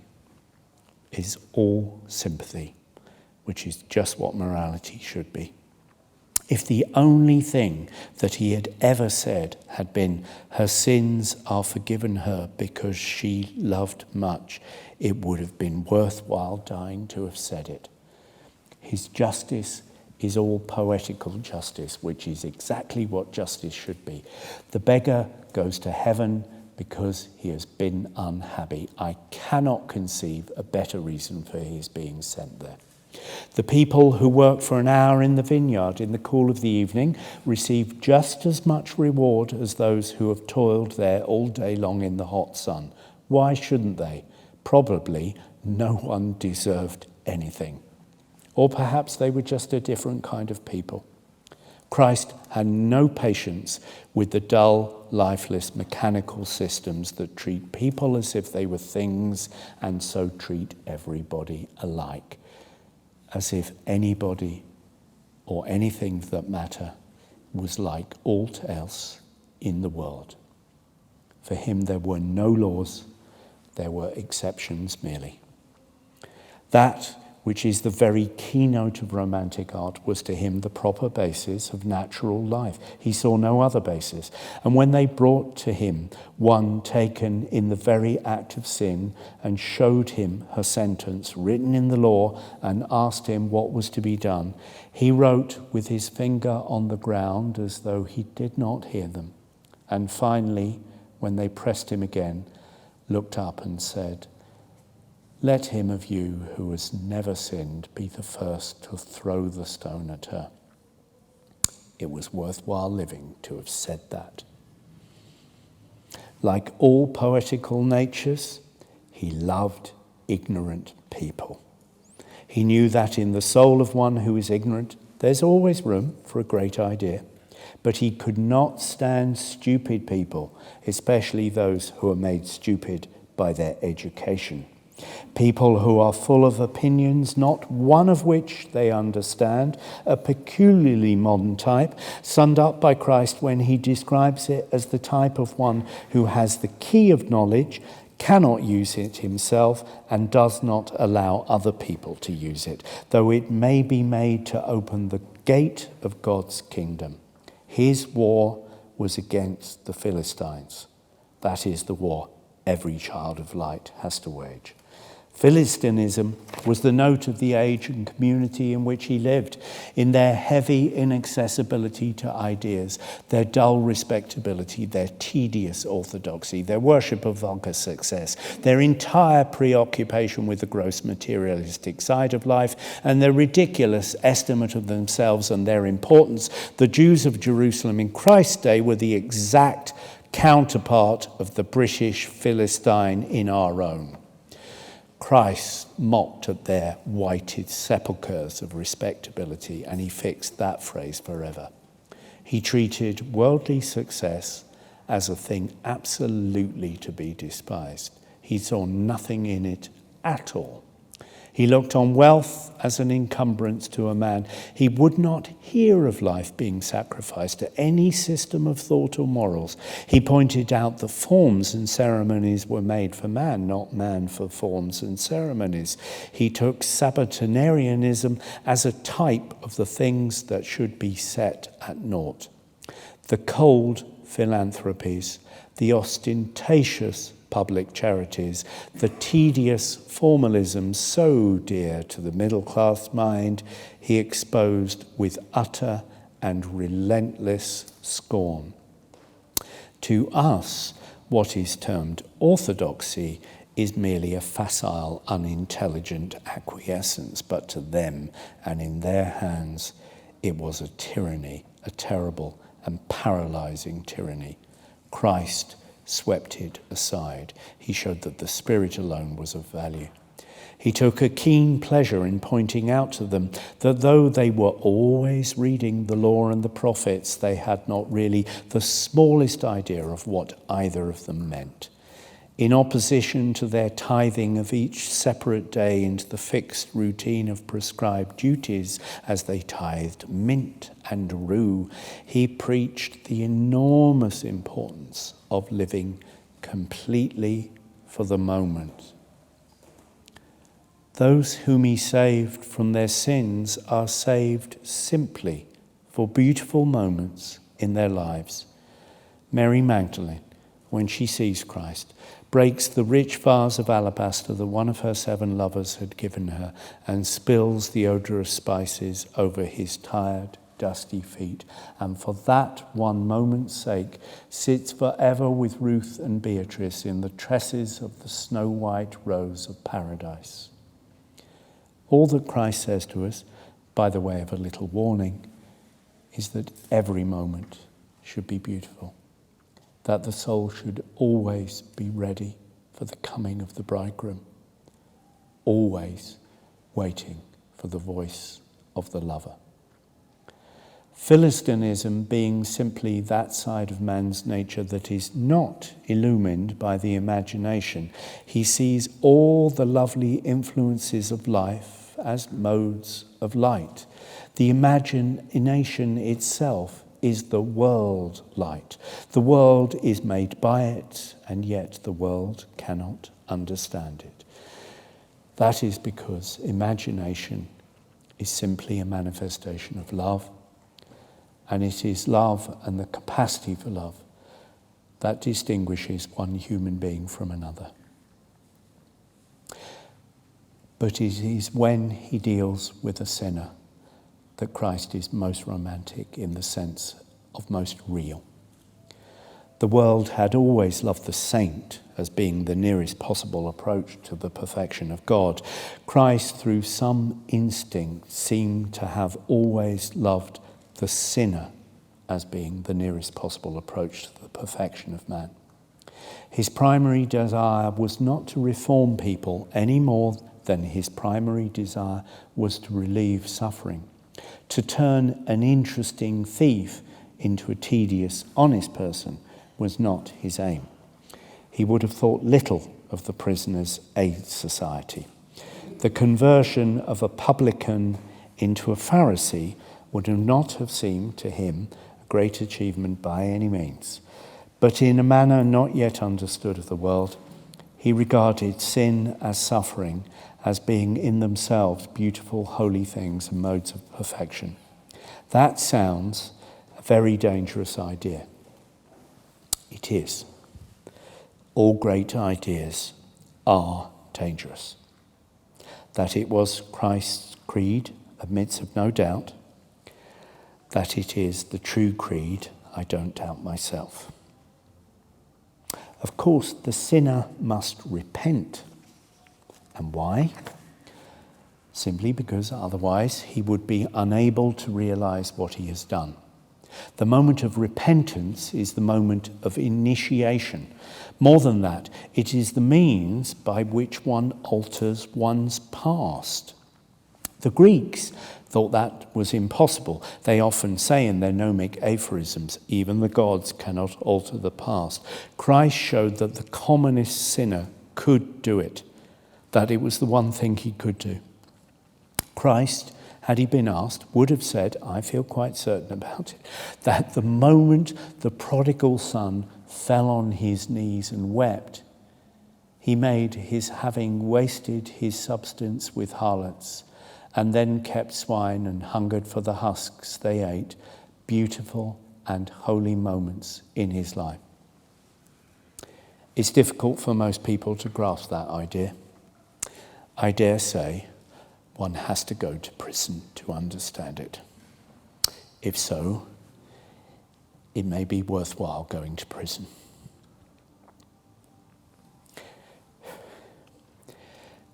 is all sympathy, which is just what morality should be. If the only thing that he had ever said had been, "Her sins are forgiven her because she loved much," it would have been worthwhile dying to have said it. His justice is all poetical justice, which is exactly what justice should be. The beggar goes to heaven because he has been unhappy. I cannot conceive a better reason for his being sent there. The people who work for an hour in the vineyard in the cool of the evening receive just as much reward as those who have toiled there all day long in the hot sun. Why shouldn't they? Probably no one deserved anything. Or perhaps they were just a different kind of people. Christ had no patience with the dull, lifeless, mechanical systems that treat people as if they were things and so treat everybody alike, as if anybody or anything that matter was like aught else in the world. For him there were no laws, there were exceptions merely. That which is the very keynote of romantic art, was to him the proper basis of natural life. He saw no other basis. And when they brought to him one taken in the very act of sin and showed him her sentence written in the law and asked him what was to be done, he wrote with his finger on the ground as though he did not hear them. And finally, when they pressed him again, looked up and said, "Let him of you who has never sinned be the first to throw the stone at her." It was worthwhile living to have said that. Like all poetical natures, he loved ignorant people. He knew that in the soul of one who is ignorant, there's always room for a great idea. But he could not stand stupid people, especially those who are made stupid by their education. People who are full of opinions, not one of which they understand, a peculiarly modern type, summed up by Christ when he describes it as the type of one who has the key of knowledge, cannot use it himself, and does not allow other people to use it, though it may be made to open the gate of God's kingdom. His war was against the Philistines. That is the war every child of light has to wage. Philistinism was the note of the age and community in which he lived, in their heavy inaccessibility to ideas, their dull respectability, their tedious orthodoxy, their worship of vulgar success, their entire preoccupation with the gross materialistic side of life, and their ridiculous estimate of themselves and their importance. The Jews of Jerusalem in Christ's day were the exact counterpart of the British Philistine in our own. Christ mocked at their whited sepulchres of respectability, and he fixed that phrase forever. He treated worldly success as a thing absolutely to be despised. He saw nothing in it at all. He looked on wealth as an encumbrance to a man. He would not hear of life being sacrificed to any system of thought or morals. He pointed out that forms and ceremonies were made for man, not man for forms and ceremonies. He took Sabbatarianism as a type of the things that should be set at naught. The cold philanthropies, the ostentatious public charities, the tedious formalism so dear to the middle-class mind, he exposed with utter and relentless scorn. To us, what is termed orthodoxy is merely a facile, unintelligent acquiescence, but to them and in their hands, it was a tyranny, a terrible and paralyzing tyranny. Christ swept it aside. He showed that the Spirit alone was of value. He took a keen pleasure in pointing out to them that though they were always reading the law and the prophets, they had not really the smallest idea of what either of them meant. In opposition to their tithing of each separate day into the fixed routine of prescribed duties as they tithed mint and rue, he preached the enormous importance of living completely for the moment. Those whom he saved from their sins are saved simply for beautiful moments in their lives. Mary Magdalene, when she sees Christ, breaks the rich vase of alabaster that one of her 7 lovers had given her and spills the odorous spices over his tired, dusty feet, and for that one moment's sake sits forever with Ruth and Beatrice in the tresses of the snow-white rose of paradise. All that Christ says to us, by the way of a little warning, is that every moment should be beautiful, that the soul should always be ready for the coming of the bridegroom, always waiting for the voice of the lover. Philistinism being simply that side of man's nature that is not illumined by the imagination, he sees all the lovely influences of life as modes of light. The imagination itself is the world light. The world is made by it, and yet the world cannot understand it. That is because imagination is simply a manifestation of love, and it is love and the capacity for love that distinguishes one human being from another. But it is when he deals with a sinner that Christ is most romantic in the sense of most real. The world had always loved the saint as being the nearest possible approach to the perfection of God. Christ, through some instinct, seemed to have always loved the sinner as being the nearest possible approach to the perfection of man. His primary desire was not to reform people any more than his primary desire was to relieve suffering. To turn an interesting thief into a tedious, honest person was not his aim. He would have thought little of the Prisoners' Aid Society. The conversion of a publican into a Pharisee would not have seemed to him a great achievement by any means. But in a manner not yet understood of the world, he regarded sin as suffering, as being in themselves beautiful, holy things and modes of perfection. That sounds a very dangerous idea. It is. All great ideas are dangerous. That it was Christ's creed admits of no doubt. That it is the true creed, I don't doubt myself. Of course, the sinner must repent. And why? Simply because otherwise he would be unable to realize what he has done. The moment of repentance is the moment of initiation. More than that, it is the means by which one alters one's past. The Greeks thought that was impossible. They often say in their gnomic aphorisms, even the gods cannot alter the past. Christ showed that the commonest sinner could do it. that it was the one thing he could do. Christ, had he been asked, would have said, I feel quite certain about it, that the moment the prodigal son fell on his knees and wept, he made his having wasted his substance with harlots and then kept swine and hungered for the husks they ate, beautiful and holy moments in his life. It's difficult for most people to grasp that idea. I dare say one has to go to prison to understand it. If so, it may be worthwhile going to prison.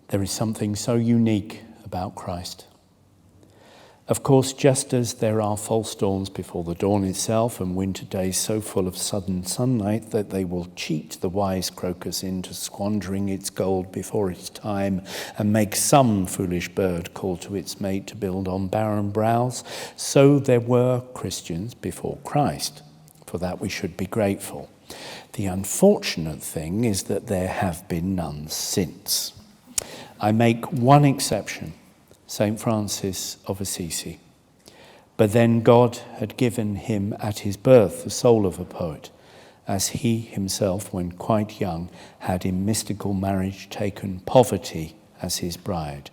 There is something so unique about Christ. Of course, just as there are false dawns before the dawn itself and winter days so full of sudden sunlight that they will cheat the wise crocus into squandering its gold before its time and make some foolish bird call to its mate to build on barren brows, so there were Christians before Christ. For that we should be grateful. The unfortunate thing is that there have been none since. I make one exception, St. Francis of Assisi. But then God had given him at his birth the soul of a poet, as he himself, when quite young, had in mystical marriage taken poverty as his bride,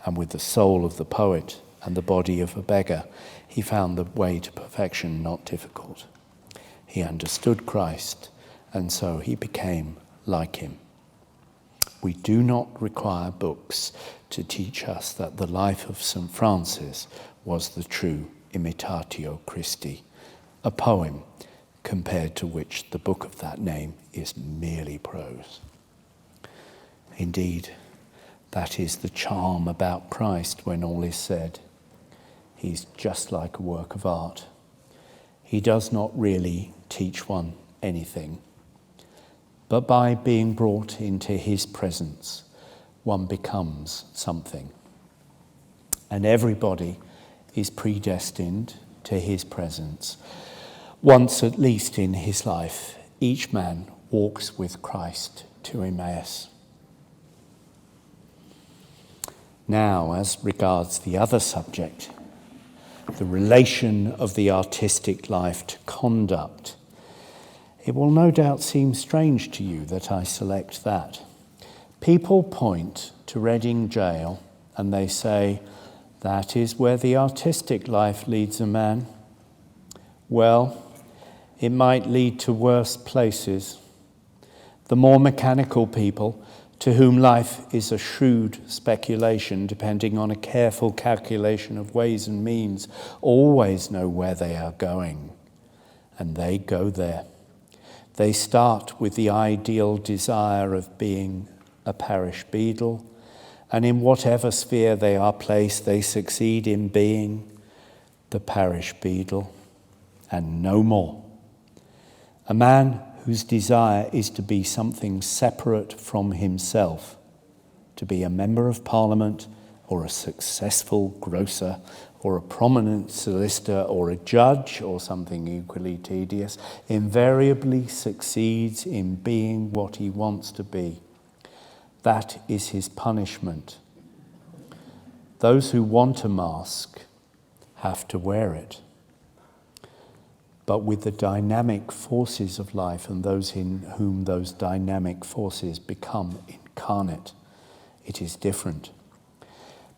and with the soul of the poet and the body of a beggar, he found the way to perfection not difficult. He understood Christ, and so he became like him. We do not require books to teach us that the life of St. Francis was the true Imitatio Christi, a poem compared to which the book of that name is merely prose. Indeed, that is the charm about Christ when all is said. He's just like a work of art. He does not really teach one anything, but by being brought into his presence, one becomes something. And everybody is predestined to his presence. Once at least in his life, each man walks with Christ to Emmaus. Now, as regards the other subject, the relation of the artistic life to conduct, it will no doubt seem strange to you that I select that. People point to Reading Jail and they say, that is where the artistic life leads a man. Well, it might lead to worse places. The more mechanical people, to whom life is a shrewd speculation depending on a careful calculation of ways and means, always know where they are going, and they go there. They start with the ideal desire of being a parish beadle, and in whatever sphere they are placed, they succeed in being the parish beadle, and no more. A man whose desire is to be something separate from himself, to be a member of Parliament or a successful grocer or a prominent solicitor or a judge or something equally tedious, invariably succeeds in being what he wants to be. That is his punishment. Those who want a mask have to wear it. But with the dynamic forces of life and those in whom those dynamic forces become incarnate, it is different.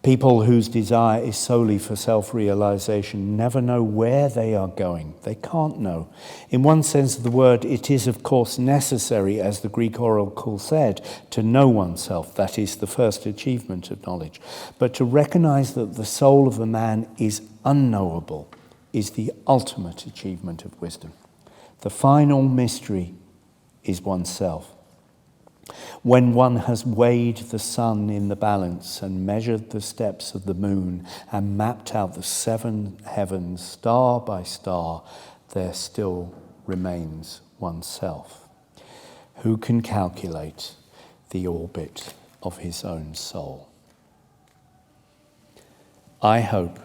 People whose desire is solely for self-realization never know where they are going. They can't know. In one sense of the word, it is of course necessary, as the Greek oracle said, to know oneself. That is the first achievement of knowledge. But to recognize that the soul of a man is unknowable is the ultimate achievement of wisdom. The final mystery is oneself. When one has weighed the sun in the balance and measured the steps of the moon and mapped out the 7 heavens star by star, there still remains oneself. Who can calculate the orbit of his own soul? I hope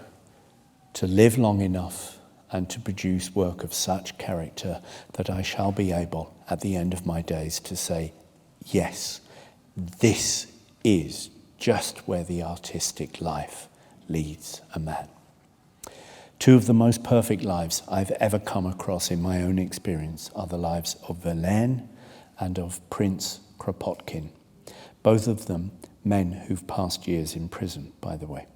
to live long enough and to produce work of such character that I shall be able, at the end of my days, to say, yes, this is just where the artistic life leads a man. Two of the most perfect lives I've ever come across in my own experience are the lives of Verlaine and of Prince Kropotkin. Both of them men who've passed years in prison, by the way.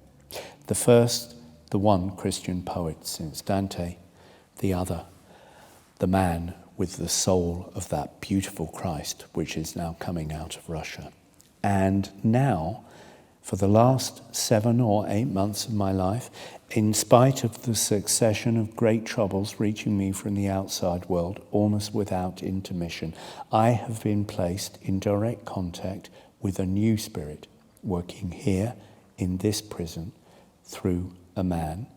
The first, the one Christian poet since Dante, the other, the man with the soul of that beautiful Christ which is now coming out of Russia. And now, for the last 7 or 8 months of my life, in spite of the succession of great troubles reaching me from the outside world, almost without intermission, I have been placed in direct contact with a new spirit working here in this prison through a man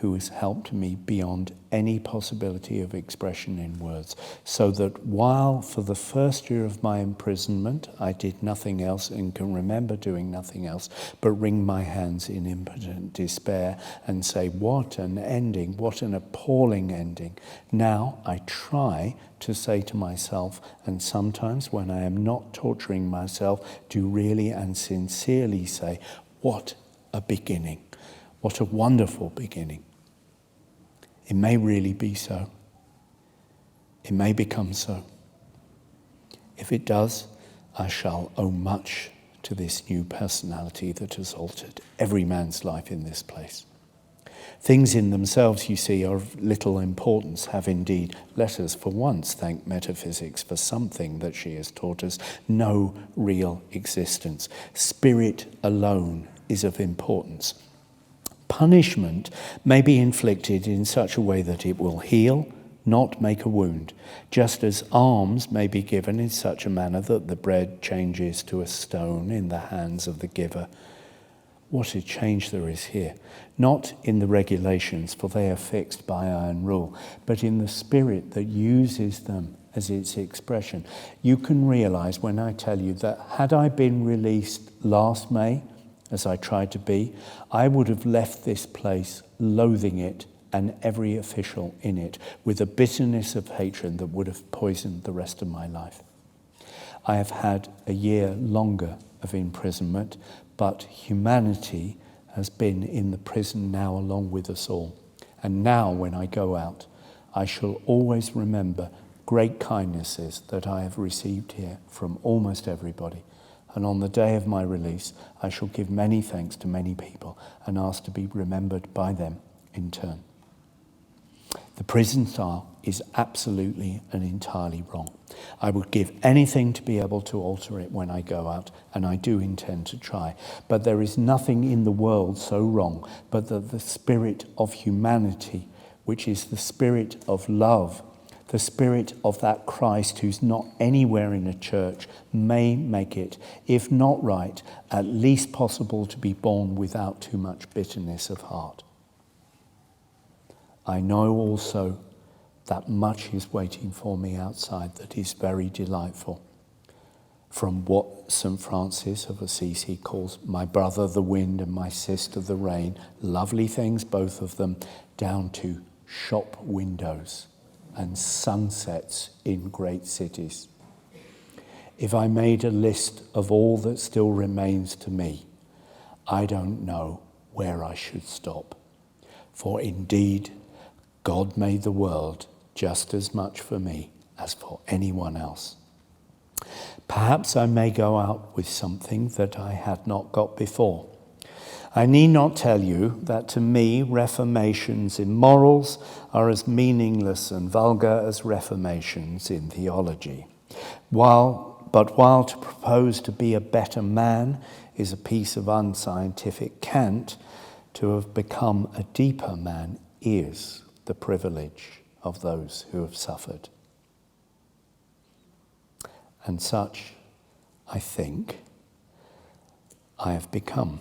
who has helped me beyond any possibility of expression in words, so that while for the first year of my imprisonment I did nothing else and can remember doing nothing else but wring my hands in impotent despair and say, what an ending, what an appalling ending. Now I try to say to myself, and sometimes when I am not torturing myself, do really and sincerely say, what a beginning. What a wonderful beginning. It may really be so. It may become so. If it does, I shall owe much to this new personality that has altered every man's life in this place. Things in themselves, you see, are of little importance, have indeed, let us for once thank metaphysics for something that she has taught us, no real existence. Spirit alone is of importance. Punishment may be inflicted in such a way that it will heal, not make a wound, just as alms may be given in such a manner that the bread changes to a stone in the hands of the giver. What a change there is here, not in the regulations, for they are fixed by iron rule, but in the spirit that uses them as its expression. You can realize when I tell you that had I been released last May, as I tried to be, I would have left this place loathing it and every official in it with a bitterness of hatred that would have poisoned the rest of my life. I have had a year longer of imprisonment, but humanity has been in the prison now along with us all. And now when I go out, I shall always remember great kindnesses that I have received here from almost everybody. And on the day of my release, I shall give many thanks to many people and ask to be remembered by them in turn. The prison style is absolutely and entirely wrong. I would give anything to be able to alter it when I go out, and I do intend to try. But there is nothing in the world so wrong but that the spirit of humanity, which is the spirit of love, the spirit of that Christ who's not anywhere in a church, may make it, if not right, at least possible to be born without too much bitterness of heart. I know also that much is waiting for me outside that is very delightful. From what St. Francis of Assisi calls my brother the wind and my sister the rain, lovely things both of them, down to shop windows and sunsets in great cities. If I made a list of all that still remains to me, I don't know where I should stop. For indeed, God made the world just as much for me as for anyone else. Perhaps I may go out with something that I had not got before. I need not tell you that to me reformations in morals are as meaningless and vulgar as reformations in theology. While to propose to be a better man is a piece of unscientific cant, to have become a deeper man is the privilege of those who have suffered. And such, I think, I have become.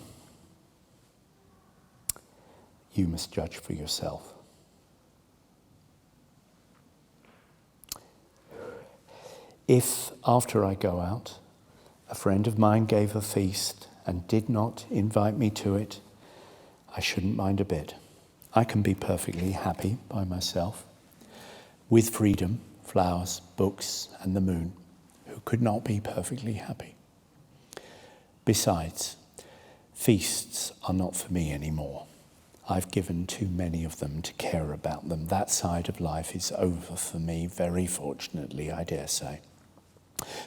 You must judge for yourself. If, after I go out, a friend of mine gave a feast and did not invite me to it, I shouldn't mind a bit. I can be perfectly happy by myself, with freedom, flowers, books, and the moon. Who could not be perfectly happy? Besides, feasts are not for me anymore. I've given too many of them to care about them. That side of life is over for me, very fortunately, I dare say.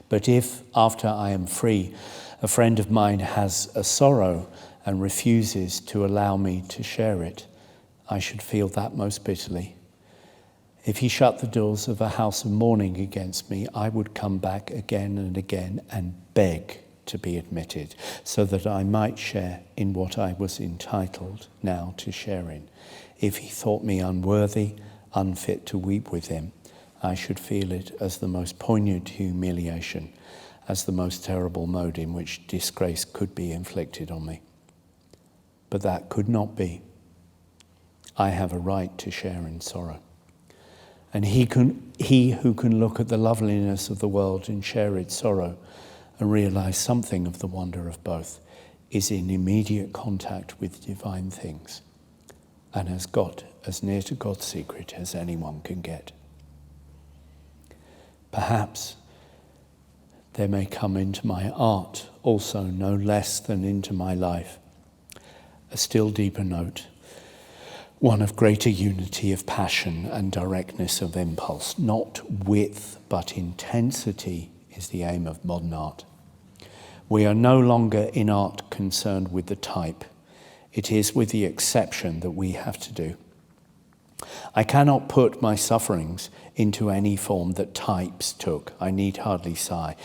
But if, after I am free, a friend of mine has a sorrow and refuses to allow me to share it, I should feel that most bitterly. If he shut the doors of a house of mourning against me, I would come back again and again and beg to be admitted, so that I might share in what I was entitled now to share in. If he thought me unworthy, unfit to weep with him, I should feel it as the most poignant humiliation, as the most terrible mode in which disgrace could be inflicted on me. But that could not be. I have a right to share in sorrow. And he who can look at the loveliness of the world and share its sorrow and realize something of the wonder of both is in immediate contact with divine things and has got as near to God's secret as anyone can get. Perhaps there may come into my art also no less than into my life a still deeper note, one of greater unity of passion and directness of impulse. Not width, but intensity is the aim of modern art. We are no longer in art concerned with the type. It is with the exception that we have to do. I cannot put my sufferings into any form that types took. I need hardly sigh.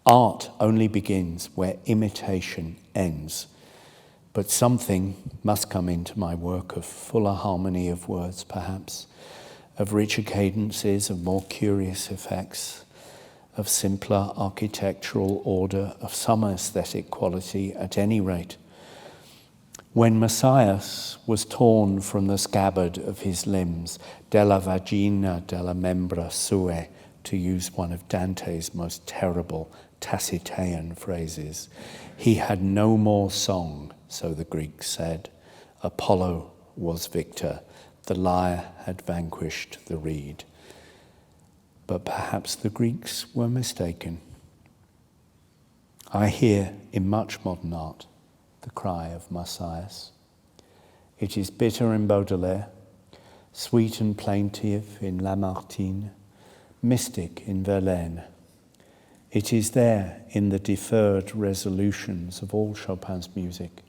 Art only begins where imitation ends. But something must come into my work of fuller harmony of words, perhaps, of richer cadences, of more curious effects, of simpler architectural order, of some aesthetic quality at any rate. When Messias was torn from the scabbard of his limbs, della vagina della membra sue, to use one of Dante's most terrible Tacitean phrases, he had no more song, so the Greeks said. Apollo was victor. The lyre had vanquished the reed. But perhaps the Greeks were mistaken. I hear in much modern art the cry of Messias. It is bitter in Baudelaire, sweet and plaintive in Lamartine, mystic in Verlaine. It is there in the deferred resolutions of all Chopin's music.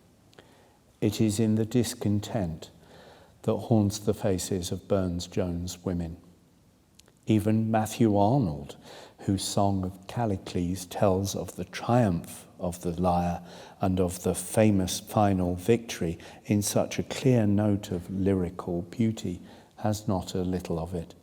It is in the discontent that haunts the faces of Burne-Jones women. Even Matthew Arnold, whose song of Callicles tells of the triumph of the lyre and of the famous final victory in such a clear note of lyrical beauty, has not a little of it.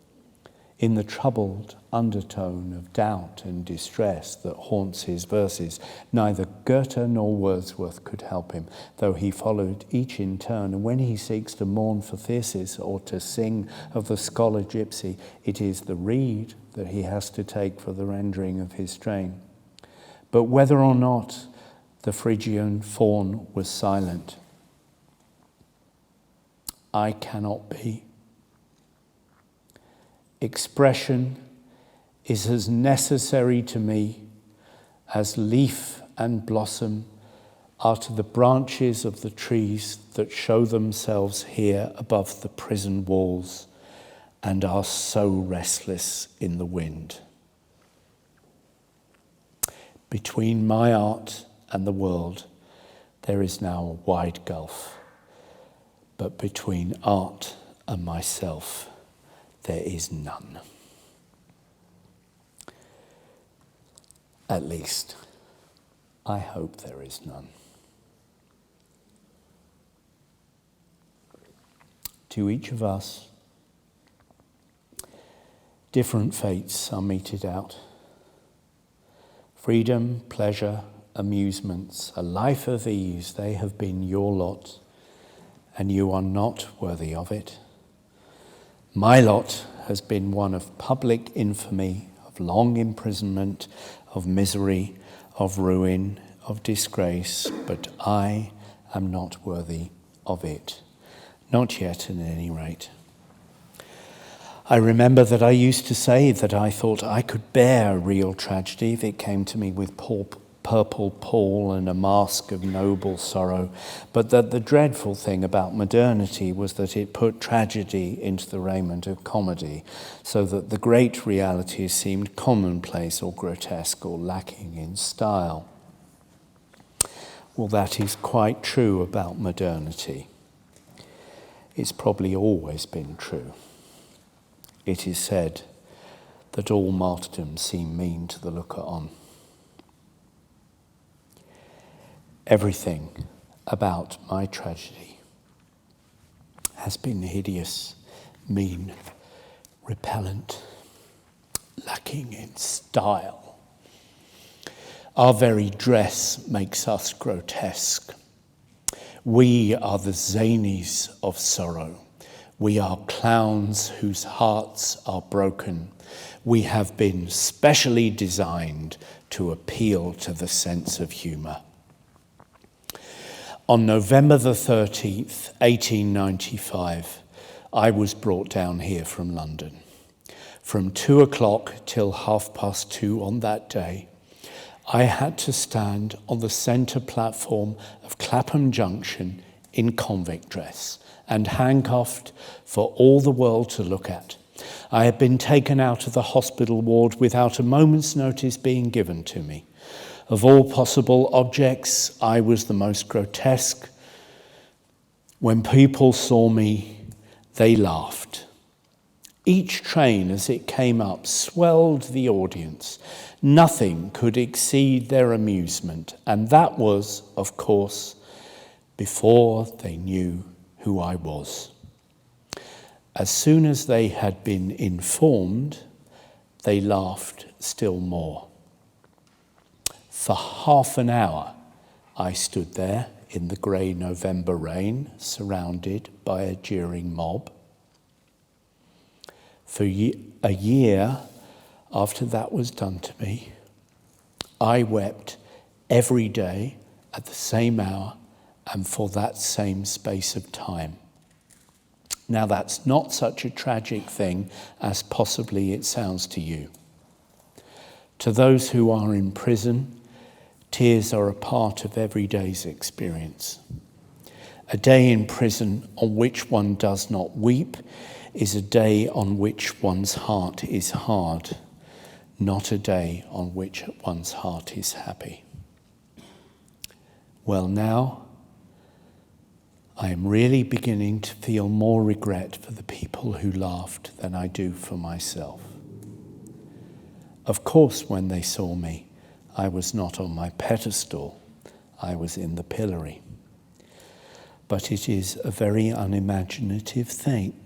In the troubled undertone of doubt and distress that haunts his verses, neither Goethe nor Wordsworth could help him, though he followed each in turn. And when he seeks to mourn for Theseus or to sing of the scholar gypsy, it is the reed that he has to take for the rendering of his strain. But whether or not the Phrygian faun was silent, I cannot be. Expression is as necessary to me as leaf and blossom are to the branches of the trees that show themselves here above the prison walls and are so restless in the wind. Between my art and the world, there is now a wide gulf, but between art and myself, there is none. At least, I hope there is none. To each of us, different fates are meted out. Freedom, pleasure, amusements, a life of ease, they have been your lot, and you are not worthy of it. My lot has been one of public infamy, of long imprisonment, of misery, of ruin, of disgrace, but I am not worthy of it. Not yet, at any rate. I remember that I used to say that I thought I could bear real tragedy if it came to me with purple pall and a mask of noble sorrow, but that the dreadful thing about modernity was that it put tragedy into the raiment of comedy, so that the great realities seemed commonplace or grotesque or lacking in style. Well, that is quite true about modernity. It's probably always been true. It is said that all martyrdoms seem mean to the looker on. Everything about my tragedy has been hideous, mean, repellent, lacking in style. Our very dress makes us grotesque. We are the zanies of sorrow. We are clowns whose hearts are broken. We have been specially designed to appeal to the sense of humour. On November the 13th, 1895, I was brought down here from London. From 2 o'clock till 2:30 on that day, I had to stand on the centre platform of Clapham Junction in convict dress and handcuffed for all the world to look at. I had been taken out of the hospital ward without a moment's notice being given to me. Of all possible objects, I was the most grotesque. When people saw me, they laughed. Each train as it came up swelled the audience. Nothing could exceed their amusement, and that was, of course, before they knew who I was. As soon as they had been informed, they laughed still more. For half an hour, I stood there in the grey November rain, surrounded by a jeering mob. For a year after that was done to me, I wept every day at the same hour and for that same space of time. Now, that's not such a tragic thing as possibly it sounds to you. To those who are in prison, tears are a part of every day's experience. A day in prison on which one does not weep is a day on which one's heart is hard, not a day on which one's heart is happy. Well, now I am really beginning to feel more regret for the people who laughed than I do for myself. Of course, when they saw me, I was not on my pedestal, I was in the pillory. But it is a very unimaginative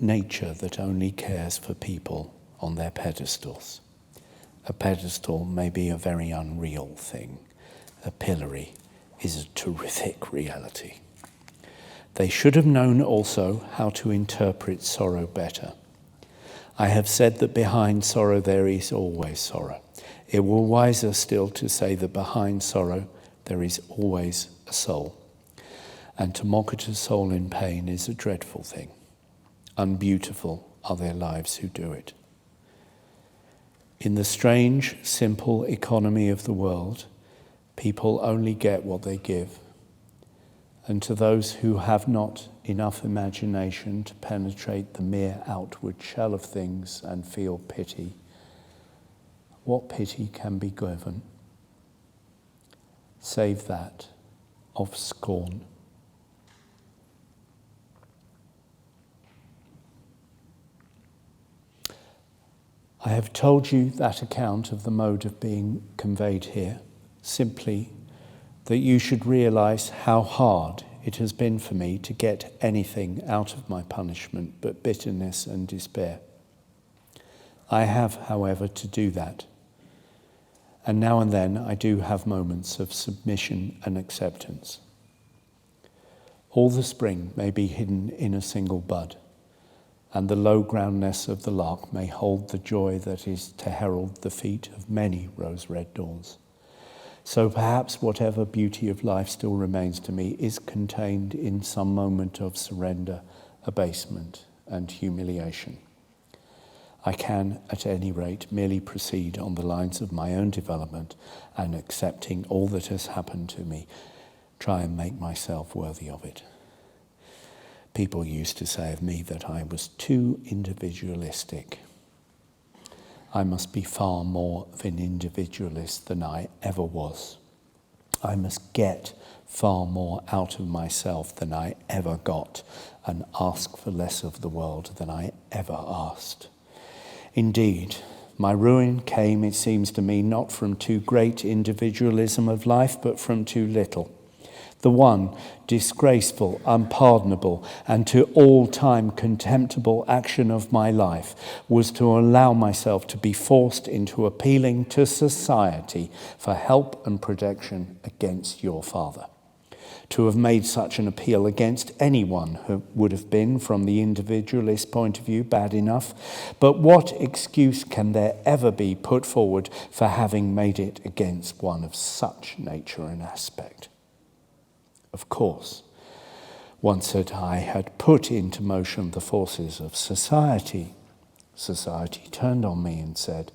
nature that only cares for people on their pedestals. A pedestal may be a very unreal thing. A pillory is a terrific reality. They should have known also how to interpret sorrow better. I have said that behind sorrow there is always sorrow. It were wiser still to say that behind sorrow there is always a soul. And to mock at a soul in pain is a dreadful thing. Unbeautiful are their lives who do it. In the strange, simple economy of the world, people only get what they give. And to those who have not enough imagination to penetrate the mere outward shell of things and feel pity, what pity can be given? Save that of scorn. I have told you that account of the mode of being conveyed here, simply that you should realize how hard it has been for me to get anything out of my punishment but bitterness and despair. I have, however, to do that. And now and then I do have moments of submission and acceptance. All the spring may be hidden in a single bud, and the low groundness of the lark may hold the joy that is to herald the feet of many rose-red dawns. So perhaps whatever beauty of life still remains to me is contained in some moment of surrender, abasement, and humiliation. I can, at any rate, merely proceed on the lines of my own development and, accepting all that has happened to me, try and make myself worthy of it. People used to say of me that I was too individualistic. I must be far more of an individualist than I ever was. I must get far more out of myself than I ever got, and ask for less of the world than I ever asked. Indeed, my ruin came, it seems to me, not from too great individualism of life, but from too little. The one, disgraceful, unpardonable, and to all time contemptible action of my life was to allow myself to be forced into appealing to society for help and protection against your father. To have made such an appeal against anyone who would have been, from the individualist point of view, bad enough. But what excuse can there ever be put forward for having made it against one of such nature and aspect? Of course, once that I had put into motion the forces of society, society turned on me and said,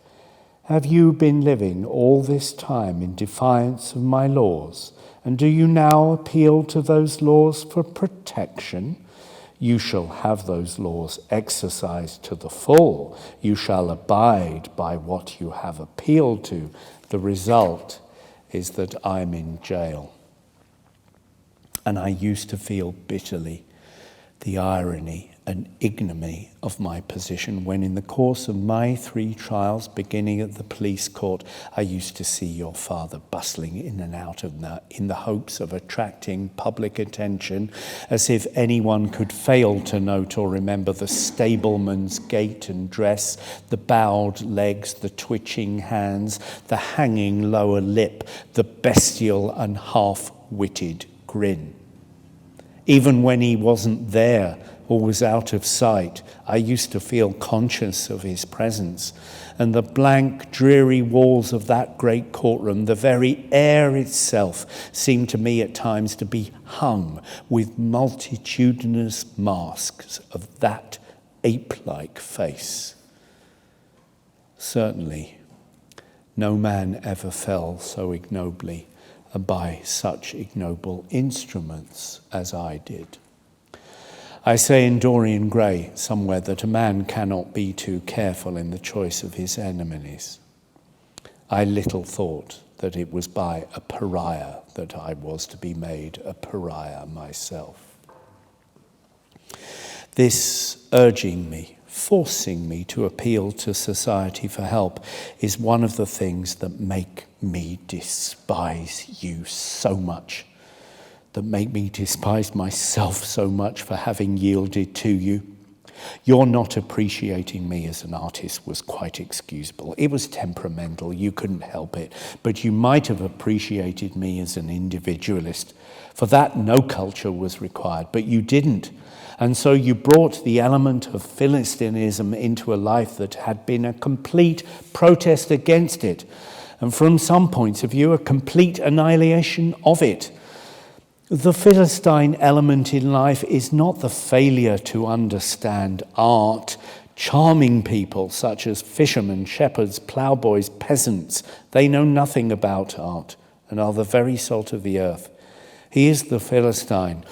"Have you been living all this time in defiance of my laws? And do you now appeal to those laws for protection? You shall have those laws exercised to the full. You shall abide by what you have appealed to. The result is that I'm in jail." And I used to feel bitterly the irony and ignominy of my position when, in the course of my 3 trials, beginning at the police court, I used to see your father bustling in and out of in the hopes of attracting public attention, as if anyone could fail to note or remember the stableman's gait and dress, the bowed legs, the twitching hands, the hanging lower lip, the bestial and half-witted grin. Even when he wasn't there or was out of sight, I used to feel conscious of his presence. And the blank, dreary walls of that great courtroom, the very air itself, seemed to me at times to be hung with multitudinous masks of that ape-like face. Certainly, no man ever fell so ignobly by such ignoble instruments as I did. I say in Dorian Gray somewhere that a man cannot be too careful in the choice of his enemies. I little thought that it was by a pariah that I was to be made a pariah myself. This urging me, forcing me to appeal to society for help, is one of the things that make me despise you so much, that make me despise myself so much for having yielded to you. Your not appreciating me as an artist was quite excusable. It was temperamental, you couldn't help it, but you might have appreciated me as an individualist. For that, no culture was required, but you didn't. And so you brought the element of Philistinism into a life that had been a complete protest against it, and from some points of view, a complete annihilation of it. The Philistine element in life is not the failure to understand art. Charming people such as fishermen, shepherds, ploughboys, peasants, they know nothing about art and are the very salt of the earth. He is the Philistine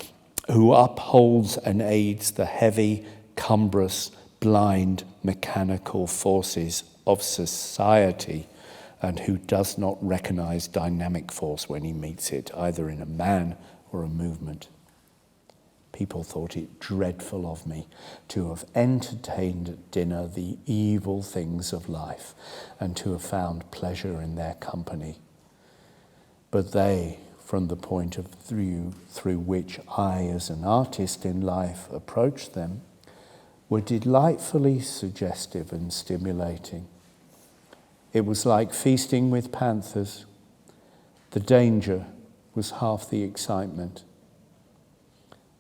who upholds and aids the heavy, cumbrous, blind, mechanical forces of society, and who does not recognize dynamic force when he meets it, either in a man or a movement. People thought it dreadful of me to have entertained at dinner the evil things of life and to have found pleasure in their company. But they, from the point of view through which I, as an artist in life, approached them, were delightfully suggestive and stimulating. It was like feasting with panthers. The danger was half the excitement.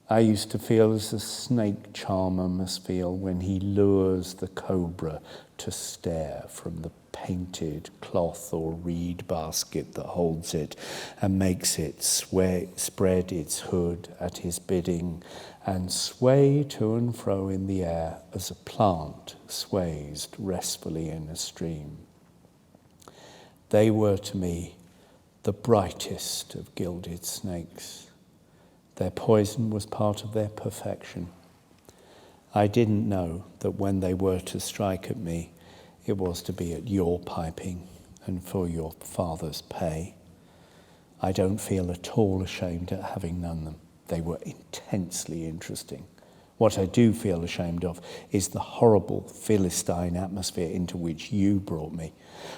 I used to feel as a snake charmer must feel when he lures the cobra to stare from the painted cloth or reed basket that holds it and makes it spread its hood at his bidding and sway to and fro in the air as a plant sways restfully in a stream. They were to me the brightest of gilded snakes. Their poison was part of their perfection. I didn't know that when they were to strike at me, it was to be at your piping and for your father's pay. I don't feel at all ashamed at having known them. They were intensely interesting. What I do feel ashamed of is the horrible Philistine atmosphere into which you brought me.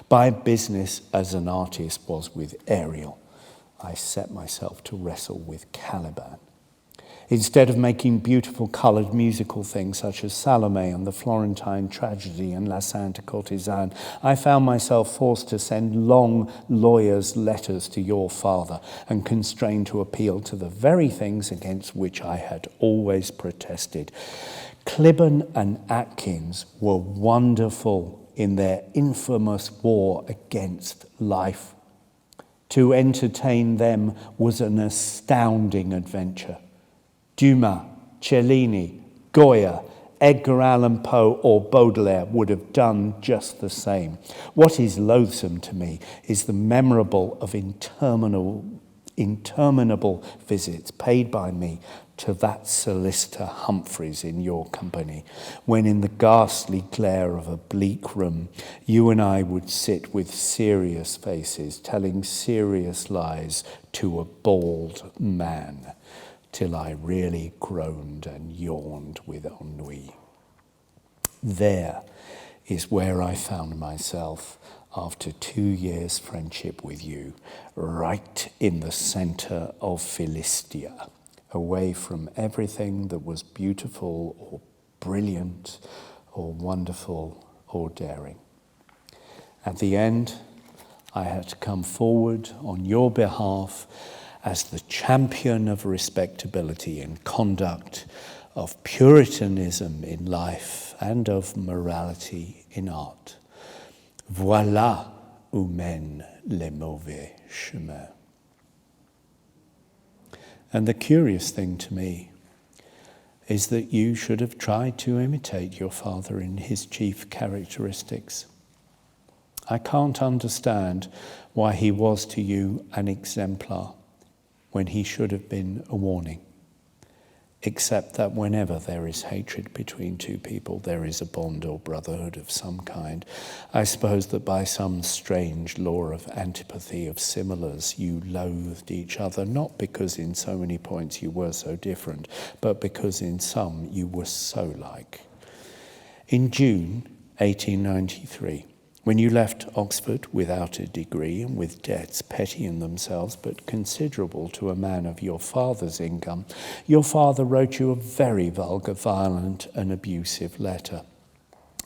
My business as an artist was with Ariel. I set myself to wrestle with Caliban. Instead of making beautiful coloured musical things such as Salome and the Florentine Tragedy and La Sainte Courtisane, I found myself forced to send long lawyers' letters to your father and constrained to appeal to the very things against which I had always protested. Clibborn and Atkins were wonderful in their infamous war against life. To entertain them was an astounding adventure. Dumas, Cellini, Goya, Edgar Allan Poe or Baudelaire would have done just the same. What is loathsome to me is the memorable of interminable visits paid by me to that solicitor Humphreys in your company, when in the ghastly glare of a bleak room, you and I would sit with serious faces, telling serious lies to a bald man, till I really groaned and yawned with ennui. There is where I found myself after 2 years' friendship with you, right in the centre of Philistia, away from everything that was beautiful or brilliant or wonderful or daring. At the end, I had to come forward on your behalf as the champion of respectability in conduct, of Puritanism in life, and of morality in art. Voilà où mènent les mauvais chemins. And the curious thing to me is that you should have tried to imitate your father in his chief characteristics. I can't understand why he was to you an exemplar when he should have been a warning, except that whenever there is hatred between two people, there is a bond or brotherhood of some kind. I suppose that by some strange law of antipathy of similars, you loathed each other, not because in so many points you were so different, but because in some you were so like. In June 1893, when you left Oxford without a degree and with debts petty in themselves but considerable to a man of your father's income, your father wrote you a very vulgar, violent and abusive letter.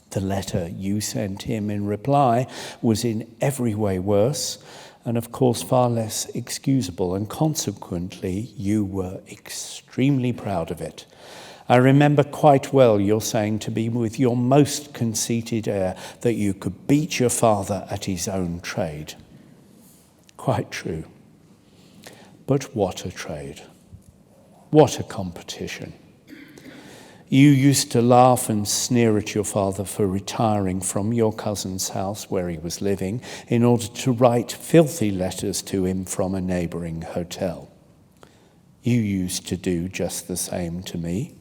The letter you sent him in reply was in every way worse and of course far less excusable, and consequently you were extremely proud of it. I remember quite well your saying to me with your most conceited air that you could beat your father at his own trade. Quite true. But what a trade. What a competition. You used to laugh and sneer at your father for retiring from your cousin's house where he was living in order to write filthy letters to him from a neighbouring hotel. You used to do just the same to me.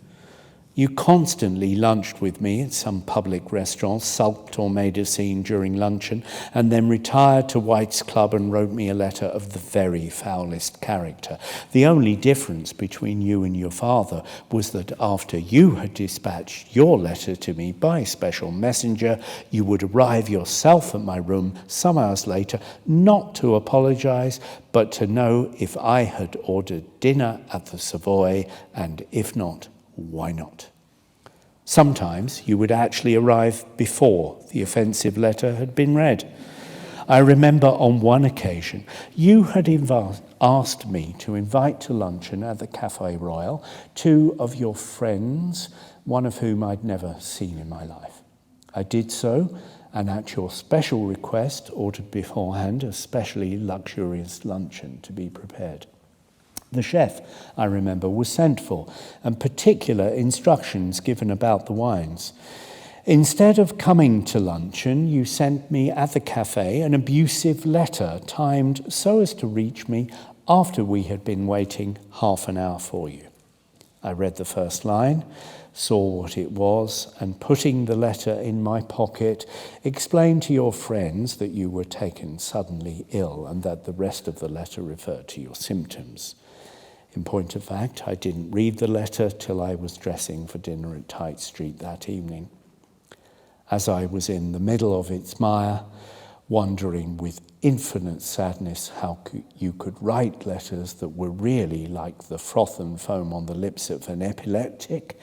You constantly lunched with me at some public restaurant, sulked or made a scene during luncheon, and then retired to White's Club and wrote me a letter of the very foulest character. The only difference between you and your father was that after you had dispatched your letter to me by special messenger, you would arrive yourself at my room some hours later, not to apologise, but to know if I had ordered dinner at the Savoy, and if not, why not? Sometimes you would actually arrive before the offensive letter had been read. I remember on one occasion you had asked me to invite to luncheon at the Café Royal 2 of your friends, one of whom I'd never seen in my life. I did so, and at your special request ordered beforehand a specially luxurious luncheon to be prepared. The chef, I remember, was sent for, and particular instructions given about the wines. Instead of coming to luncheon, you sent me at the cafe an abusive letter timed so as to reach me after we had been waiting half an hour for you. I read the first line, saw what it was, and putting the letter in my pocket, explained to your friends that you were taken suddenly ill and that the rest of the letter referred to your symptoms. In point of fact, I didn't read the letter till I was dressing for dinner at Tite Street that evening. As I was in the middle of its mire, wondering with infinite sadness how you could write letters that were really like the froth and foam on the lips of an epileptic,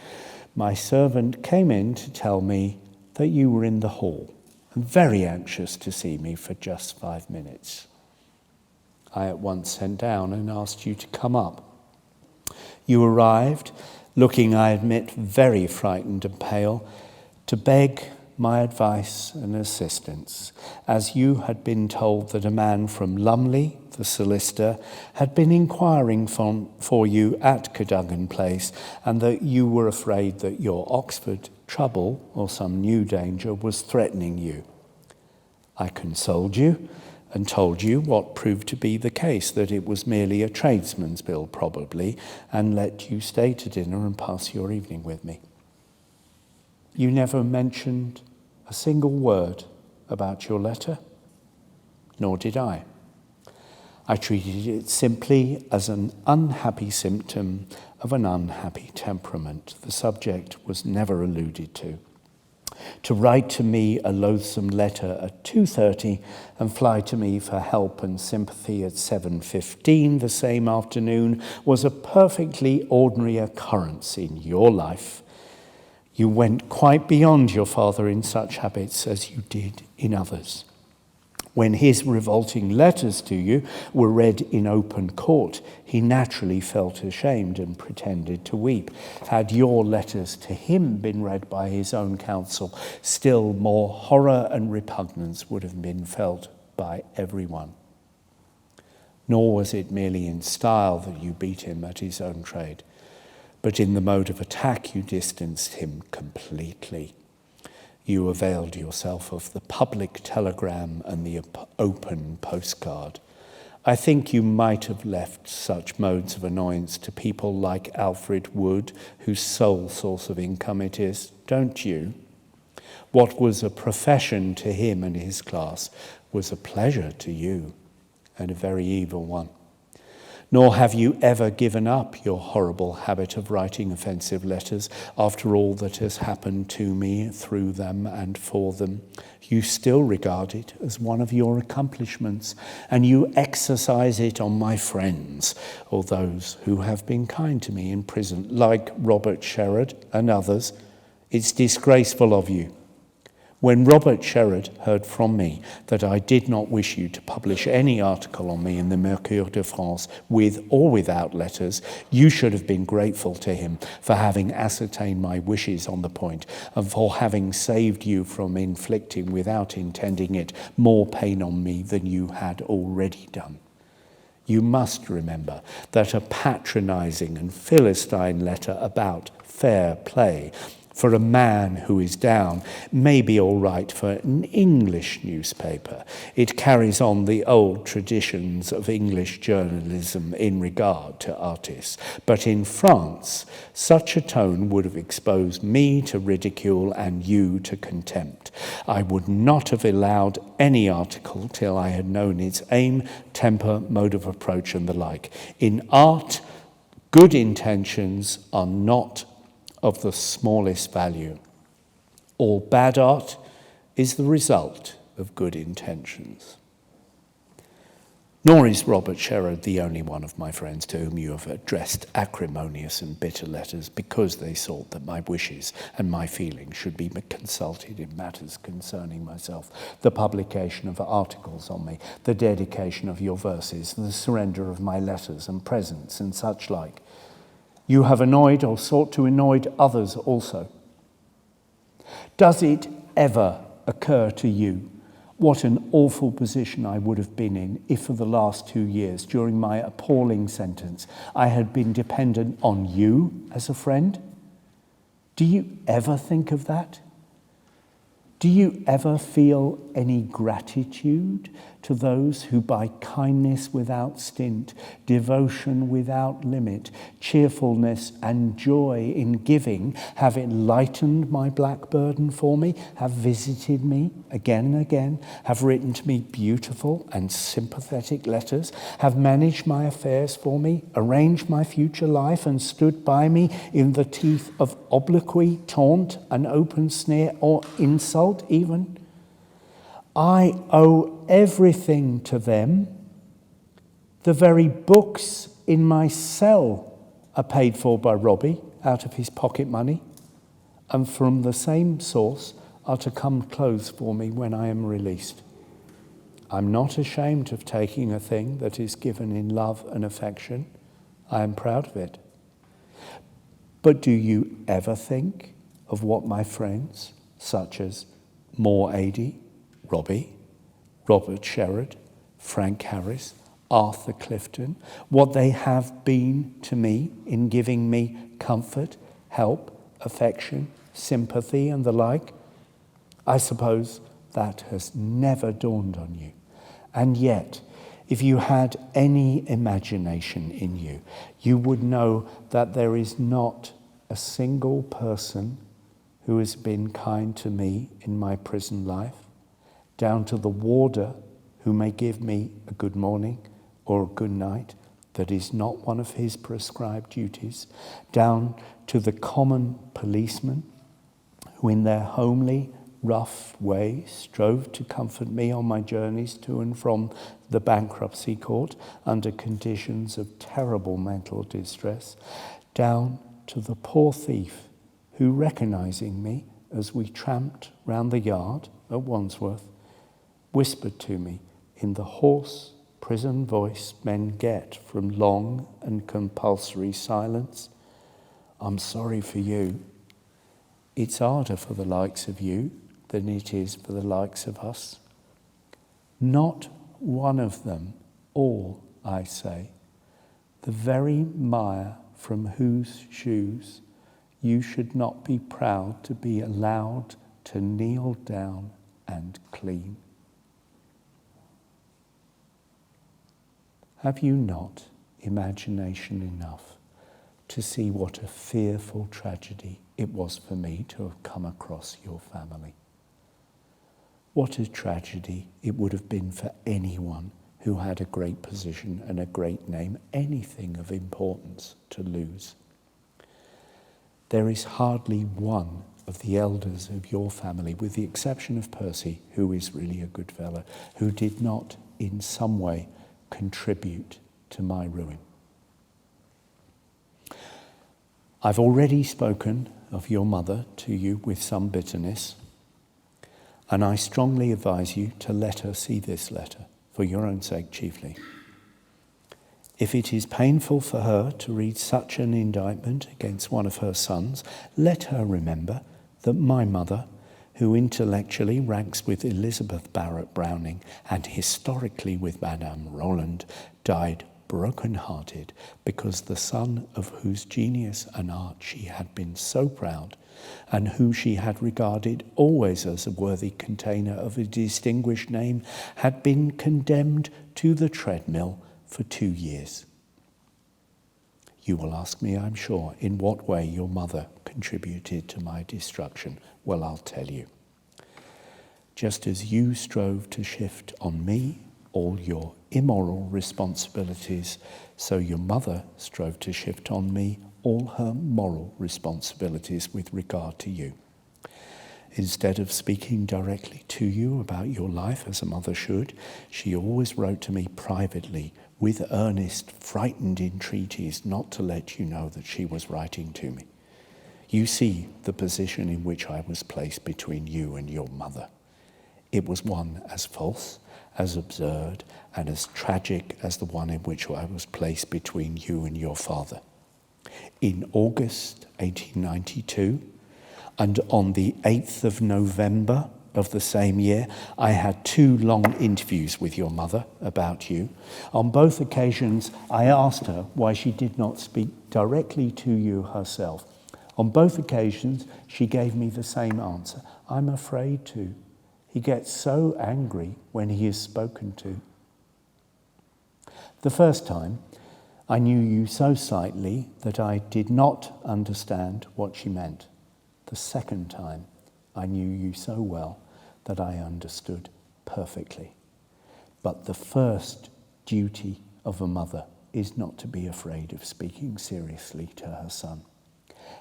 my servant came in to tell me that you were in the hall and very anxious to see me for just 5 minutes. I at once sent down and asked you to come up. You arrived, looking, I admit, very frightened and pale, to beg my advice and assistance, as you had been told that a man from Lumley, the solicitor, had been inquiring for you at Cadogan Place, and that you were afraid that your Oxford trouble or some new danger was threatening you. I consoled you and told you what proved to be the case, that it was merely a tradesman's bill probably, and let you stay to dinner and pass your evening with me. You never mentioned a single word about your letter, nor did I. I treated it simply as an unhappy symptom of an unhappy temperament. The subject was never alluded to. To write to me a loathsome letter at 2:30 and fly to me for help and sympathy at 7:15 the same afternoon was a perfectly ordinary occurrence in your life. You went quite beyond your father in such habits as you did in others. When his revolting letters to you were read in open court, he naturally felt ashamed and pretended to weep. Had your letters to him been read by his own counsel, still more horror and repugnance would have been felt by everyone. Nor was it merely in style that you beat him at his own trade, but in the mode of attack you distanced him completely. You availed yourself of the public telegram and the open postcard. I think you might have left such modes of annoyance to people like Alfred Wood, whose sole source of income it is, don't you? What was a profession to him and his class was a pleasure to you, and a very evil one. Nor have you ever given up your horrible habit of writing offensive letters after all that has happened to me through them and for them. You still regard it as one of your accomplishments, and you exercise it on my friends, or those who have been kind to me in prison, like Robert Sherard and others. It's disgraceful of you. When Robert Sherard heard from me that I did not wish you to publish any article on me in the Mercure de France, with or without letters, you should have been grateful to him for having ascertained my wishes on the point, and for having saved you from inflicting, without intending it, more pain on me than you had already done. You must remember that a patronizing and philistine letter about fair play for a man who is down may be all right for an English newspaper. It carries on the old traditions of English journalism in regard to artists. But in France, such a tone would have exposed me to ridicule and you to contempt. I would not have allowed any article till I had known its aim, temper, mode of approach, and the like. In art, good intentions are not of the smallest value. All bad art is the result of good intentions. Nor is Robert Sherrod the only one of my friends to whom you have addressed acrimonious and bitter letters because they sought that my wishes and my feelings should be consulted in matters concerning myself, the publication of articles on me, the dedication of your verses, the surrender of my letters and presents and such like. You have annoyed or sought to annoy others also. Does it ever occur to you what an awful position I would have been in if for the last 2 years, during my appalling sentence, I had been dependent on you as a friend? Do you ever think of that? Do you ever feel any gratitude to those who by kindness without stint, devotion without limit, cheerfulness and joy in giving have enlightened my black burden for me, have visited me again and again, have written to me beautiful and sympathetic letters, have managed my affairs for me, arranged my future life and stood by me in the teeth of obloquy, taunt, an open sneer or insult even? I owe everything to them. The very books in my cell are paid for by Robbie out of his pocket money, and from the same source are to come clothes for me when I am released. I'm not ashamed of taking a thing that is given in love and affection. I am proud of it. But do you ever think of what my friends, such as Moore Adey, Robbie, Robert Sherrod, Frank Harris, Arthur Clifton, what they have been to me in giving me comfort, help, affection, sympathy and the like? I suppose that has never dawned on you. And yet, if you had any imagination in you, you would know that there is not a single person who has been kind to me in my prison life, down to the warder who may give me a good morning or a good night, that is not one of his prescribed duties, down to the common policemen who in their homely, rough way strove to comfort me on my journeys to and from the bankruptcy court under conditions of terrible mental distress, down to the poor thief who, recognizing me as we tramped round the yard at Wandsworth, whispered to me in the hoarse prison voice men get from long and compulsory silence, "I'm sorry for you. It's harder for the likes of you than it is for the likes of us." Not one of them, all, I say, the very mire from whose shoes you should not be proud to be allowed to kneel down and clean. Have you not imagination enough to see what a fearful tragedy it was for me to have come across your family? What a tragedy it would have been for anyone who had a great position and a great name, anything of importance, to lose. There is hardly one of the elders of your family, with the exception of Percy, who is really a good fellow, who did not in some way contribute to my ruin. I've already spoken of your mother to you with some bitterness, and I strongly advise you to let her see this letter, for your own sake chiefly. If it is painful for her to read such an indictment against one of her sons, let her remember that my mother, who intellectually ranks with Elizabeth Barrett Browning and historically with Madame Roland, died broken-hearted because the son of whose genius and art she had been so proud, and who she had regarded always as a worthy container of a distinguished name, had been condemned to the treadmill for 2 years. You will ask me, I'm sure, in what way your mother contributed to my destruction. Well, I'll tell you. Just as you strove to shift on me all your immoral responsibilities, so your mother strove to shift on me all her moral responsibilities with regard to you. Instead of speaking directly to you about your life as a mother should, she always wrote to me privately with earnest, frightened entreaties not to let you know that she was writing to me. You see the position in which I was placed between you and your mother. It was one as false, as absurd, and as tragic as the one in which I was placed between you and your father. In August 1892, and on the 8th of November of the same year, I had 2 long interviews with your mother about you. On both occasions, I asked her why she did not speak directly to you herself. On both occasions, she gave me the same answer. I'm afraid to. He gets so angry when he is spoken to. The first time, I knew you so slightly that I did not understand what she meant. The second time, I knew you so well that I understood perfectly. But the first duty of a mother is not to be afraid of speaking seriously to her son.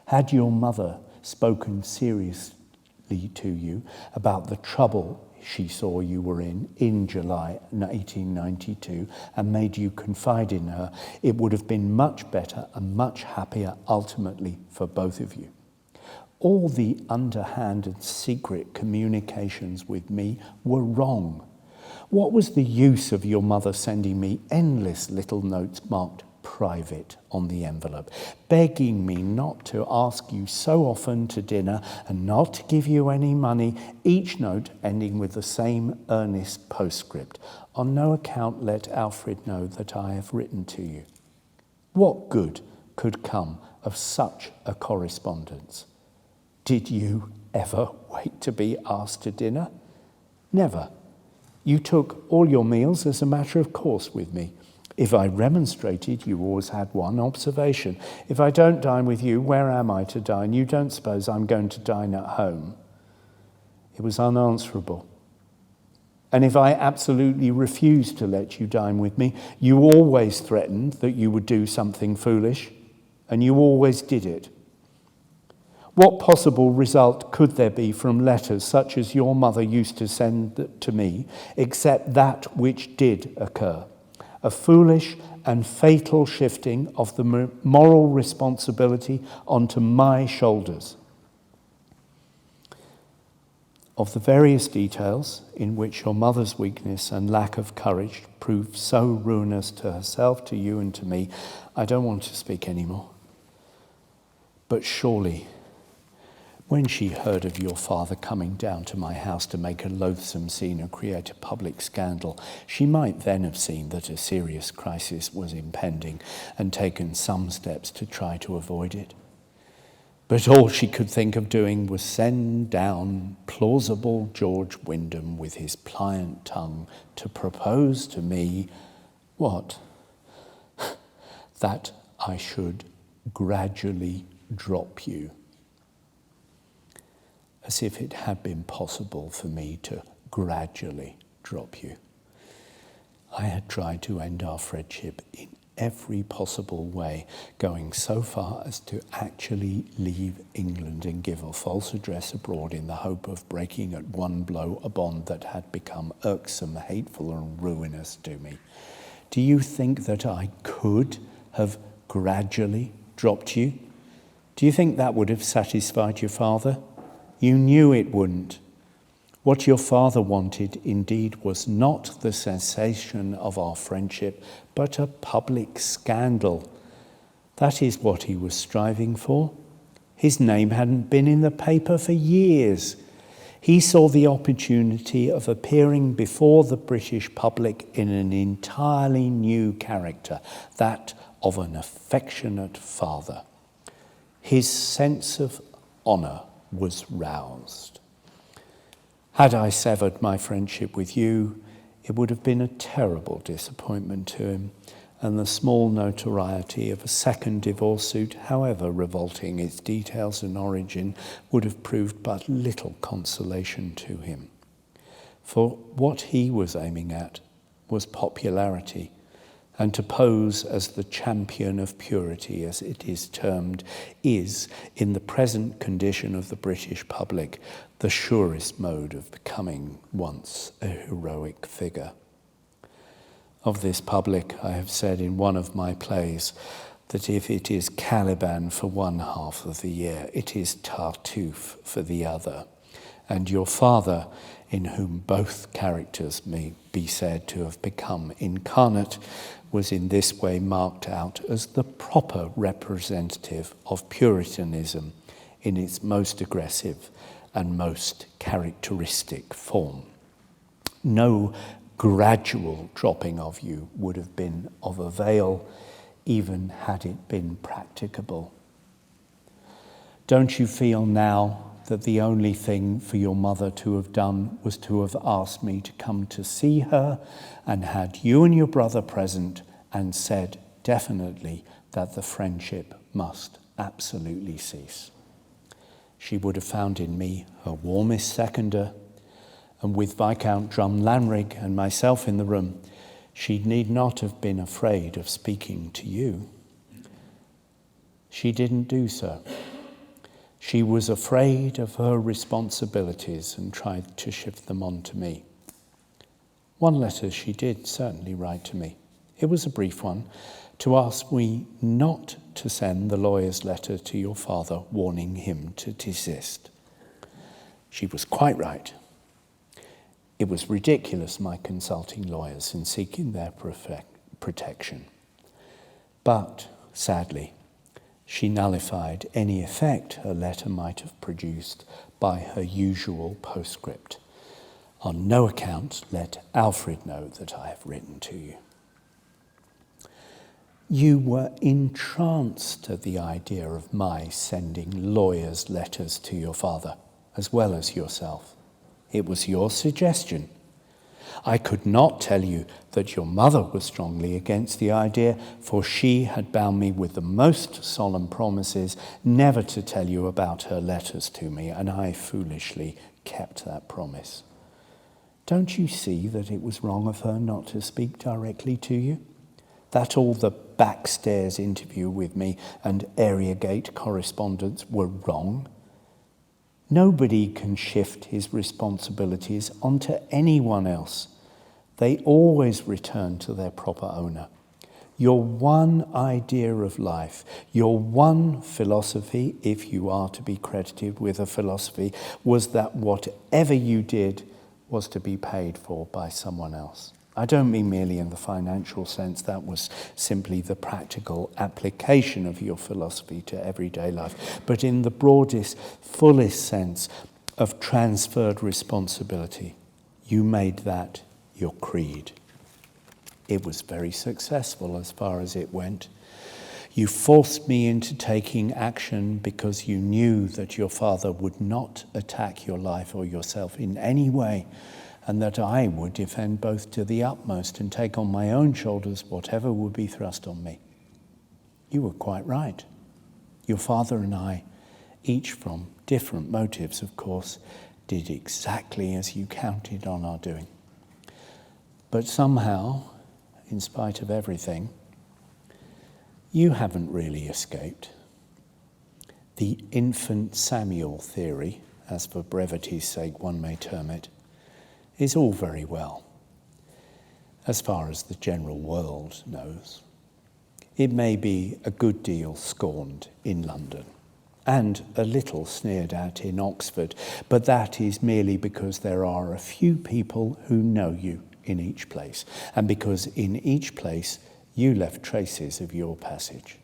Had your mother spoken seriously to you about the trouble she saw you were in July 1892 and made you confide in her, it would have been much better and much happier ultimately for both of you. All the underhand and secret communications with me were wrong. What was the use of your mother sending me endless little notes marked private on the envelope, begging me not to ask you so often to dinner and not to give you any money, each note ending with the same earnest postscript? On no account let Alfred know that I have written to you. What good could come of such a correspondence? Did you ever wait to be asked to dinner? Never. You took all your meals as a matter of course with me. If I remonstrated, you always had one observation. If I don't dine with you, where am I to dine? You don't suppose I'm going to dine at home. It was unanswerable. And if I absolutely refused to let you dine with me, you always threatened that you would do something foolish, and you always did it. What possible result could there be from letters such as your mother used to send to me, except that which did occur? A foolish and fatal shifting of the moral responsibility onto my shoulders. Of the various details in which your mother's weakness and lack of courage proved so ruinous to herself, to you, and to me, I don't want to speak anymore. But surely, when she heard of your father coming down to my house to make a loathsome scene and create a public scandal, she might then have seen that a serious crisis was impending and taken some steps to try to avoid it. But all she could think of doing was send down plausible George Wyndham with his pliant tongue to propose to me, what? That I should gradually drop you. As if it had been possible for me to gradually drop you. I had tried to end our friendship in every possible way, going so far as to actually leave England and give a false address abroad in the hope of breaking at one blow a bond that had become irksome, hateful, and ruinous to me. Do you think that I could have gradually dropped you? Do you think that would have satisfied your father? You knew it wouldn't. What your father wanted, indeed, was not the cessation of our friendship, but a public scandal. That is what he was striving for. His name hadn't been in the paper for years. He saw the opportunity of appearing before the British public in an entirely new character, that of an affectionate father. His sense of honour was roused. Had I severed my friendship with you, it would have been a terrible disappointment to him, and the small notoriety of a second divorce suit, however revolting its details and origin, would have proved but little consolation to him. For what he was aiming at was popularity, and to pose as the champion of purity, as it is termed, is, in the present condition of the British public, the surest mode of becoming once a heroic figure. Of this public, I have said in one of my plays that if it is Caliban for one half of the year, it is Tartuffe for the other. And your father, in whom both characters may be said to have become incarnate, was in this way marked out as the proper representative of Puritanism in its most aggressive and most characteristic form. No gradual dropping of you would have been of avail, even had it been practicable. Don't you feel now that the only thing for your mother to have done was to have asked me to come to see her and had you and your brother present and said definitely that the friendship must absolutely cease? She would have found in me her warmest seconder, and with Viscount Drumlanrig and myself in the room, she need not have been afraid of speaking to you. She didn't do so. She was afraid of her responsibilities and tried to shift them on to me. One letter she did certainly write to me. It was a brief one, to ask me not to send the lawyer's letter to your father warning him to desist. She was quite right. It was ridiculous my consulting lawyers and seeking their protection. But, sadly, she nullified any effect her letter might have produced by her usual postscript. On no account let Alfred know that I have written to you. You were entranced at the idea of my sending lawyers' letters to your father, as well as yourself. It was your suggestion. I could not tell you that your mother was strongly against the idea, for she had bound me with the most solemn promises never to tell you about her letters to me, and I foolishly kept that promise. Don't you see that it was wrong of her not to speak directly to you? That all the backstairs interview with me and area gate correspondence were wrong? Nobody can shift his responsibilities onto anyone else. They always return to their proper owner. Your one idea of life, your one philosophy, if you are to be credited with a philosophy, was that whatever you did was to be paid for by someone else. I don't mean merely in the financial sense. That was simply the practical application of your philosophy to everyday life, but in the broadest, fullest sense of transferred responsibility. You made that your creed. It was very successful as far as it went. You forced me into taking action because you knew that your father would not attack your life or yourself in any way, and that I would defend both to the utmost and take on my own shoulders whatever would be thrust on me. You were quite right. Your father and I, each from different motives, of course, did exactly as you counted on our doing. But somehow, in spite of everything, you haven't really escaped. The infant Samuel theory, as for brevity's sake one may term it, is all very well, as far as the general world knows. It may be a good deal scorned in London, and a little sneered at in Oxford, but that is merely because there are a few people who know you in each place, and because in each place you left traces of your passage.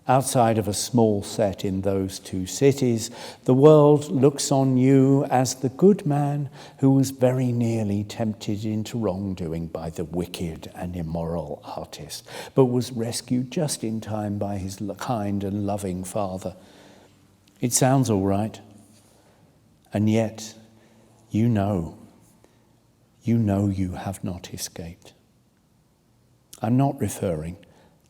Outside of a small set in those two cities, the world looks on you as the good man who was very nearly tempted into wrongdoing by the wicked and immoral artist, but was rescued just in time by his kind and loving father. It sounds all right, and yet you know you have not escaped. I'm not referring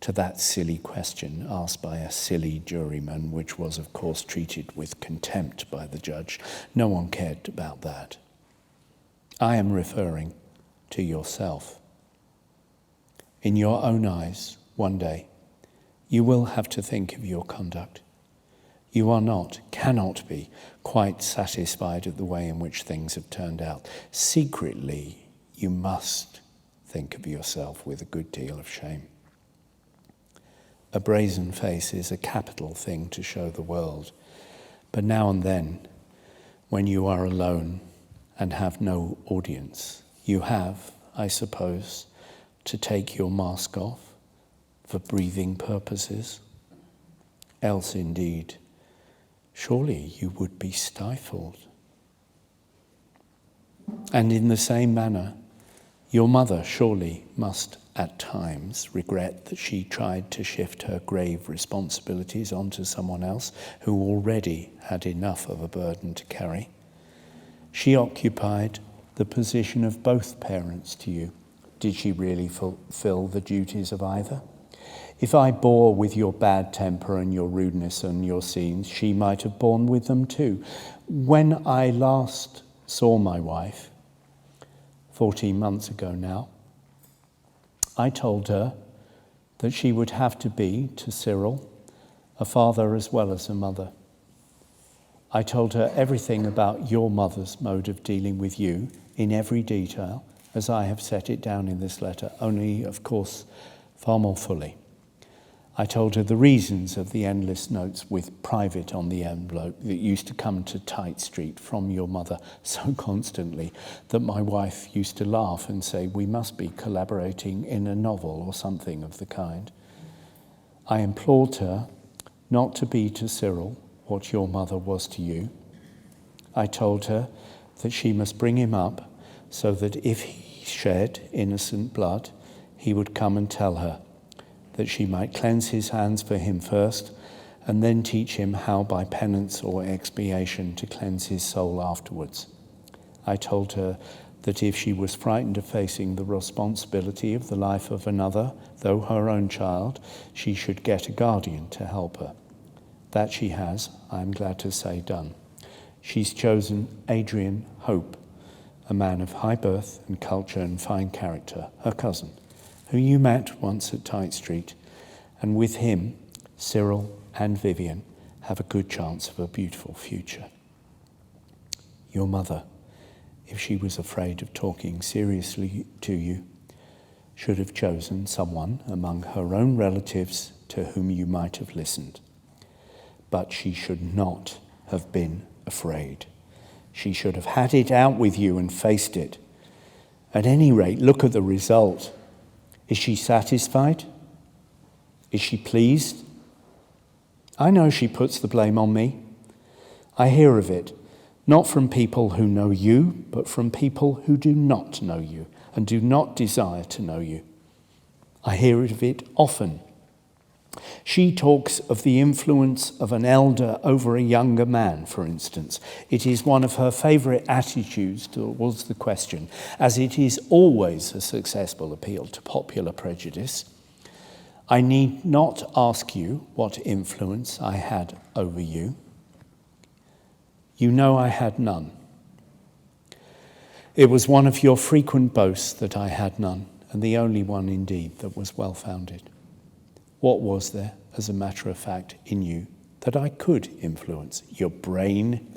to that silly question asked by a silly juryman, which was, of course, treated with contempt by the judge. No one cared about that. I am referring to yourself. in your own eyes one day, you will have to think of your conduct. You are not, cannot be, quite satisfied at the way in which things have turned out. Secretly, you must think of yourself with a good deal of shame. A brazen face is a capital thing to show the world, but now and then, when you are alone and have no audience, you have, I suppose, to take your mask off for breathing purposes. Else, indeed, surely you would be stifled. And in the same manner, your mother surely must at times regret that she tried to shift her grave responsibilities onto someone else who already had enough of a burden to carry. She occupied the position of both parents to you. Did she really fulfill the duties of either? If I bore with your bad temper and your rudeness and your scenes, she might have borne with them too. When I last saw my wife, 14 months ago now, I told her that she would have to be, to Cyril, a father as well as a mother. I told her everything about your mother's mode of dealing with you in every detail, as I have set it down in this letter, only, of course, far more fully. I told her the reasons of the endless notes with private on the envelope that used to come to Tite Street from your mother so constantly that my wife used to laugh and say we must be collaborating in a novel or something of the kind. I implored her not to be to Cyril what your mother was to you. I told her that she must bring him up so that if he shed innocent blood, he would come and tell her, that she might cleanse his hands for him first, and then teach him how by penance or expiation to cleanse his soul afterwards. I told her that if she was frightened of facing the responsibility of the life of another, though her own child, she should get a guardian to help her. That she has, I am glad to say, done. She's chosen Adrian Hope, a man of high birth and culture and fine character, her cousin, who you met once at Tite Street, and with him, Cyril and Vivian have a good chance of a beautiful future. Your mother, if she was afraid of talking seriously to you, should have chosen someone among her own relatives to whom you might have listened. But she should not have been afraid. She should have had it out with you and faced it. At any rate, look at the result. Is she satisfied? Is she pleased? I know she puts the blame on me. I hear of it, not from people who know you, but from people who do not know you and do not desire to know you. I hear of it often. She talks of the influence of an elder over a younger man, for instance. It is one of her favourite attitudes towards the question, as it is always a successful appeal to popular prejudice. I need not ask you what influence I had over you. You know I had none. It was one of your frequent boasts that I had none, and the only one indeed that was well-founded. What was there, as a matter of fact, in you that I could influence? Your brain,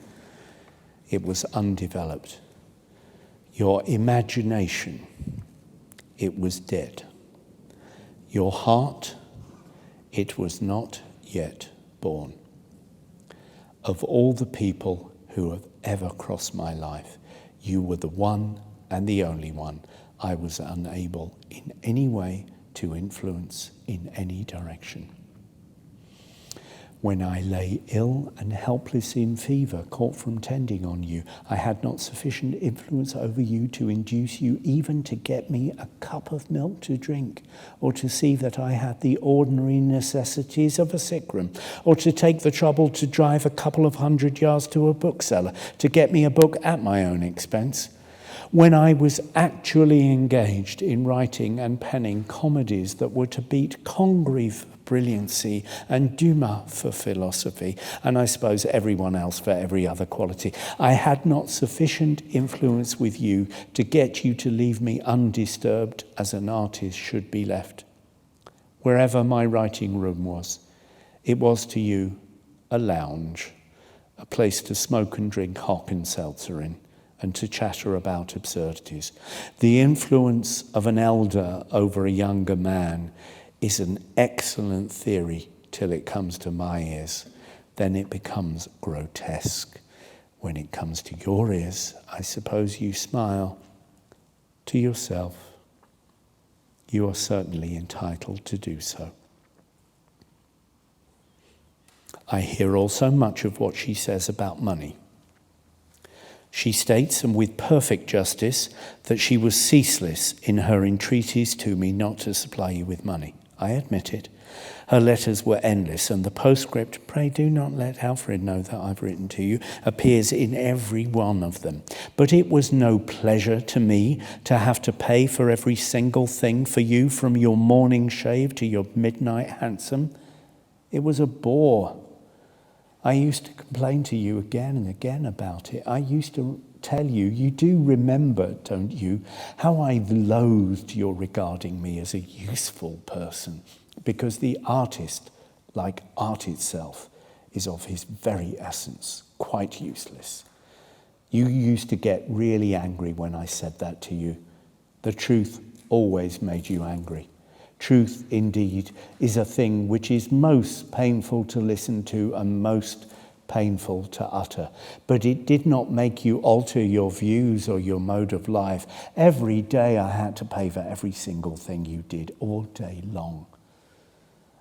it was undeveloped. Your imagination, it was dead. Your heart, it was not yet born. Of all the people who have ever crossed my life, you were the one and the only one I was unable in any way to influence in any direction. When I lay ill and helpless in fever, caught from tending on you, I had not sufficient influence over you to induce you even to get me a cup of milk to drink, or to see that I had the ordinary necessities of a sick room, or to take the trouble to drive a couple of 100 yards to a bookseller to get me a book at my own expense. when I was actually engaged in writing and penning comedies that were to beat Congreve for brilliancy and Dumas for philosophy, and I suppose everyone else for every other quality, I had not sufficient influence with you to get you to leave me undisturbed as an artist should be left. Wherever my writing room was, it was to you a lounge, a place to smoke and drink hock and seltzer in, and to chatter about absurdities. The influence of an elder over a younger man is an excellent theory till it comes to my ears. Then it becomes grotesque. When it comes to your ears, I suppose you smile to yourself. You are certainly entitled to do so. I hear also much of what she says about money. She states, and with perfect justice, that she was ceaseless in her entreaties to me not to supply you with money. I admit it. Her letters were endless, and the postscript, "Pray do not let Alfred know that I've written to you," appears in every one of them. But it was no pleasure to me to have to pay for every single thing for you, from your morning shave to your midnight hansom. It was a bore. I used to complain to you again and again about it. I used to tell you, you do remember, don't you, how I loathed your regarding me as a useful person, because the artist, like art itself, is of his very essence quite useless. You used to get really angry when I said that to you. The truth always made you angry. Truth, indeed, is a thing which is most painful to listen to and most painful to utter. But it did not make you alter your views or your mode of life. Every day I had to pay for every single thing you did, all day long.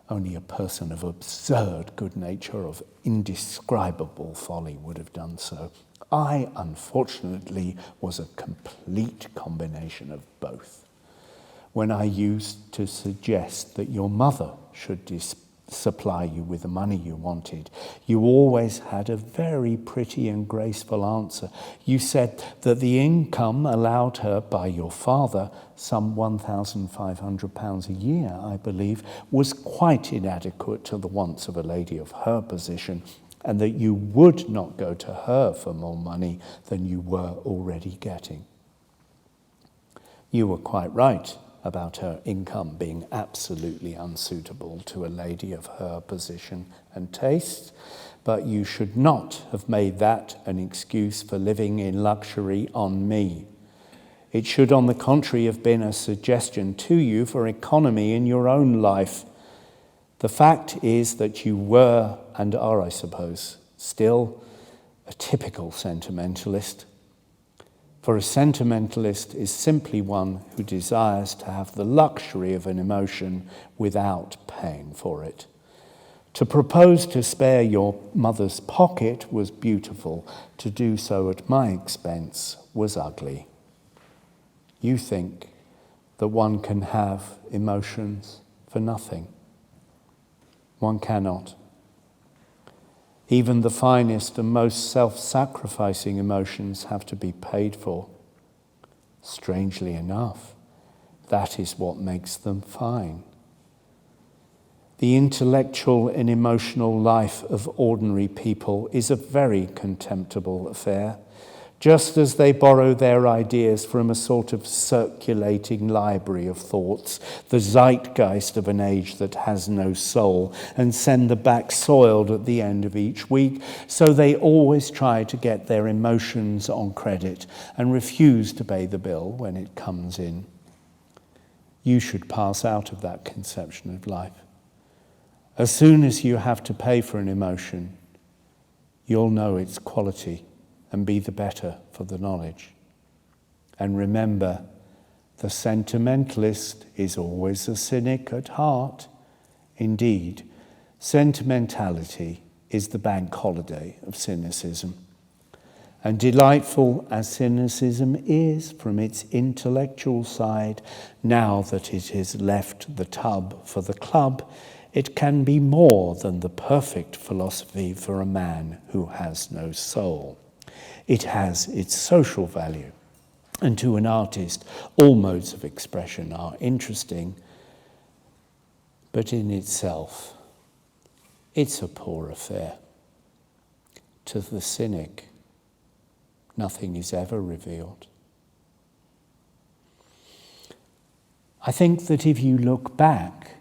Only a person of absurd good nature, of indescribable folly, would have done so. I, unfortunately, was a complete combination of both. When I used to suggest that your mother should supply you with the money you wanted, you always had a very pretty and graceful answer. You said that the income allowed her by your father, some £1,500 a year, I believe, was quite inadequate to the wants of a lady of her position, and that you would not go to her for more money than you were already getting. You were quite right about her income being absolutely unsuitable to a lady of her position and taste, but you should not have made that an excuse for living in luxury on me. It should, on the contrary, have been a suggestion to you for economy in your own life. The fact is that you were, and are, I suppose, still a typical sentimentalist. For a sentimentalist is simply one who desires to have the luxury of an emotion without paying for it. To propose to spare your mother's pocket was beautiful. To do so at my expense was ugly. You think that one can have emotions for nothing. One cannot. Even the finest and most self-sacrificing emotions have to be paid for. Strangely enough, that is what makes them fine. The intellectual and emotional life of ordinary people is a very contemptible affair, just as they borrow their ideas from a sort of circulating library of thoughts, the zeitgeist of an age that has no soul, and send the back soiled at the end of each week. So they always try to get their emotions on credit and refuse to pay the bill when it comes in. You should pass out of that conception of life. As soon as you have to pay for an emotion, you'll know its quality and be the better for the knowledge. And remember, the sentimentalist is always a cynic at heart. Indeed, sentimentality is the bank holiday of cynicism. And delightful as cynicism is from its intellectual side, now that it has left the tub for the club, it can be more than the perfect philosophy for a man who has no soul. It has its social value. And to an artist, all modes of expression are interesting, but in itself, it's a poor affair. To the cynic, nothing is ever revealed. I think that if you look back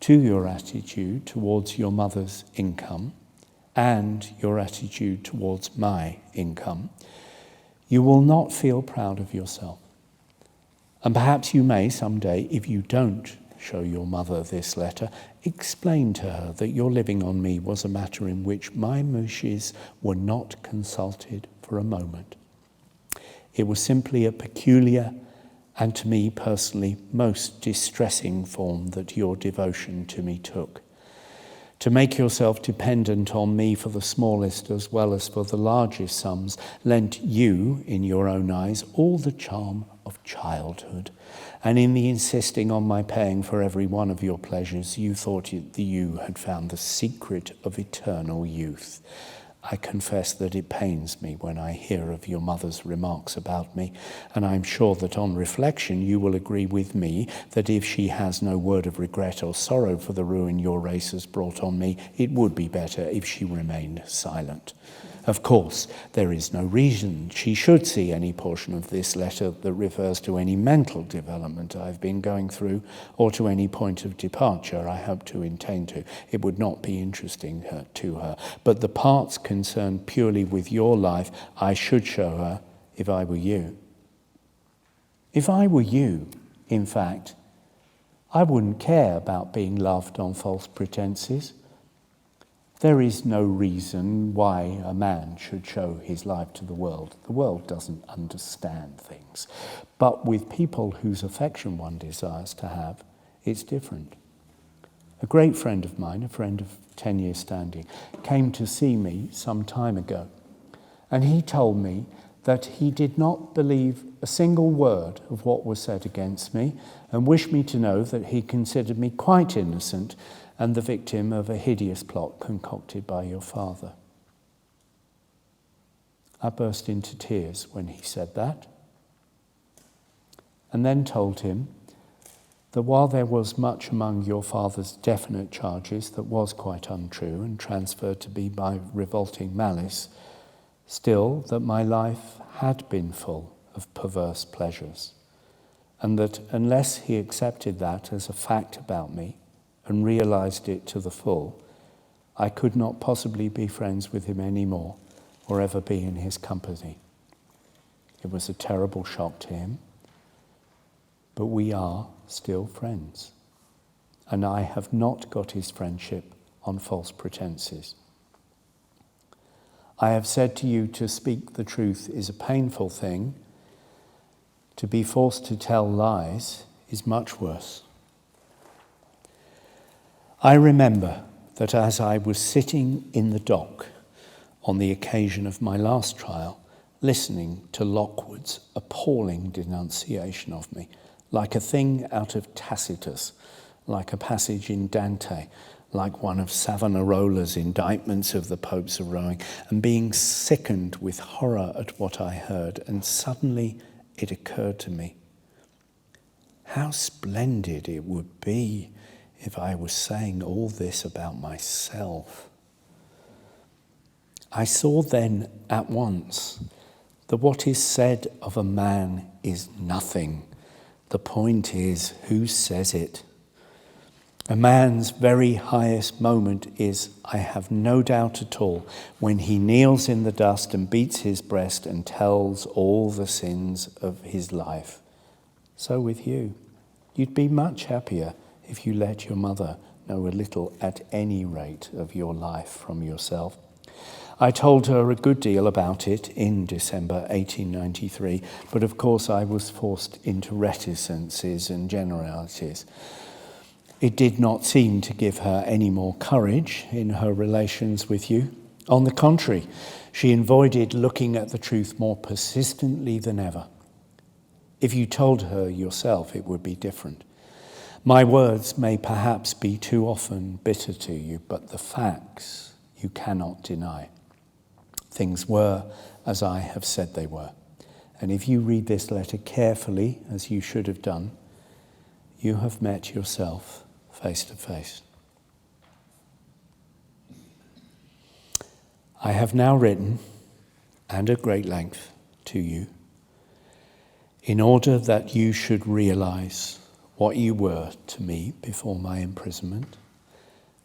to your attitude towards your mother's income and your attitude towards my income, you will not feel proud of yourself. And perhaps you may someday, if you don't show your mother this letter, explain to her that your living on me was a matter in which my wishes were not consulted for a moment. It was simply a peculiar and to me personally most distressing form that your devotion to me took. To make yourself dependent on me for the smallest as well as for the largest sums lent you, in your own eyes, all the charm of childhood. And in the insisting on my paying for every one of your pleasures, you thought that you had found the secret of eternal youth. I confess that it pains me when I hear of your mother's remarks about me, and I'm sure that on reflection you will agree with me that if she has no word of regret or sorrow for the ruin your race has brought on me, it would be better if she remained silent. Of course, there is no reason she should see any portion of this letter that refers to any mental development I've been going through or to any point of departure I hope to attain to. It would not be interesting to her. But the parts concerned purely with your life, I should show her if I were you. If I were you, in fact, I wouldn't care about being loved on false pretenses. There is no reason why a man should show his life to the world. The world doesn't understand things. But with people whose affection one desires to have, it's different. A great friend of mine, a friend of 10 years standing, came to see me some time ago. And he told me that he did not believe a single word of what was said against me and wished me to know that he considered me quite innocent and the victim of a hideous plot concocted by your father. I burst into tears when he said that, and then told him that while there was much among your father's definite charges that was quite untrue and transferred to me by revolting malice, still that my life had been full of perverse pleasures, and that unless he accepted that as a fact about me, and realized it to the full, I could not possibly be friends with him anymore or ever be in his company. It was a terrible shock to him, but we are still friends, and I have not got his friendship on false pretenses. I have said to you to speak the truth is a painful thing. To be forced to tell lies is much worse. I remember that as I was sitting in the dock on the occasion of my last trial, listening to Lockwood's appalling denunciation of me, like a thing out of Tacitus, like a passage in Dante, like one of Savonarola's indictments of the Pope's rowing, and being sickened with horror at what I heard, and suddenly it occurred to me, how splendid it would be if I was saying all this about myself. I saw then at once that what is said of a man is nothing. The point is who says it. A man's very highest moment is, I have no doubt at all, when he kneels in the dust and beats his breast and tells all the sins of his life. So with you, you'd be much happier if you let your mother know a little at any rate of your life from yourself. I told her a good deal about it in December 1893, but of course I was forced into reticences and generalities. It did not seem to give her any more courage in her relations with you. On the contrary, she avoided looking at the truth more persistently than ever. If you told her yourself, it would be different. My words may perhaps be too often bitter to you, but the facts you cannot deny. Things were as I have said they were, And if you read this letter carefully, as you should have done, you have met yourself face to face. I have now written, and at great length, to you, in order that you should realize what you were to me before my imprisonment,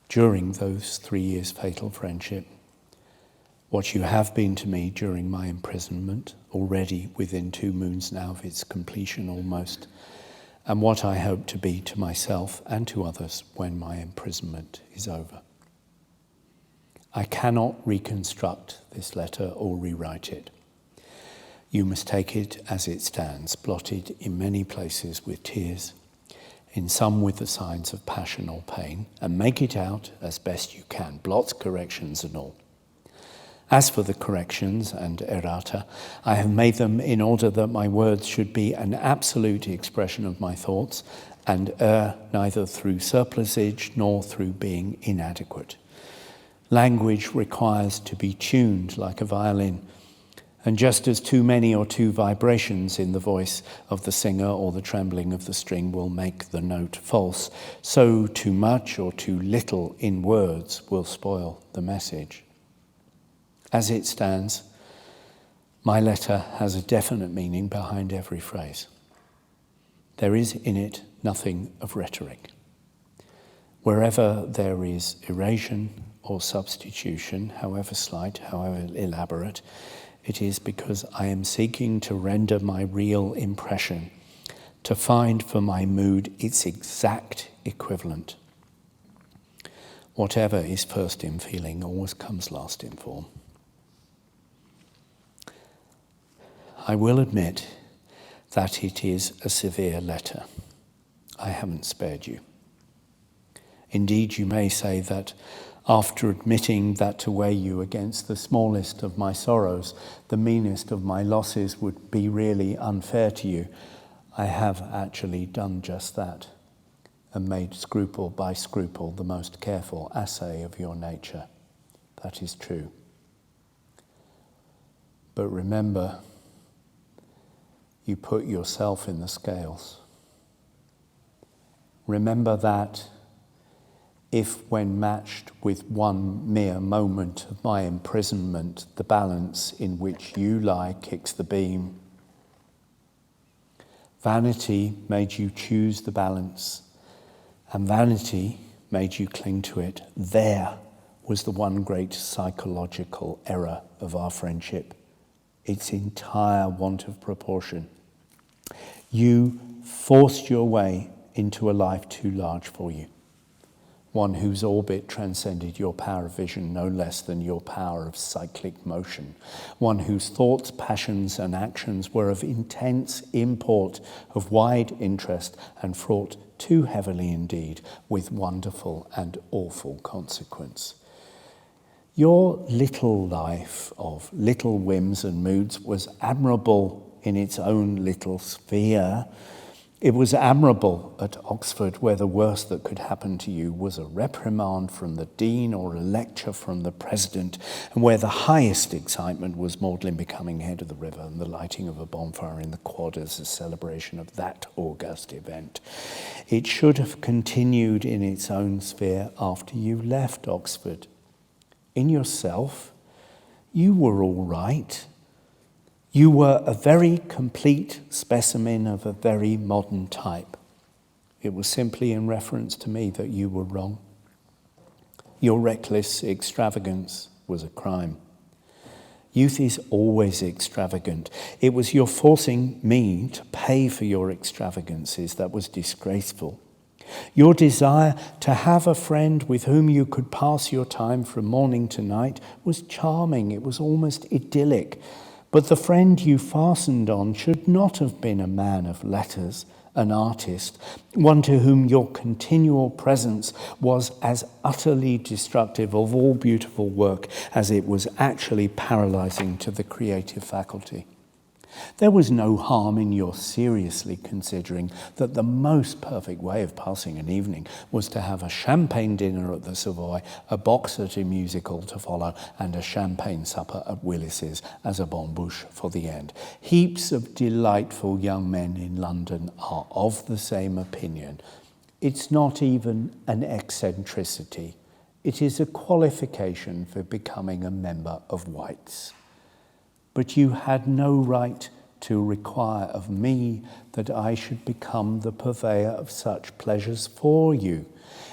during those 3 years' fatal friendship, what you have been to me during my imprisonment, already within 2 moons now of its completion almost, and what I hope to be to myself and to others when my imprisonment is over. I cannot reconstruct this letter or rewrite it. You must take it as it stands, blotted in many places with tears, in some with the signs of passion or pain, and make it out as best you can, blots, corrections and all. As for the corrections and errata, I have made them in order that my words should be an absolute expression of my thoughts and err neither through surplusage nor through being inadequate. Language requires to be tuned like a violin, and just as too many or too vibrations in the voice of the singer or the trembling of the string will make the note false, so too much or too little in words will spoil the message. As it stands, my letter has a definite meaning behind every phrase. There is in it nothing of rhetoric. Wherever there is erasion or substitution, however slight, however elaborate, it is because I am seeking to render my real impression, to find for my mood its exact equivalent. Whatever is first in feeling always comes last in form. I will admit that it is a severe letter. I haven't spared you. Indeed, you may say that after admitting that to weigh you against the smallest of my sorrows, the meanest of my losses would be really unfair to you, I have actually done just that and made scruple by scruple the most careful assay of your nature. That is true. But remember, you put yourself in the scales. Remember that if, when matched with one mere moment of my imprisonment, the balance in which you lie kicks the beam, vanity made you choose the balance, and vanity made you cling to it. There was the one great psychological error of our friendship, its entire want of proportion. You forced your way into a life too large for you, one whose orbit transcended your power of vision no less than your power of cyclic motion, one whose thoughts, passions, and actions were of intense import, of wide interest, and fraught too heavily indeed with wonderful and awful consequence. Your little life of little whims and moods was admirable in its own little sphere. It was admirable at Oxford, where the worst that could happen to you was a reprimand from the dean or a lecture from the president, and where the highest excitement was Magdalen becoming head of the river and the lighting of a bonfire in the quad as a celebration of that august event. It should have continued in its own sphere after you left Oxford. In yourself, you were all right. You were a very complete specimen of a very modern type. It was simply in reference to me that you were wrong. Your reckless extravagance was a crime. Youth is always extravagant. It was your forcing me to pay for your extravagances that was disgraceful. Your desire to have a friend with whom you could pass your time from morning to night was charming. It was almost idyllic. But the friend you fastened on should not have been a man of letters, an artist, one to whom your continual presence was as utterly destructive of all beautiful work as it was actually paralyzing to the creative faculty. There was no harm in your seriously considering that the most perfect way of passing an evening was to have a champagne dinner at the Savoy, a box at a musical to follow, and a champagne supper at Willis's as a bonne bouche for the end. Heaps of delightful young men in London are of the same opinion. It's not even an eccentricity. It is a qualification for becoming a member of White's. But you had no right to require of me that I should become the purveyor of such pleasures for you.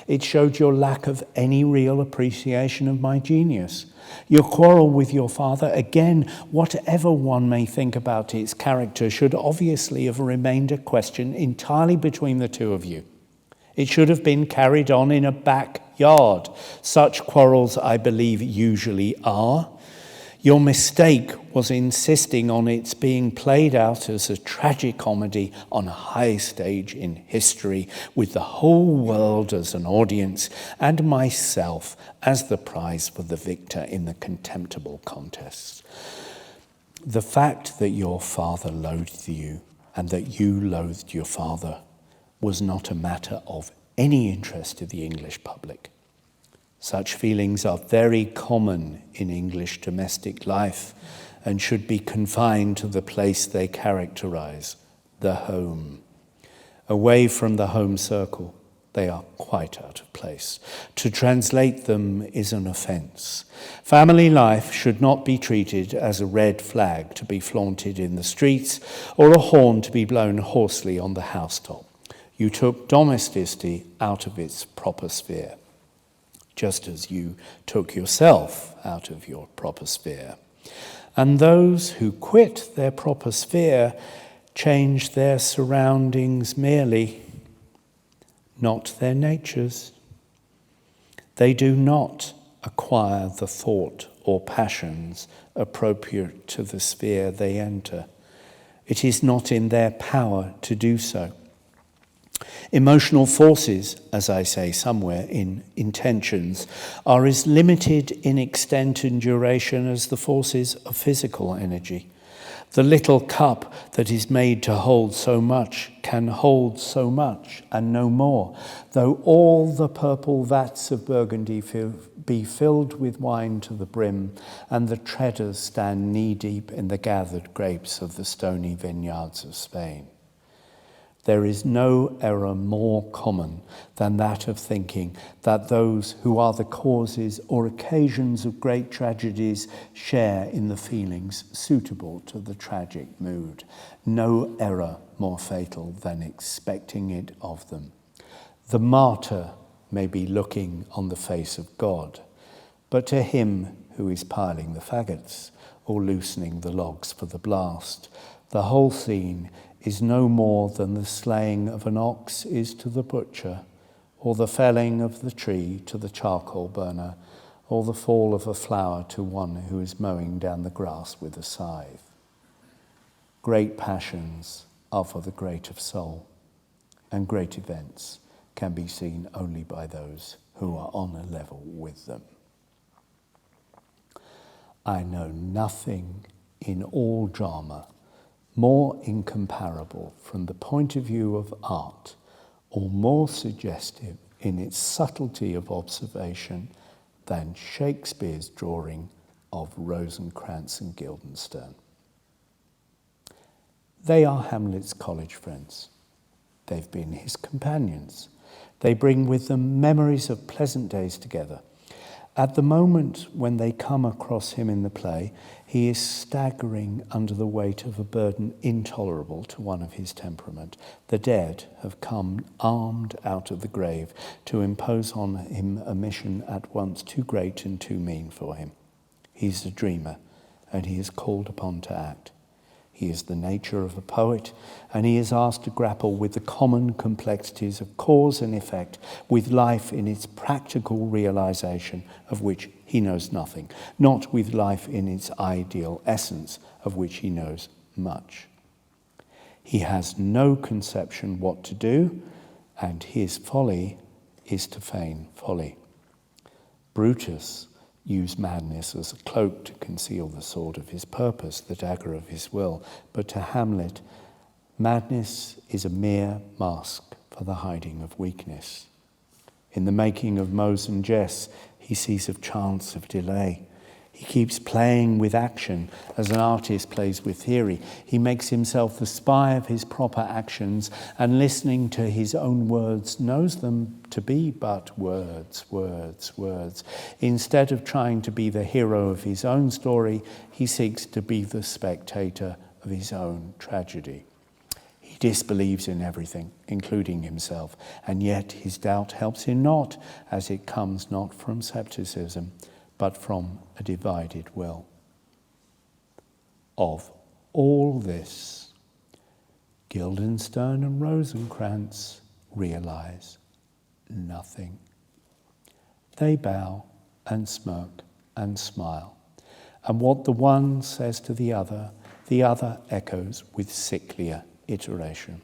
It showed your lack of any real appreciation of my genius. Your quarrel with your father, again, whatever one may think about its character, should obviously have remained a question entirely between the two of you. It should have been carried on in a backyard. Such quarrels, I believe, usually are. Your mistake was insisting on its being played out as a tragicomedy on a high stage in history, with the whole world as an audience and myself as the prize for the victor in the contemptible contest. The fact that your father loathed you and that you loathed your father was not a matter of any interest to the English public. Such feelings are very common in English domestic life and should be confined to the place they characterize, the home. Away from the home circle, they are quite out of place. To translate them is an offence. Family life should not be treated as a red flag to be flaunted in the streets or a horn to be blown hoarsely on the housetop. You took domesticity out of its proper sphere, just as you took yourself out of your proper sphere. And those who quit their proper sphere change their surroundings merely, not their natures. They do not acquire the thought or passions appropriate to the sphere they enter. It is not in their power to do so. Emotional forces, as I say somewhere in Intentions, are as limited in extent and duration as the forces of physical energy. The little cup that is made to hold so much can hold so much and no more, though all the purple vats of Burgundy be filled with wine to the brim, and the treaders stand knee-deep in the gathered grapes of the stony vineyards of Spain. There is no error more common than that of thinking that those who are the causes or occasions of great tragedies share in the feelings suitable to the tragic mood. No error more fatal than expecting it of them. The martyr may be looking on the face of God, but to him who is piling the faggots or loosening the logs for the blast, the whole scene is no more than the slaying of an ox is to the butcher, or the felling of the tree to the charcoal burner, or the fall of a flower to one who is mowing down the grass with a scythe. Great passions are for the great of soul, and great events can be seen only by those who are on a level with them. I know nothing in all drama more incomparable from the point of view of art, or more suggestive in its subtlety of observation than Shakespeare's drawing of Rosencrantz and Guildenstern. They are Hamlet's college friends. They've been his companions. They bring with them memories of pleasant days together. At the moment when they come across him in the play, he is staggering under the weight of a burden intolerable to one of his temperament. The dead have come armed out of the grave to impose on him a mission at once too great and too mean for him. He's a dreamer, and he is called upon to act. He is the nature of a poet, and he is asked to grapple with the common complexities of cause and effect, with life in its practical realization, of which he knows nothing, not with life in its ideal essence, of which he knows much. He has no conception what to do, and his folly is to feign folly. Brutus use madness as a cloak to conceal the sword of his purpose, the dagger of his will. But to Hamlet, madness is a mere mask for the hiding of weakness. In the making of Mose and Jess, he sees a chance of delay. He keeps playing with action as an artist plays with theory. He makes himself the spy of his proper actions, and listening to his own words knows them to be but words, words, words. Instead of trying to be the hero of his own story, he seeks to be the spectator of his own tragedy. He disbelieves in everything, including himself, and yet his doubt helps him not, as it comes not from scepticism, but from a divided will. Of all this, Guildenstern and Rosencrantz realize nothing. They bow and smirk and smile, and what the one says to the other echoes with sicklier iteration.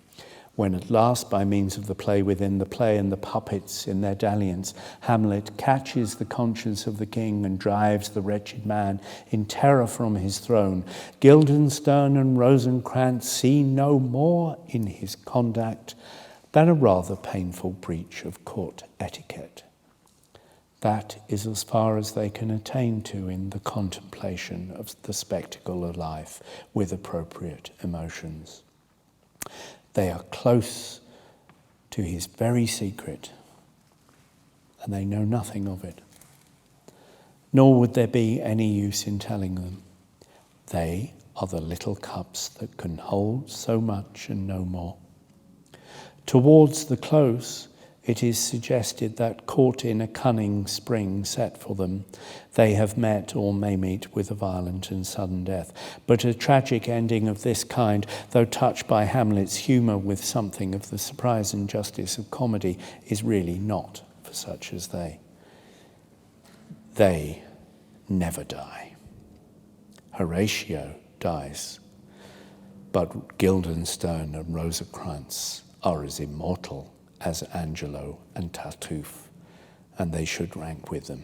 When at last, by means of the play within the play and the puppets in their dalliance, Hamlet catches the conscience of the king and drives the wretched man in terror from his throne, Guildenstern and Rosencrantz see no more in his conduct than a rather painful breach of court etiquette. That is as far as they can attain to in the contemplation of the spectacle of life with appropriate emotions. They are close to his very secret, and they know nothing of it. Nor would there be any use in telling them. They are the little cups that can hold so much and no more. Towards the close, it is suggested that, caught in a cunning spring set for them, they have met or may meet with a violent and sudden death. But a tragic ending of this kind, though touched by Hamlet's humour with something of the surprise and justice of comedy, is really not for such as they. They never die. Horatio dies, but Guildenstern and Rosencrantz are as immortal as Angelo and Tartuffe, and they should rank with them.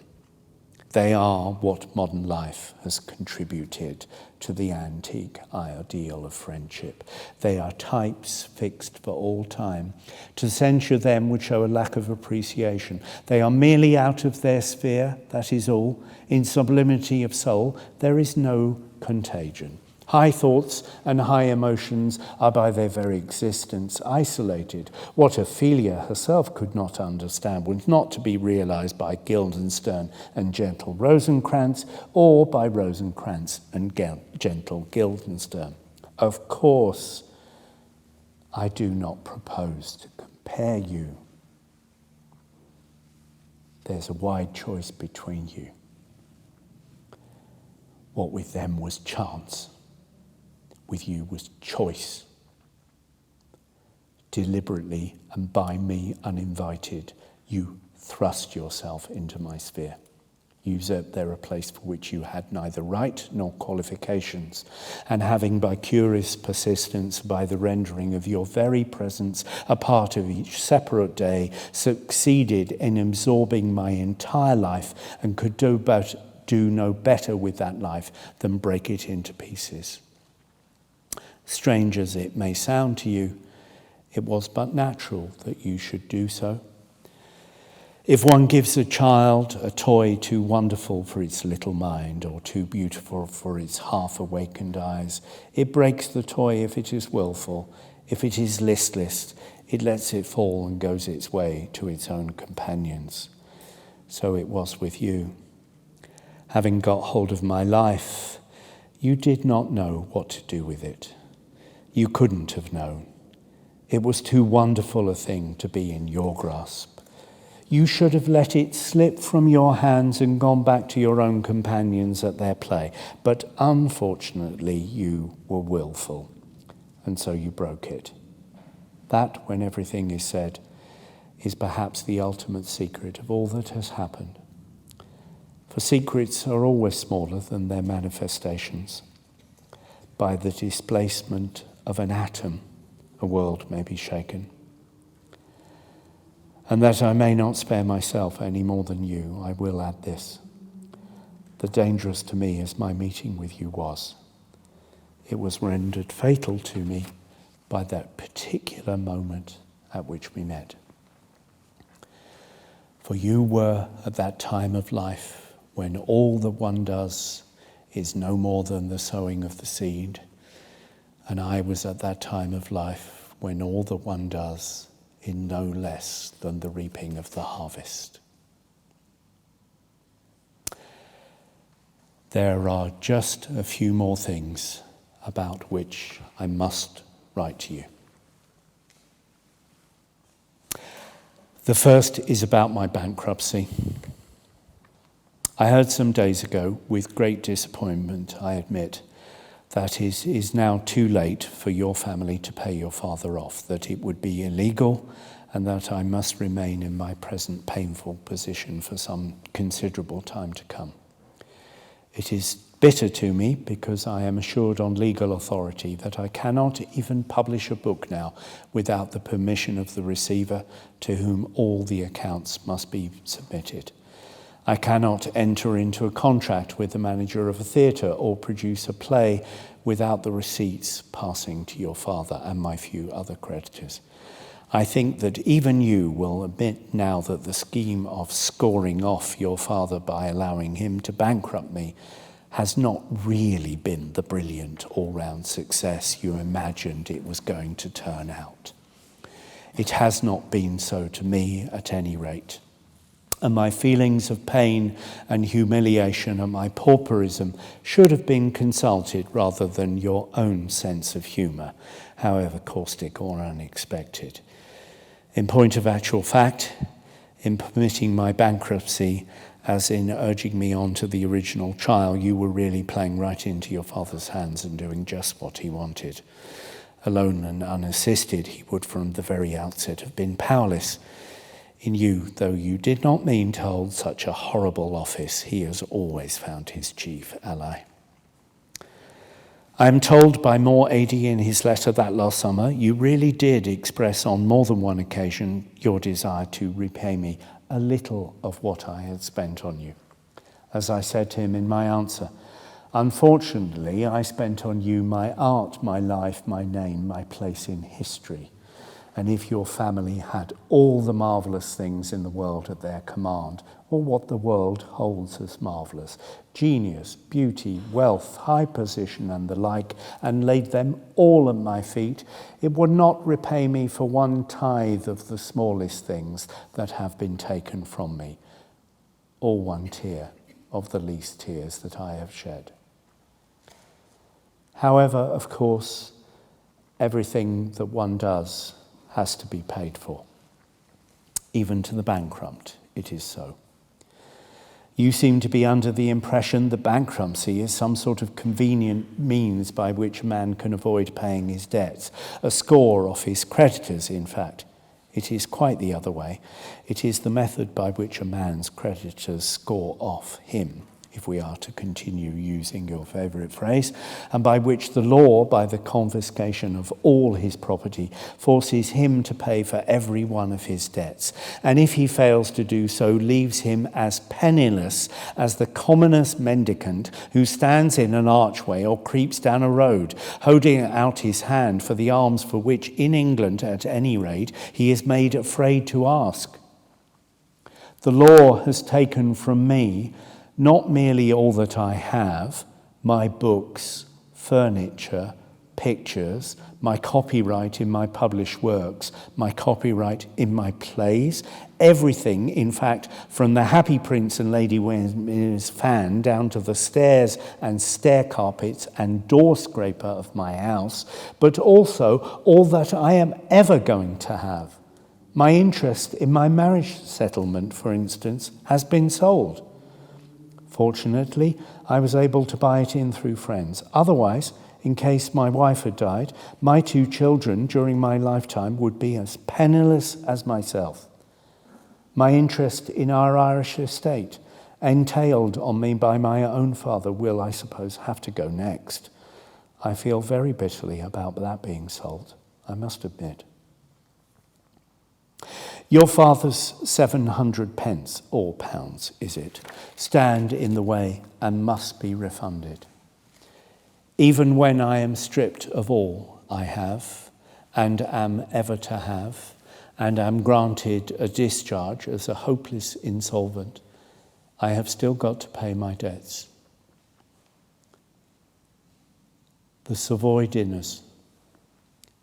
They are what modern life has contributed to the antique ideal of friendship. They are types fixed for all time. To censure them would show a lack of appreciation. They are merely out of their sphere, that is all. In sublimity of soul, there is no contagion. High thoughts and high emotions are by their very existence isolated. What Ophelia herself could not understand was not to be realized by Guildenstern and gentle Rosencrantz, or by Rosencrantz and gentle Guildenstern. Of course, I do not propose to compare you. There's a wide choice between you. What with them was chance. With you was choice. Deliberately and by me uninvited, you thrust yourself into my sphere. You usurped there a place for which you had neither right nor qualifications, and having by curious persistence, by the rendering of your very presence a part of each separate day, succeeded in absorbing my entire life, and could do no better with that life than break it into pieces. Strange as it may sound to you, it was but natural that you should do so. If one gives a child a toy too wonderful for its little mind, or too beautiful for its half-awakened eyes, it breaks the toy if it is willful. If it is listless, it lets it fall and goes its way to its own companions. So it was with you. Having got hold of my life, you did not know what to do with it. You couldn't have known. It was too wonderful a thing to be in your grasp. You should have let it slip from your hands and gone back to your own companions at their play. But unfortunately, you were willful, and so you broke it. That, when everything is said, is perhaps the ultimate secret of all that has happened. For secrets are always smaller than their manifestations. By the displacement of an atom, a world may be shaken. And that I may not spare myself any more than you, I will add this. dangerous to me as my meeting with you was. It was rendered fatal to me by that particular moment at which we met. For you were at that time of life when all that one does is no more than the sowing of the seed, and I was at that time of life when all that one does is no less than the reaping of the harvest. There are just a few more things about which I must write to you. The first is about my bankruptcy. I heard some days ago, with great disappointment, I admit, that it is now too late for your family to pay your father off, that it would be illegal, and that I must remain in my present painful position for some considerable time to come. It is bitter to me because I am assured on legal authority that I cannot even publish a book now without the permission of the receiver, to whom all the accounts must be submitted. I cannot enter into a contract with the manager of a theatre or produce a play without the receipts passing to your father and my few other creditors. I think that even you will admit now that the scheme of scoring off your father by allowing him to bankrupt me has not really been the brilliant all-round success you imagined it was going to turn out. It has not been so to me, at any rate. And my feelings of pain and humiliation and my pauperism should have been consulted rather than your own sense of humour, however caustic or unexpected. In point of actual fact, in permitting my bankruptcy, as in urging me on to the original trial, you were really playing right into your father's hands and doing just what he wanted. Alone and unassisted, he would from the very outset have been powerless. In you, though you did not mean to hold such a horrible office, he has always found his chief ally. I am told by Moore AD in his letter that last summer, you really did express on more than one occasion your desire to repay me a little of what I had spent on you. As I said to him in my answer, unfortunately, I spent on you my art, my life, my name, my place in history. And if your family had all the marvellous things in the world at their command, or what the world holds as marvellous, genius, beauty, wealth, high position, and the like, and laid them all at my feet, it would not repay me for one tithe of the smallest things that have been taken from me, or one tear of the least tears that I have shed. However, of course, everything that one does has to be paid for. Even to the bankrupt, it is so. You seem to be under the impression that bankruptcy is some sort of convenient means by which a man can avoid paying his debts, a score off his creditors, in fact. It is quite the other way. It is the method by which a man's creditors score off him, if we are to continue using your favourite phrase, and by which the law, by the confiscation of all his property, forces him to pay for every one of his debts, and if he fails to do so, leaves him as penniless as the commonest mendicant who stands in an archway or creeps down a road, holding out his hand for the alms for which, in England at any rate, he is made afraid to ask. The law has taken from me not merely all that I have, my books, furniture, pictures, my copyright in my published works, my copyright in my plays, everything, in fact, from the Happy Prince and Lady Winnie's fan down to the stairs and stair carpets and door scraper of my house, but also all that I am ever going to have. My interest in my marriage settlement, for instance, has been sold. Fortunately, I was able to buy it in through friends. Otherwise, in case my wife had died, my 2 children during my lifetime would be as penniless as myself. My interest in our Irish estate, entailed on me by my own father, will, I suppose, have to go next. I feel very bitterly about that being sold, I must admit. Your father's 700 pence, or pounds, is it, stand in the way and must be refunded. Even when I am stripped of all I have, and am ever to have, and am granted a discharge as a hopeless insolvent, I have still got to pay my debts. The Savoy dinners,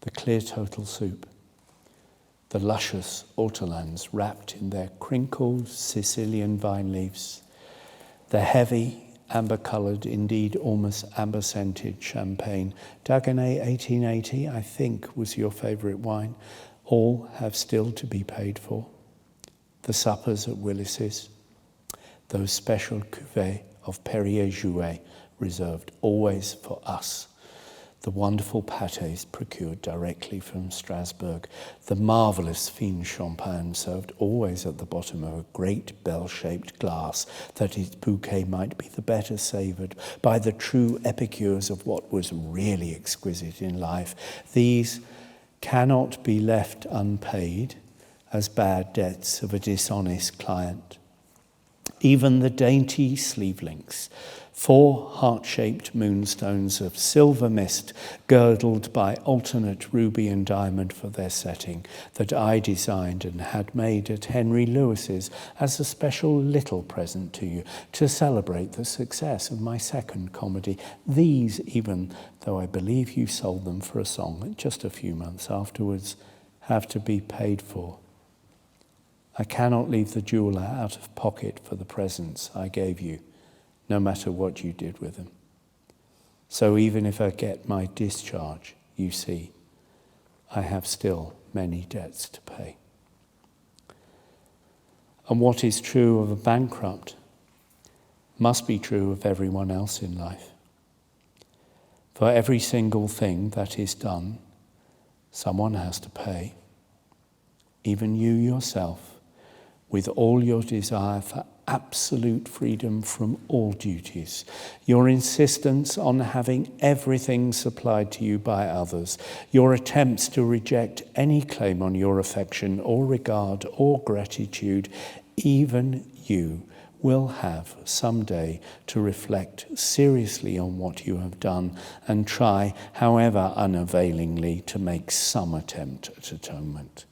the clear total soup, the luscious ortolans wrapped in their crinkled Sicilian vine leaves, the heavy, amber-coloured, indeed almost amber-scented champagne, Dagenais 1880, I think, was your favourite wine, all have still to be paid for. The suppers at Willis's, those special cuvées of Perrier-Jouet reserved always for us, the wonderful pâtés procured directly from Strasbourg, the marvellous fine champagne served always at the bottom of a great bell-shaped glass, that its bouquet might be the better savoured by the true epicures of what was really exquisite in life. These cannot be left unpaid as bad debts of a dishonest client. Even the dainty sleeve links, 4 heart-shaped moonstones of silver mist girdled by alternate ruby and diamond for their setting, that I designed and had made at Henry Lewis's as a special little present to you to celebrate the success of my second comedy. These, even though I believe you sold them for a song just a few months afterwards, have to be paid for. I cannot leave the jeweller out of pocket for the presents I gave you, no matter what you did with them. So even if I get my discharge, you see, I have still many debts to pay. And what is true of a bankrupt must be true of everyone else in life. For every single thing that is done, someone has to pay. Even you yourself, with all your desire for absolute freedom from all duties, your insistence on having everything supplied to you by others, your attempts to reject any claim on your affection or regard or gratitude, even you will have some day to reflect seriously on what you have done and try, however unavailingly, to make some attempt at atonement.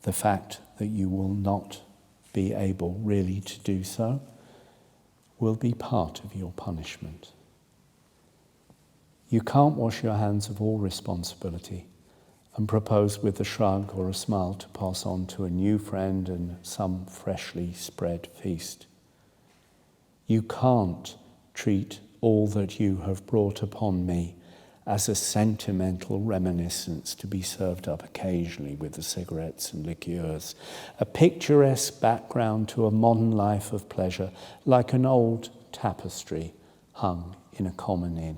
The fact that you will not be able really to do so will be part of your punishment. You can't wash your hands of all responsibility and propose with a shrug or a smile to pass on to a new friend and some freshly spread feast. You can't treat all that you have brought upon me as a sentimental reminiscence to be served up occasionally with the cigarettes and liqueurs, a picturesque background to a modern life of pleasure, like an old tapestry hung in a common inn.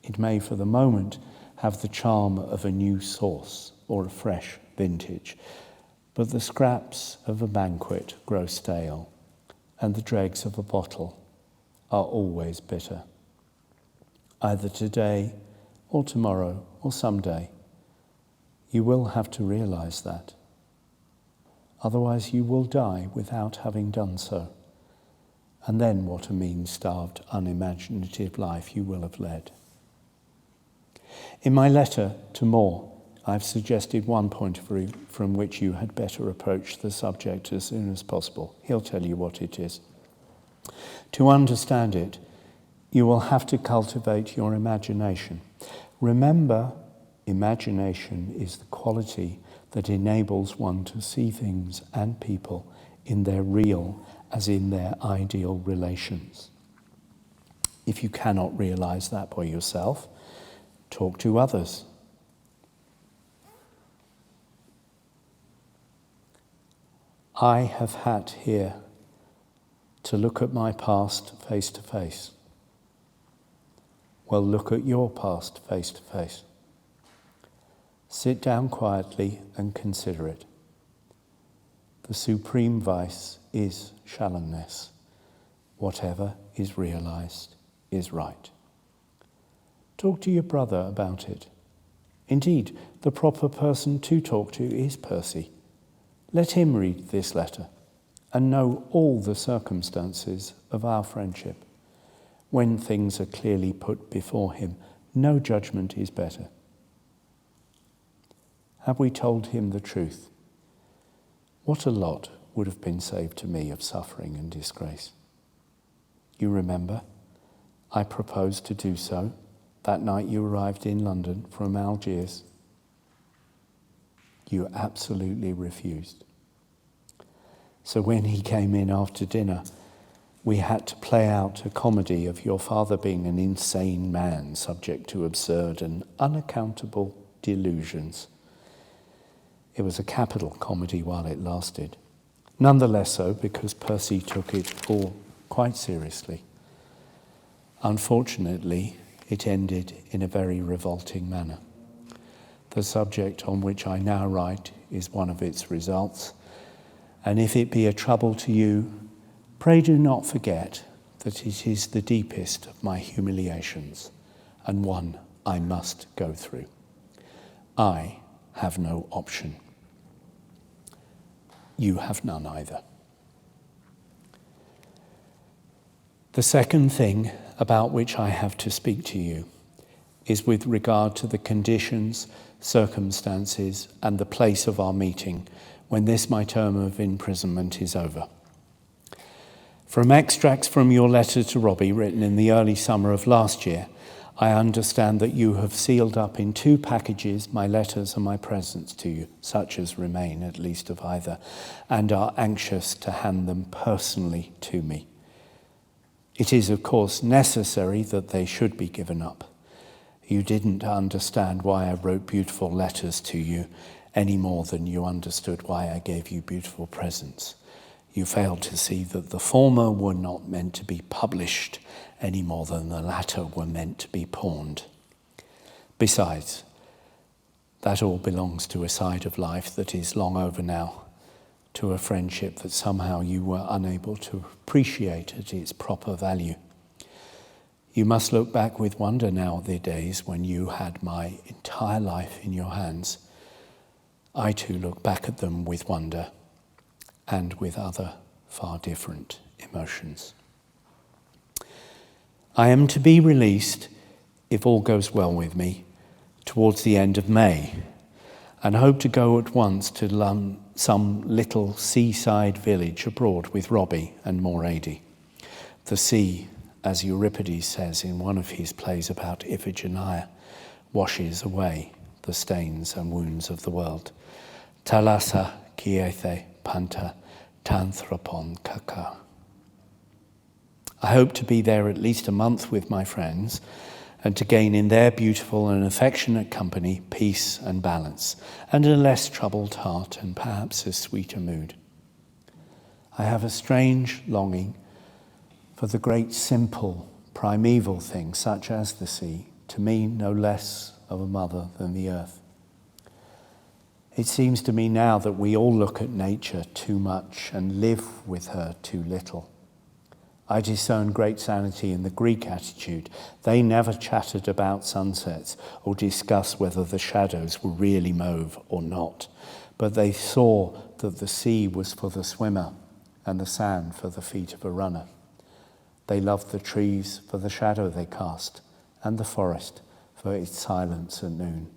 It may, for the moment, have the charm of a new source or a fresh vintage, but the scraps of a banquet grow stale, and the dregs of a bottle are always bitter. Either today or tomorrow or someday, you will have to realize that. Otherwise you will die without having done so. And then what a mean-starved, unimaginative life you will have led. In my letter to Moore, I've suggested one point of view from which you had better approach the subject as soon as possible. He'll tell you what it is. To understand it, you will have to cultivate your imagination. Remember, imagination is the quality that enables one to see things and people in their real as in their ideal relations. If you cannot realize that by yourself, talk to others. I have had here to look at my past face to face. Well, look at your past face to face. Sit down quietly and consider it. The supreme vice is shallowness. Whatever is realized is right. Talk to your brother about it. Indeed, the proper person to talk to is Percy. Let him read this letter and know all the circumstances of our friendship. When things are clearly put before him, no judgment is better. Have we told him the truth? What a lot would have been saved to me of suffering and disgrace. You remember, I proposed to do so that night you arrived in London from Algiers. You absolutely refused. So when he came in after dinner, we had to play out a comedy of your father being an insane man subject to absurd and unaccountable delusions. It was a capital comedy while it lasted. None the less so because Percy took it all quite seriously. Unfortunately, it ended in a very revolting manner. The subject on which I now write is one of its results, and if it be a trouble to you, pray do not forget that it is the deepest of my humiliations, and one I must go through. I have no option. You have none either. The second thing about which I have to speak to you is with regard to the conditions, circumstances, and the place of our meeting when this my term of imprisonment is over. From extracts from your letter to Robbie, written in the early summer of last year, I understand that you have sealed up in 2 packages my letters and my presents to you, such as remain, at least of either, and are anxious to hand them personally to me. It is, of course, necessary that they should be given up. You didn't understand why I wrote beautiful letters to you any more than you understood why I gave you beautiful presents. You failed to see that the former were not meant to be published any more than the latter were meant to be pawned. Besides, that all belongs to a side of life that is long over now, to a friendship that somehow you were unable to appreciate at its proper value. You must look back with wonder now at the days when you had my entire life in your hands. I too look back at them with wonder and with other far different emotions. I am to be released, if all goes well with me, towards the end of May, and hope to go at once to some little seaside village abroad with Robbie and Morady. The sea, as Euripides says in one of his plays about Iphigenia, washes away the stains and wounds of the world. Thalassa kiethe panta tanthropon kaka. I hope to be there at least a month with my friends and to gain in their beautiful and affectionate company peace and balance and a less troubled heart and perhaps a sweeter mood. I have a strange longing for the great simple primeval things such as the sea, to me no less of a mother than the earth. It seems to me now that we all look at nature too much and live with her too little. I discern great sanity in the Greek attitude. They never chattered about sunsets or discussed whether the shadows were really mauve or not, but they saw that the sea was for the swimmer and the sand for the feet of a runner. They loved the trees for the shadow they cast and the forest for its silence at noon.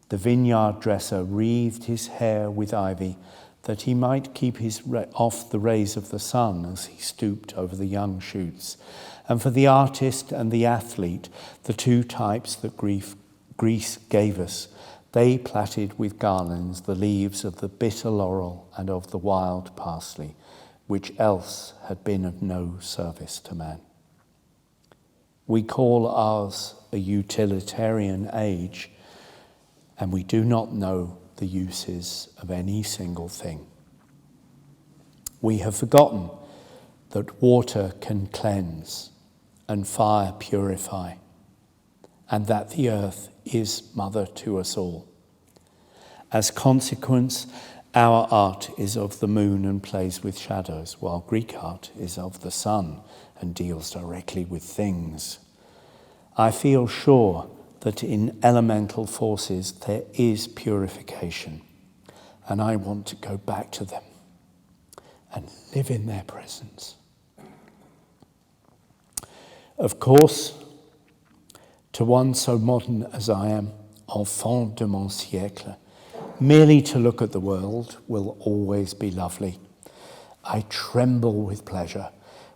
The vineyard dresser wreathed his hair with ivy that he might keep off the rays of the sun as he stooped over the young shoots. And for the artist and the athlete, the 2 types that Greece gave us, they plaited with garlands the leaves of the bitter laurel and of the wild parsley, which else had been of no service to man. We call ours a utilitarian age, and we do not know the uses of any single thing. We have forgotten that water can cleanse and fire purify, and that the earth is mother to us all. As consequence, our art is of the moon and plays with shadows, while Greek art is of the sun and deals directly with things. I feel sure that in elemental forces there is purification, and I want to go back to them and live in their presence. Of course, to one so modern as I am, enfant de mon siècle, merely to look at the world will always be lovely. I tremble with pleasure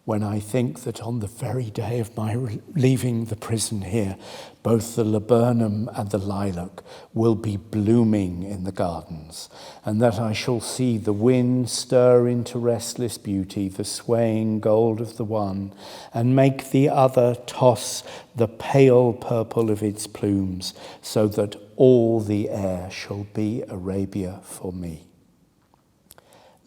when I think that on the very day of my leaving the prison here, both the laburnum and the lilac will be blooming in the gardens, and that I shall see the wind stir into restless beauty the swaying gold of the one, and make the other toss the pale purple of its plumes, so that all the air shall be Arabia for me.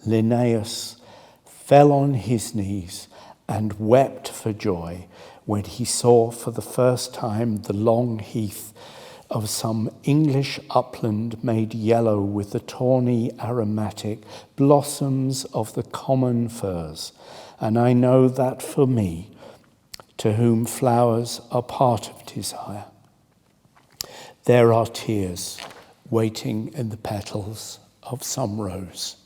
Linnaeus fell on his knees and wept for joy when he saw for the first time the long heath of some English upland made yellow with the tawny aromatic blossoms of the common furze. And I know that for me, to whom flowers are part of desire, there are tears waiting in the petals of some rose.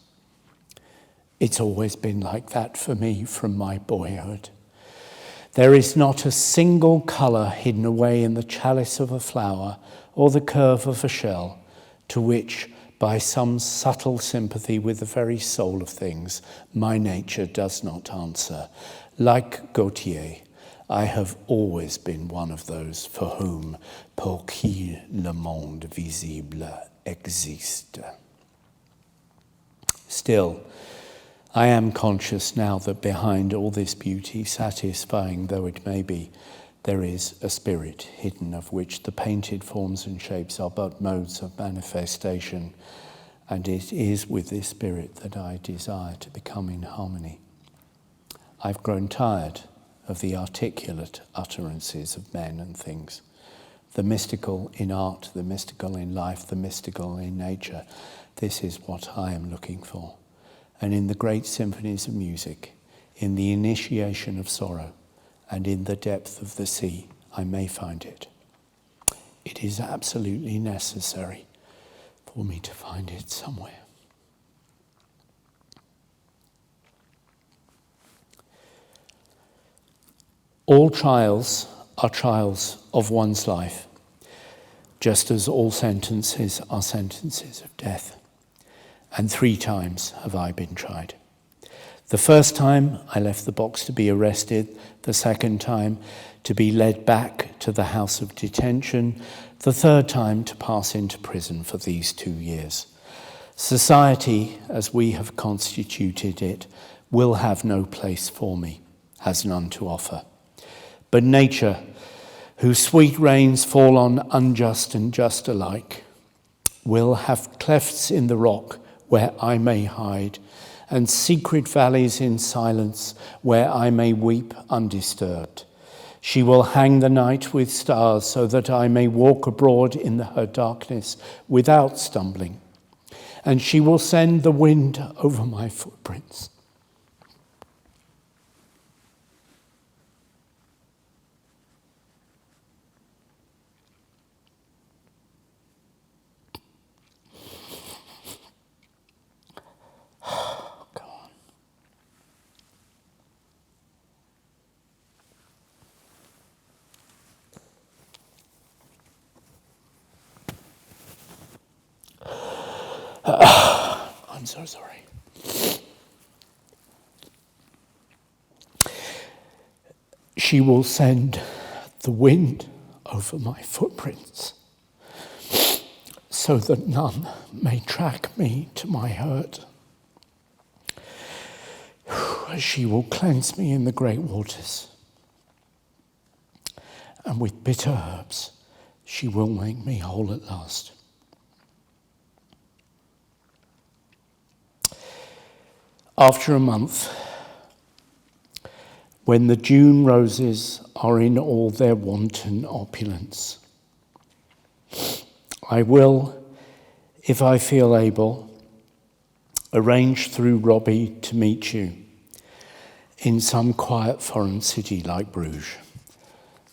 It's always been like that for me from my boyhood. There is not a single colour hidden away in the chalice of a flower or the curve of a shell to which, by some subtle sympathy with the very soul of things, my nature does not answer. Like Gautier, I have always been one of those for whom pour qui le monde visible existe. Still, I am conscious now that behind all this beauty, satisfying though it may be, there is a spirit hidden of which the painted forms and shapes are but modes of manifestation, and it is with this spirit that I desire to become in harmony. I've grown tired of the articulate utterances of men and things, the mystical in art, the mystical in life, the mystical in nature. This is what I am looking for. And in the great symphonies of music, in the initiation of sorrow, and in the depth of the sea, I may find it. It is absolutely necessary for me to find it somewhere. All trials are trials of one's life, just as all sentences are sentences of death. And 3 times have I been tried. The first time I left the box to be arrested, the second time to be led back to the house of detention, the third time to pass into prison for these 2 years. Society, as we have constituted it, will have no place for me, has none to offer. But nature, whose sweet rains fall on unjust and just alike, will have clefts in the rock where I may hide, and secret valleys in silence where I may weep undisturbed. She will hang the night with stars so that I may walk abroad in her darkness without stumbling. And she will send the wind over my footprints. I'm so sorry. She will send the wind over my footprints so that none may track me to my hurt. She will cleanse me in the great waters, and with bitter herbs she will make me whole at last. After a month, when the June roses are in all their wanton opulence, I will, if I feel able, arrange through Robbie to meet you in some quiet foreign city like Bruges,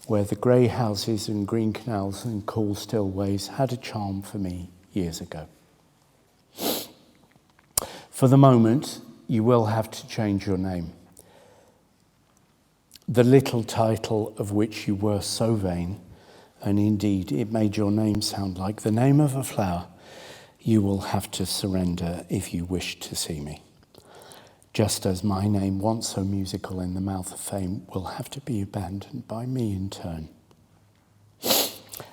where the grey houses and green canals and cool still ways had a charm for me years ago. For the moment, you will have to change your name. The little title of which you were so vain, and indeed it made your name sound like the name of a flower, you will have to surrender if you wish to see me. Just as my name, once so musical in the mouth of fame, will have to be abandoned by me in turn.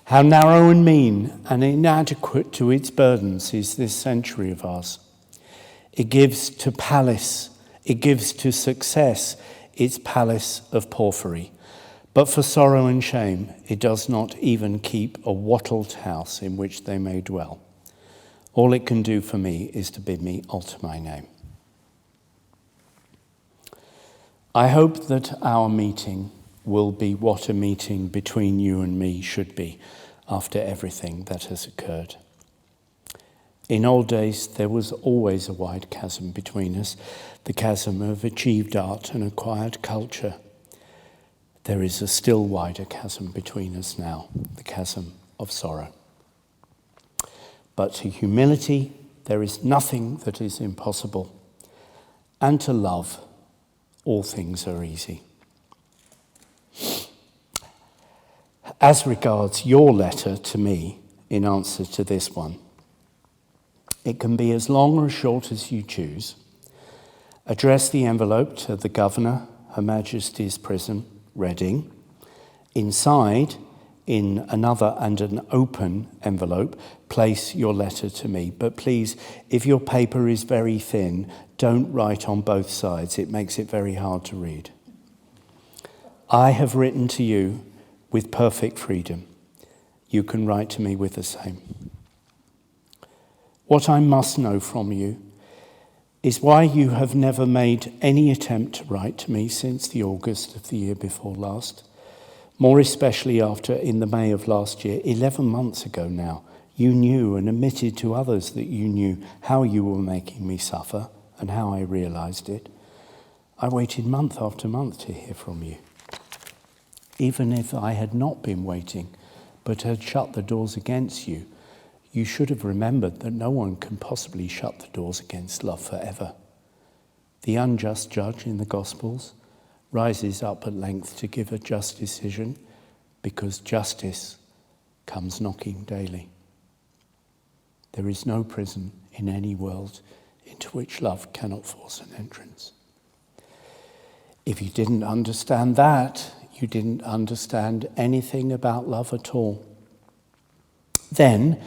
How narrow and mean and inadequate to its burdens is this century of ours. It gives to palace, it gives to success its palace of porphyry. But for sorrow and shame, it does not even keep a wattled house in which they may dwell. All it can do for me is to bid me alter my name. I hope that our meeting will be what a meeting between you and me should be after everything that has occurred. In old days, there was always a wide chasm between us, the chasm of achieved art and acquired culture. There is a still wider chasm between us now, the chasm of sorrow. But to humility, there is nothing that is impossible. And to love, all things are easy. As regards your letter to me, in answer to this one, it can be as long or as short as you choose. Address the envelope to the Governor, Her Majesty's Prison, Reading. Inside, in another and an open envelope, place your letter to me. But please, if your paper is very thin, don't write on both sides. It makes it very hard to read. I have written to you with perfect freedom. You can write to me with the same. What I must know from you is why you have never made any attempt to write to me since the August of the year before last, more especially after, in the May of last year, 11 months ago now, you knew and admitted to others that you knew how you were making me suffer and how I realized it. I waited month after month to hear from you. Even if I had not been waiting, but had shut the doors against you, you should have remembered that no one can possibly shut the doors against love forever. The unjust judge in the Gospels rises up at length to give a just decision because justice comes knocking daily. There is no prison in any world into which love cannot force an entrance. If you didn't understand that, you didn't understand anything about love at all. Then,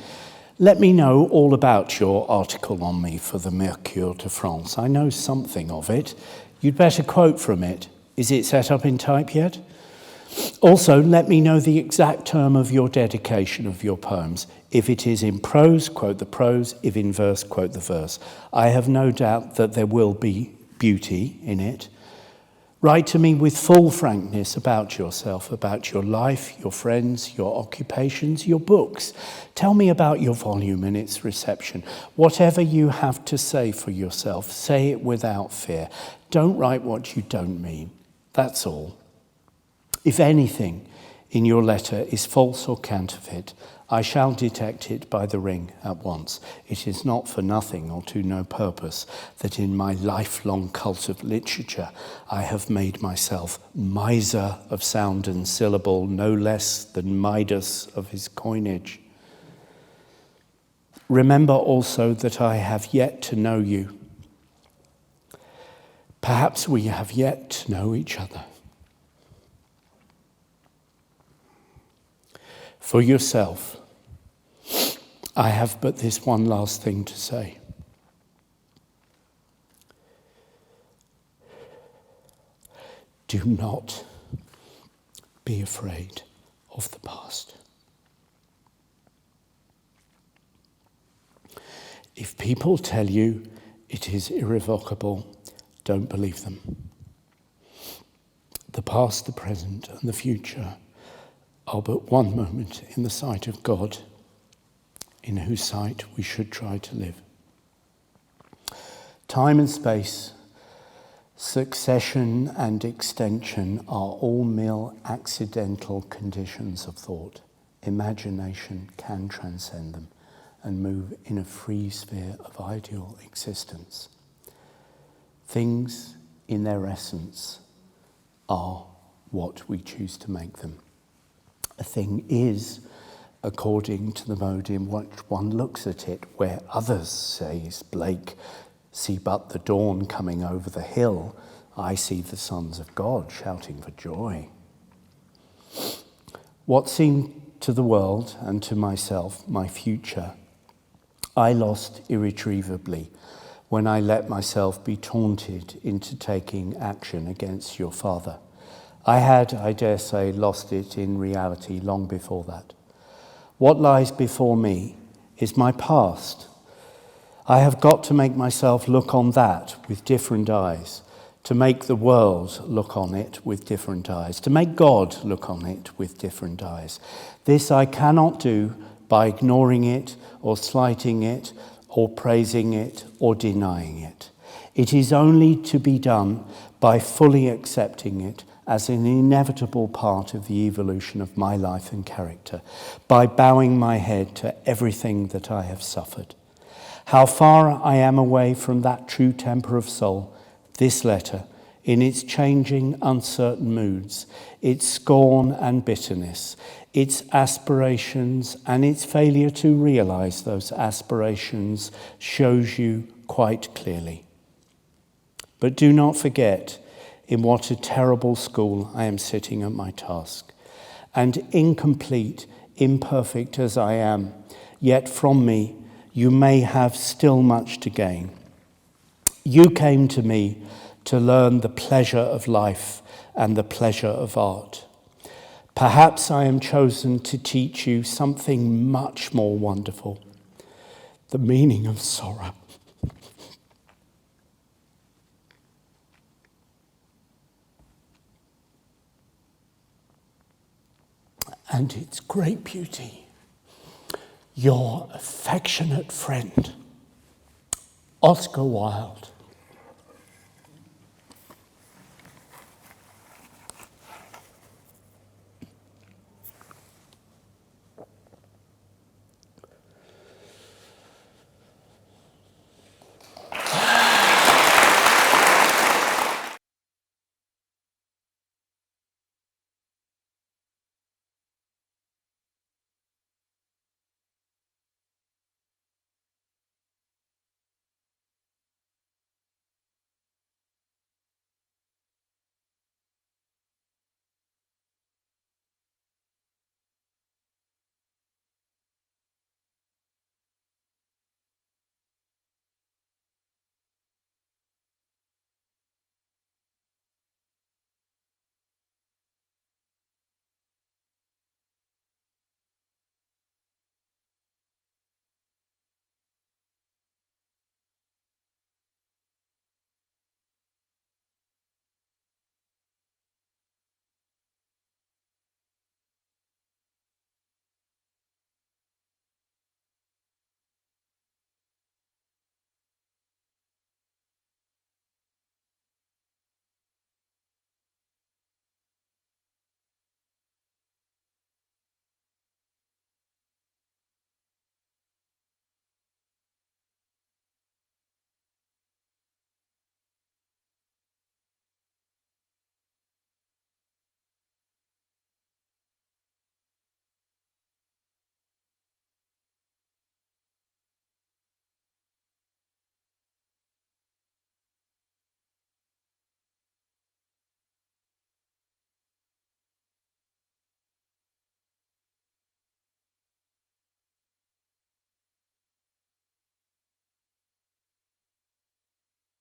let me know all about your article on me for the Mercure de France. I know something of it. You'd better quote from it. Is it set up in type yet? Also, let me know the exact term of your dedication of your poems. If it is in prose, quote the prose. If in verse, quote the verse. I have no doubt that there will be beauty in it. Write to me with full frankness about yourself, about your life, your friends, your occupations, your books. Tell me about your volume and its reception. Whatever you have to say for yourself, say it without fear. Don't write what you don't mean. That's all. If anything in your letter is false or counterfeit, I shall detect it by the ring at once. It is not for nothing or to no purpose that in my lifelong cult of literature I have made myself miser of sound and syllable, no less than Midas of his coinage. Remember also that I have yet to know you. Perhaps we have yet to know each other. For yourself, I have but this one last thing to say. Do not be afraid of the past. If people tell you it is irrevocable, don't believe them. The past, the present, and the future are but one moment in the sight of God, in whose sight we should try to live. Time and space Succession and extension are all mere accidental conditions of thought. Imagination can transcend them and move in a free sphere of ideal existence. Things, in their essence, are what we choose to make them. A thing is, according to the mode in which one looks at it, where others, says Blake, see but the dawn coming over the hill, I see the sons of God shouting for joy. What seemed to the world and to myself my future, I lost irretrievably when I let myself be taunted into taking action against your father. I had, I dare say, lost it in reality long before that. What lies before me is my past. I have got to make myself look on that with different eyes, to make the world look on it with different eyes, to make God look on it with different eyes. This I cannot do by ignoring it or slighting it or praising it or denying it. It is only to be done by fully accepting it as an inevitable part of the evolution of my life and character, by bowing my head to everything that I have suffered. How far I am away from that true temper of soul, this letter, in its changing, uncertain moods, its scorn and bitterness, its aspirations and its failure to realize those aspirations shows you quite clearly. But do not forget in what a terrible school I am sitting at my task. And incomplete, imperfect as I am, yet from me you may have still much to gain. You came to me to learn the pleasure of life and the pleasure of art. Perhaps I am chosen to teach you something much more wonderful, the meaning of sorrow. And its great beauty. Your affectionate friend, Oscar Wilde.